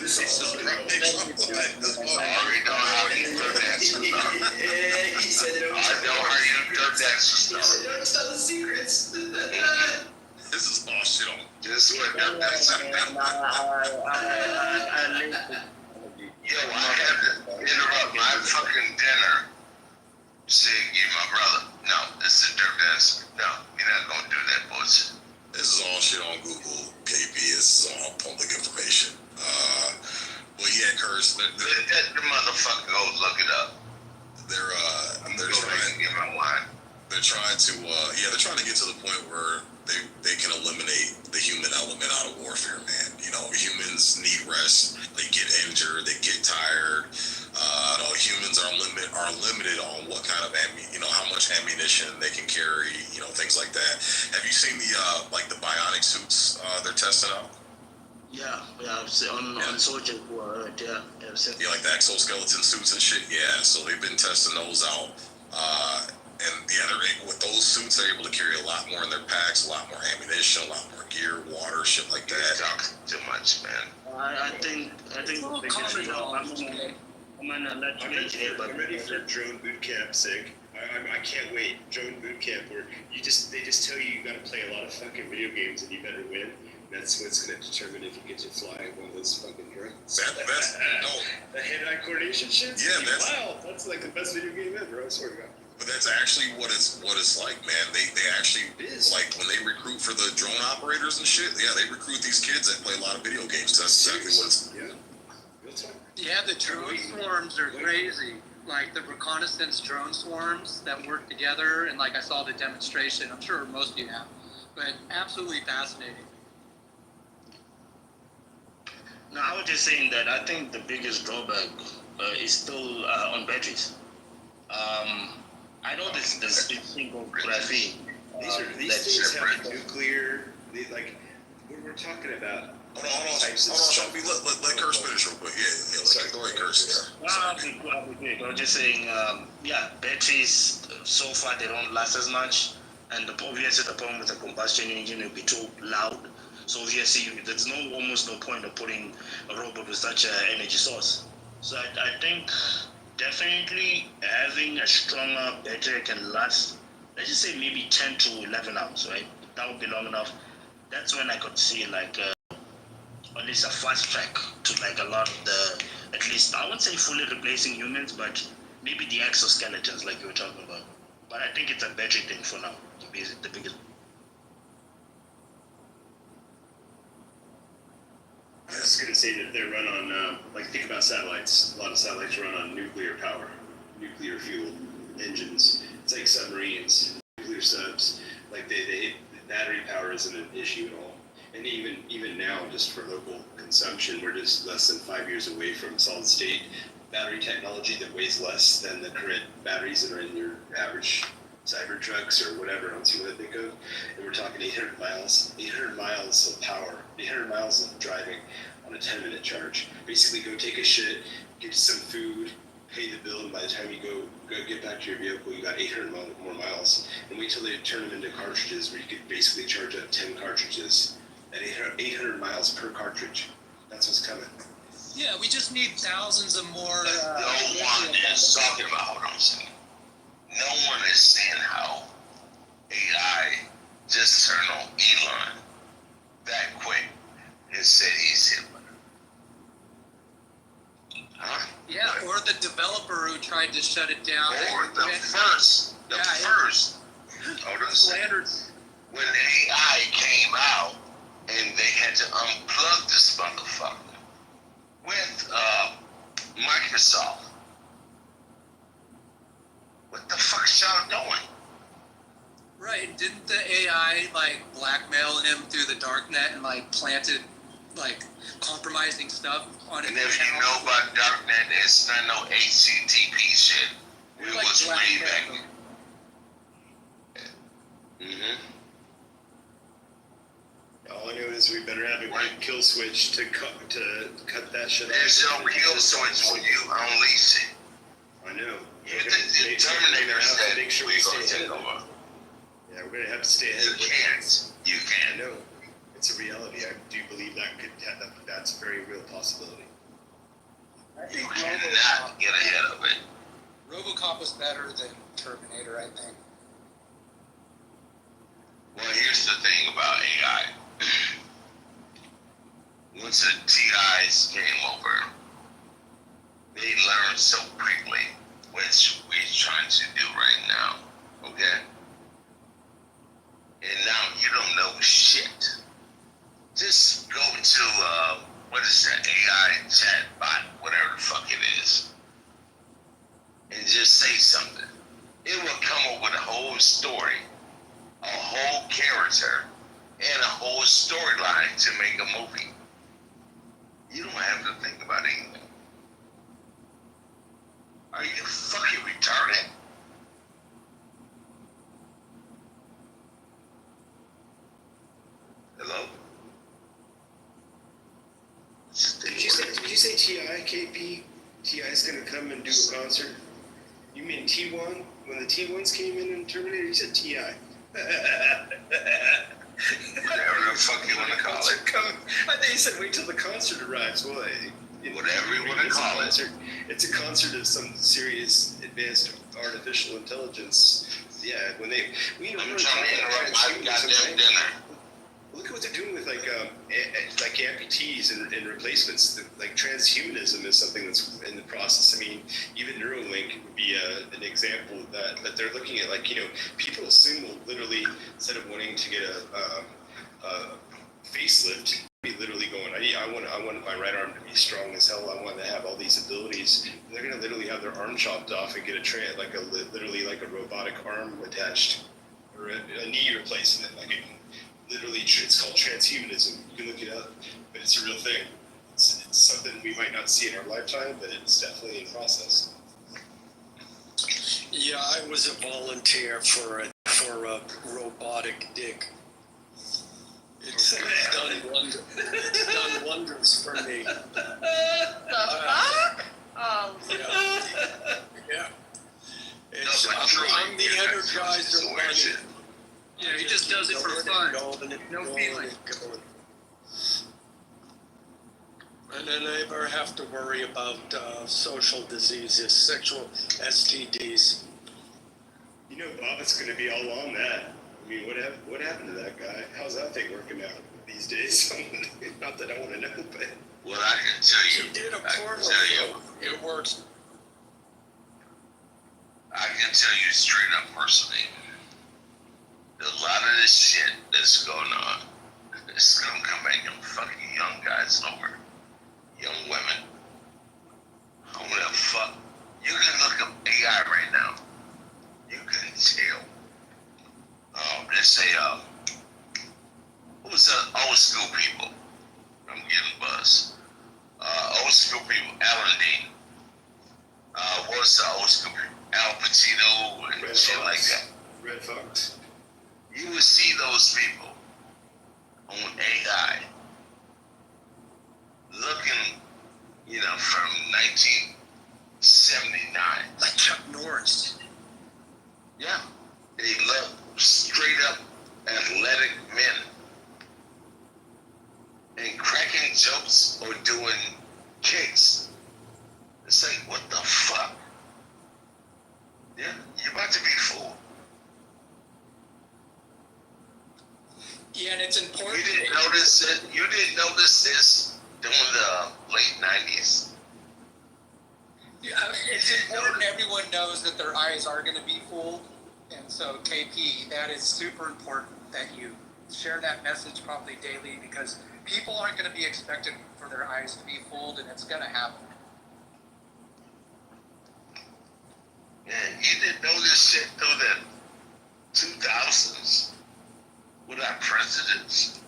This is so great. I already know how you do that stuff. He said it. I know how you do that stuff. Don't tell the secrets. This is all shit on. Just what Yo, I had to interrupt my fucking dinner. Say, you my brother. No, this is Dirk Dance. No, you're not gonna do that bullshit. This is all shit on Google, KP. This is all public information. Well, yeah, Curse. Let the motherfucker go look it up. They're trying. Give my line. They're trying to, they're trying to get to the point where they can eliminate the human element out of warfare, man. You know, humans need rest. They get injured. They get tired. Humans are limited on what kind of how much ammunition they can carry. You know, things like that. Have you seen the the bionic suits they're testing out? Yeah, I've seen on soldiers who are hurt. Yeah, I've seen. Yeah, like the exoskeleton suits and shit. Yeah, so they've been testing those out. And yeah, with those suits, they're able to carry a lot more in their packs, a lot more ammunition, a lot more gear, water, shit like that. You're talking too much, man. I think the biggest I'm gonna let you I'm ready for drone boot camp, Sig. I can't wait. Drone boot camp where they just tell you gotta play a lot of fucking video games and you better win. That's what's gonna determine if you get to fly one of those fucking drones. That's the hand-eye coordination shit. Yeah, that's like the best video game ever. I swear to God. But that's actually what it's like, man. They actually like when they recruit for the drone operators and shit. Yeah, they recruit these kids that play a lot of video games. That's exactly what it's. Yeah, the drone swarms are crazy. Like the reconnaissance drone swarms that work together, and like I saw the demonstration. I'm sure most of you have, but absolutely fascinating. No, I was just saying that I think the biggest drawback is still on batteries. I know this thing called graphene. These things have nuclear. We're talking about. Hold on, Shelby. Let Curse finish real quick. Yeah. Sorry, go ahead, Curse. I was just saying, batteries so far they don't last as much, and obviously the problem with the combustion engine will be too loud. So obviously there's almost no point of putting a robot with such an energy source. So I think definitely having a stronger battery can last, let's just say maybe 10 to 11 hours, right? That would be long enough. That's when I could see at least a fast track to a lot of the, at least I wouldn't say fully replacing humans, but maybe the exoskeletons like you were talking about. But I think it's a battery thing for now, the biggest. I was going to say that they run on, think about satellites. A lot of satellites run on nuclear power, nuclear fuel engines. It's like submarines, nuclear subs. The battery power isn't an issue at all. And even now, just for local consumption, we're just less than 5 years away from solid state battery technology that weighs less than the current batteries that are in your average cyber trucks or whatever else you want to think of. And we're talking 800 miles of power, 800 miles of driving on a 10-minute charge. Basically, go take a shit, get some food, pay the bill, and by the time you go get back to your vehicle, you got 800 more miles. And wait till they turn them into cartridges where you could basically charge up 10 cartridges at 800 miles per cartridge. That's what's coming. Yeah, we just need thousands of more. No one is talking about what I'm saying. No one is saying how AI just turned on Elon that quick and said he's Hitler. Huh? Yeah, or the developer who tried to shut it down. Or the first. Hold on a second. When AI came out and they had to unplug this motherfucker with Microsoft. What the fuck y'all doing? Right, didn't the AI blackmail him through the darknet and planted compromising stuff on his And if you know about darknet, it's not no HTTP shit. It was way back. All I know is we better have a quick kill switch to cut that shit off. There's no kill switch when you unleash it. I know. The Terminator said make sure we gonna stay take ahead. over. Yeah, we're gonna have to stay ahead. You can't. I know. It's a reality. I do believe that's a very real possibility. You cannot get ahead of it. RoboCop was better than Terminator, I think. Well, here's the thing about AI. once the TIs came over, they learned so quickly, which we're trying to do right now. Okay? And now you don't know shit. Just go to, what is that, AI chat bot, whatever the fuck it is, and just say something. It will come up with a whole story, a whole character, and a whole storyline to make a movie. You don't have to think about anything. Are you fucking retarded? Hello? Did you say TI, KP? TI is going to come and do a concert? You mean T1? When the T1s came in and Terminator, you said TI. Whatever the fuck you want to call it. I think you said wait till the concert arrives. Well, whatever you want to call it. It's a concert of some serious advanced artificial intelligence. Yeah, when they... I'm trying to interrupt my goddamn dinner. Look at what they're doing with like amputees and replacements. Like transhumanism is something that's in the process. I mean, even Neuralink would be an example of that. But they're looking at people soon will literally, instead of wanting to get a facelift, be literally going, I want my right arm to be strong as hell. I want to have all these abilities. And they're gonna literally have their arm chopped off and get literally like a robotic arm attached or a knee replacement, literally, it's called transhumanism. You can look it up, but it's a real thing. It's something we might not see in our lifetime, but it's definitely in process. Yeah, I was a volunteer for a robotic dick. It's done wonders for me. Oh. Yeah. I'm the Energizer Bunny. Yeah, he just does it for fun. No feeling. And I never have to worry about social diseases, sexual STDs. You know, Bobbitt's going to be all on that. I mean, what happened to that guy? How's that thing working out these days? Not that I want to know, but... Well, I can tell you. He did a porno. It works. I can tell you straight up personally. A lot of this shit that's going on, it's gonna come back and fucking young guys over. Young women. Who the fuck? You can look up AI right now. You can tell. Let's say, what was the old school people? I'm getting buzzed. Old school people, Alan Dean. What was the old school people? Al Pacino and shit like that. Red Fox. You would see those people on AI looking, from 1979. Like Chuck Norris. Yeah. They look straight up athletic men. And cracking jokes or doing kicks. It's like, what the fuck? Yeah, you're about to be fooled. Yeah, and it's important. You didn't notice this during the late 90s. Yeah, it's important everyone knows that their eyes are going to be fooled. And so, KP, that is super important that you share that message probably daily, because people aren't going to be expected for their eyes to be fooled, and it's going to happen. Yeah, you didn't know this shit through the 2000s with our presidents.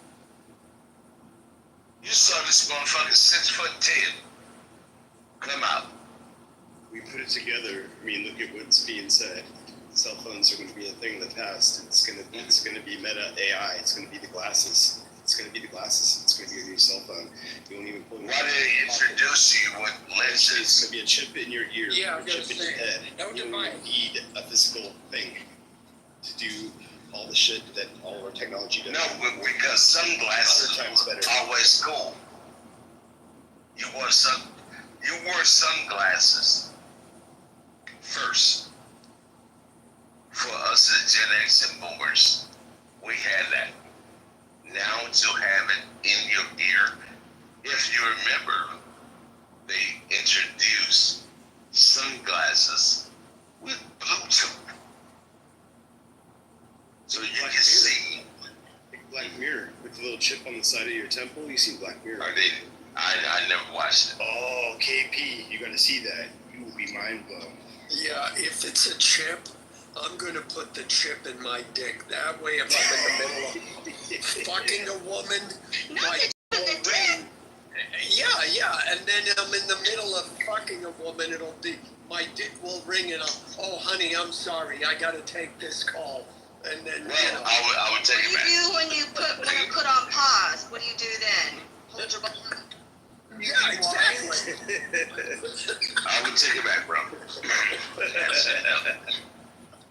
You saw this motherfucker 6'10" come out. We put it together. I mean, look at what's being said. Cell phones are going to be a thing of the past. It's going to be meta AI. It's going to be the glasses. It's going to be the glasses. It's going to be your new cell phone. You won't even put. Why did they introduce you with lenses? It's going to be a chip in your ear. Yeah, a chip in your head. You don't need a physical thing to do all the shit that all of our technology does. No, because sunglasses are always cool. You wore sunglasses first. For us as Gen X and Boomers, we had that. Now to have it in your ear, if see. Like Black Mirror with the little chip on the side of your temple. You seen Black Mirror? I didn't. I never watched it. Oh, KP, you gotta see that. You will be mind blown. Yeah, if it's a chip, I'm gonna put the chip in my dick. That way, if I'm in the middle of fucking a woman, my dick will ring. Yeah, and then I'm in the middle of fucking a woman, it'll be, my dick will ring and oh honey, I'm sorry, I gotta take this call. And then, Well, I would take it What back. do you do when you put on pause? What do you do then? Hold your butt. Yeah, exactly. I would take it back, bro.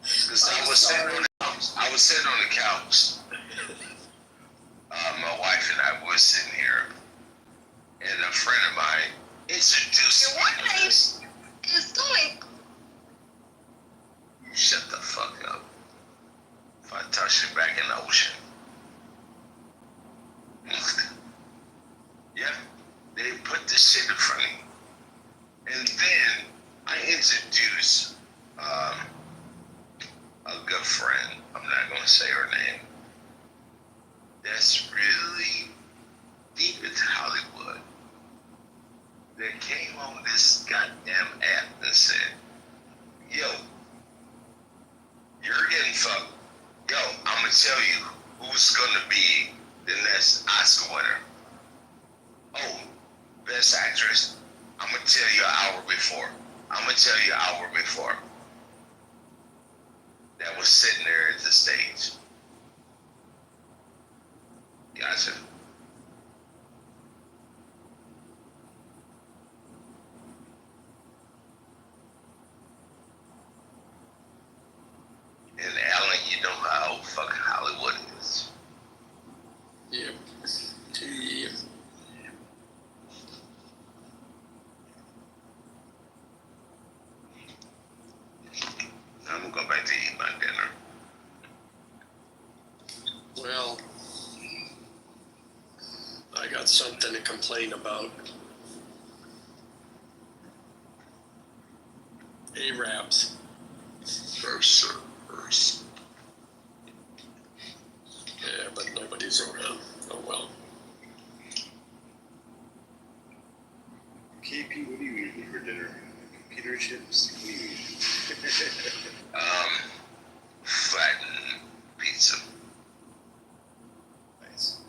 Because I was sitting on the couch. My wife and I were sitting here, and a friend of mine introduced Your wife is going. Shut the fuck up. If I touch it back in the ocean. Yeah, they put this shit in front of me. And then I introduced a good friend. I'm not going to say her name. That's really deep into Hollywood. That came on this goddamn app and said, yo, you're getting fucked. Yo, I'm going to tell you who's going to be the next Oscar winner. Oh, Best Actress. I'm going to tell you an hour before. That was sitting there at the stage. Gotcha. And Alan, you know how fucking Hollywood is. Yep. I'm gonna go back to eat my dinner. Well, I got something to complain about. Arabs. First. Yeah, but nobody's around. Oh well. KP, what are you eating for dinner? Computer chips? What are you eating? Flattened pizza. Nice.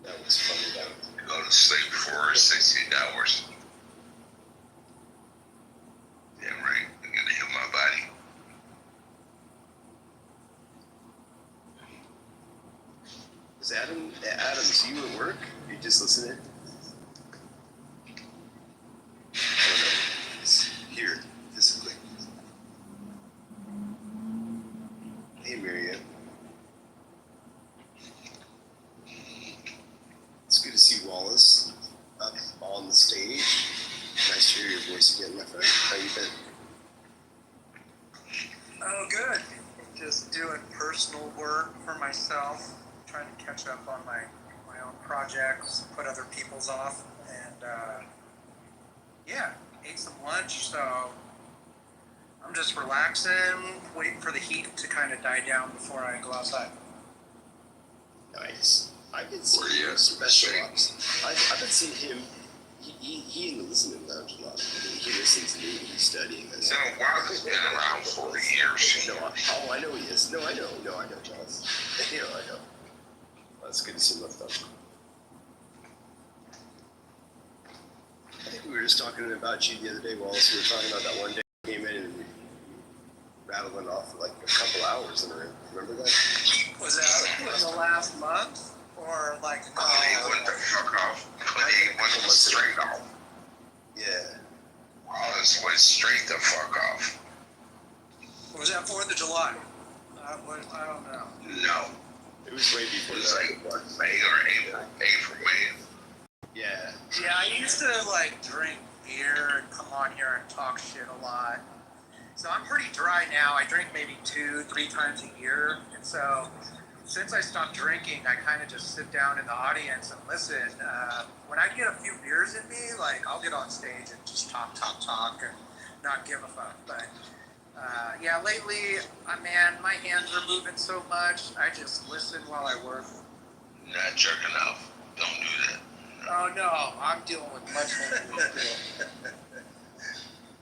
That was funny. Go to sleep for 16 hours. Damn right. I'm gonna heal my body. Is Adams, you at work? You just listening? I don't know. It's here, physically. Hey, Miriam. It's good to see Wallace up on the stage. Nice to hear your voice again, my friend. How you been? Oh, good. Just doing personal work for myself, trying to catch up on my own projects, put other people's off, and yeah, ate some lunch, so I'm just relaxing, waiting for the heat to kind of die down before I go outside. Nice. I can see him special ops. I've been seeing him. He in the listening lounge a lot. He listens to me. He's studying this. So Wallace has been around for years. No, I know he is. No, I know, Charles. I know. Well, it's good to see him lift up. I think we were just talking about you the other day, Wallace. We were talking about that one day you came in and we rattled it off for like a couple hours in a room. Remember that? Was that in the last month? Or like He went the fuck off. He went straight off. Yeah. Wallace went straight the fuck off. Was that 4th of July? I don't know. No. It was way before It was that. like what, May or April, May. Yeah. Yeah, I used to like drink beer and come on here and talk shit a lot. So I'm pretty dry now. I drink maybe 2-3 times a year. And so since I stopped drinking, I kind of just sit down in the audience and listen. When I get a few beers in me, like I'll get on stage and just talk, and not give a fuck. But yeah, lately, man, my hands are moving so much. I just listen while I work. Not jerking off. Don't do that. Oh no, I'm dealing with much more.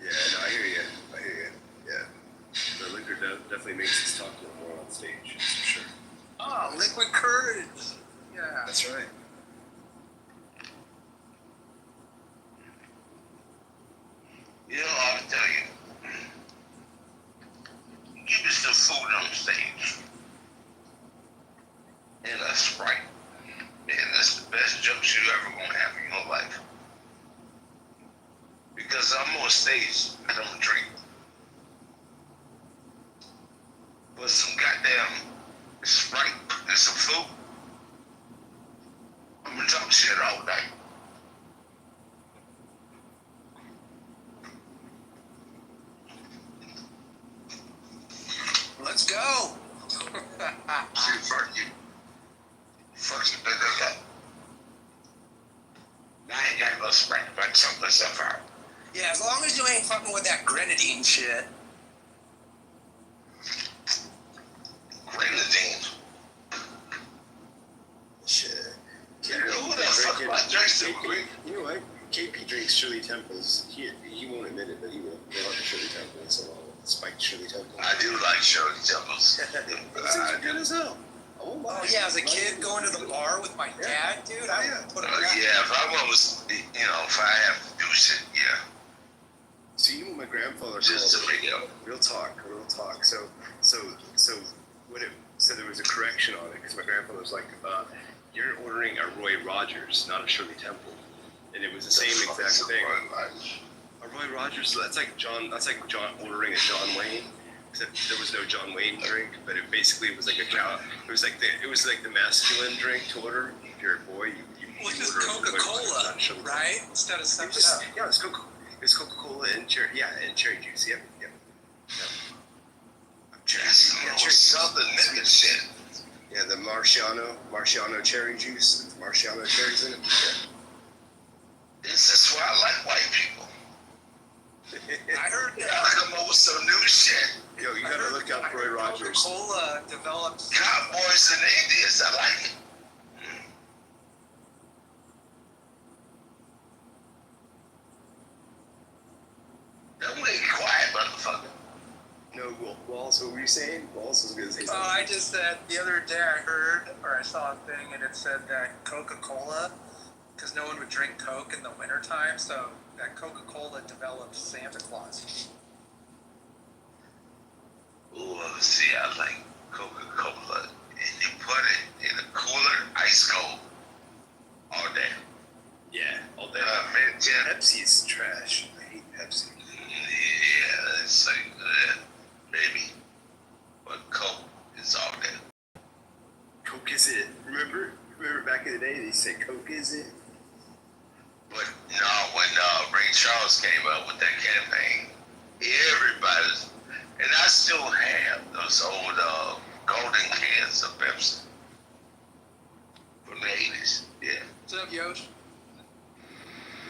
Yeah, no, I hear you. Yeah, the liquor definitely makes us talk a little more on stage. That's for sure. Oh, liquid courage. Yeah. That's right. You know, I'll tell you. Give me some food on stage. And a Sprite. Man, that's the best jokes you ever gonna have in your life. Because I'm on stage, I don't drink. But some goddamn Sprite and some food. I'm gonna talk shit all day. Let's go. See, fuck you. Fuck you, nigga. I ain't got no Sprite, but something myself out. Yeah, as long as you ain't fucking with that grenadine shit. Grenadine. Shit. You know who the fuck my drinks so quick? You know what? KP drinks Shirley Temples. He won't admit it, but he will. They like Shirley Temples. So spiked Shirley Temples. I do like Shirley Temples. Those things are good as hell. Oh my. Oh yeah, as a kid going to the bar with my dad, dude, I would put it down. Yeah, if I was, if I have to do shit, yeah. So you know what my grandfather Just called to make it up. real talk. So there was a correction on it because my grandfather was like, "You're ordering a Roy Rogers, not a Shirley Temple," and it was the same exact thing. A Roy Rogers. So that's like John ordering a John Wayne. Except there was no John Wayne drink, but it basically was like a cow. It was like the masculine drink to order. If you're a boy, you Which is order a Roy Coca-Cola, Rogers, not a Shirley Temple. right? Instead of It something was just, else. yeah, it was Coca-Cola and cherry, and cherry juice. Yep. Something nigga shit. Yeah, the Marciano cherry juice with Marciano cherries in it. Yeah. This is why I like white people. I heard I come up with some new shit. Yo, you gotta look up Roy Rogers. Coca-Cola develops. Cowboys and Indians, I like it. Don't make it quiet, motherfucker. No, Walls, what were you saying? Walls was gonna say something. Oh, I just said the other day I heard or I saw a thing and it said that Coca-Cola, because no one would drink Coke in the wintertime, so that Coca-Cola developed Santa Claus. Ooh, see, I like Coca-Cola. And you put it in a cooler, ice cold, all day. Yeah, all day. Man, yeah. Pepsi's trash. I hate Pepsi. Yeah, it's like, maybe. But Coke is all day. Coke is it. Remember back in the day, they said Coke is it? But no, when Ray Charles came up with that campaign, everybody's, and I still have those old golden cans of Pepsi from the 80s. Yeah. What's up, Yosh?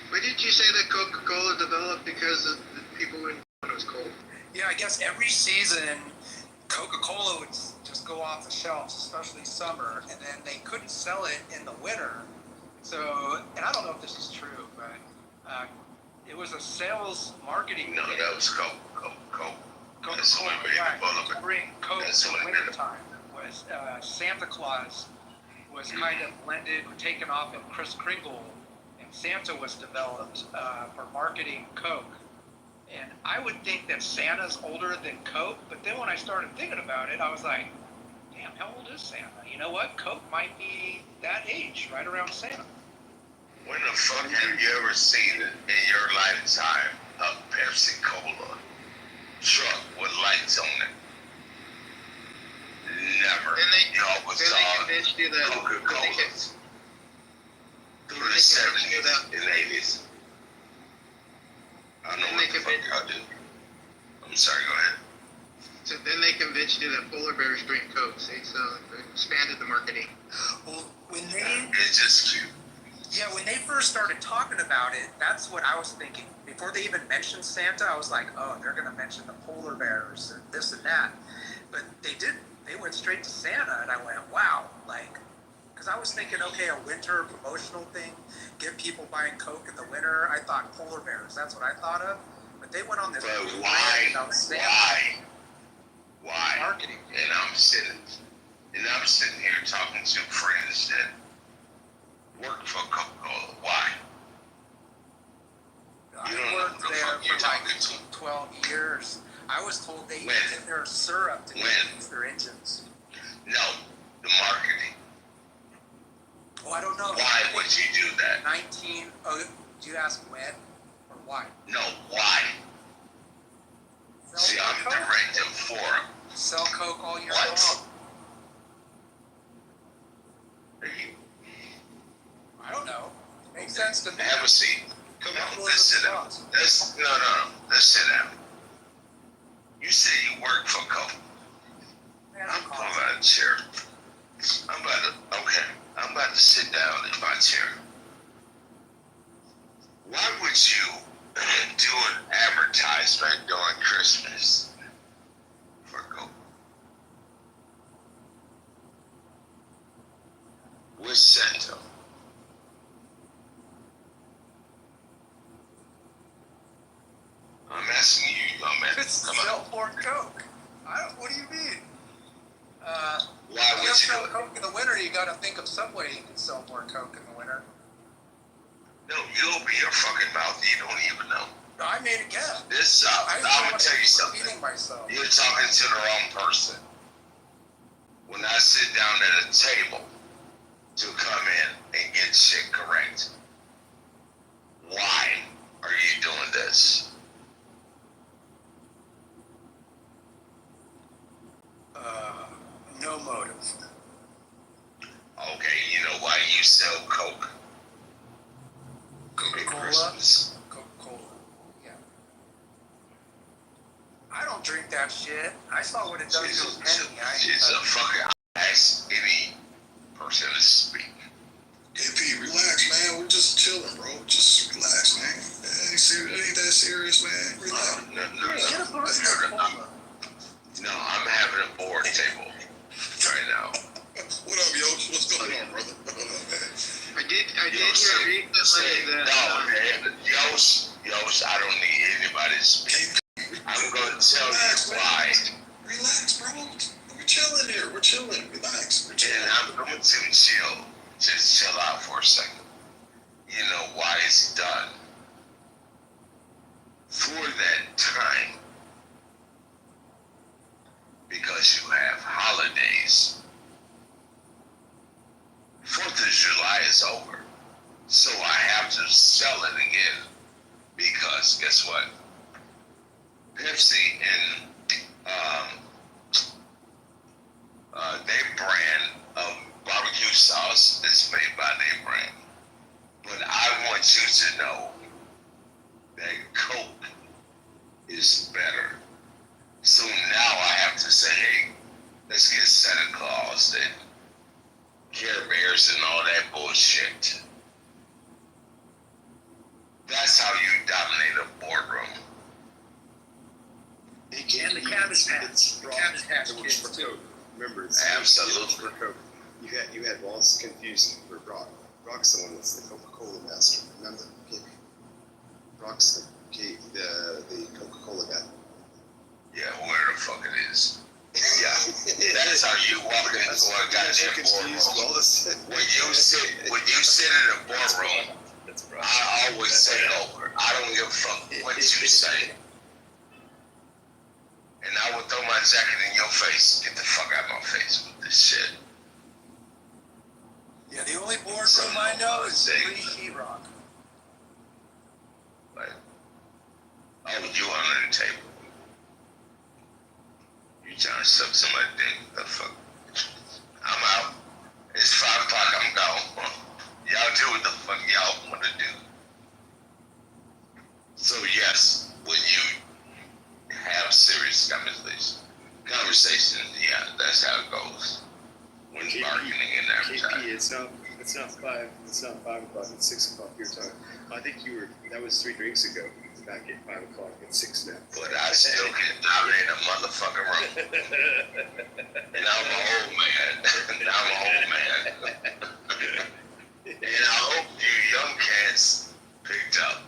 Why did you say that Coca-Cola developed because of the people when it was cold? Yeah, I guess every season Coca-Cola would just go off the shelves, especially summer, and then they couldn't sell it in the winter. So, and I don't know if this is true, but it was a sales marketing. No, that was Coke. That's the only way to bring Coke in the wintertime was Santa Claus was kind of blended, taken off of Kris Kringle, and Santa was developed for marketing Coke. And I would think that Santa's older than Coke, but then when I started thinking about it, I was like, damn, how old is Santa? You know what? Coke might be that age, right around Santa. When the fuck have you ever seen it in your lifetime a Pepsi Cola truck with lights on it? Never. Y'all was convinced you that Coca-Colas through the 70s and 80s. I don't know what the fuck y'all do. I'm sorry, go ahead. So then they convinced you that polar bears drink Coke. See, so they expanded the marketing. Well, when they It's just cute. yeah, when they first started talking about it, that's what I was thinking. Before they even mentioned Santa, I was like, oh, they're gonna mention the polar bears and this and that. But they didn't. They went straight to Santa, and I went, wow, like, because I was thinking, okay, a winter promotional thing, get people buying Coke in the winter. I thought polar bears. That's what I thought of. But they went on this. But why? Marketing. And I'm sitting here talking to friends that work for Coca-Cola. Why? I You don't know worked who the there fuck you're for like talking to. 12 years. I was told they When? use their syrup to When? use their engines. No, the marketing. Oh, I don't know. Why would you do that? 19. Oh, do you ask when or why? No, why? Sell See, I'm Coke. directing for them. Sell Coke all year What? long. I don't know. Makes sense to me. Have a seat. Come on, let's sit down. No. Let's sit down. You say you work for Coke. I'm pulling out a chair. I'm about to sit down in my chair. Why would you do an advertisement during Christmas for Coke? With Santa. I'm asking you, young man. Come Sell on. more Coke. What do you mean? Why would you sell do it? Coke in the winter? You got to think of some way you can sell more Coke in the winter. No, you open your fucking mouth. You don't even know. I made a guess. I'm gonna tell you something. Myself. You're talking to the wrong person. When I sit down at a table to come in and get shit correct, why are you doing this? No motive. Okay, you know why you sell Coke? Coca-Cola? Coca-Cola. Yeah. I don't drink that shit. I saw what it does to a penny. She's a fucking ask any person to speak. Hey, P, relax, man. We're just chilling, bro. Just relax, man. It ain't that serious, man. Relax. No, I'm having a board table right now. What up, yo? What's going on, brother? I did hear recently that. No, man. Yosh, I don't need anybody to speak. I'm going to tell you why. Relax, bro. We're chilling here. We're chilling. Relax. We're chilling. And I'm going to chill. Just chill out for a second. You know why it's done? For that time. Because you have holidays. 4th of July is over. So I have to sell it again. Because guess what? Pepsi and their brand of barbecue sauce is made by their brand. But I want you to know that Coke is better. So now I have to say, hey, let's get Santa Claus and Care Bears and all that bullshit. That's how you dominate a boardroom. And the Cabbage Patch. The Cabbage Patch Kids Kids, for too. Coke. Remember, it's Absolutely. for Coke. You had Wallace confusing for Brock. Brock's the one that's the Coca-Cola master. Remember? Okay. Brock's the Coca-Cola guy. Yeah, where the fuck it is. Yeah, that's how you walk into a goddamn boardroom. When you sit in a boardroom, I always say over. I don't give a fuck what you say. And I would throw my jacket in your face. Get the fuck out of my face with this shit. Yeah, the only boardroom I know is pre-Sheetrock. Like, oh, you under the table. You trying to suck somebody's dick? The fuck? I'm out. It's 5 o'clock. I'm gone. Y'all do what the fuck y'all want to do. So yes, when you have serious conversations, it's not 5. It's not 5 o'clock. It's 6 o'clock your time. I think that was 3 drinks ago. Back at 5 o'clock. It's 6 now. But I still can dominate a motherfucking room. And I'm an old man. And I hope you young cats picked up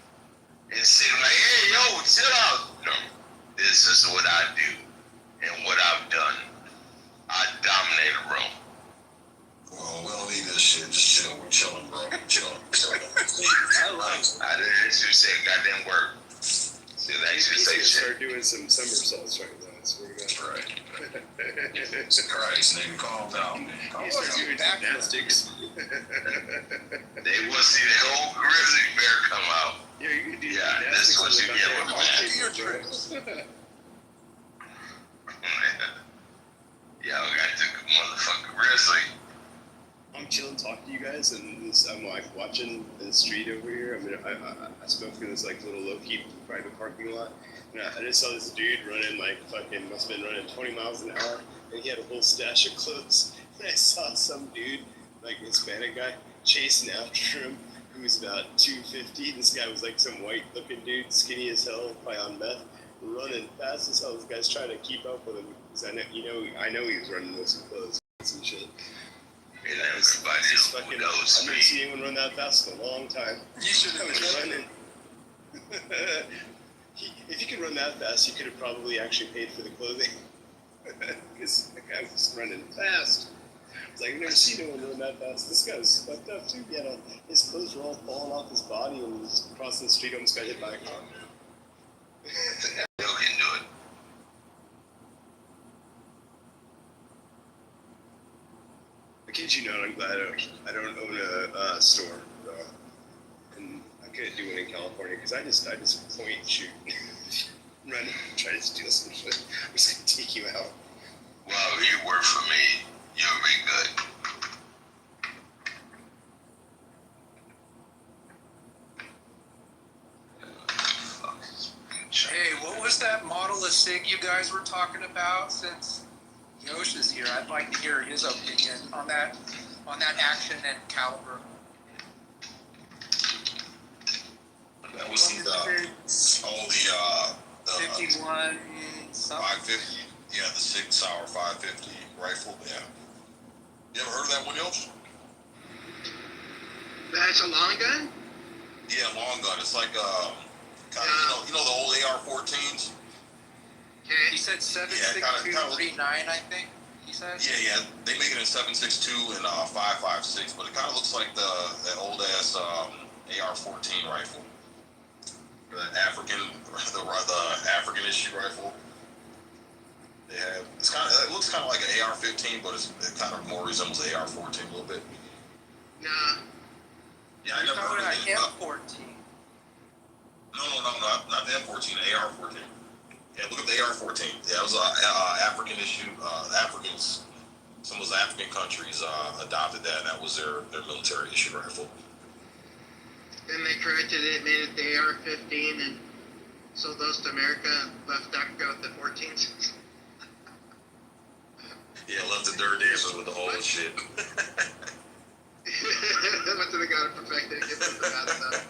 and said like, hey, yo, chill out. No, this is what I do and what I've done. I dominate a room. Well, we don't need this shit. Just chill. We're chilling, bro. Chilling. I didn't actually say goddamn word. Didn't actually say shit. Start doing some somersaults right now. That's where we're right. Christ, nigga, calm down. He's doing gymnastics. They will see the old grizzly bear come out. Yeah, you can do this is what you get with that. your tricks. Y'all got the motherfucking grizzly. I'm chilling, talking to you guys, and I'm like watching the street over here. I mean, I smoke in this like little low-key private parking lot, and I just saw this dude running like fucking must have been running 20 miles an hour, and he had a whole stash of clothes. And I saw some dude, like a Hispanic guy, chasing after him, who was about 250. This guy was like some white-looking dude, skinny as hell, probably on meth, running fast as hell. This guy's trying to keep up with him because I know he was running with some clothes and shit. And everybody knows I've never seen anyone run that fast in a long time. You should have been running. If you could run that fast, you could have probably actually paid for the clothing. Because the guy was running fast. It's like, I've never seen anyone run that fast. This guy was fucked up too. His clothes were all falling off his body and he was crossing the street, almost got hit by a car. Still can do it. I kid you not, I'm glad I don't own a store, and I couldn't do it in California because I just point and shoot, run, try to steal some shit. I'm just gonna take you out. Well, if you work for me, you'll be good. Hey, what was that model of SIG you guys were talking about? Since Yosh is here, I'd like to hear his opinion on that action and caliber. That was the 51 550. Yeah, the Sig Sauer 550 rifle. Yeah. You ever heard of that one, Yosh? That's a long gun? Yeah, long gun. It's like kind of you know the old AR-14s. He said 7.6239, I think. He said. Yeah. They make it in 7.62 and 5.56, but it kind of looks like that old ass AR-14 rifle, the African issue rifle. They have it looks kind of like an AR-15, but it kind of more resembles AR-14 a little bit. Nah. Yeah, I never heard of it. M14. No, not the M14, AR-14. Yeah, look up the AR-14. Yeah, it was African issue. Africans, some of those African countries adopted that, and that was their military issue rifle. Then they corrected it, made it the AR-15, and sold those to America, and left Africa with the 14s. Yeah, left the dirt dancers with the whole shit. Went to the guy to perfect it, give them the bad stuff.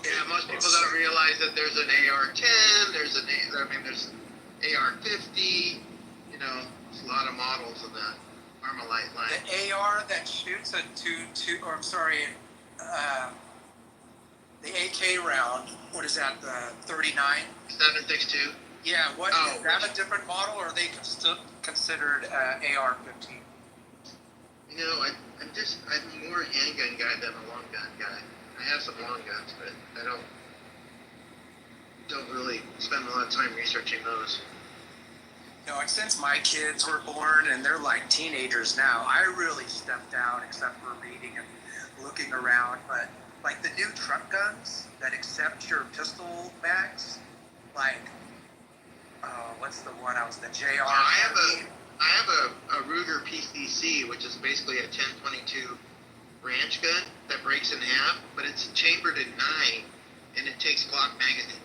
Yeah, most people don't realize that there's an AR-10, there's AR-50, you know, there's a lot of models of that Armalite line. The AR that shoots a the AK round, what is that, the 39? 7.62. Yeah, is that a different model, or are they still considered AR-15? You know, I'm more a handgun guy than a long gun guy. I have some long guns, but I don't really spend a lot of time researching those. No, and since my kids were born and they're like teenagers now, I really stepped out except for reading and looking around. But like the new truck guns that accept your pistol mags, like what's the one? The JR. I have a Ruger PCC, which is basically a 10-22 ranch gun that breaks in half, but it's chambered at 9, and it takes Glock magazine.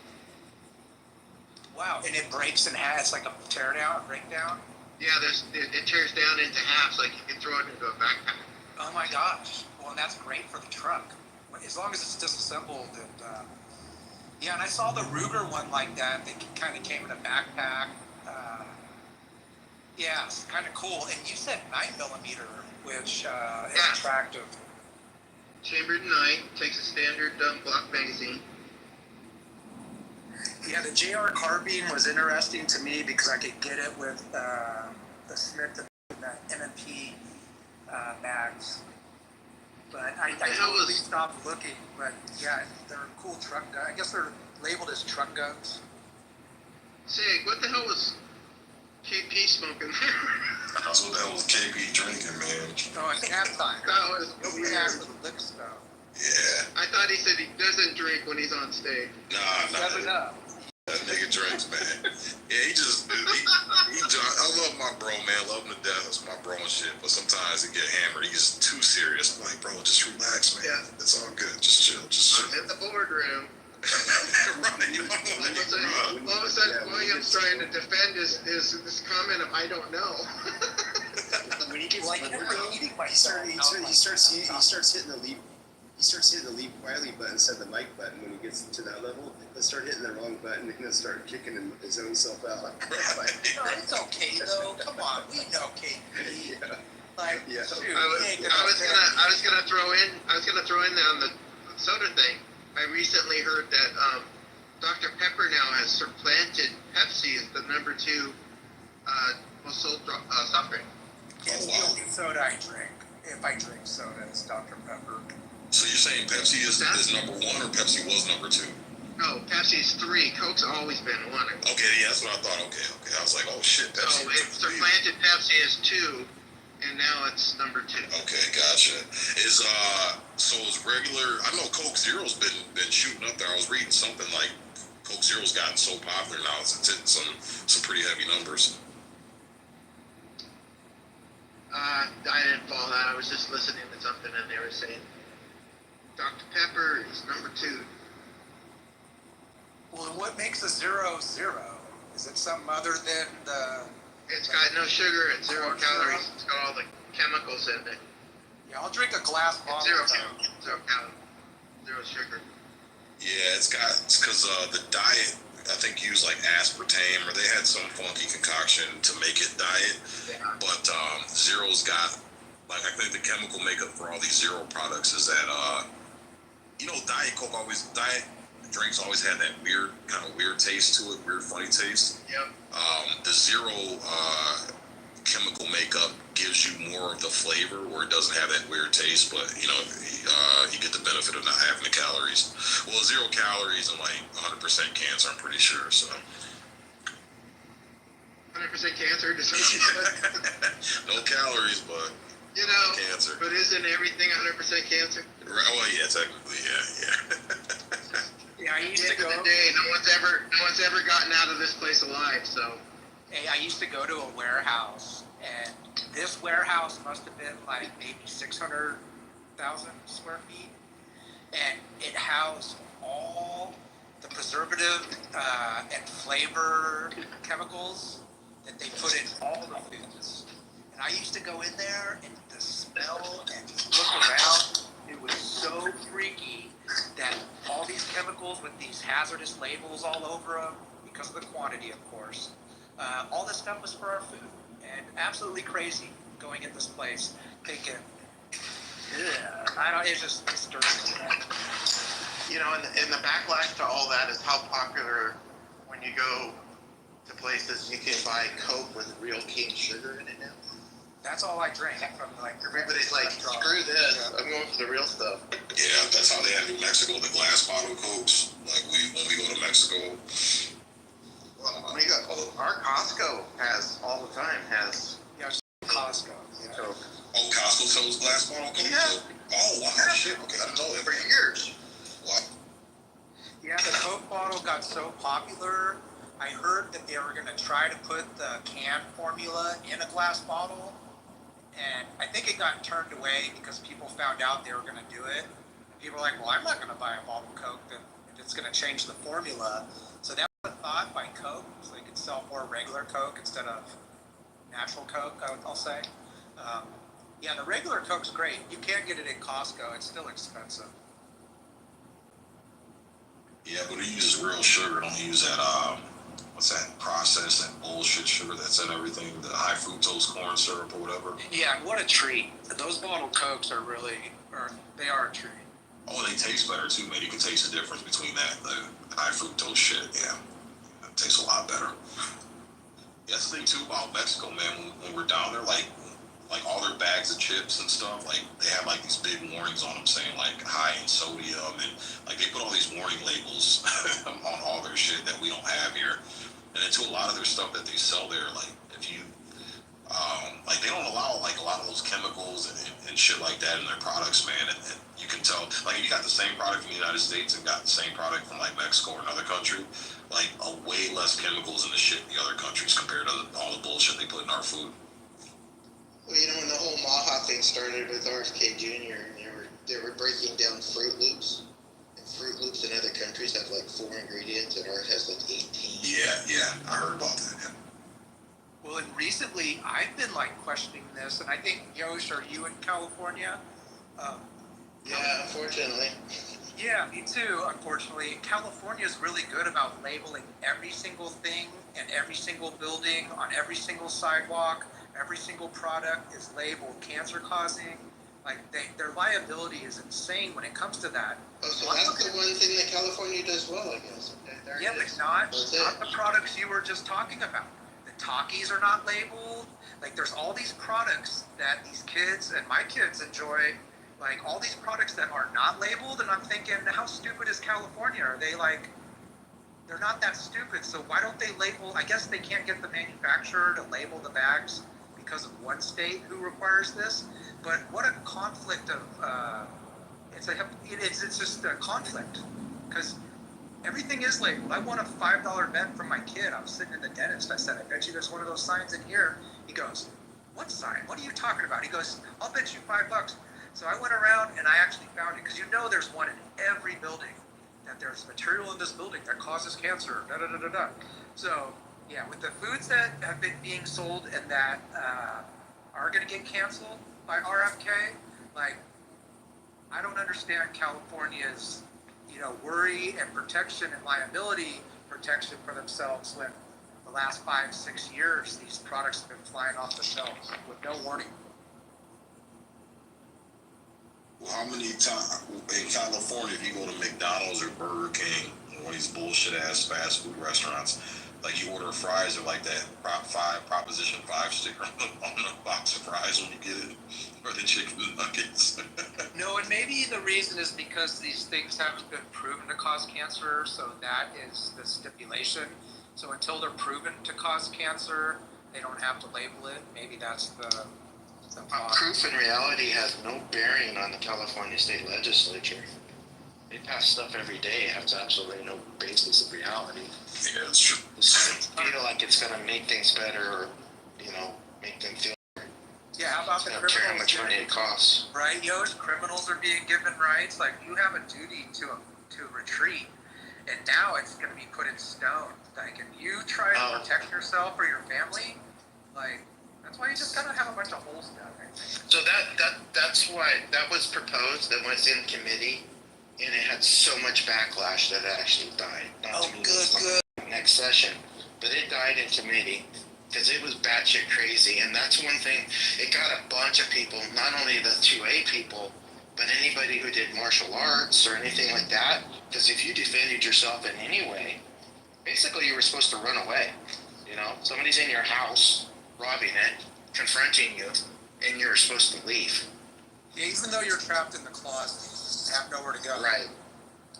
Wow, and it breaks in half. It's like a tear down, breakdown. Yeah, it tears down into half, so like you can throw it into a backpack. Oh my gosh. Well, and that's great for the truck. As long as it's disassembled and, yeah, and I saw the Ruger one like that. They kind of came in a backpack. Yeah, it's kind of cool. And you said 9mm, which is attractive. Chambered 9 takes a standard block magazine. Yeah, the JR carbine was interesting to me because I could get it with the Smith and the M&P mags. But I totally stopped looking. But yeah, they're cool truck guns. I guess they're labeled as truck guns. Sig, what the hell was KP smoking there? That's what the hell was KP drinking, man. Oh, it's halftime. That was Nobody weird. asked for the lip stuff. Yeah. I thought he said he doesn't drink when he's on stage. Nah. Never know. That nigga drinks, man. Yeah, he I love my bro, man. Love him to death. That's my bro and shit. But sometimes he get hammered. He gets too serious. I'm like, bro, just relax, man. Yeah. It's all good. Just chill. I'm in the boardroom. All of a sudden, William's trying to defend his comment of "I don't know." When he gets like, he starts hitting the leave. He starts hitting the leave quietly button instead of the mic button. When he gets to that level, he'll start hitting the wrong button and he'll start kicking his own self out. No, it's okay though. Come on, we know KP. Yeah. Like, Yeah. shoot, I was gonna throw in on the soda thing. I recently heard that Dr. Pepper now has supplanted Pepsi as the number 2 most sold soft drink. It's the only soda I drink. If I drink soda, it's Dr. Pepper. So you're saying Pepsi is number 1 or Pepsi was number 2? No, Pepsi's 3. Coke's always been 1. Okay, yeah, that's what I thought. Okay. I was like, oh shit, Pepsi. So it supplanted Pepsi as 2, and now it's number 2. Okay, gotcha. So is regular? I know Coke Zero's been shooting up there. I was reading something like Coke Zero's gotten so popular now. It's hitting some pretty heavy numbers. I didn't follow that. I was just listening to something, and they were saying Dr. Pepper is number 2. Well, what makes a 0 0? Is it something other than the? It's got no sugar and 0 calories. It's got all the chemicals in it. Yeah, I'll drink a glass bottle. Zero calories, 0 sugar. Yeah, it's because the diet, I think, used like aspartame, or they had some funky concoction to make it diet. Yeah. But Zero's got, like, I think the chemical makeup for all these Zero products is that, Diet drinks always had that weird taste to it, weird funny taste. Yep. The Zero chemical makeup gives you more of the flavor where it doesn't have that weird taste, but you get the benefit of not having the calories. Well, 0 calories and like 100% cancer, I'm pretty sure. So 100% cancer. no calories, but cancer. But isn't everything 100% cancer? Right, well, yeah, technically, yeah. Yeah, I used to go. At the end of the day, no one's ever gotten out of this place alive. So. Hey, I used to go to a warehouse, and this warehouse must have been like maybe 600,000 square feet, and it housed all the preservative and flavor chemicals that they put in all the foods. And I used to go in there and the smell and just look around. It was so freaky that all these chemicals with these hazardous labels all over them, because of the quantity, of course. All this stuff was for our food, and absolutely crazy going in this place, thinking, it's just disturbing. And the backlash to all that is how popular when you go to places you can buy Coke with real cane sugar in it now. That's all I drink from everybody's like, screw this, I'm going for the real stuff. Yeah, that's how they have in Mexico, the glass bottle Cokes. Like when we go to Mexico. Our Costco has all the time Costco. Yeah. Coke. Oh, Costco sells glass bottle Coke? Yeah. Oh, wow, shit. Okay, I didn't know that. For years. What? Yeah, the Coke bottle got so popular. I heard that they were going to try to put the can formula in a glass bottle, and I think it got turned away because people found out they were going to do it. People were like, well, I'm not going to buy a bottle of Coke that it's going to change the formula. So that was a thought by Coke, so they could sell more regular Coke instead of natural Coke, I'll say. Yeah, the regular Coke's great. You can't get it in Costco. It's still expensive. Yeah, but it uses real sugar. Don't use that, what's that, processed, that bullshit sugar that's in everything, the high fructose corn syrup or whatever. Yeah, what a treat. Those bottled Cokes are they are a treat. Oh, they taste better too, man. You can taste the difference between that, the high fructose shit, yeah. It tastes a lot better. Yeah, that's the thing too about Mexico, man. When we're down there, like all their bags of chips and stuff, like they have like these big warnings on them saying like high in sodium, and like they put all these warning labels on all their shit that we don't have here. And into a lot of their stuff that they sell there, like if you like they don't allow like a lot of those chemicals and shit like that in their products, man. And you can tell, like if you got the same product from the United States and got the same product from like Mexico or another country, like a way less chemicals in the shit in the other countries compared to all the bullshit they put in our food. Well, you know, when the whole Maha thing started with RFK Jr., and they were breaking down Fruit Loops, and Fruit Loops in other countries have like 4 ingredients, and ours has like 18. Yeah, I heard about that. Yeah. Well, and recently I've been like questioning this, and I think Yosh, are you in California? Yeah, unfortunately. Yeah, me too. Unfortunately, California is really good about labeling every single thing and every single building on every single sidewalk. Every single product is labeled cancer causing. Like their liability is insane when it comes to that. Oh, so that's the one thing that California does well, I guess. Okay, yeah, but not the products you were just talking about. The Takis are not labeled. Like there's all these products that these kids and my kids enjoy. Like all these products that are not labeled, and I'm thinking, how stupid is California? Are they like? They're not that stupid. So why don't they label? I guess they can't get the manufacturer to label the bags because of one state who requires this, but what a conflict of it's just a conflict because everything is labeled. I won a $5 bet from my kid. I was sitting in the dentist. I said, I bet you there's one of those signs in here. He goes, what sign? What are you talking about? He goes, I'll bet you $5. So I went around and I actually found it because you know there's one in every building that there's material in this building that causes cancer. Da da da da da. So. Yeah, with the foods that have been being sold and that are going to get canceled by RFK, like, I don't understand California's, worry and protection and liability protection for themselves when the last 5-6 years these products have been flying off the shelves with no warning. Well, how many times in California, if you go to McDonald's or Burger King or one of these bullshit ass fast food restaurants, like you order fries or like that Proposition 5 sticker on the box of fries when you get it, or the chicken nuggets. No, and maybe the reason is because these things haven't been proven to cause cancer, so that is the stipulation. So until they're proven to cause cancer, they don't have to label it. Maybe that's the proof in reality has no bearing on the California state legislature. They pass stuff every day. It has absolutely no basis of reality. Yeah, that's true. They feel like it's going to make things better or, make them feel better. Yeah, how about the criminals? Care how much money it costs. Right, Yosh? Criminals are being given rights. Like, you have a duty to retreat. And now it's going to be put in stone. Like, if you try to protect yourself or your family, like, that's why you just got to have a bunch of holes down there. So that's why that was proposed, that was in committee. And it had so much backlash that it actually died. Good. Next session. But it died in committee because it was batshit crazy. And that's one thing. It got a bunch of people, not only the 2A people, but anybody who did martial arts or anything like that. Because if you defended yourself in any way, basically you were supposed to run away. Somebody's in your house, robbing it, confronting you, and you're supposed to leave. Yeah, even though you're trapped in the closet. Have nowhere to go. Right.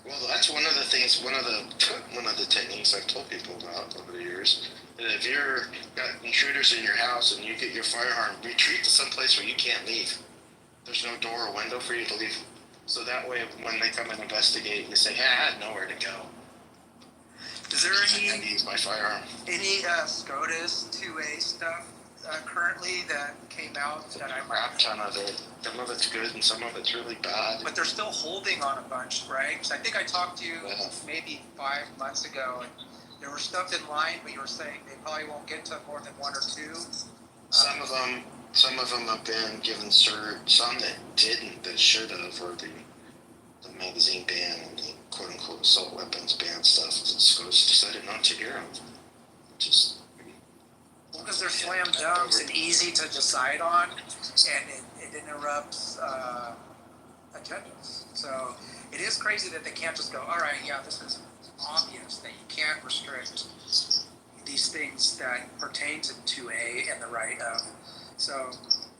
Well, that's one of the things. One of the techniques I've told people about over the years. That if you're got intruders in your house and you get your firearm, retreat to some place where you can't leave. There's no door or window for you to leave. So that way, when they come and investigate, you say, "Hey, I had nowhere to go." Is there any? I use my firearm. Any SCOTUS 2A stuff currently that came out that I might? Crap ton of it. Some of it's good and some of it's really bad. But they're still holding on a bunch, right? Because I think I talked to you maybe 5 months ago, and there was stuff in line, but you were saying they probably won't get to more than 1 or 2. Some of them Some of them have been given cert, some that didn't, that should have, or the magazine ban and the quote-unquote assault weapons ban stuff, SCOTUS decided not to hear of. Just because they're slam dunks and easy to decide on, and it interrupts agendas. So it is crazy that they can't just go, all right, yeah, this is obvious that you can't restrict these things that pertain to 2A and the right of. So,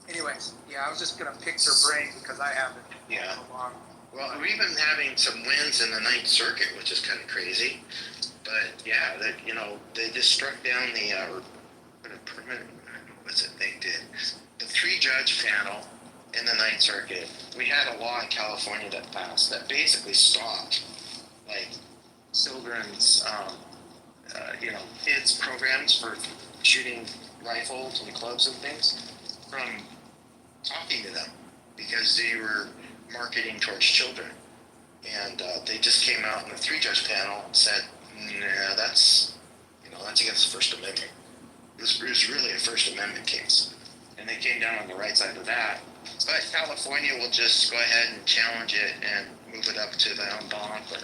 anyways, yeah, I was just gonna pick your brain because I haven't. Yeah. Well, we've been having some wins in the Ninth Circuit, which is kind of crazy. But yeah, that they just struck down the they did the 3-judge panel in the Ninth Circuit. We had a law in California that passed that basically stopped like children's kids programs for shooting rifles and clubs and things from talking to them because they were marketing towards children. And they just came out in the 3-judge panel and said, nah, that's against the First Amendment. It was really a First Amendment case. And they came down on the right side of that. But California will just go ahead and challenge it and move it up to the en banc or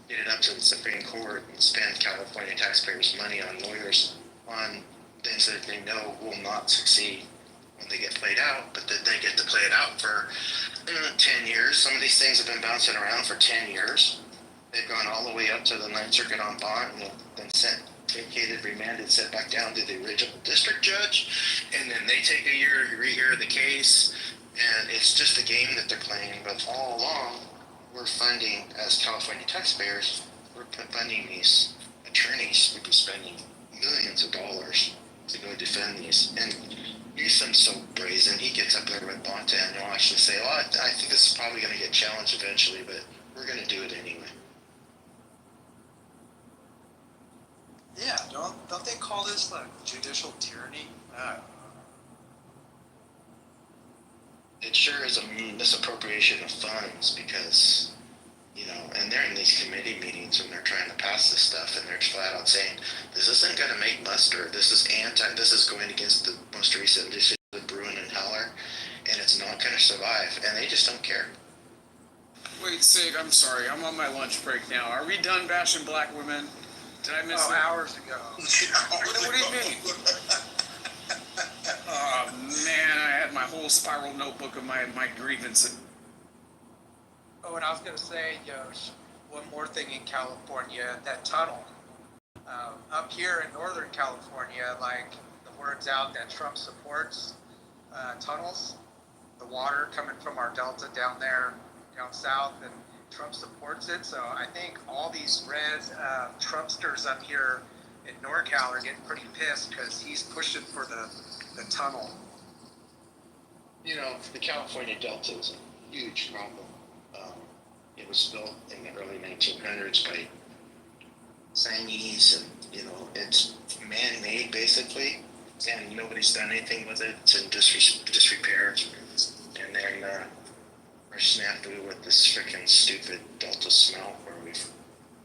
get it up to the Supreme Court and spend California taxpayers' money on lawyers on things that they know will not succeed when they get played out, but that they get to play it out for 10 years. Some of these things have been bouncing around for 10 years. They've gone all the way up to the Ninth Circuit en banc and then sent, vacated, remanded, sent back down to the original district judge, and then they take a year to rehear the case, and it's just a game that they're playing. But all along, we're funding, as California taxpayers, we're funding these attorneys who've been spending millions of dollars to go defend these. And Newsom's so brazen, he gets up there with Bonta and he'll actually say, well, I think this is probably going to get challenged eventually, but we're going to do it anyway. Yeah, don't they call this like judicial tyranny? It sure is a misappropriation of funds because, and they're in these committee meetings when they're trying to pass this stuff and they're flat out saying, this isn't going to make muster, this is going against the most recent decision of Bruin and Heller, and it's not going to survive, and they just don't care. Wait, Sig, I'm sorry, I'm on my lunch break now. Are we done bashing black women? Did I miss that? Hours ago. What do you mean? Oh, man, I had my whole spiral notebook of my grievances. Oh, and I was going to say, one more thing in California, that tunnel. Up here in Northern California, like the word's out that Trump supports tunnels, the water coming from our delta down there, down south, and Trump supports it. So I think all these red Trumpsters up here in NorCal are getting pretty pissed because he's pushing for the tunnel. The California Delta is a huge problem. It was built in the early 1900s by Chinese, and it's man-made basically, and nobody's done anything with it. It's in disrepair, and then we're snafu with this freaking stupid Delta smelt where we've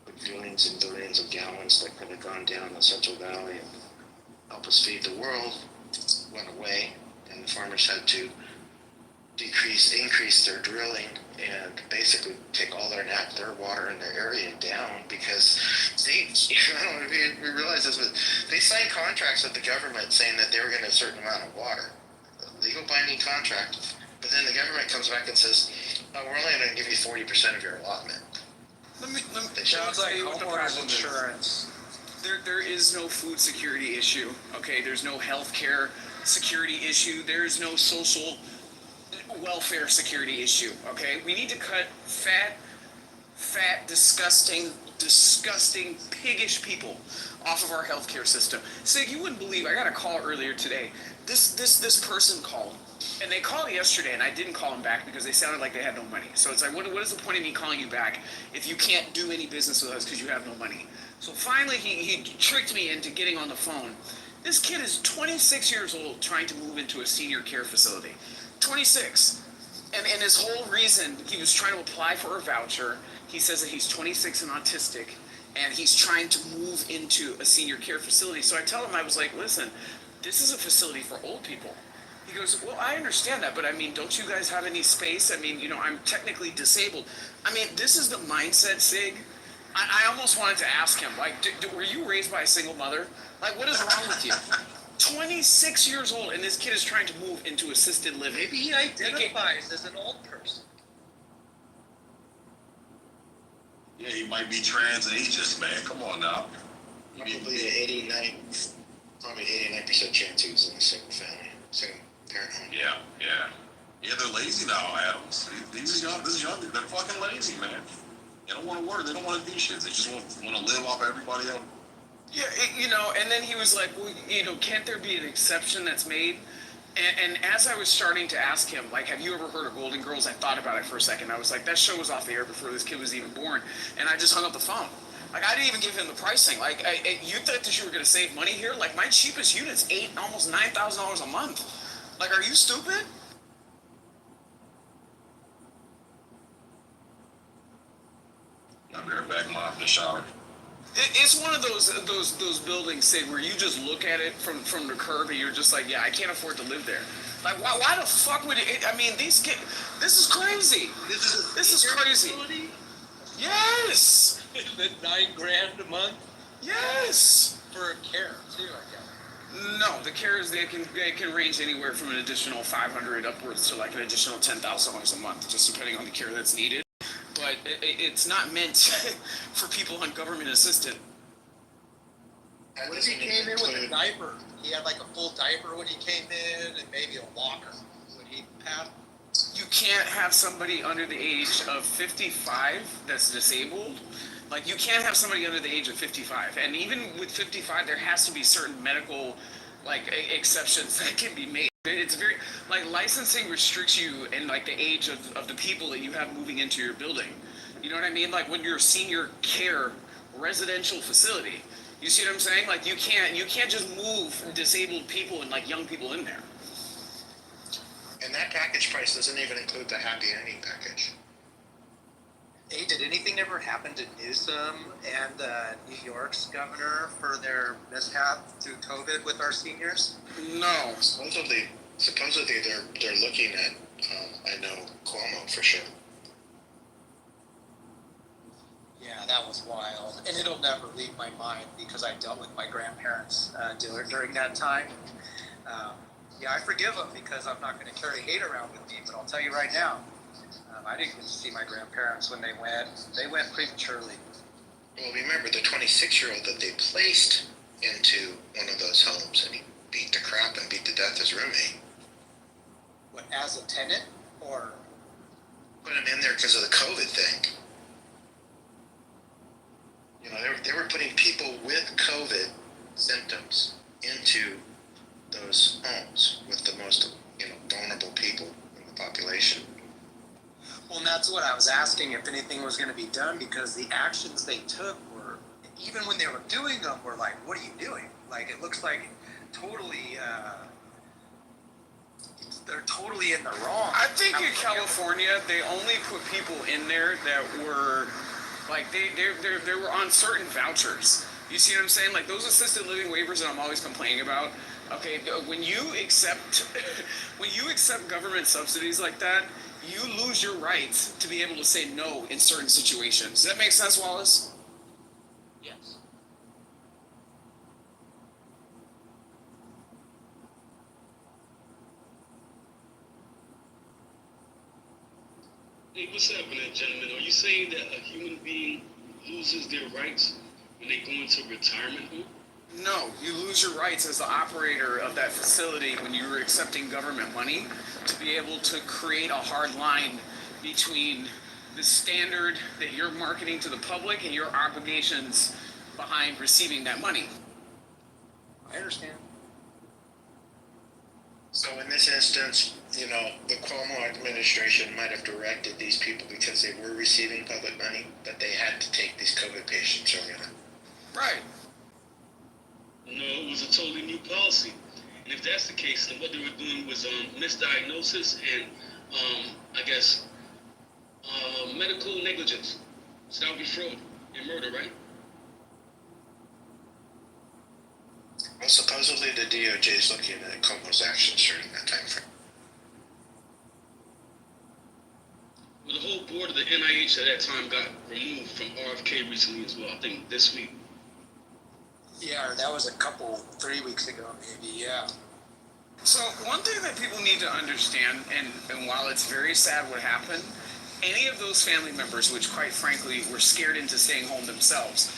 put billions and billions of gallons that could have gone down the Central Valley and help us feed the world went away, and the farmers had to increase their drilling and basically take all their water in their area down because I don't know if you realize this, but they signed contracts with the government saying that they were getting a certain amount of water, a legal binding contract, but then the government comes back and says, oh, we're only going to give you 40% of your allotment. Let me sounds like homeowners insurance. There is no food security issue, okay? There's no healthcare security issue. There's no social welfare security issue, okay? We need to cut fat, disgusting, piggish people off of our healthcare system. Sig, you wouldn't believe, I got a call earlier today. This person called, and they called yesterday, and I didn't call them back because they sounded like they had no money. So it's like, what is the point of me calling you back if you can't do any business with us because you have no money? So finally, he tricked me into getting on the phone. This kid is 26 years old trying to move into a senior care facility. 26. And his whole reason, he was trying to apply for a voucher. He says that he's 26 and autistic, and he's trying to move into a senior care facility. So I tell him, I was like, listen, this is a facility for old people. He goes, well, I understand that, but I mean, don't you guys have any space? I mean, I'm technically disabled. I mean, this is the mindset, Sig. I almost wanted to ask him, like, were you raised by a single mother? Like, what is wrong with you? 26 years old, and this kid is trying to move into assisted living. Maybe he identifies as an old person. Yeah, he might be trans ageist, man. Come on now. Probably 89% chance he was in a single family, single parent home. Yeah. They're lazy now, Adams. This is young. They're fucking lazy, man. They don't want to work. They don't want to do shit. They just want to live off everybody else. Yeah, and then he was like, well, can't there be an exception that's made? And as I was starting to ask him, like, have you ever heard of Golden Girls? I thought about it for a second. I was like, that show was off the air before this kid was even born. And I just hung up the phone. Like, I didn't even give him the pricing. Like, you thought that you were going to save money here? Like, my cheapest unit's almost $9,000 a month. Like, are you stupid? I'll be right back, Mom, in the shower. It's one of those buildings, Sid, where you just look at it from the curb and you're just like, yeah, I can't afford to live there. Like, why the fuck would it? I mean, these kids, this is crazy. This is crazy. Facility? Yes. The $9,000 a month Yes. for a care too, I guess. No, the cares they can range anywhere from an additional $500 upwards to like an additional $10,000 a month, just depending on the care that's needed. But it's not meant for people on government assistance. What if he came in with a diaper? He had like a full diaper when he came in and maybe a walker. Would he pass? You can't have somebody under the age of 55 that's disabled. Like, you can't have somebody under the age of 55. And even with 55, there has to be certain medical, exceptions that can be made. It's very, licensing restricts you and, the age of the people that you have moving into your building. You know what I mean? Like, when you're a senior care residential facility, you see what I'm saying? Like, you can't just move disabled people and, young people in there. And that package price doesn't even include the happy ending package. Hey, did anything ever happen to Newsom and New York's governor for their mishap through COVID with our seniors? No. Supposedly they're looking at, I know Cuomo for sure. Yeah, that was wild. And it'll never leave my mind because I dealt with my grandparents during that time. Yeah, I forgive them because I'm not going to carry hate around with me, but I'll tell you right now, I didn't get to see my grandparents when they went prematurely. Well, remember the 26-year-old that they placed into one of those homes and he beat the crap and beat to death his roommate. What, as a tenant or? Put him in there because of the COVID thing. They were putting people with COVID symptoms into those homes with the most, vulnerable people in the population. Well, and that's what I was asking, if anything was going to be done, because the actions they took were, even when they were doing them, were like, what are you doing? Like, it looks like totally, they're totally in the wrong. I think in California, they only put people in there that were, they were on certain vouchers. You see what I'm saying? Like, those assisted living waivers that I'm always complaining about. Okay, when you accept government subsidies like that, you lose your rights to be able to say no in certain situations. Does that make sense, Wallace? Yes. Hey, what's happening, gentlemen? Are you saying that a human being loses their rights when they go into retirement home? No, you lose your rights as the operator of that facility when you're accepting government money to be able to create a hard line between the standard that you're marketing to the public and your obligations behind receiving that money. I understand. So in this instance, the Cuomo administration might have directed these people because they were receiving public money that they had to take these COVID patients over them. Right. No, it was a totally new policy. And if that's the case, then what they were doing was misdiagnosis and, medical negligence. So that would be fraud and murder, right? Well, supposedly supposedly the DOJ is looking at Cuomo's actions during that time frame. Well, the whole board of the NIH at that time got removed from RFK recently as well. I think this week. Yeah, or that was 3 weeks ago, maybe. Yeah. So one thing that people need to understand, and while it's very sad what happened, any of those family members, which quite frankly were scared into staying home themselves,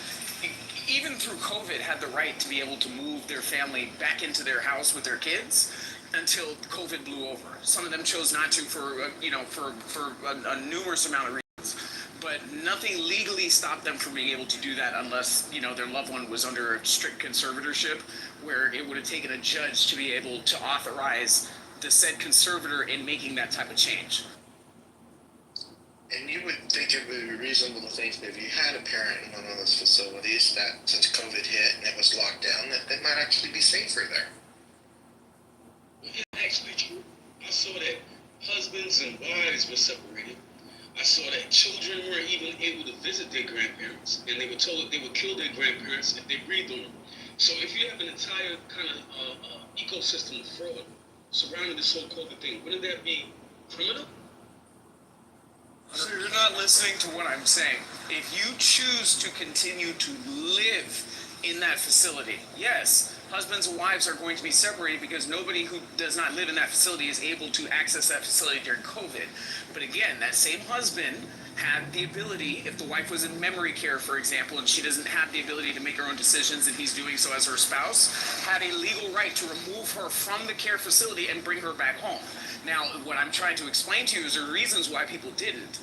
even through COVID, had the right to be able to move their family back into their house with their kids until COVID blew over. Some of them chose not to for a numerous amount of reasons, but nothing legally stopped them from being able to do that unless, their loved one was under a strict conservatorship, where it would have taken a judge to be able to authorize the said conservator in making that type of change. And you would think it would be reasonable to think that if you had a parent in one of those facilities that since COVID hit and it was locked down, that they might actually be safer there. It's actually true. I saw that husbands and wives were separated. I saw that children weren't even able to visit their grandparents, and they were told that they would kill their grandparents if they breathed on them. So if you have an entire kind of ecosystem of fraud surrounding this whole COVID thing, wouldn't that be criminal? So you're not listening to what I'm saying. If you choose to continue to live in that facility, yes, husbands and wives are going to be separated because nobody who does not live in that facility is able to access that facility during COVID. But again, that same husband had the ability, if the wife was in memory care, for example, and she doesn't have the ability to make her own decisions and he's doing so as her spouse, had a legal right to remove her from the care facility and bring her back home. Now, what I'm trying to explain to you is the reasons why people didn't.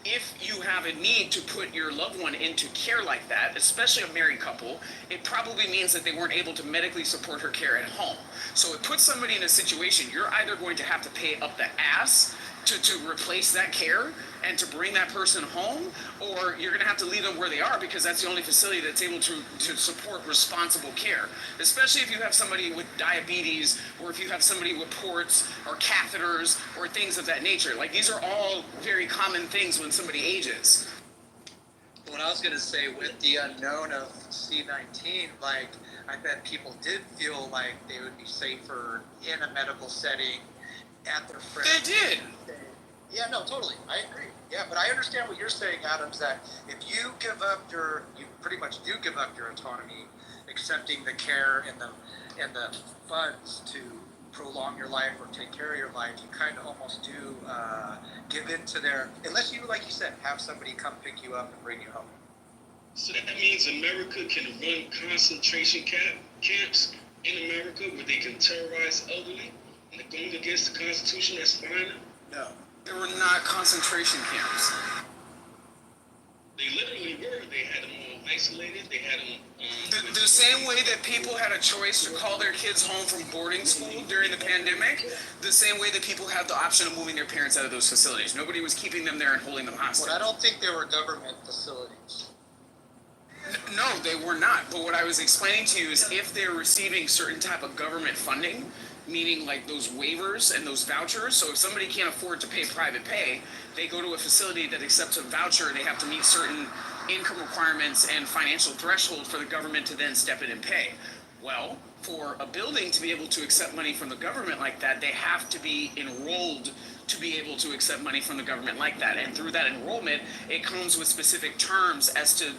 If you have a need to put your loved one into care like that, especially a married couple, it probably means that they weren't able to medically support her care at home. So it puts somebody in a situation, you're either going to have to pay up the ass to replace that care and to bring that person home, or you're going to have to leave them where they are because that's the only facility that's able to support responsible care. Especially if you have somebody with diabetes, or if you have somebody with ports or catheters or things of that nature. Like, these are all very common things when somebody ages. What I was going to say, with the unknown of C-19, I bet people did feel like they would be safer in a medical setting at their friends. They did. Yeah, no, totally. I agree. Yeah, but I understand what you're saying, Adams, that if you you pretty much do give up your autonomy, accepting the care and the funds to prolong your life or take care of your life, you kind of almost do give in to unless you, like you said, have somebody come pick you up and bring you home. So that means America can run concentration camps in America where they can terrorize elderly and they're going against the Constitution. That's fine. No. They were not concentration camps. They literally were. They had them all isolated. They had them... The same way that people had a choice to call their kids home from boarding school during the pandemic, the same way that people had the option of moving their parents out of those facilities. Nobody was keeping them there and holding them hostage. Well, I don't think they were government facilities. No, they were not. But what I was explaining to you is if they're receiving certain type of government funding, meaning like those waivers and those vouchers. So if somebody can't afford to pay private pay, they go to a facility that accepts a voucher and they have to meet certain income requirements and financial threshold for the government to then step in and pay. Well, for a building to be able to accept money from the government like that, they have to be enrolled to be able to accept money from the government like that. And through that enrollment, it comes with specific terms as to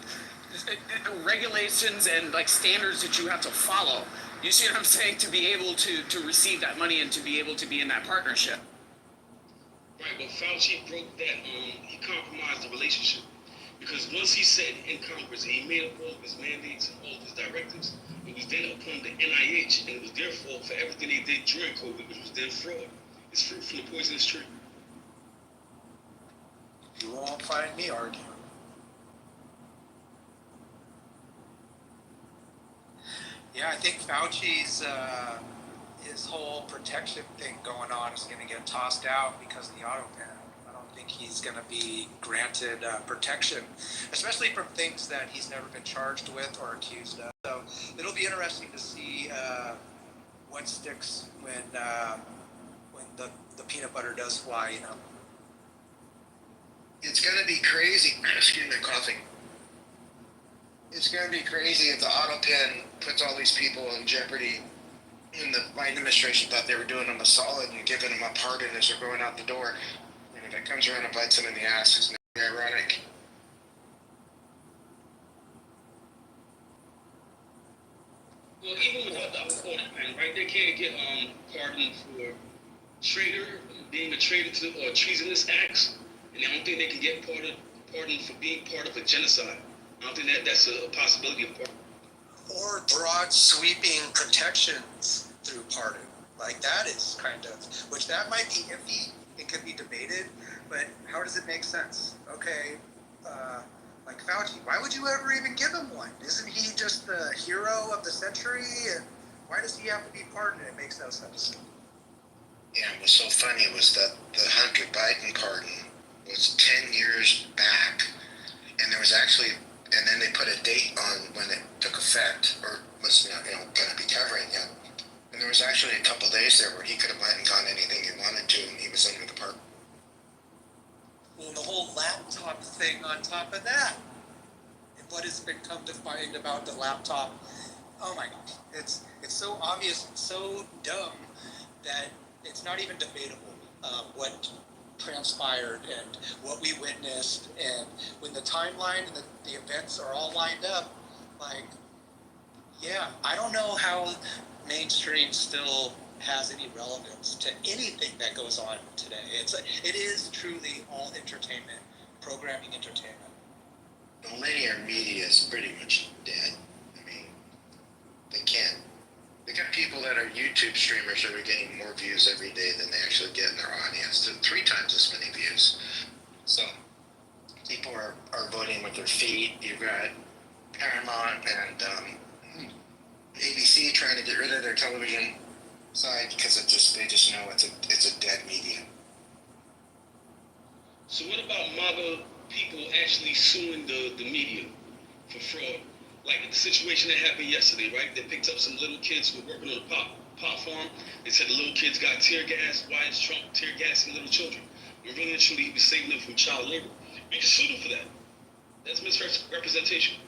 regulations and like standards that you have to follow. You see what I'm saying? To be able to receive that money and to be able to be in that partnership. Right, but Fauci broke that, he compromised the relationship. Because once he said in Congress, he made up all of his mandates and all of his directives, it was then upon the NIH, and it was their fault for everything they did during COVID, which was then fraud. It's fruit from the poisonous tree. You won't find me arguing. Yeah, I think Fauci's his whole protection thing going on is going to get tossed out because of the auto ban. I don't think he's going to be granted protection, especially from things that he's never been charged with or accused of. So it'll be interesting to see what sticks when the peanut butter does fly. You know, It's going to be crazy. Excuse me, coughing. It's going to be crazy if the auto pen puts all these people in jeopardy And the Biden administration thought they were doing them a solid and giving them a pardon as they're going out the door. And if it comes around and bites them in the ass, it's not ironic. Well, even without the pardon, right? They can't get pardoned for being a traitor to or treasonous acts, and I don't think they can get pardoned for being part of a genocide. I don't think that's a possibility of pardon. Or broad sweeping protections through pardon. Like that is kind of, which that might be iffy, it could be debated, but how does it make sense? Okay, like Fauci, why would you ever even give him one? Isn't he just the hero of the century? And why does he have to be pardoned? It makes no sense. Yeah, what's so funny was that the Hunter Biden pardon was 10 years back, and there was actually, and then they put a date on when it took effect, or was going to be covering yet. And there was actually a couple days there where he could have went and gone anything he wanted to, and he was under the pardon. Well, the whole laptop thing on top of that. And what has been come to find about the laptop? Oh my gosh, it's so obvious, so dumb that it's not even debatable what transpired and what we witnessed. And when the timeline and the events are all lined up, like, yeah, I don't know how mainstream still has any relevance to anything that goes on today. It is truly all entertainment, programming entertainment. The linear media is pretty much dead. I mean, they can't. They got people that are YouTube streamers that are getting more views every day than they actually get in their audience. 3 times as many views. So people are voting with their feet. You've got Paramount and ABC trying to get rid of their television side because they just know it's a dead medium. So what about MAGA people actually suing the media for fraud? Like the situation that happened yesterday, right? They picked up some little kids who were working on a pot farm. They said the little kids got tear gas. Why is Trump tear gassing little children? And really and truly, he was saving them from child labor. We can sue them for that. That's misrepresentation.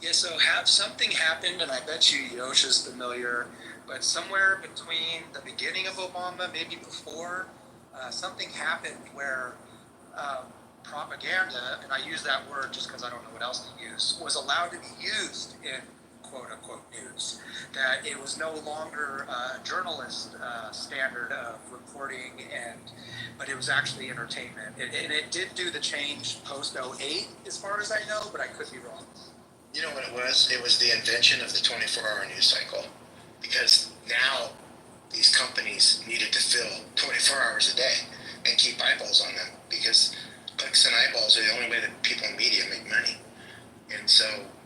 Yeah, so something happened, and I bet you Yosh is familiar, but somewhere between the beginning of Obama, maybe before, something happened where propaganda, and I use that word just because I don't know what else to use, was allowed to be used in quote-unquote news. That it was no longer a journalist standard of reporting, but it was actually entertainment. And it did do the change post-08, as far as I know, but I could be wrong. You know what it was? It was the invention of the 24-hour news cycle. Because now these companies needed to fill 24 hours a day and keep eyeballs on them, because clicks and eyeballs are the only way that people in media make money. And so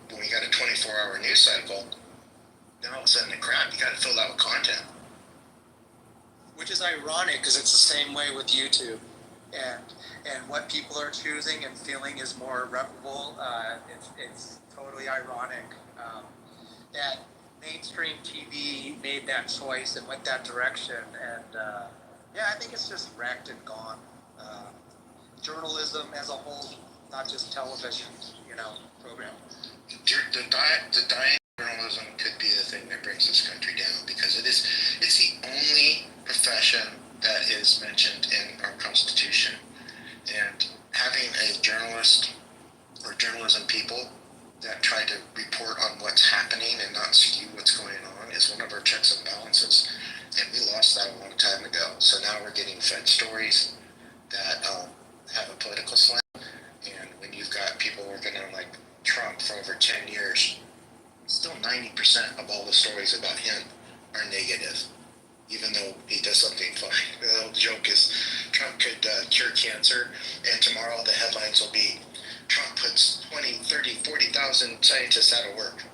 when we got a 24-hour news cycle, then all of a sudden the crap, you got to fill that with content. Which is ironic because it's the same way with YouTube. And what people are choosing and feeling is more reputable. It's totally ironic that mainstream TV made that choice and went that direction. And yeah, I think it's just wrecked and gone. Journalism as a whole, not just television, program. The dying journalism could be the thing that brings this country down, because it's the only profession that is mentioned in our Constitution. And having a journalist or journalism people that try to report on what's happening and not skew what's going on is one of our checks and balances. And we lost that a long time ago. So now we're getting fed stories that have a political slant. And when you've got people working on like Trump for over 10 years, still 90% of all the stories about him are negative, even though he does something fine. The old joke is Trump could cure cancer, and tomorrow the headlines will be Trump puts 20, 30, 40,000 scientists out of work.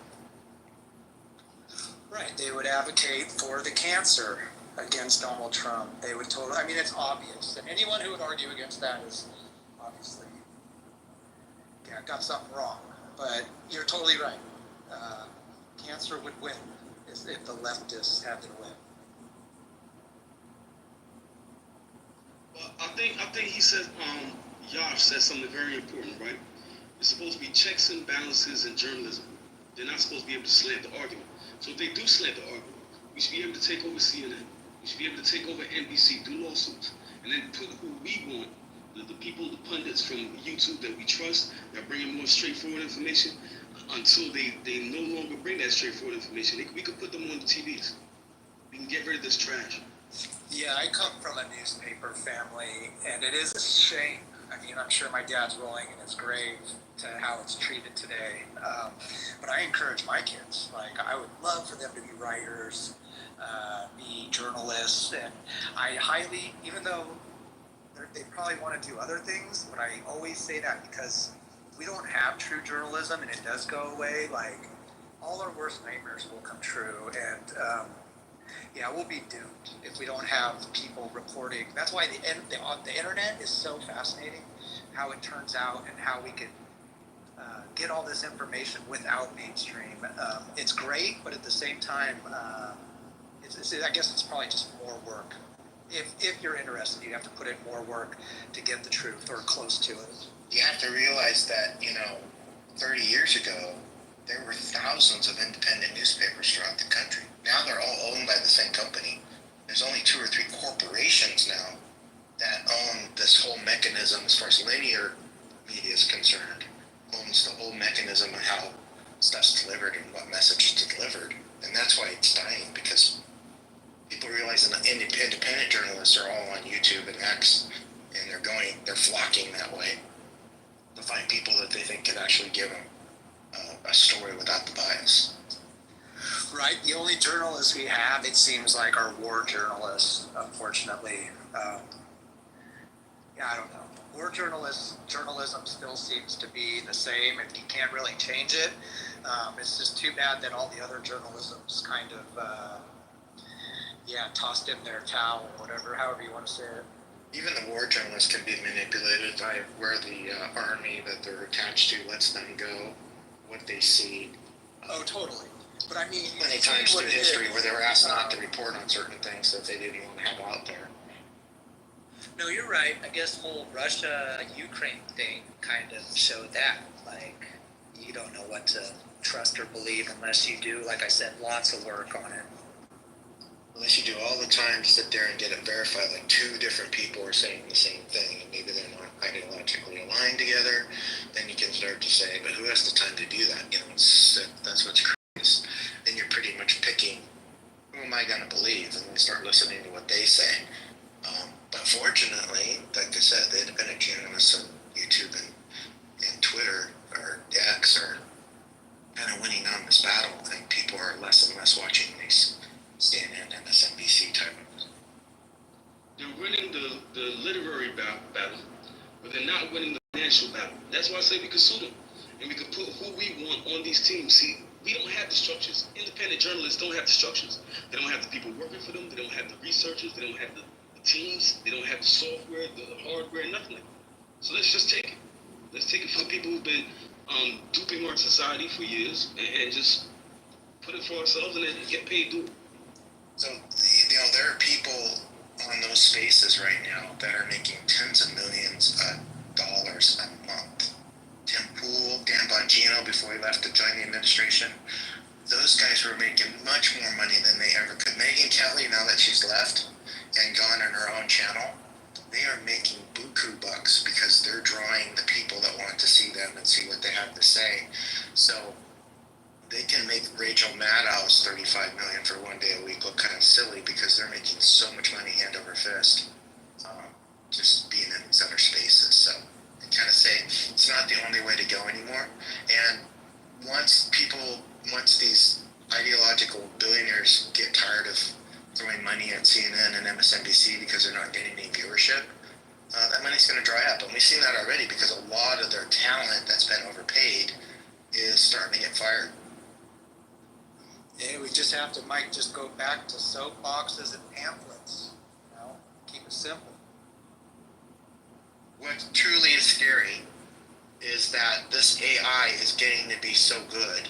Right, they would advocate for the cancer against Donald Trump. They would it's obvious. And anyone who would argue against that is obviously got something wrong. But you're totally right. Cancer would win if the leftists had their way. Well, I think he said, Yash said something very important, right? There's supposed to be checks and balances in journalism. They're not supposed to be able to slant the argument. So if they do slant the argument, We should be able to take over CNN. We should be able to take over NBC through lawsuits, and then put who we want, the people, the pundits from YouTube that we trust, that bring in more straightforward information, until they no longer bring that straightforward information. We could put them on the TVs. We can get rid of this trash. Yeah, I come from a newspaper family, and it is a shame. I mean, I'm sure my dad's rolling in his grave to how it's treated today. But I encourage my kids. Like, I would love for them to be writers, be journalists, and I highly, even though they probably want to do other things, but I always say that because if we don't have true journalism and it does go away, like, all our worst nightmares will come true. And yeah, we'll be doomed if we don't have people reporting. That's why the internet is so fascinating, how it turns out and how we can get all this information without mainstream. It's great, but at the same time, I guess it's probably just more work. If you're interested, you have to put in more work to get the truth or close to it. You have to realize that, 30 years ago, there were thousands of independent newspapers throughout the country. Now they're all owned by the same company. There's only 2 or 3 corporations now that own this whole mechanism as far as linear media is concerned, owns the whole mechanism of how stuff's delivered and what message is delivered. And that's why it's dying, because people realize that independent journalists are all on YouTube and X, and they're flocking that way to find people that they think could actually give them a story without the bias. Right. The only journalists we have, it seems like, are war journalists, unfortunately. Yeah, I don't know. War journalism still seems to be the same, and you can't really change it. It's just too bad that all the other journalism's kind of, tossed in their towel, whatever, however you want to say it. Even the war journalists can be manipulated by where the army that they're attached to lets them go, what they see. Oh, totally. But I mean, many times in history where they were asked not to report on certain things that they didn't want to have out there. No, you're right. I guess whole Russia-Ukraine thing kind of showed that. Like, you don't know what to trust or believe unless you do, like I said, lots of work on it. Unless you do all the time to sit there and get it verified, like 2 different people are saying the same thing, and maybe they're not ideologically aligned together, then you can start to say, but who has the time to do that? That's what's crazy. Then you're pretty much picking, who am I going to believe? And then you start listening to what they say. But fortunately, like I said, the independent journalists on YouTube and Twitter or X are kind of winning on this battle. I think people are less and less watching these CNN and MSNBC type of. They're winning the literary battle, but they're not winning the financial battle. That's why I say we could sue them, and we could put who we want on these teams. See, we don't have the structures. Independent journalists don't have the structures. They don't have the people working for them. They don't have the researchers. They don't have the teams. They don't have the software, the hardware, nothing like that. So let's just take it. Let's take it from the people who've been duping our society for years and just put it for ourselves and then get paid to do it. So, there are people on those spaces right now that are making tens of millions of dollars a month. Tim Pool, Dan Bongino, before he left to join the administration, those guys were making much more money than they ever could. Megyn Kelly, now that she's left and gone on her own channel, they are making buku bucks because they're drawing the people that want to see them and see what they have to say. So they can make Rachel Maddow's $35 million for one day a week look kind of silly because they're making so much money hand over fist, just being in these other spaces. So they kind of say it's not the only way to go anymore. And once these ideological billionaires get tired of throwing money at CNN and MSNBC because they're not getting any viewership, that money's going to dry up. And we've seen that already because a lot of their talent that's been overpaid is starting to get fired. Yeah, we just have to, Mike, just go back to soapboxes and pamphlets. Keep it simple. What truly is scary is that this AI is getting to be so good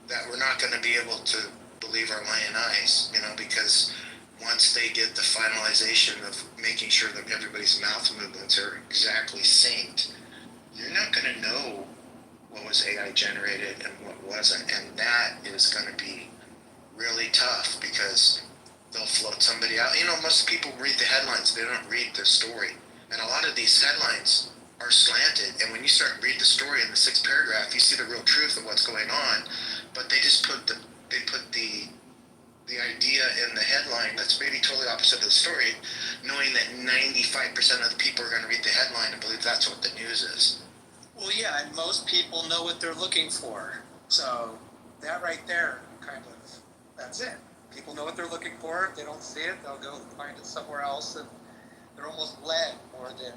that we're not going to be able to believe our lying eyes, because once they get the finalization of making sure that everybody's mouth movements are exactly synced, you're not going to know what was AI generated and what wasn't, and that is going to be really tough because they'll float somebody out. You know, most people read the headlines, they don't read the story. And a lot of these headlines are slanted, and when you start read the story in the 6th paragraph, you see the real truth of what's going on, but they just put the idea in the headline that's maybe totally opposite of the story, knowing that 95% of the people are going to read the headline and believe that's what the news is. Well, yeah, and most people know what they're looking for. So that right there, kind of, that's it. People know what they're looking for. If they don't see it, they'll go find it somewhere else, and they're almost led more than,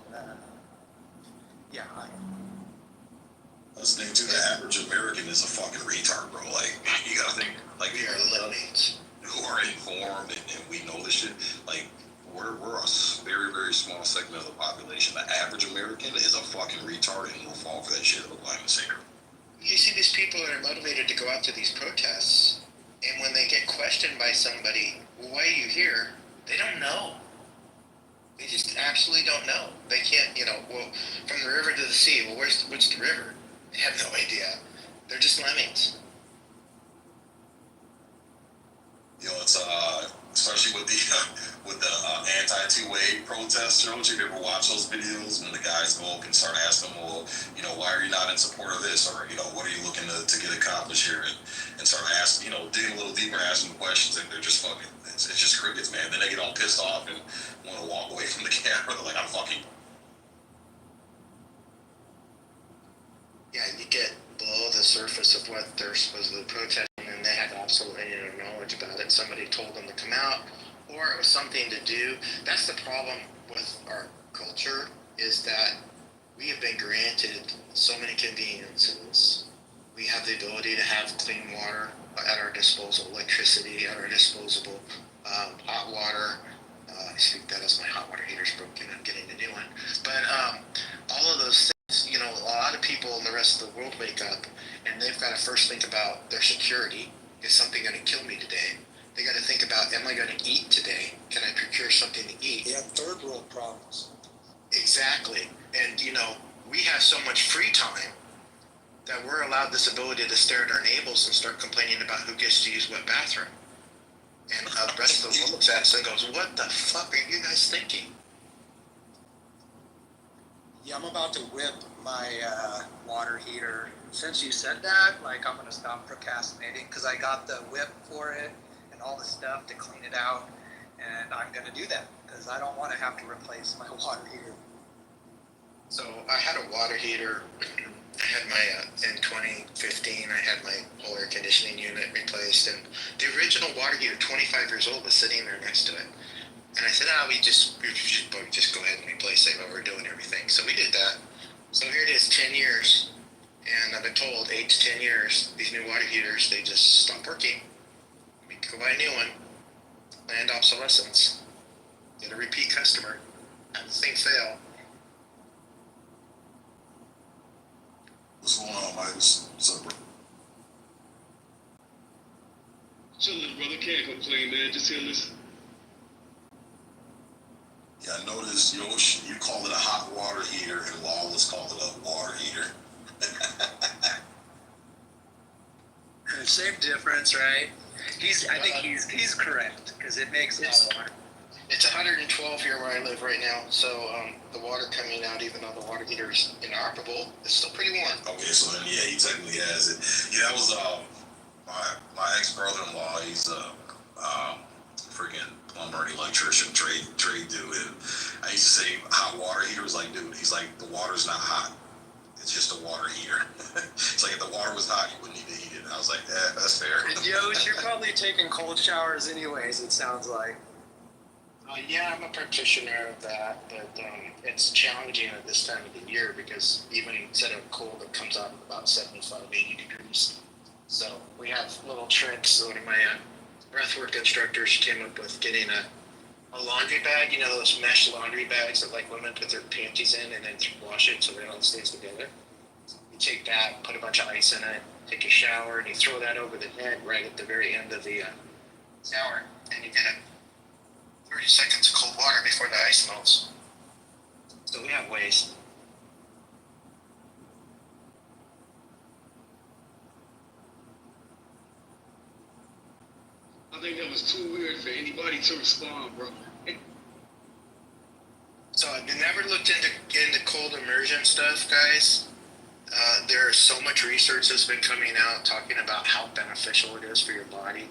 Listening to the average American is a fucking retard, bro. Like, you gotta think, like, we are little needs who are informed and we know this shit. Like, we're a very, very small segment of the population. The average American is a fucking retard and will fall for that shit of a blind singer. You see these people that are motivated to go out to these protests, and when they get questioned by somebody, well, why are you here? They don't know. They just absolutely don't know. They can't, well, from the river to the sea, well, what's the river? They have no idea. They're just lemmings. You know, it's especially with the anti-two-way protests. Don't you ever watch those videos when the guys go up and start asking them, well, why are you not in support of this, or what are you looking to get accomplished here, and start asking, digging a little deeper, asking questions, and they're just fucking, it's just crickets, man. Then they get all pissed off and want to walk away from the camera. They're like, I'm fucking. Yeah, you get below the surface of what they're supposedly protesting, and they have absolutely no knowledge about it. Somebody told them to come out, or it was something to do. That's the problem with our culture, is that we have been granted so many conveniences. We have the ability to have clean water at our disposal, electricity at our disposal, hot water. I speak that as my hot water heater's broken. I'm getting a new one. But all of those things, a lot of people in the rest of the world wake up and they've got to first think about their security. Is something going to kill me today? They got to think about, am I going to eat today? Can I procure something to eat? They have third world problems. Exactly. And, we have so much free time that we're allowed this ability to stare at our navels and start complaining about who gets to use what bathroom. And the rest of the world looks at us and goes, what the fuck are you guys thinking? Yeah, I'm about to whip my water heater. Since you said that, I'm going to stop procrastinating, because I got the whip for it and all the stuff to clean it out, and I'm going to do that because I don't want to have to replace my water heater. So I had a water heater. I had my, in 2015, I had my whole air conditioning unit replaced, and the original water heater, 25 years old, was sitting there next to it. And I said, we just go ahead and replace it while we're doing everything. So we did that. So here it is, 10 years. And I've been told 8 to 10 years, these new water heaters, they just stop working. We go buy a new one. Planned obsolescence. Get a repeat customer. Have the thing fail. What's going on, Mike? What's up, bro? Chillin', brother. Can't complain, man. Just here listening. Yeah, I noticed, you call it a hot water heater, and Lawless called it a water heater. Same difference, right? I think he's correct, because it makes a lot of water. It's 112 here where I live right now, so the water coming out, even though the water heater is inoperable, it's still pretty warm. Okay, so then, yeah, he technically has it. Yeah, that was my ex-brother-in-law. He's a freaking plumber and electrician trade dude. And I used to say hot water heater was like, dude, he's like, the water's not hot. It's just a water heater. It's like if the water was hot, you wouldn't need to heat it. I was like, yeah, that's fair. Joe, you're probably taking cold showers anyways, it sounds like. Yeah, I'm a practitioner of that, but it's challenging at this time of the year because even instead of cold, it comes out at about 75, 80 degrees. So we have little tricks. One of my breathwork instructors came up with getting a laundry bag, those mesh laundry bags that women put their panties in and then wash it so it all stays together. You take that, put a bunch of ice in it, take a shower, and you throw that over the head right at the very end of the shower, and you get 30 seconds of cold water before the ice melts. So we have ways. think that was too weird for anybody to respond, bro. So I've never looked into cold immersion stuff, guys. There's so much research that's been coming out talking about how beneficial it is for your body.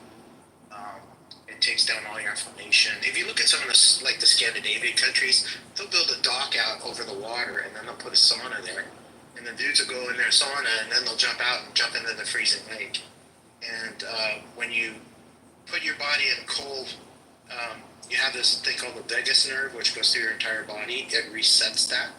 It takes down all your inflammation. If you look at some of the, like the Scandinavian countries, they'll build a dock out over the water and then they'll put a sauna there. And the dudes will go in their sauna and then they'll jump out and jump into the freezing lake. And when you put your body in cold, you have this thing called the vagus nerve, which goes through your entire body. It resets that.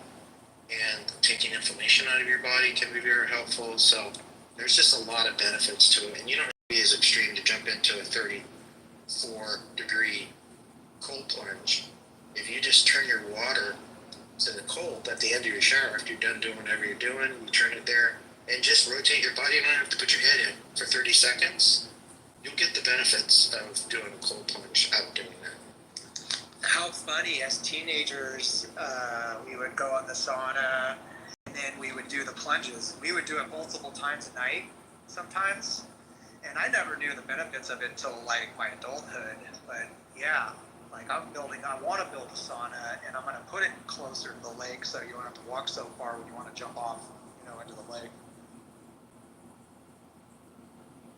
And taking inflammation out of your body can be very helpful. So there's just a lot of benefits to it. And you don't have to be as extreme to jump into a 34-degree cold plunge. If you just turn your water to the cold at the end of your shower, after you're done doing whatever you're doing, you turn it there and just rotate your body. You don't have to put your head in for 30 seconds. You'll get the benefits of doing a cold plunge out doing that. How funny, as teenagers, we would go in the sauna and then we would do the plunges. We would do it multiple times a night sometimes. And I never knew the benefits of it until like my adulthood. But yeah, like I want to build a sauna and I'm going to put it closer to the lake so you don't have to walk so far when you want to jump off, into the lake.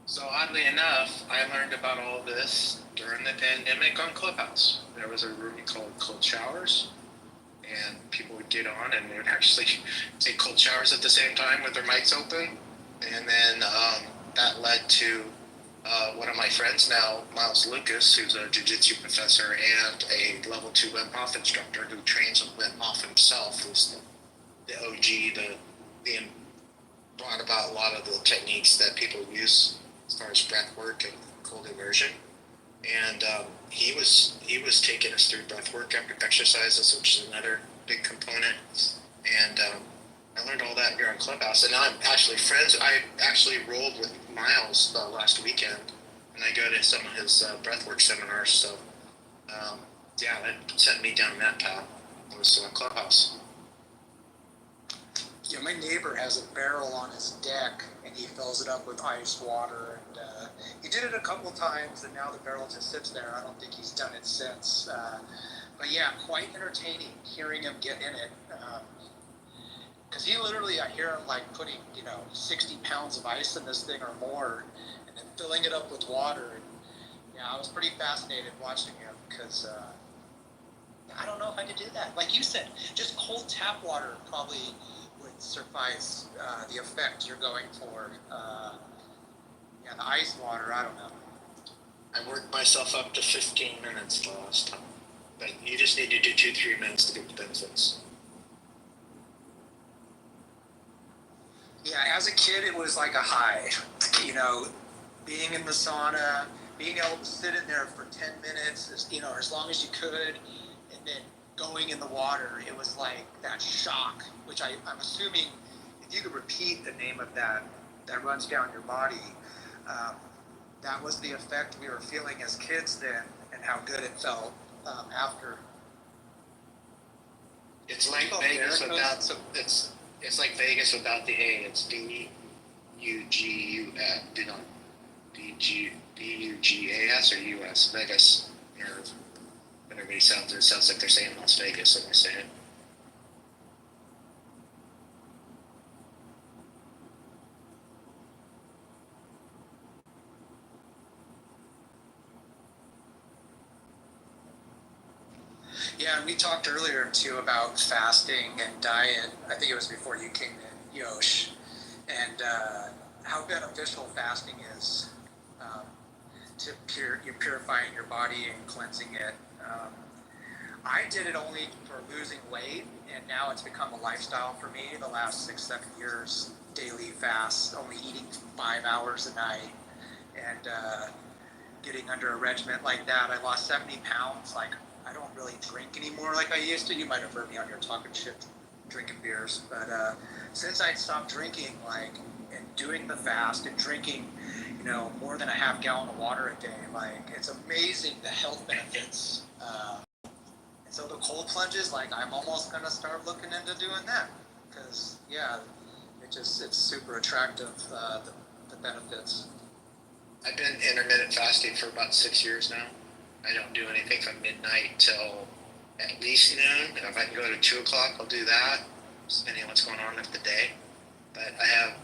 So oddly enough, I learned about all this during the pandemic on Clubhouse. There was a room called Cold Showers, and people would get on and they would actually take cold showers at the same time with their mics open. And then that led to one of my friends now, Miles Lucas, who's a jiu-jitsu professor and a level 2 Wim Hof instructor who trains with Wim Hof himself, who's the OG, the brought about a lot of the techniques that people use as far as breath work and cold immersion. And he was taking us through breath work after exercises, which is another big component. And I learned all that here on Clubhouse. And now I'm actually friends. I actually rolled with Miles last weekend, and I go to some of his breathwork seminars. So, yeah, that sent me down that path. It was on Clubhouse. Yeah, my neighbor has a barrel on his deck, and he fills it up with ice water. And he did it a couple times, and now the barrel just sits there. I don't think he's done it since. But yeah, quite entertaining hearing him get in it. Because he literally, I hear him like putting, 60 pounds of ice in this thing or more, and then filling it up with water. And yeah, I was pretty fascinated watching him because I don't know if I could do that. Like you said, just cold tap water probably would suffice the effect you're going for. The ice water, I don't know. I worked myself up to 15 minutes the last time. But you just need to do 2-3 minutes to get the benefits. Yeah, as a kid, it was like a high. Being in the sauna, being able to sit in there for 10 minutes, as long as you could, and then going in the water, it was like that shock, which I'm assuming if you could repeat the name of that runs down your body, that was the effect we were feeling as kids then, and how good it felt after. It's like Vegas without it's like Vegas without the A. It's D-U-G-A-S or U-S. Vegas nerve. But everybody sounds like they're saying Las Vegas when they say it. Yeah, and we talked earlier too about fasting and diet. I think it was before you came in, Yosh, and how beneficial fasting is to purifying your body and cleansing it. I did it only for losing weight, and now it's become a lifestyle for me. The last 6-7 years, daily fast, only eating 5 hours a night, and getting under a regimen like that. I lost 70 pounds. I don't really drink anymore like I used to. You might have heard me on your talking shit, drinking beers. But since I stopped drinking, and doing the fast and drinking, more than a half gallon of water a day, it's amazing the health benefits. And so the cold plunges, I'm almost gonna start looking into doing that because it's super attractive, the benefits. I've been intermittent fasting for about 6 years now. I don't do anything from midnight till at least noon. If I can go to 2 o'clock, I'll do that, depending on what's going on with the day. But I have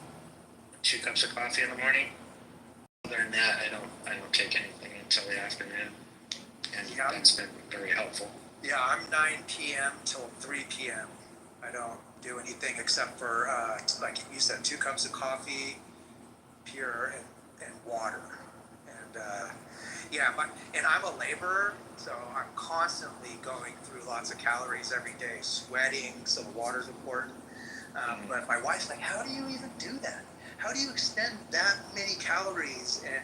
2 cups of coffee in the morning. Other than that, I don't take anything until the afternoon, and that's been very helpful. Yeah, I'm 9 p.m. till 3 p.m. I don't do anything except for, like you said, 2 cups of coffee, pure, and water. And and I'm a laborer, so I'm constantly going through lots of calories every day, sweating, so water's important. But my wife's like, how do you even do that? How do you extend that many calories? And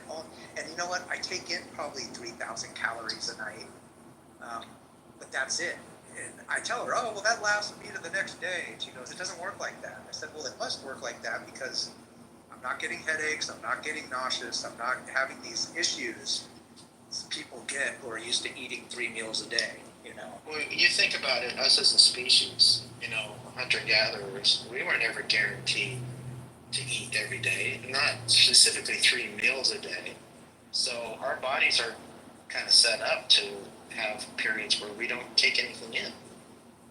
you know what? I take in probably 3,000 calories a night, but that's it. And I tell her, oh, well, that lasts me to the next day. And she goes, it doesn't work like that. I said, well, it must work like that because I'm not getting headaches, I'm not getting nauseous, I'm not having these issues people get who are used to eating 3 meals a day, you know. Well, you think about it, us as a species, hunter-gatherers, we were never guaranteed to eat every day, not specifically 3 meals a day. So our bodies are kind of set up to have periods where we don't take anything in.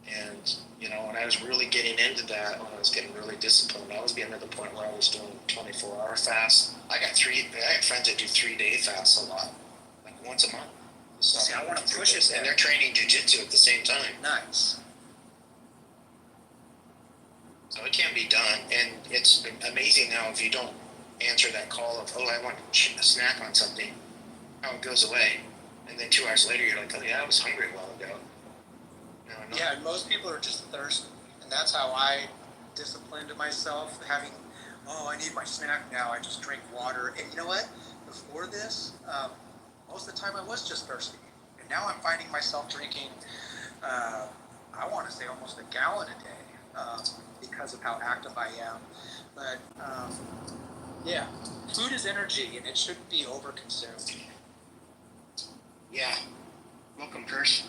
And, when I was really getting into that, when I was getting really disciplined, I was getting to the point where I was doing 24-hour fasts. I got friends that do 3-day fasts a lot, like once a month. So see, I want to push it. And they're training jiu-jitsu at the same time. Nice. So it can be done, and it's amazing now if you don't answer that call of, I want a snack on something, how it goes away. And then 2 hours later, you're like, oh yeah, I was hungry a while ago. No. Yeah, and most people are just thirsty. And that's how I disciplined myself, having, I need my snack now, I just drink water. And you know what? Before this, most of the time I was just thirsty. And now I'm finding myself drinking, I want to say almost a gallon a day because of how active I am. But yeah, food is energy and it shouldn't be overconsumed. Yeah. Welcome, Kirsch.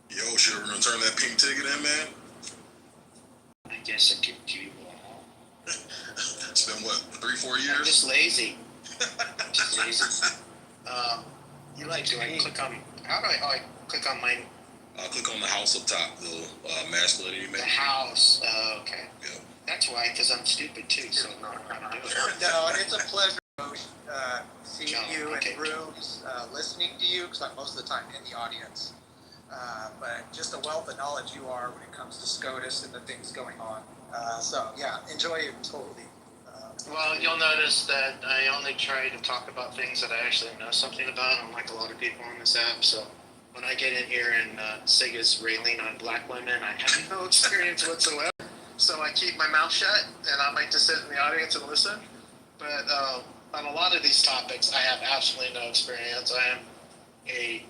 Yo, should we return that pink ticket in, man? I guess I could do that. It's been, 3-4 years? I'm just lazy. Do I click on, I click on mine? Click on the house up top, the masculinity man. The house, okay. Yeah. That's why, because I'm stupid too, so I'm not going to do it. No, and it's a pleasure seeing you in rooms, listening to you, because I'm most of the time in the audience. But just a wealth of knowledge you are when it comes to SCOTUS and the things going on. So yeah, enjoy it totally. Well, you'll notice that I only try to talk about things that I actually know something about, unlike a lot of people on this app. So when I get in here and Sig is railing on black women, I have no experience whatsoever. So I keep my mouth shut, and I might just sit in the audience and listen. But on a lot of these topics, I have absolutely no experience. I am a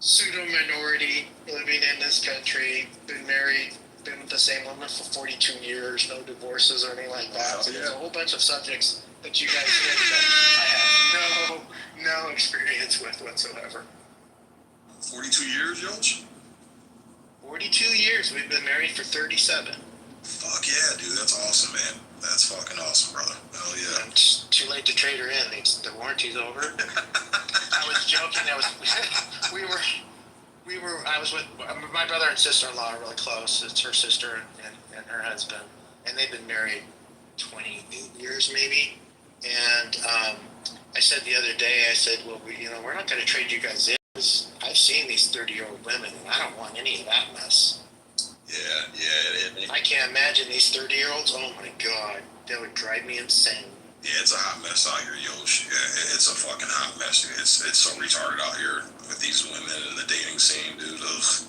pseudo-minority living in this country, been married, been with the same woman for 42 years, no divorces or anything like that. So there's a whole bunch of subjects that you guys hit that I have no experience with whatsoever. 42 years, Yosh? 42 years. We've been married for 37. Fuck yeah, dude. That's awesome, man. That's fucking awesome, brother. Hell yeah. It's too late to trade her in. The warranty's over. I was joking. I was with my brother and sister-in-law are really close. It's her sister and her husband, and they've been married 28 years maybe. And I said the other day, I said, well, we're not going to trade you guys in. I've seen these 30-year-old women, and I don't want any of that mess. Yeah. I can't imagine these 30-year-olds. Oh my God, that would drive me insane. Yeah, it's a hot mess out here, Yosh. Yeah, it's a fucking hot mess, dude. It's so retarded out here with these women and the dating scene, dude. Ugh.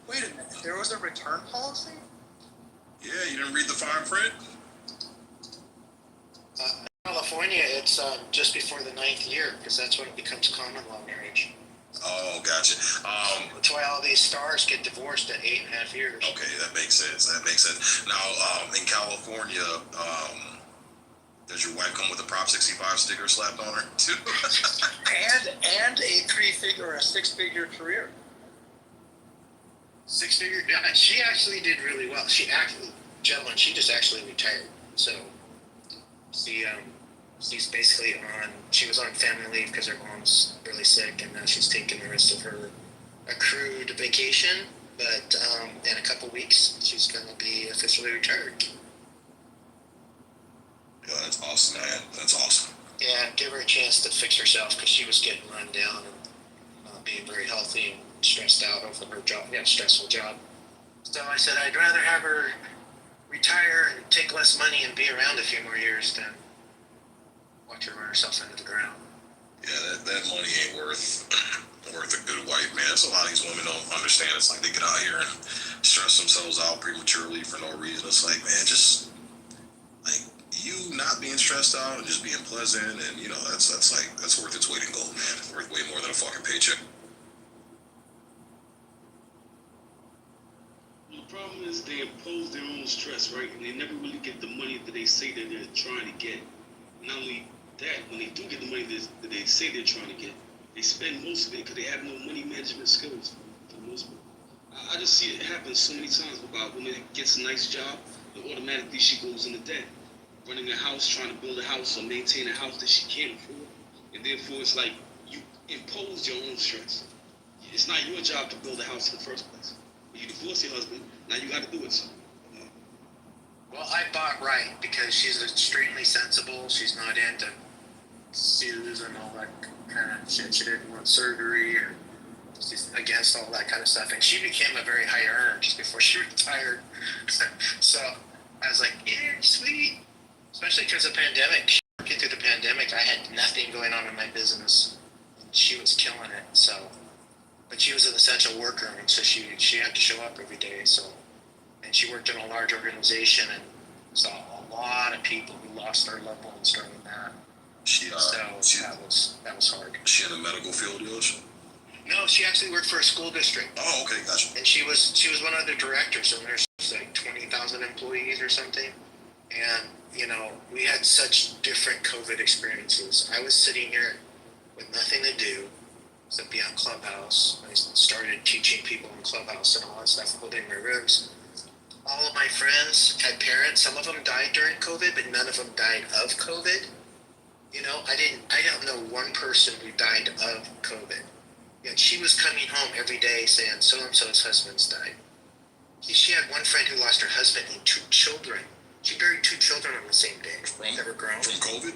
Wait a minute, there was a return policy? Yeah, you didn't read the fine print? In California, it's just before the 9th year, because that's when it becomes common law marriage. Oh, gotcha. That's why all these stars get divorced at 8.5 years. Okay, that makes sense. Now, in California, does your wife come with a Prop 65 sticker slapped on her too? and a 3-figure or a 6-figure career. 6-figure. Yeah, she actually did really well. Gentlemen, she just actually retired. So she's basically she was on family leave because her mom's really sick, and now she's taking the rest of her accrued vacation. But in a couple weeks, she's going to be officially retired. Yeah, that's awesome, man. That's awesome. Yeah, give her a chance to fix herself because she was getting run down and not being very healthy and stressed out over her job. Yeah, stressful job. So I said I'd rather have her retire and take less money and be around a few more years than watch her run herself into the ground. Yeah, that money ain't worth a good wife, man. That's a lot of these women don't understand. It's like they get out here and stress themselves out prematurely for no reason. It's like, man, just like you not being stressed out and just being pleasant, and you know that's worth its weight in gold, man. It's worth way more than a fucking paycheck. The problem is they impose their own stress, right? And they never really get the money that they say that they're trying to get. Not only that, when they do get the money that they say they're trying to get, they spend most of it because they have no money management skills for the most part. I just see it happen so many times about when it gets a nice job, and automatically she goes into debt. Running a house, trying to build a house or maintain a house that she can't afford. And therefore it's like you impose your own stress. It's not your job to build a house in the first place. When you divorce your husband, now you got to do it. So. Well, I bought right because she's extremely sensible. She's not into shoes and all that kind of shit. She didn't want surgery, or she's against all that kind of stuff. And she became a very high earner just before she retired. So I was like, yeah, sweet. Especially because of the pandemic. Working through the pandemic, I had nothing going on in my business. And she was killing it. So, but she was an essential worker, and so she had to show up every day. So, and she worked in a large organization and saw a lot of people who lost their loved ones during that. That was hard. She in the medical field, Yosh? No, she actually worked for a school district. Oh, okay, gotcha. And she was one of the directors, so there's like 20,000 employees or something. And, you know, we had such different COVID experiences. I was sitting here with nothing to do except be on Clubhouse. I started teaching people in Clubhouse and all that stuff, holding my ribs. All of my friends had parents. Some of them died during COVID, but none of them died of COVID. You know, I don't know one person who died of COVID. Yet she was coming home every day saying, so-and-so's husband's died. She had one friend who lost her husband and 2 children. She buried 2 children on the same day. They were grown. From COVID?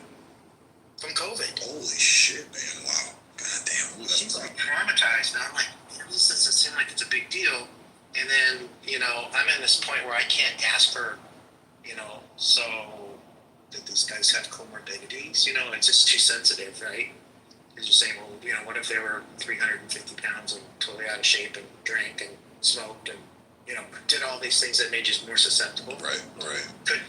From COVID. Holy shit, man. Wow. God damn. She's like traumatized. Now I'm like, this doesn't seem like it's a big deal. And then, you know, I'm in this point where I can't ask her, you know, so did these guys have comorbidities? You know, it's just too sensitive, right? Because you're saying, well, you know, what if they were 350 pounds and totally out of shape and drank and smoked and, you know, did all these things that made you more susceptible? Right.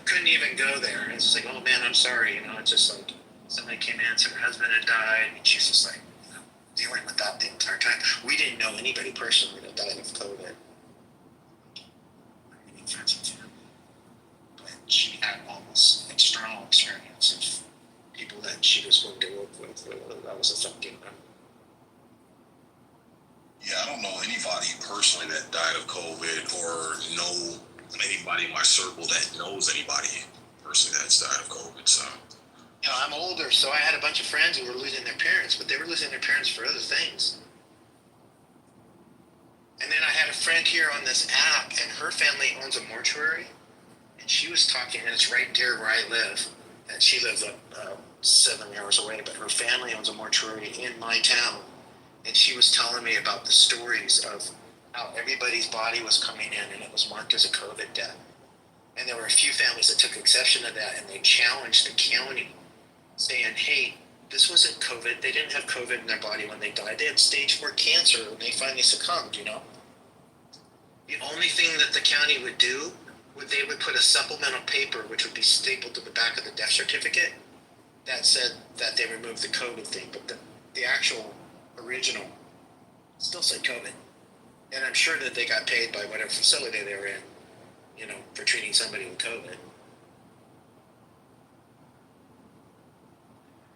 Couldn't even go there. And it's just like, oh man, I'm sorry. You know, it's just like somebody came in and said her husband had died, and she's just like, you know, dealing with that the entire time. We didn't know anybody personally that died of COVID. But she had all this external experience of people that she was going to work with that was affecting them. Yeah, I don't know anybody personally that died of COVID or know anybody in my circle that knows anybody personally that's died of COVID, so. You know, I'm older, so I had a bunch of friends who were losing their parents, but they were losing their parents for other things. And then I had a friend here on this app, and her family owns a mortuary, and she was talking, and it's right there where I live, and she lives up 7 hours away, but her family owns a mortuary in my town, and she was telling me about the stories of how everybody's body was coming in, and it was marked as a COVID death. And there were a few families that took exception to that, and they challenged the county, saying, hey, this wasn't COVID. They didn't have COVID in their body when they died. They had stage 4 cancer, and they finally succumbed, you know? The only thing that the county would do, they would put a supplemental paper, which would be stapled to the back of the death certificate, that said that they removed the COVID thing, but the actual original still said COVID. And I'm sure that they got paid by whatever facility they were in, you know, for treating somebody with COVID.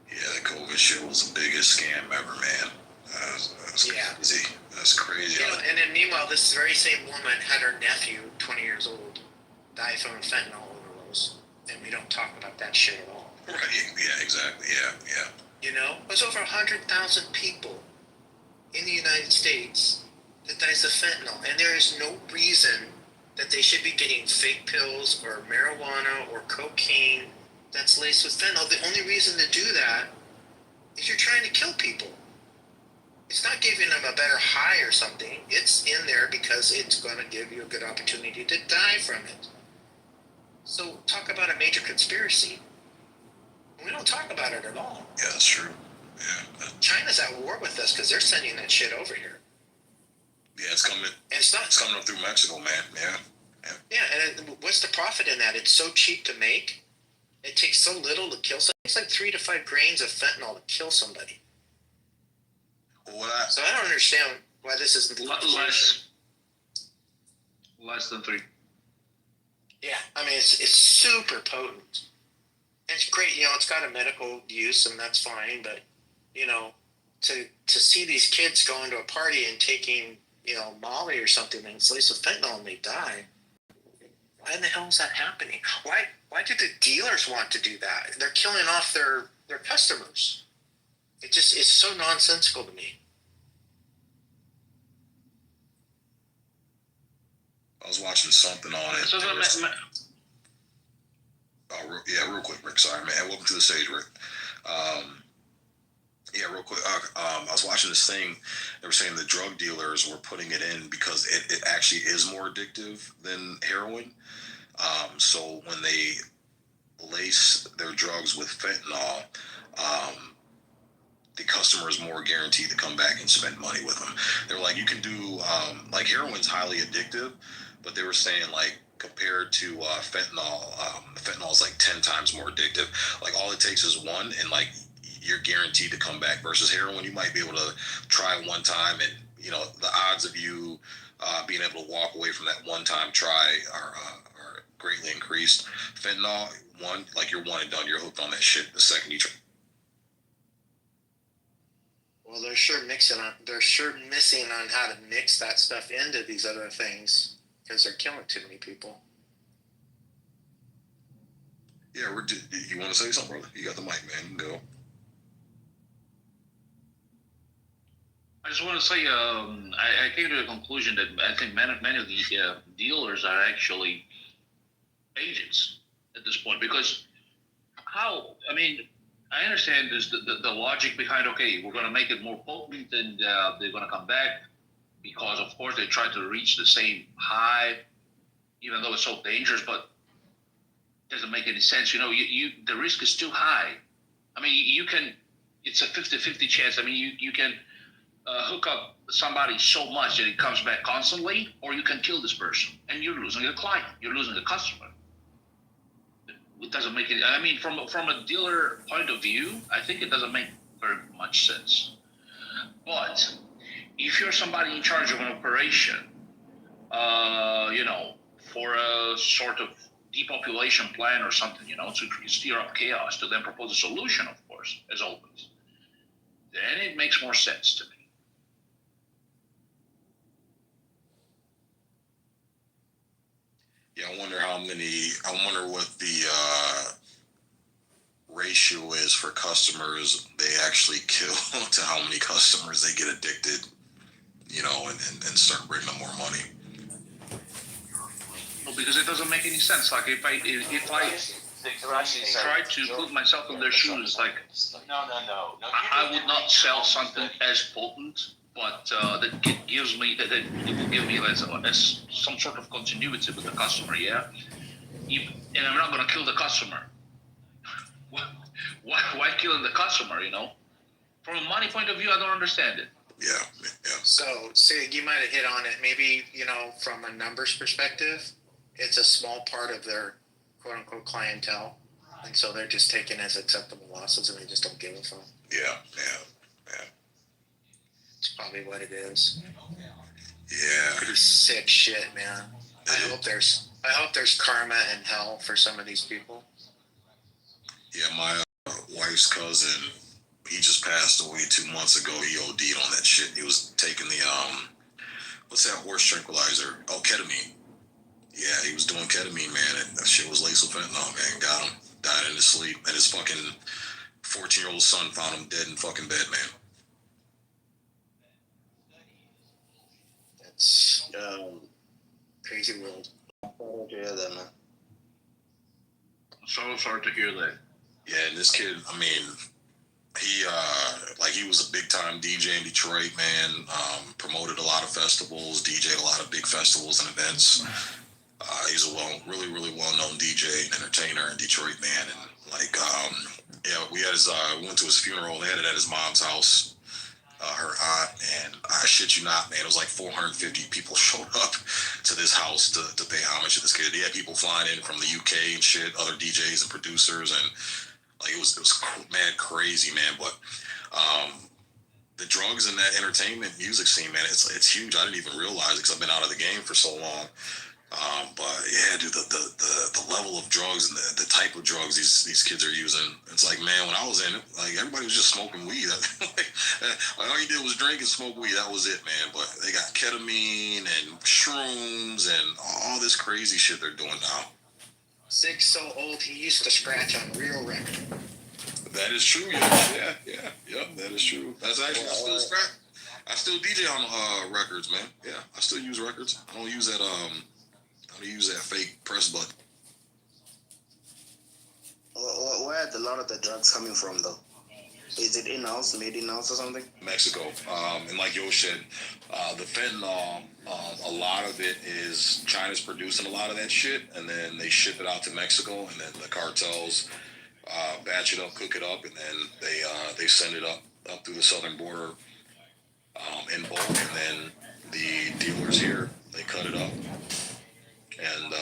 Yeah, the COVID shit was the biggest scam ever, man. That's crazy. That's crazy. You know, and then meanwhile, this very same woman had her nephew, 20 years old, die from a fentanyl overdose, and we don't talk about that shit at all. Right. Yeah. Exactly. Yeah. You know, there's over 100,000 people in the United States that dies of fentanyl, and there is no reason that they should be getting fake pills or marijuana or cocaine that's laced with fentanyl. The only reason to do that is you're trying to kill people. It's not giving them a better high or something. It's in there because it's going to give you a good opportunity to die from it. So talk about a major conspiracy. We don't talk about it at all. Yeah, that's true. Yeah. China's at war with us because they're sending that shit over here. Yeah, it's coming. And it's not. It's coming up through Mexico, man. Yeah. Yeah, and what's the profit in that? It's so cheap to make. It takes so little to kill somebody. It's like 3 to 5 grains of fentanyl to kill somebody. So I don't understand why this isn't less than 3. Yeah, I mean it's super potent. And it's great, you know, it's got a medical use and that's fine, but you know, to see these kids going to a party and taking, you know, Molly or something and it's laced with fentanyl and they die. Why in the hell is that happening? Why do the dealers want to do that? They're killing off their customers. It's so nonsensical to me. I was watching something on it. Real quick, Rick. Sorry, man. Welcome to the stage, Rick. Real quick. I was watching this thing. They were saying the drug dealers were putting it in because it actually is more addictive than heroin. So when they lace their drugs with fentanyl, the customer is more guaranteed to come back and spend money with them. They're like, you can do, like heroin's highly addictive, but they were saying like compared to fentanyl, fentanyl is like 10 times more addictive. Like all it takes is one and like you're guaranteed to come back versus heroin. You might be able to try one time and, you know, the odds of you being able to walk away from that one time try are greatly increased. Fentanyl, like you're one and done. You're hooked on that shit the second you try. Well, they're sure missing on how to mix that stuff into these other things because they're killing too many people. Yeah, you want to say something, brother? You got the mic, man. You can go. I just want to say, I came to the conclusion that I think many of the dealers are actually agents at this point because I understand there's the logic behind, okay, we're going to make it more potent and they're going to come back because, of course, they try to reach the same high, even though it's so dangerous, but it doesn't make any sense. You know, the risk is too high. I mean, it's a 50-50 chance. I mean, you can hook up somebody so much that it comes back constantly, or you can kill this person and you're losing a client, you're losing a customer. It doesn't make it. I mean, from a dealer point of view, I think it doesn't make very much sense. But if you're somebody in charge of an operation, you know, for a sort of depopulation plan or something, you know, to stir up chaos, to then propose a solution, of course, as always, then it makes more sense to me. Yeah, I wonder what the ratio is for customers they actually kill to how many customers they get addicted, you know, and start bringing them more money. Well, because it doesn't make any sense. Like if I try to put myself in their shoes, like I would not sell something as potent, but that gives me that will give me as some sort of continuity with the customer. Yeah, and I'm not going to kill the customer. Why killing the customer? You know, from a money point of view, I don't understand it. Yeah. So you might have hit on it. Maybe, you know, from a numbers perspective, it's a small part of their quote unquote clientele, and so they're just taken as acceptable losses, and they just don't give a fuck. Yeah. It's probably what it is. Yeah. Pretty sick shit, man. I hope there's karma and hell for some of these people. Yeah, my wife's cousin, He just passed away 2 months ago. He OD'd on that shit. He was taking the what's that horse tranquilizer? Oh, ketamine. Yeah, he was doing ketamine, man, and that shit was laced with fentanyl, man. Got him. Died in his sleep. And his fucking 14-year-old son found him dead in fucking bed, man. That's crazy world. Sorry to hear that, man. So sorry to hear that. Yeah, and this kid, I mean, he was a big time DJ in Detroit, man. Promoted a lot of festivals, DJ'd a lot of big festivals and events. He's a really well known DJ and entertainer in Detroit, man. And like, we had we went to his funeral. They had it at his mom's house, her aunt, and I shit you not, man, it was like 450 people showed up to this house to pay homage to this kid. They had people flying in from the UK and shit, other DJs and producers, and like it was mad crazy, man. But the drugs in that entertainment music scene, man, it's huge. I didn't even realize it because I've been out of the game for so long. But yeah, dude, the level of drugs and the type of drugs these kids are using, it's like, man, when I was in it, like everybody was just smoking weed. Like, all you did was drink and smoke weed. That was it, man. But they got ketamine and shrooms and all this crazy shit they're doing now. Sig's so old he used to scratch on real record. That is true, yeah, that is true. That's actually I still DJ on records, man. Yeah, I still use records. I don't use that fake press button. Where are a lot of the drugs coming from, though? Is it in-house, made in-house or something? Mexico. And like Yo said, the fentanyl, a lot of it is China's producing a lot of that shit, and then they ship it out to Mexico, and then the cartels batch it up, cook it up, and then they send it up through the southern border in bulk, and then the dealers here, they cut it up. And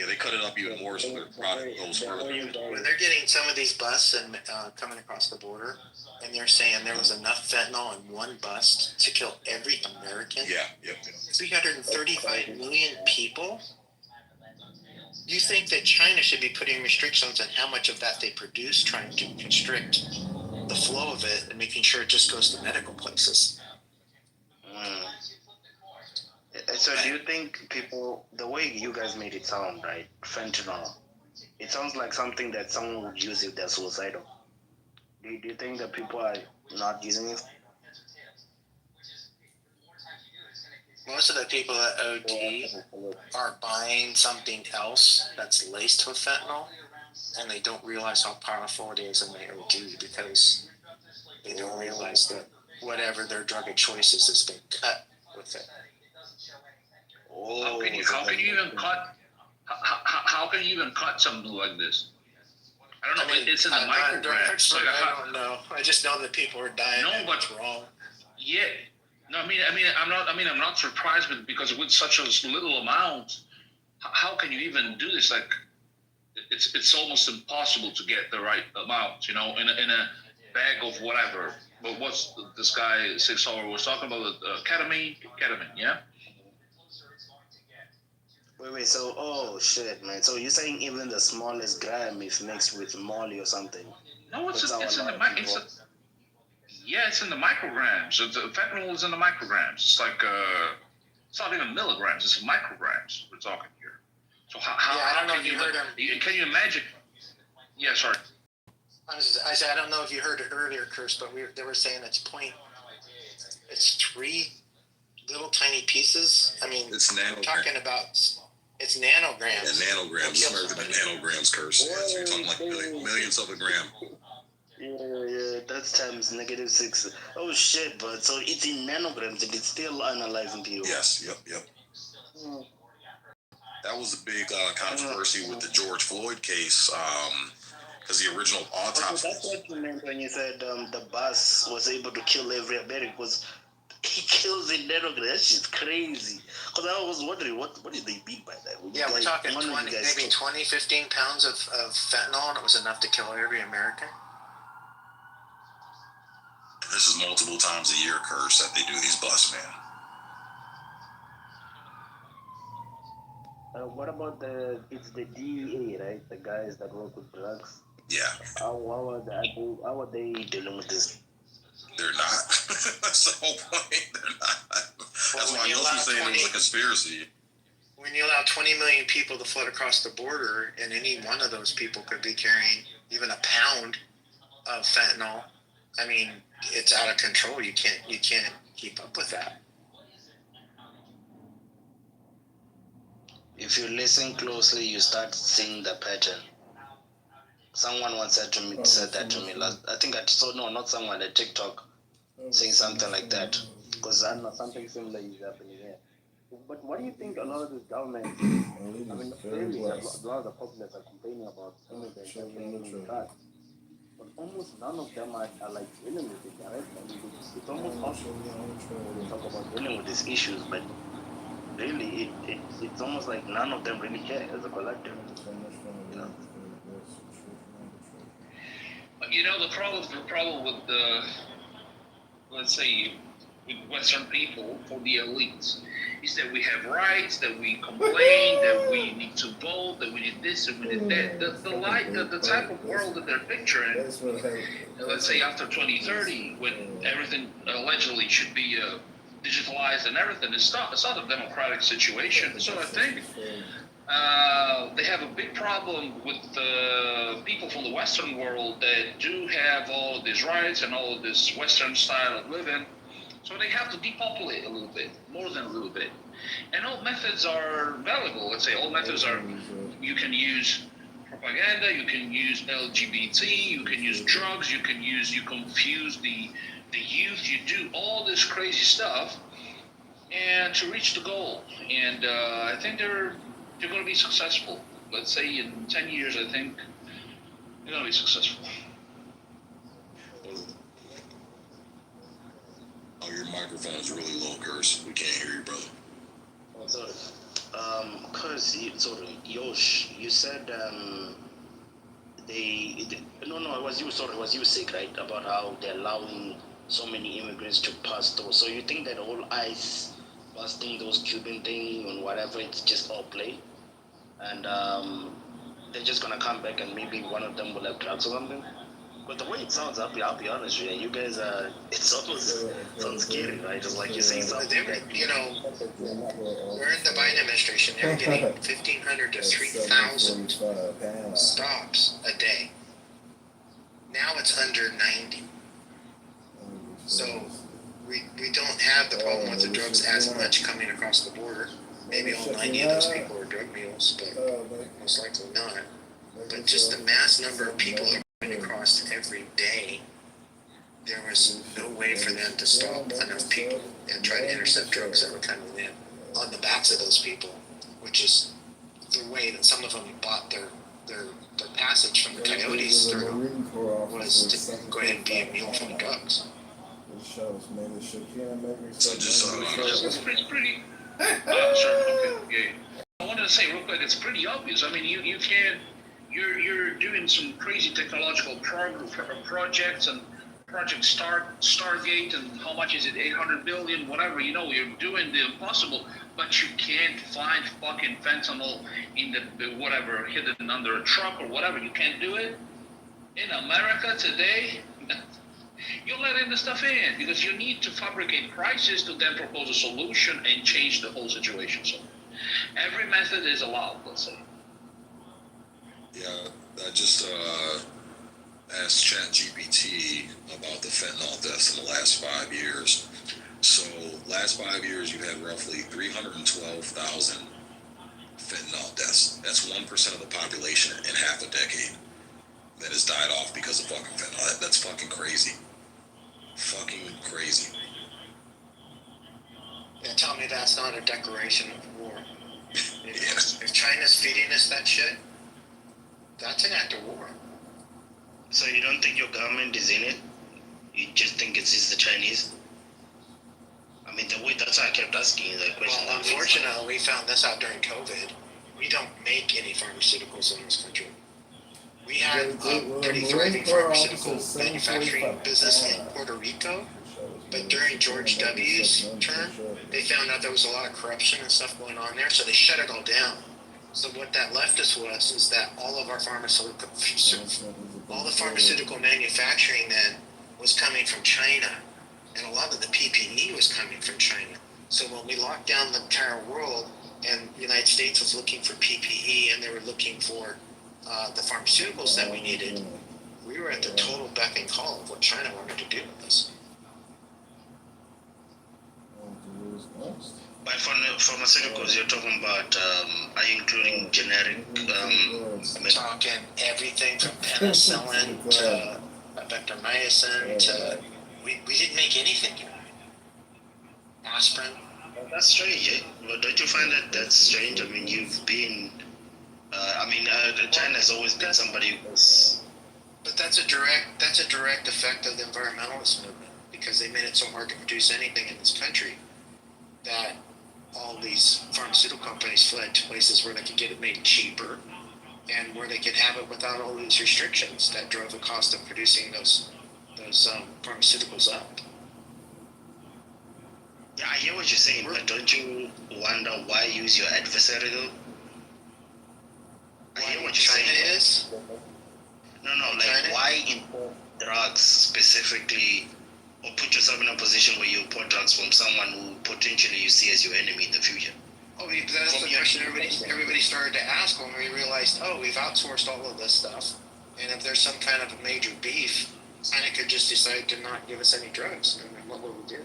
they cut it up even more so their product goes further. When they're getting some of these busts and coming across the border, and they're saying there was enough fentanyl in one bust to kill every American. Yeah, yep. 335 million people. Do you think that China should be putting restrictions on how much of that they produce, trying to constrict the flow of it and making sure it just goes to medical places? So do you think people, the way you guys made it sound, right, fentanyl, it sounds like something that someone would use if they're suicidal. Do you think that people are not using it? Most of the people that OD are buying something else that's laced with fentanyl, and they don't realize how powerful it is, and they OD because they don't realize that whatever their drug of choice is has been cut with it. How can you even cut something like this? I don't know. It's in the micrograms. I don't know. I just know that people are dying. No, but it's wrong. Yeah. No, I'm not surprised, but because with such a little amount, how can you even do this? Like, it's almost impossible to get the right amount. In a bag of whatever. But what's this guy 6 hour was talking about? Ketamine, yeah. Wait, so, oh shit, man. So you're saying even the smallest gram is mixed with Molly or something? No, it's in the it's in the micrograms. The fentanyl is in the micrograms. It's like, it's not even milligrams, it's micrograms we're talking here. So how can you imagine? Yeah, sorry. I said, I don't know if you heard it earlier, Chris, but they were saying it's 3 little tiny pieces. I mean, it's nanograms. Talking about, it's nanograms. Yeah, nanograms. It's the nanograms curse. Yeah, so you're talking like millions of a gram. Yeah, that's times -6. Oh shit, but so it's in nanograms and it's still analyzing people. Yes, yep. That was a big controversy with the George Floyd case, because the original autopsy. That's what you meant when you said the bus was able to kill every American, was he kills in nanograms. That shit's crazy. Because I was wondering, what did they mean by that? Yeah, we're talking 15 pounds of fentanyl, and it was enough to kill every American. This is multiple times a year, curse, that they do these busts, man. What about it's the DEA, right? The guys that work with drugs. Yeah. How are they dealing with this? They're not. That's the whole point. They're not. That's why you're saying it was a conspiracy. When you allow 20 million people to flood across the border, and any one of those people could be carrying even a pound of fentanyl, I mean, it's out of control. You can't keep up with that. If you listen closely, you start seeing the pattern. Someone once said that to me last. I think I saw not someone at TikTok saying something like that, because I know something similar is happening here. But what do you think? A lot of this government, I mean, clearly a lot of the populace are complaining about immigrants and drugs, but almost none of them are like dealing with it, right? I mean, it's almost possible to talk about dealing with these issues, but really, it's almost like none of them really care as a collective. You know. You know, the problem with the, let's say, with Western people, for the elites, is that we have rights, that we complain, that we need to vote, that we need this and we need that. The type of world that they're picturing, let's say after 2030, when everything allegedly should be digitalized and everything, it's not a democratic situation. So I think they have a big problem with the people from the Western world that do have all of these rights and all of this Western style of living. So they have to depopulate a little bit, more than a little bit. And all methods are valuable. Let's say all methods are, you can use propaganda, you can use LGBT, you can use drugs, you confuse the youth, you do all this crazy stuff and to reach the goal. And I think they're going to be successful. Let's say in 10 years, I think they're going to be successful. Oh, your microphone is really low, Curse. We can't hear you, brother. Oh, sorry. Curse, Yosh, you said it was you. Sorry, it was you sick, right? About how they're allowing so many immigrants to pass through. So you think that all ICE busting those Cuban thing and whatever, it's just all play, and they're just gonna come back and maybe one of them will have drugs or something? But the way it sounds, I'll be honest with you, you guys it's almost sounds scary, right? It's like you're saying something. You know, we're in the Biden administration. They're getting 1,500 to 3,000 stops a day. Now it's under 90. So we don't have the problem with the drugs as much coming across the border. Maybe all 90 of those people are drug mules, but most likely not. But just the mass number of people that are coming across every day, there was no way for them to stop enough people and try to intercept drugs that were coming in on the backs of those people, which is the way that some of them bought their passage from the coyotes through, was to go ahead and be a mule for the drugs. So It's pretty. Sure. Okay. Yeah. I wanted to say real quick, it's pretty obvious. I mean, you can, you're doing some crazy technological projects and Project Stargate, and how much is it? 800 billion, whatever. You know, you're doing the impossible, but you can't find fucking fentanyl in the whatever hidden under a truck or whatever. You can't do it in America today. You're letting the stuff in because you need to fabricate crisis to then propose a solution and change the whole situation. So every method is allowed, let's say. Yeah, I just asked ChatGPT about the fentanyl deaths in the last 5 years. So last 5 years, you had roughly 312,000 fentanyl deaths. That's 1% of the population in half a decade that has died off because of fucking fentanyl. That's fucking crazy. Fucking crazy. Yeah, tell me that's not a declaration of war. If China's feeding us that shit, that's an act of war. So you don't think your government is in it? You just think it's just the Chinese? I mean, that's why I kept asking you that question. Well, unfortunately, we found this out during COVID. We don't make any pharmaceuticals in this country. We had a pretty thriving pharmaceutical manufacturing business in Puerto Rico, but during George W.'s term, they found out there was a lot of corruption and stuff going on there, so they shut it all down. So what that left us was is that all the pharmaceutical manufacturing then was coming from China, and a lot of the PPE was coming from China. So when we locked down the entire world, and the United States was looking for PPE, and they were looking for the pharmaceuticals that we needed, we were at the total beck and call of what China wanted to do with us. By pharmaceuticals, you're talking about, are you including generic? I'm talking everything from penicillin to vectormycin to, we didn't make anything. Aspirin. Well, that's strange, eh? Well, don't you find that that's strange? I mean, you've been, China has always been somebody who was. But that's a direct effect of the environmentalist movement, because they made it so hard to produce anything in this country that all these pharmaceutical companies fled to places where they could get it made cheaper and where they could have it without all these restrictions that drove the cost of producing those pharmaceuticals up. Yeah, I hear what you're saying, but don't you wonder why use your adversary though? I hear what you're saying. China is? No, why import drugs specifically, or put yourself in a position where you import drugs from someone who potentially you see as your enemy in the future? Oh, that's the question everybody started to ask when we realized, we've outsourced all of this stuff, and if there's some kind of a major beef, China could just decide to not give us any drugs, and then what would we do?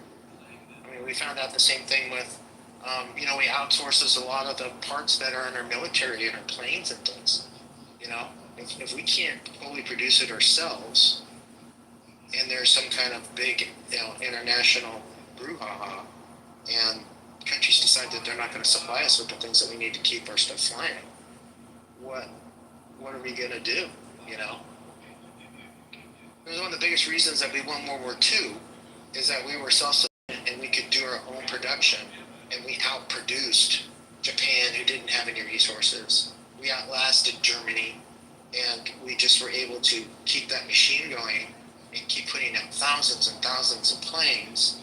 I mean, we found out the same thing with, we outsource a lot of the parts that are in our military and our planes and things. If we can't fully produce it ourselves, and there's some kind of big, international brouhaha, and countries decide that they're not going to supply us with the things that we need to keep our stuff flying, what are we going to do? It was one of the biggest reasons that we won World War II is that we were self-sufficient and we could do our own production, and we outproduced Japan, who didn't have any resources. We outlasted Germany, and we just were able to keep that machine going and keep putting out thousands and thousands of planes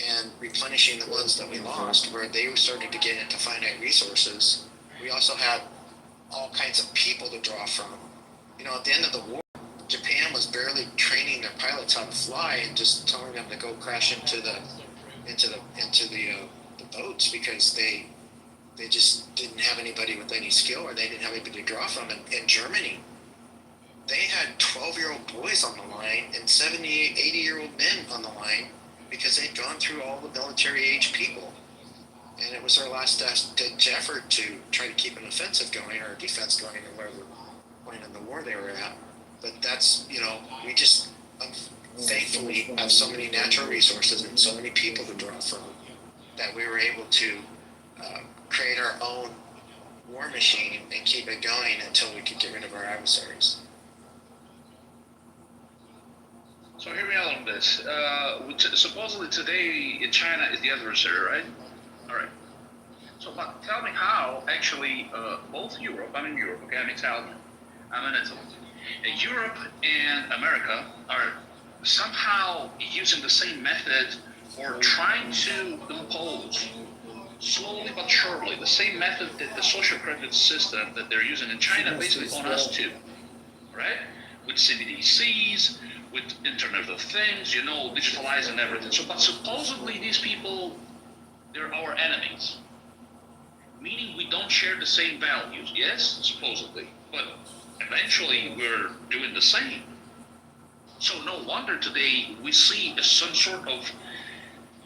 and replenishing the ones that we lost, where they started to get into finite resources. We also had all kinds of people to draw from. At the end of the war, Japan was barely training their pilots how to fly and just telling them to go crash into the boats, because they just didn't have anybody with any skill, or they didn't have anybody to draw from. In Germany, they had 12-year-old boys on the line and 70, 80-year-old men on the line, because they'd gone through all the military-age people. And it was their last ditch effort to try to keep an offensive going, or a defense going, or whatever point in the war they were at. But that's, we just thankfully have so many natural resources and so many people to draw from that we were able to create our own war machine and keep it going until we could get rid of our adversaries. So hear me out on this. Supposedly today in China is the adversary, right? All right. So but tell me how actually both Europe, I'm in Europe, okay, I'm Italian, I'm in Italy. Europe and America are somehow using the same method, or trying to impose slowly but surely the same method that the social credit system that they're using in China basically on us too, right? With CBDCs, with Internet of Things, digitalizing everything. So, but supposedly these people, they're our enemies, meaning we don't share the same values. Yes, supposedly, but eventually we're doing the same. So no wonder today we see some sort of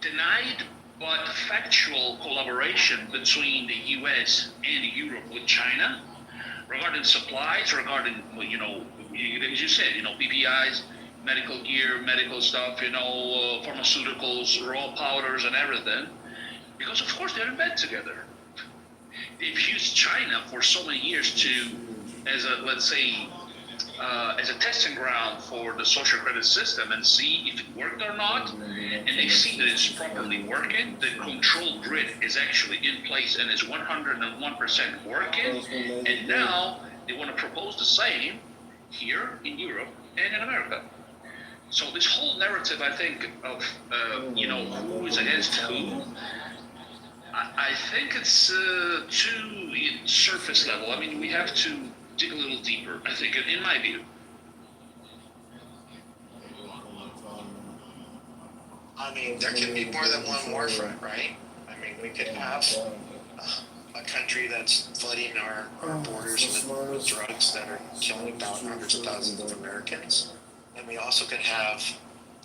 denied but factual collaboration between the US and Europe with China regarding supplies, regarding, as you said, PPIs, medical gear, medical stuff, pharmaceuticals, raw powders and everything, because of course they're in bed together. They've used China for so many years as a testing ground for the social credit system and see if it worked or not. And they see that it's properly working. The control grid is actually in place and is 101% working. And now they want to propose the same here in Europe and in America. So this whole narrative, I think, of who is against who, I think it's too surface level. I mean, we have to dig a little deeper, I think, in my view. I mean, there can be more than one war front, right? I mean, we could have a country that's flooding our borders with drugs that are killing about hundreds of thousands of Americans. And we also could have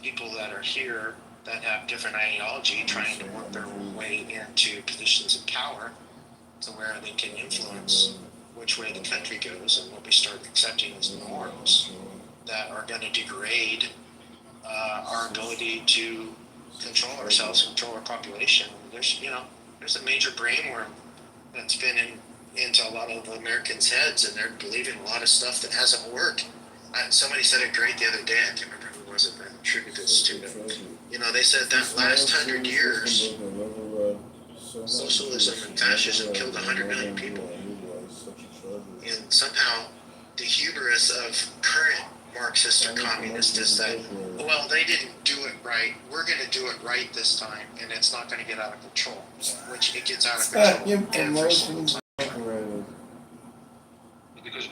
people that are here that have different ideology trying to work their way into positions of power to where they can influence which way the country goes and what we start accepting as norms that are going to degrade our ability to control ourselves, control our population. There's a major brainworm that's been into a lot of Americans' heads, and they're believing a lot of stuff that hasn't worked. Somebody said it great the other day. I can't remember who was it that attributed this to them. They said that last 100 years, socialism and fascism killed 100 million people. And somehow the hubris of current Marxist or communist is that, well, they didn't do it right. We're going to do it right this time, and it's not going to get out of control, which it gets out of control every single time.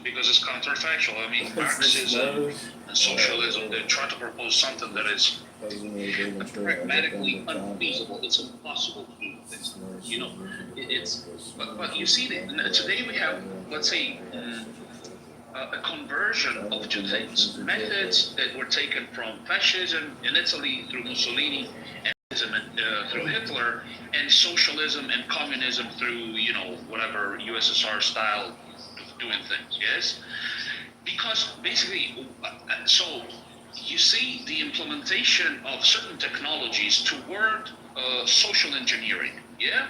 Because it's counterfactual. I mean, Marxism and socialism, they try to propose something that is pragmatically unfeasible. It's impossible to do this. But you see, today we have, let's say, a conversion of two things: methods that were taken from fascism in Italy through Mussolini, and through Hitler, and socialism and communism through whatever USSR style of doing things. Yes, because basically, so you see the implementation of certain technologies toward social engineering. Yeah.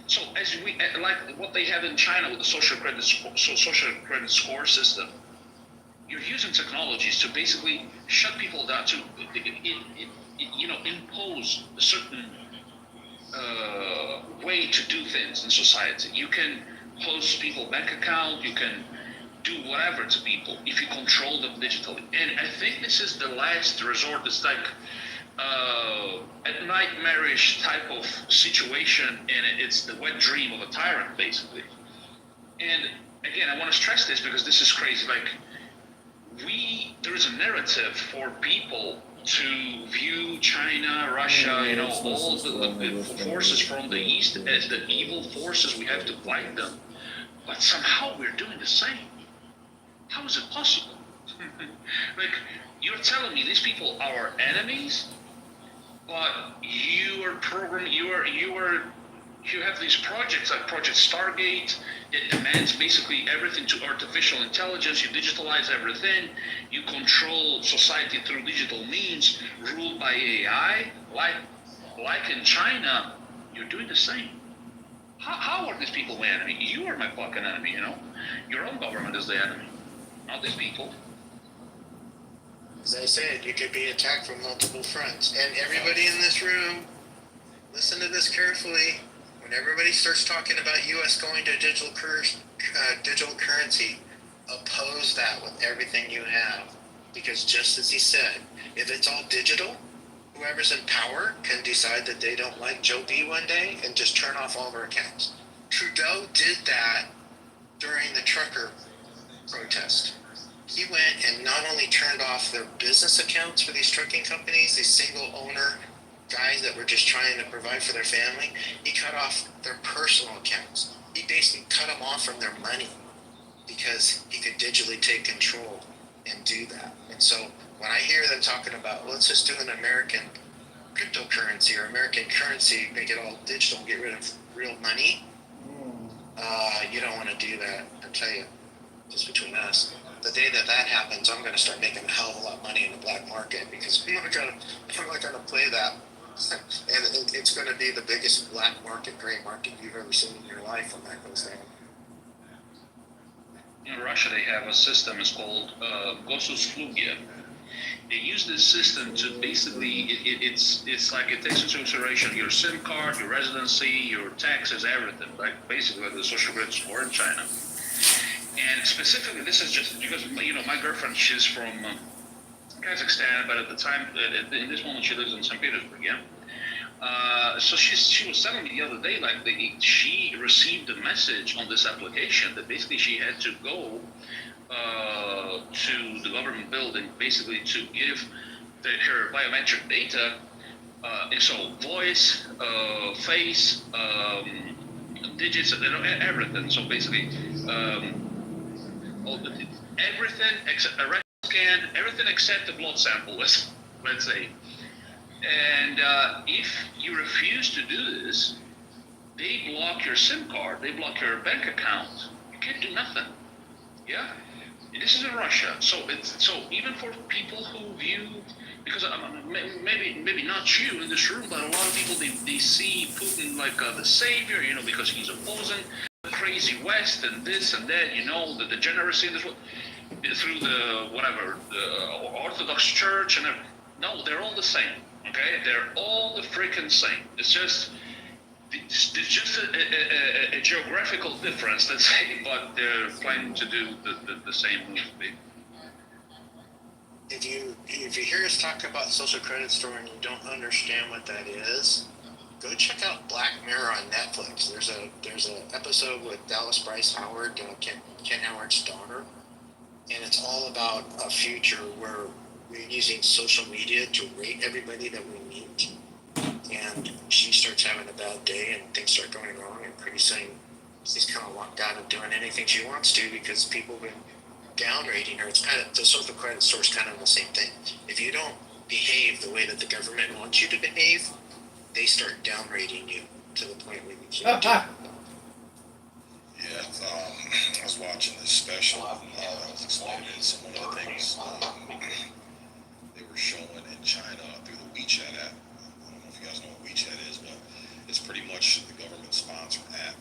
So as we like what they have in China with the social credit score system, you're using technologies to basically shut people down, to impose a certain way to do things in society. You can close people's bank account, you can do whatever to people if you control them digitally. And I think this is the last resort. It's like a nightmarish type of situation, and it's the wet dream of a tyrant, basically. And again, I want to stress this because this is crazy. Like, there is a narrative for people to view China, Russia, all the forces from the East as the evil forces. We have to fight them, but somehow we're doing the same. How is it possible? Like, you're telling me these people are our enemies, but you have these projects like Project Stargate. It demands basically everything to artificial intelligence. You digitalize everything. You control society through digital means, ruled by AI. Like in China, you're doing the same. How are these people my enemy? You are my fucking enemy. Your own government is the enemy, not these people. As I said, you could be attacked from multiple fronts. And everybody in this room, listen to this carefully. When everybody starts talking about U.S. going to digital currency, oppose that with everything you have. Because just as he said, if it's all digital, whoever's in power can decide that they don't like Joe B one day and just turn off all their accounts. Trudeau did that during the trucker protest. He went and not only turned off their business accounts for these trucking companies, these single owner guys that were just trying to provide for their family, he cut off their personal accounts. He basically cut them off from their money because he could digitally take control and do that. And so when I hear them talking about, let's just do an American cryptocurrency or American currency, make it all digital, get rid of real money, you don't want to do that. I'll tell you, just between us. The day that happens, I'm going to start making a hell of a lot of money in the black market because I'm not going to play that. And it's going to be the biggest black market, gray market you've ever seen in your life when that goes down. In Russia, they have a system. It's called Gosuslugia. They use this system to basically, it's like it takes into consideration your SIM card, your residency, your taxes, everything. Like basically like the social credit score in China. And specifically, this is just because my girlfriend, she's from Kazakhstan, but at the time, in this moment, she lives in St. Petersburg. Yeah, So she was telling me the other day, like she received a message on this application that basically she had to go to the government building, basically to give her biometric data, so voice, face, digits, everything. So basically, everything except a retina scan, everything except the blood sample, let's say. And if you refuse to do this, they block your SIM card, they block your bank account. You can't do nothing. Yeah, this is in Russia. So even for people who view, because maybe not you in this room, but a lot of people they see Putin like the savior, because he's opposing the crazy West and this and that, the degeneracy in this world, through the Orthodox Church and everything. No, they're all the same. Okay, they're all the freaking same. It's just a geographical difference, let's say, but they're planning to do the same move. If you hear us talk about social credit score and you don't understand what that is, go check out Black Mirror on Netflix. There's a episode with Dallas Bryce Howard, Ken Howard's daughter, and it's all about a future where we're using social media to rate everybody that we meet, and she starts having a bad day and things start going wrong, and pretty soon she's kind of locked out of doing anything she wants to because people have been down rating her. It's kind of, the social credit score is kind of the same thing. If you don't behave the way that the government wants you to behave, they start down rating you to the point where you can't do it. Yeah, I was watching this special that was explaining some of the things they were showing in China through the WeChat app. I don't know if you guys know what WeChat is, but it's pretty much the government-sponsored app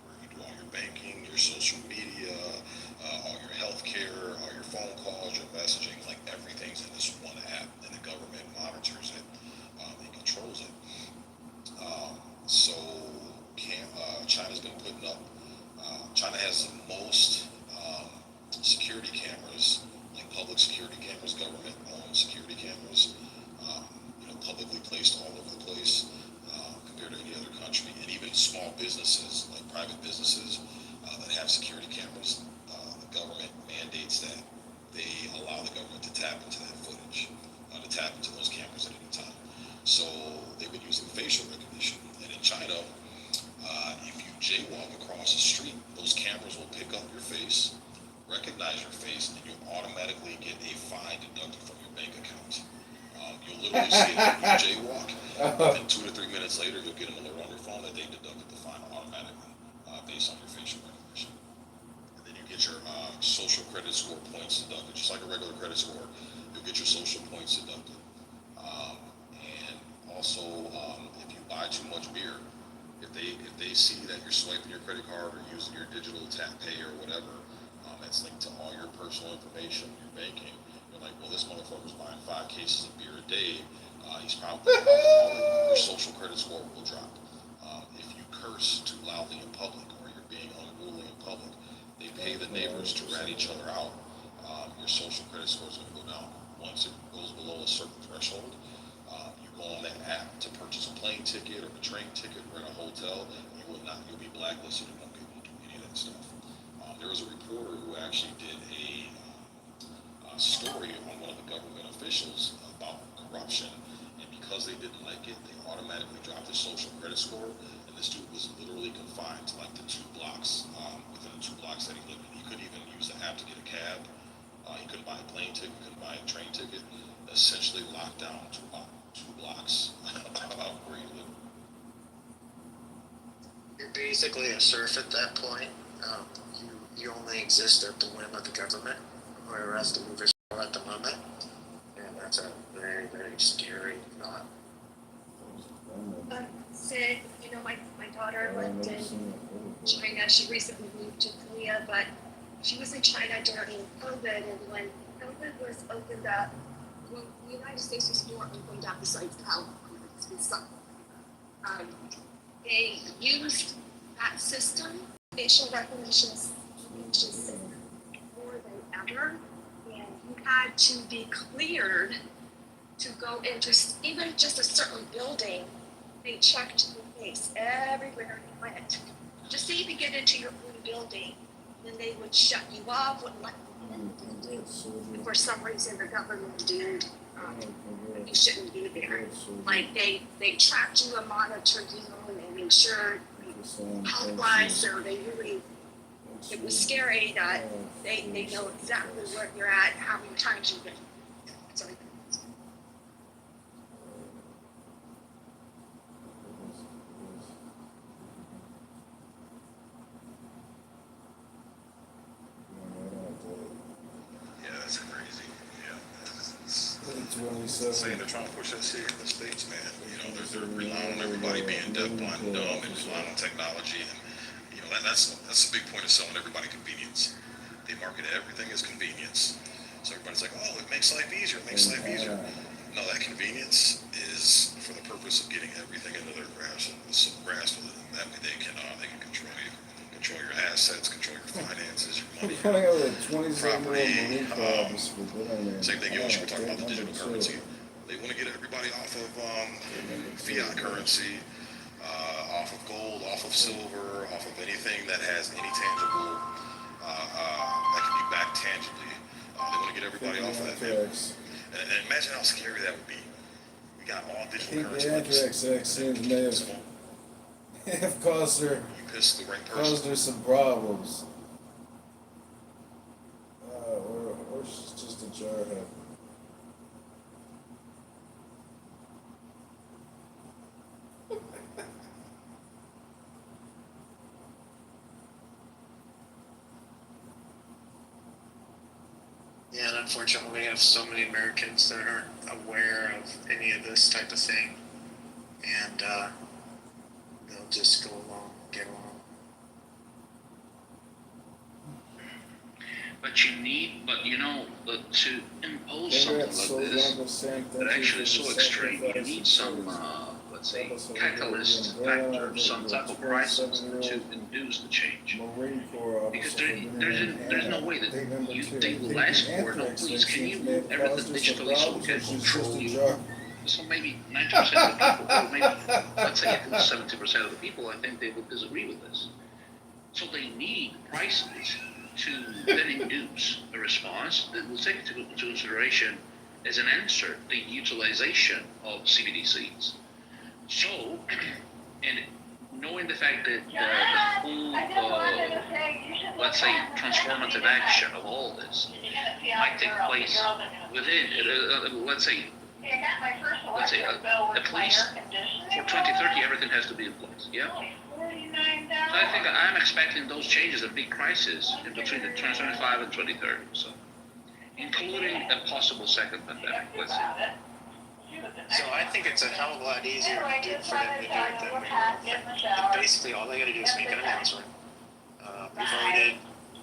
where you do all your banking, your social media, all your healthcare, all your phone calls, your messaging, like everything's in this one app, and the government monitors it and controls it. China's been putting up. China has the most security cameras, like public security cameras, government-owned security cameras, publicly placed all over the place compared to any other country. And even small businesses, like private businesses that have security cameras, the government mandates that they allow the government to tap into that footage, to tap into those cameras at any time. So they've been using facial recognition. And in China, if you jaywalk across the street, those cameras will pick up your face, recognize your face, and you'll automatically get a fine deducted from your bank account. You'll literally see it when you jaywalk, and then 2 to 3 minutes later, you'll get an alert on your phone that they deducted the fine automatically based on your facial recognition. And then you get your social credit score points deducted, just like a regular credit score. You'll get your social points deducted. And also, if you buy too much beer, if they see that you're swiping your credit card or using your digital tap pay or whatever, that's linked to all your personal information, your banking, you're like, well, this motherfucker's buying 5 cases of beer a day. He's probably your social credit score will drop. If you curse too loudly in public or you're being unruly in public, they pay the neighbors to rat each other out. Your social credit score is going to go down. Once it goes below a certain threshold, you go on that app to purchase a plane ticket or a train ticket, rent a hotel, you'll be blacklisted and won't be able to do any of that stuff. There was a reporter who actually did a story on one of the government officials about corruption, and because they didn't like it, they automatically dropped his social credit score, and this dude was literally confined to like the 2 blocks, within the 2 blocks that he lived in. He couldn't even use the app to get a cab. He couldn't buy a plane ticket, couldn't buy a train ticket. Essentially locked down to about 2 blocks where he lived. You're basically a serf at that point. You only exist at the whim of the government, whereas the movers are at the moment. And that's a very, very scary thought. Sid, my daughter lived in China. She recently moved to Korea, but she was in China during COVID, and when COVID was opened up, when the United States was more opened up, besides California, they used that system, facial recognition system, more than ever, and you had to be cleared to go into even just a certain building They checked the face everywhere you went. Just say you get into your own building, then they would shut you off, wouldn't let you in. And for some reason, the government deemed you shouldn't be there. Like they tracked you and monitored you and made sure health-wise, so they really, it was scary that they know exactly where you're at, how many times you've been. Sorry. Yeah, that's crazy. Yeah. Saying they're trying to push that shit in the States, man. You know, they're relying on everybody being deaf, blind, and dumb, and relying on technology. And, you know, that's a big point of selling everybody convenience. They market everything as convenience. So everybody's like, oh, it makes life easier, it makes life easier. No, that convenience is for the purpose of getting everything into their grasp. So grasp with it. That way they can control you, control your assets, control your finances, your money, property. Same thing you were talking about the digital currency. They want to get everybody off of fiat currency, off of gold, off of silver, off of anything that has any tangible, that can be backed tangibly. They want to get everybody off of that. And imagine how scary that would be. We got all digital currency. The anthrax vaccines may have caused her some problems. Or she's just a jarhead. Yeah, and unfortunately, we have so many Americans that aren't aware of any of this type of thing, and they'll just go along, get along. But you know, to impose something like this that actually is so extreme, you need some, let's say, catalyst factor, some type of crisis to induce the change. Because there's no way that they will ask for, no, please, can you move everything digitally so we can control you? So maybe 90% of the people, or maybe, let's say at least 70% of the people, I think they would disagree with this. So they need prices to then induce a response that will take into consideration as an answer the utilization of CBDCs. So, and knowing the fact that the full, let's say, transformative action of all this might take place within, let's say, at least for 2030, everything has to be in place, yeah? So I think I'm expecting those changes, a big crisis in between the 2025 and 2030, so, including a possible second pandemic, let's say. So I think it's a hell of a lot easier to do for them to do it than we. Basically, all they got to do is make an announcement. We voted,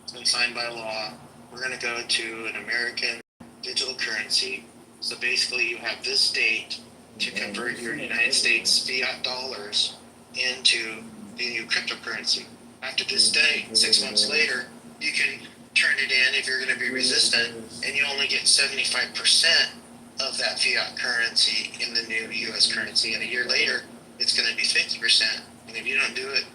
it's been signed by law. We're going to go to an American digital currency. So basically, you have this date to convert your United States fiat dollars into the new cryptocurrency. After this date, 6 months later, you can turn it in if you're going to be resistant, and you only get 75% of that fiat currency in the new U.S. currency. And a year later, it's going to be 50%. And if you don't do it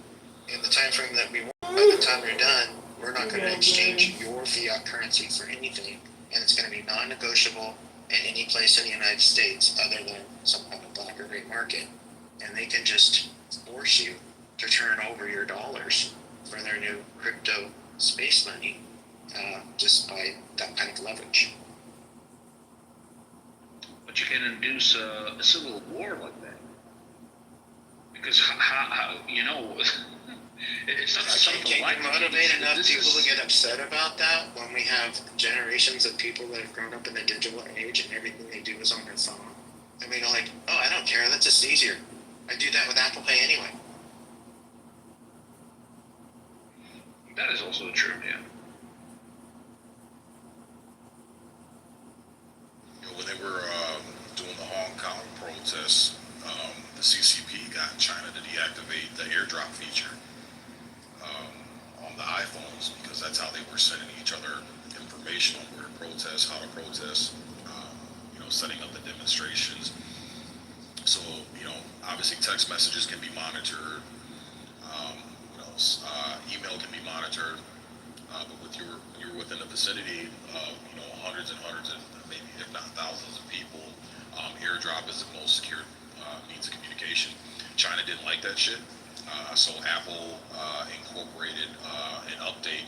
in the time frame that we want, by the time you're done, we're not going to exchange your fiat currency for anything. And it's going to be non-negotiable in any place in the United States other than some kind of black or gray market. And they can just force you to turn over your dollars for their new crypto space money just by that kind of leverage. But you can induce a civil war like that. Because, how you know, it's not something like that. Can you motivate enough people to get upset about that when we have generations of people that have grown up in the digital age and everything they do is on their phone? I mean, like, oh, I don't care, that's just easier. I do that with Apple Pay anyway. That is also true, yeah. When they were doing the Hong Kong protests, the CCP got China to deactivate the airdrop feature on the iPhones because that's how they were sending each other information on where to protest, how to protest, setting up the demonstrations. So, obviously text messages can be monitored. What else? Email can be monitored. But when you're within the vicinity of, hundreds and hundreds and maybe if not thousands of people, AirDrop is the most secure means of communication. China didn't like that shit. So Apple incorporated an update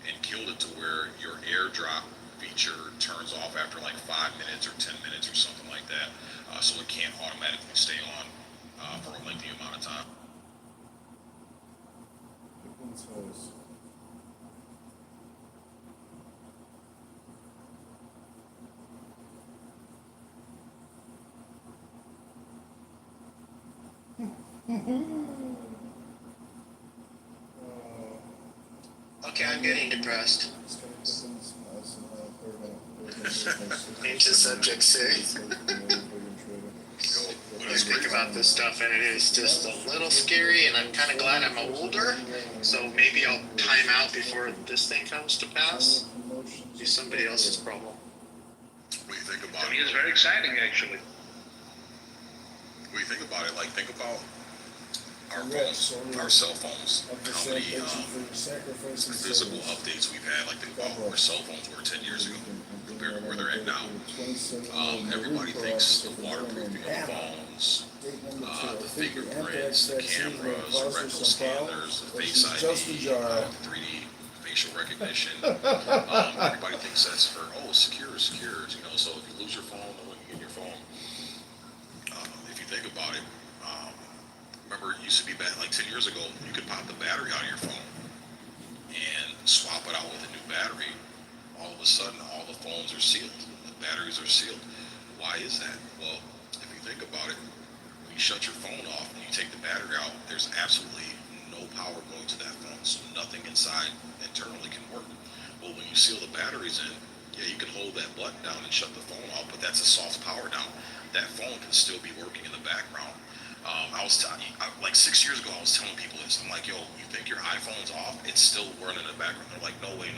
and killed it to where your AirDrop feature turns off after like 5 minutes or 10 minutes or something like that. So it can't automatically stay on for a lengthy amount of time. Okay, I'm getting depressed. Change the subject, sir. I think about this stuff and it is just a little scary, and I'm kind of glad I'm older, so maybe I'll time out before this thing comes to pass. Be somebody else's problem. What do you think about I mean, it's very exciting, actually. When you think about it, think about our phones, our cell phones, how many visible updates we've had, think about where cell phones were 10 years ago compared to where they're at now. Everybody thinks the waterproofing of the phones, the fingerprints, the cameras, the retinal scanners, the face ID, 3D facial recognition. Everybody thinks that's for, secure. So if you lose your phone, no one can get your phone. If you think about it, remember, it used to be bad, 10 years ago, you could pop the battery out of your phone and swap it out with a new battery. All of a sudden, all the phones are sealed. The batteries are sealed. Why is that? Well, if you think about it, when you shut your phone off and you take the battery out, there's absolutely no power going to that phone, so nothing inside internally can work. Well, when you seal the batteries in, you can hold that button down and shut the phone off, but that's a soft power down. That phone can still be working in the background. I was 6 years ago, I was telling people this. I'm like, yo, you think your iPhone's off? It's still running in the background. They're like, no way.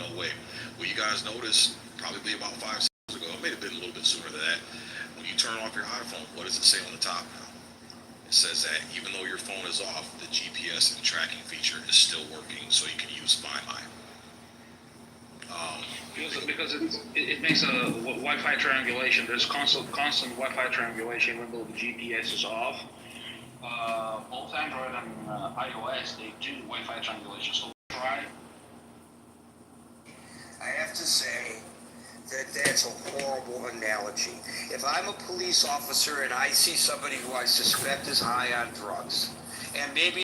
Well, you guys noticed probably about 5 years ago, it may have been a little bit sooner than that. When you turn off your iPhone, what does it say on the top now? It says that even though your phone is off, the GPS and tracking feature is still working, so you can use Find My. Because it makes a Wi-Fi triangulation. There's constant Wi-Fi triangulation even though the GPS is off. Both Android and iOS, they do Wi-Fi triangulation. So try. I have to say that that's a horrible analogy. If I'm a police officer and I see somebody who I suspect is high on drugs, and maybe